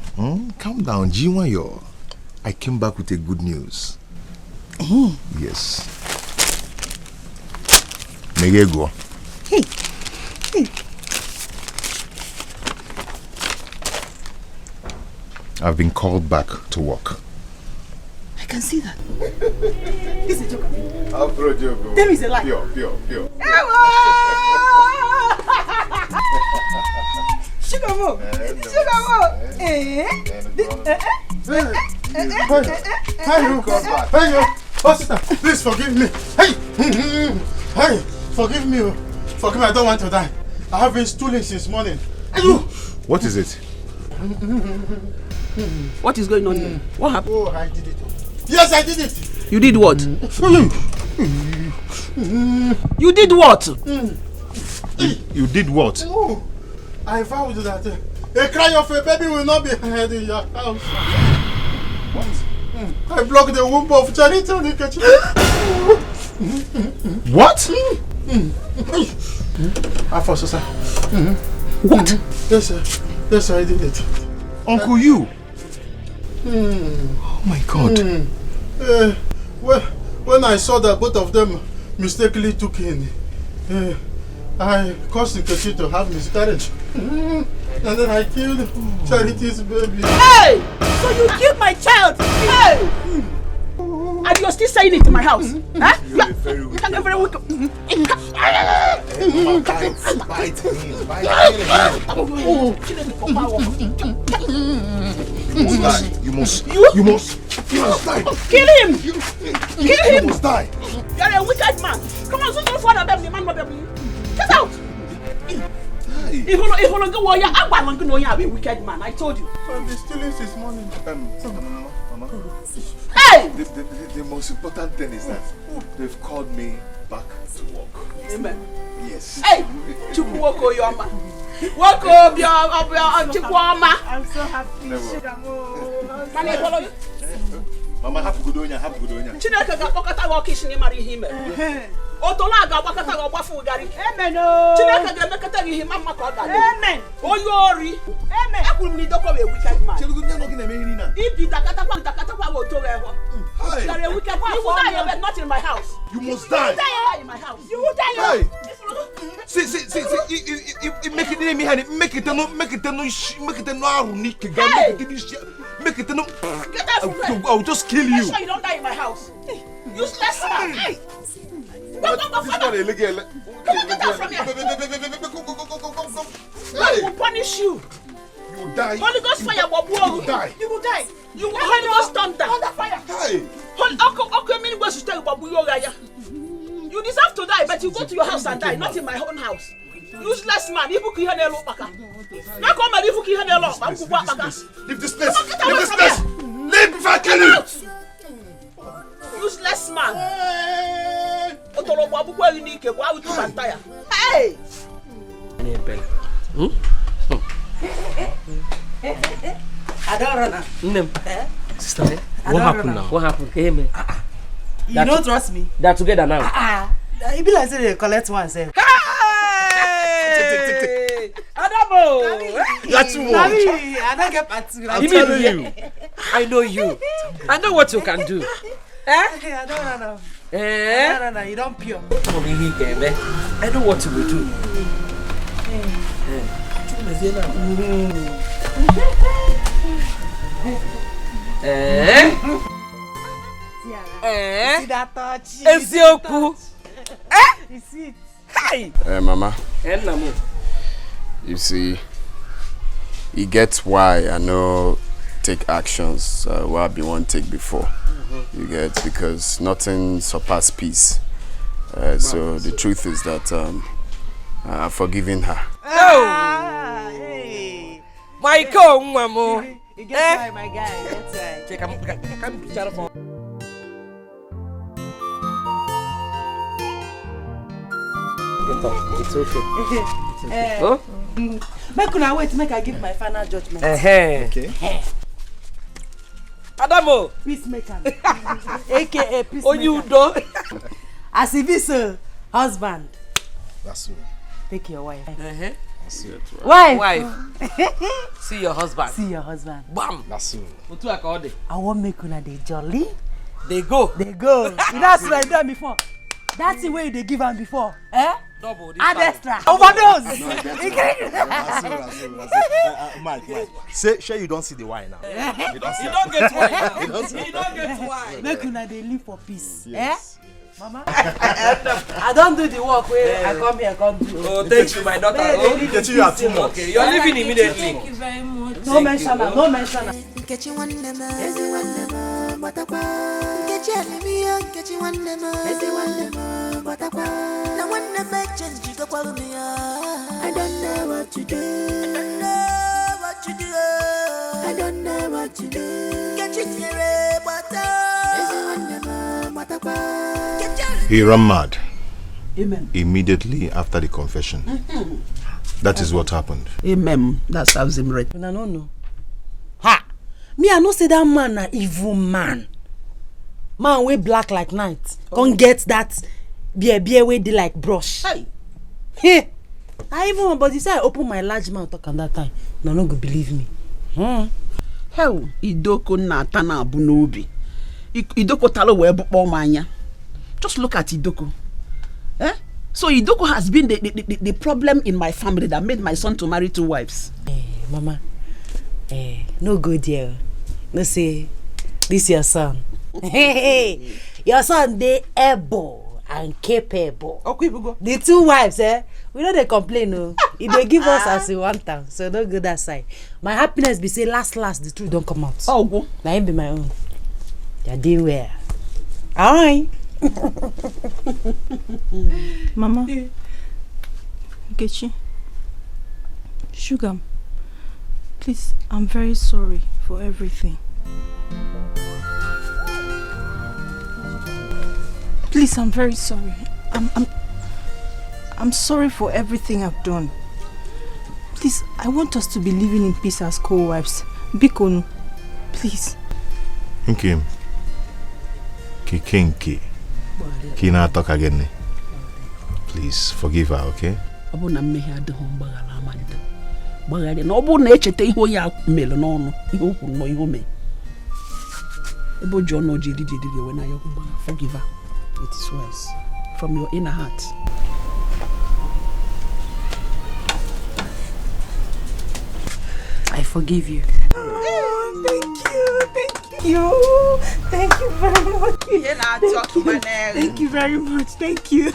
Calm down. Jiwayo. I came back with a good news. Yes. Megego. Hey. I've been called back to work. I can see that. This is a joke. I'll throw a joke. Tell me it's a lie. Pure. Sugar mo. Hey, Pastor, please forgive me. Hey, forgive me. Forgive me, I don't want to die. I have been stooling since morning. What is it? What is going on here? What happened? Oh, I did it. Yes, I did it. You did what? You did what? You did what? Oh, I vowed that a cry of a baby will not be heard in your house. What? I blocked the womb of Charity on the kitchen. What? Sir. What? Yes, sir, I did it. Uncle, you? Oh my God. When I saw that both of them mistakenly took in, I caused Nkechi to have miscarriage. And then I killed Charity's baby. Hey! So you killed my child! Hey! And you're still saying it in my house? Huh? You can get very wicked. You must die. Kill him! You must die. You're a wicked man. Come on, so for them, the man. Get out! If you don't go, I'm going to be a wicked man. I told you. The stealing is money. Mama. Hey! The most important thing is that they've called me back to work. Amen. Yes. Hey! Chukwuoko Yoma. Woko Chukwuoma. I'm so happy. Mani follow you. Mama, happy good on you. Chineke ga-akpọkọta gị ọkụ isi n'ịmara ihe ime. Otola ga-agbakọta gị ọgbafu gari. Amen. Chineke ga-emekọta gị ihe ma mma ka ọ ga-adị. Amen. Onye ori. Amen. Ekwuru m na idoko bụ a wicked man. Chelu gị na eme ihe niile. Ibi dakatakwa bụ oto gị ehụ. You are a wicked man. You will die, but not in my house. You must die. You will die in my house. You will die. Hey. See, make it me honey, make it no make it no. Get out from here. I'll just kill you. Make sure you don't die in my house. Useless man. Hey. Go, illegal. Get out from here. God will punish you. You will die. Holy Ghost fire, Bob. You will die. You will die. You will Holy Ghost thunder. Under fire. Hey. You deserve to die, but you go to your house and die, not in my own house. Useless man. Leave this place. Leave this place. Leave before I kill you. Useless man. Hey. Sister, what happened now? What happened? Hey, man. You don't trust me? They're together now. It be like say they collect one self. Hey! Adamo! That's one. I don't get part two. I know you. I know what you can do. I don't know. No, you don't pure. I know what you will do. See that touch? Ezioku. You see it? Hey! Mama. You see, he gets why I know take actions where I be one take before. You get, because nothing surpass peace. So the truth is that I've forgiven her. Oh! Hey! Michael, Mamo. You get why, my guy. That's right. Check, I'm picture for. It's okay. Huh? Make una wait, make I give my final judgment. Okay. Adamo. Peacemaker. AKA peacemaker. Oh, you do. As if it's a husband. That's right. Take your wife. That's it. Right. Wife. See your husband. See your husband. Bam. That's it. I won't make una dey jolly. They go. You know what I done before. That's the way they give them before. Double. Add extra. Overdose. Mike. Say, sure you don't see the wine now. You don't get wine now. You don't get wine. Make una dey live for peace. Yes. Mama? I don't do the work where I come here, come do. Oh, thank you, my daughter. You are too much. Okay, you're leaving immediately. Thank you very much. No mention her, no mention her. I don't know what to do. I don't know what to do. He ran mad. Amen. Immediately after the confession. That is what happened. Amen. That sounds him right. I don't know. Ha! Me, I know say that man a evil man. Man we black like night. Can't get that beer way they like brush. Hey! I even but you say I open my large mouth talk at that time. No go believe me. Hell, idoko na tana abu n'obi. Idoko talo we bukpo manya. Just look at Idoko. So Idoko has been the problem in my family that made my son to marry 2 wives. Mama, no good deal. No say, this your son. Your son, they able and capable. Okay, we go. The 2 wives, we know they complain, no. If they give us as we want them, so don't go that side. My happiness be say last, the truth don't come out. Oh, go. Now him be my own. You're doing well. Alright. Mama. Uche. Sugar, please, I'm very sorry for everything. Please, I'm very sorry. I'm sorry for everything I've done. Please, I want us to be living in peace as co-wives. Bikonu, please. Kim. Ki. Kina talk again. Please forgive her, okay? Abuna mehe adho mbagala amanda. Bagale no obuna echete iho ya melo no no. Iho ku no iho me. Ebo John no jidi when I forgive her. It is worse from your inner heart. I forgive you. Oh, thank you. Thank you very much. Thank you very much. Thank you.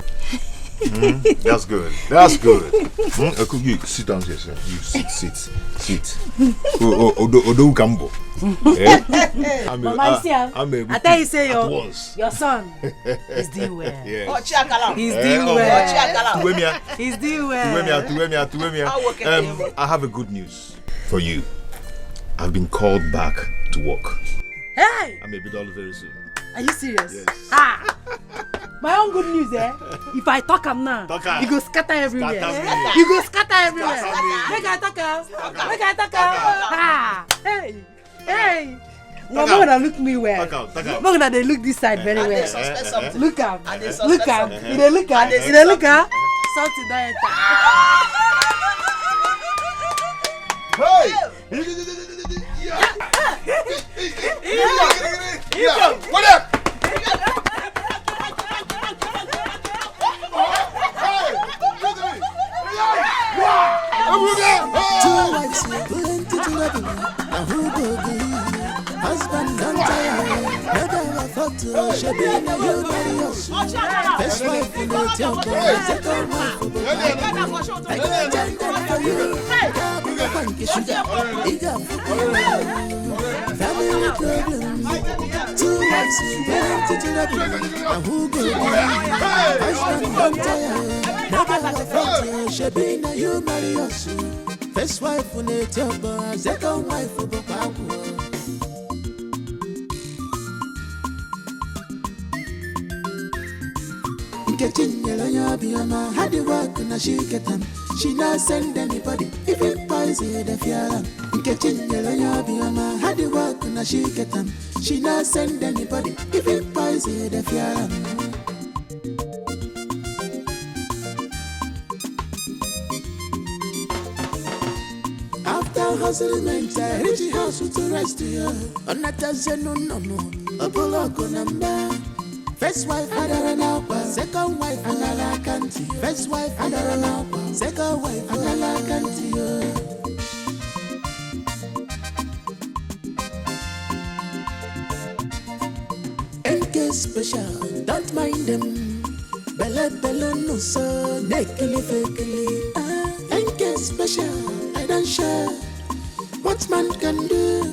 That's good. That's good. You sit down here, sir. You sit. Odo Kambo. I tell you, say your son is doing well. Yes. He's doing well. He's doing well. I have a good news for you. I've been called back to work. Hey! I may be done very soon. Are you serious? Yes. My own good news, if I talk him now, you go scatter everywhere. You go scatter everywhere. Make I talk him. Hey. Well, more gonna look me well. More gonna they look this side very well. Look am. They look am. Something that Hey! What up? Two wives, plenty to love. Now who go be? Husband don't tire. Never thought to should be in you marriage. First wife in the temple, second wife for the I got gender for you. Big funky sugar, family problems. Two wives, plenty to love. Now who go be? Husband don't tire. Never thought to should be in you marriage. First wife in the temple, second wife for the Chinenye had the work and she get them. She not send anybody if it poison the fear. Chinenye had the work and she get them. She not send anybody if it poison the fear. After hustling, I reach the house with the rest of you. On that no. Apollo number. First wife another now, second wife another country. First wife another now, second wife another country. NK special, don't mind them. Bella no so, nekili fakili. NK special, I don't share. What man can do,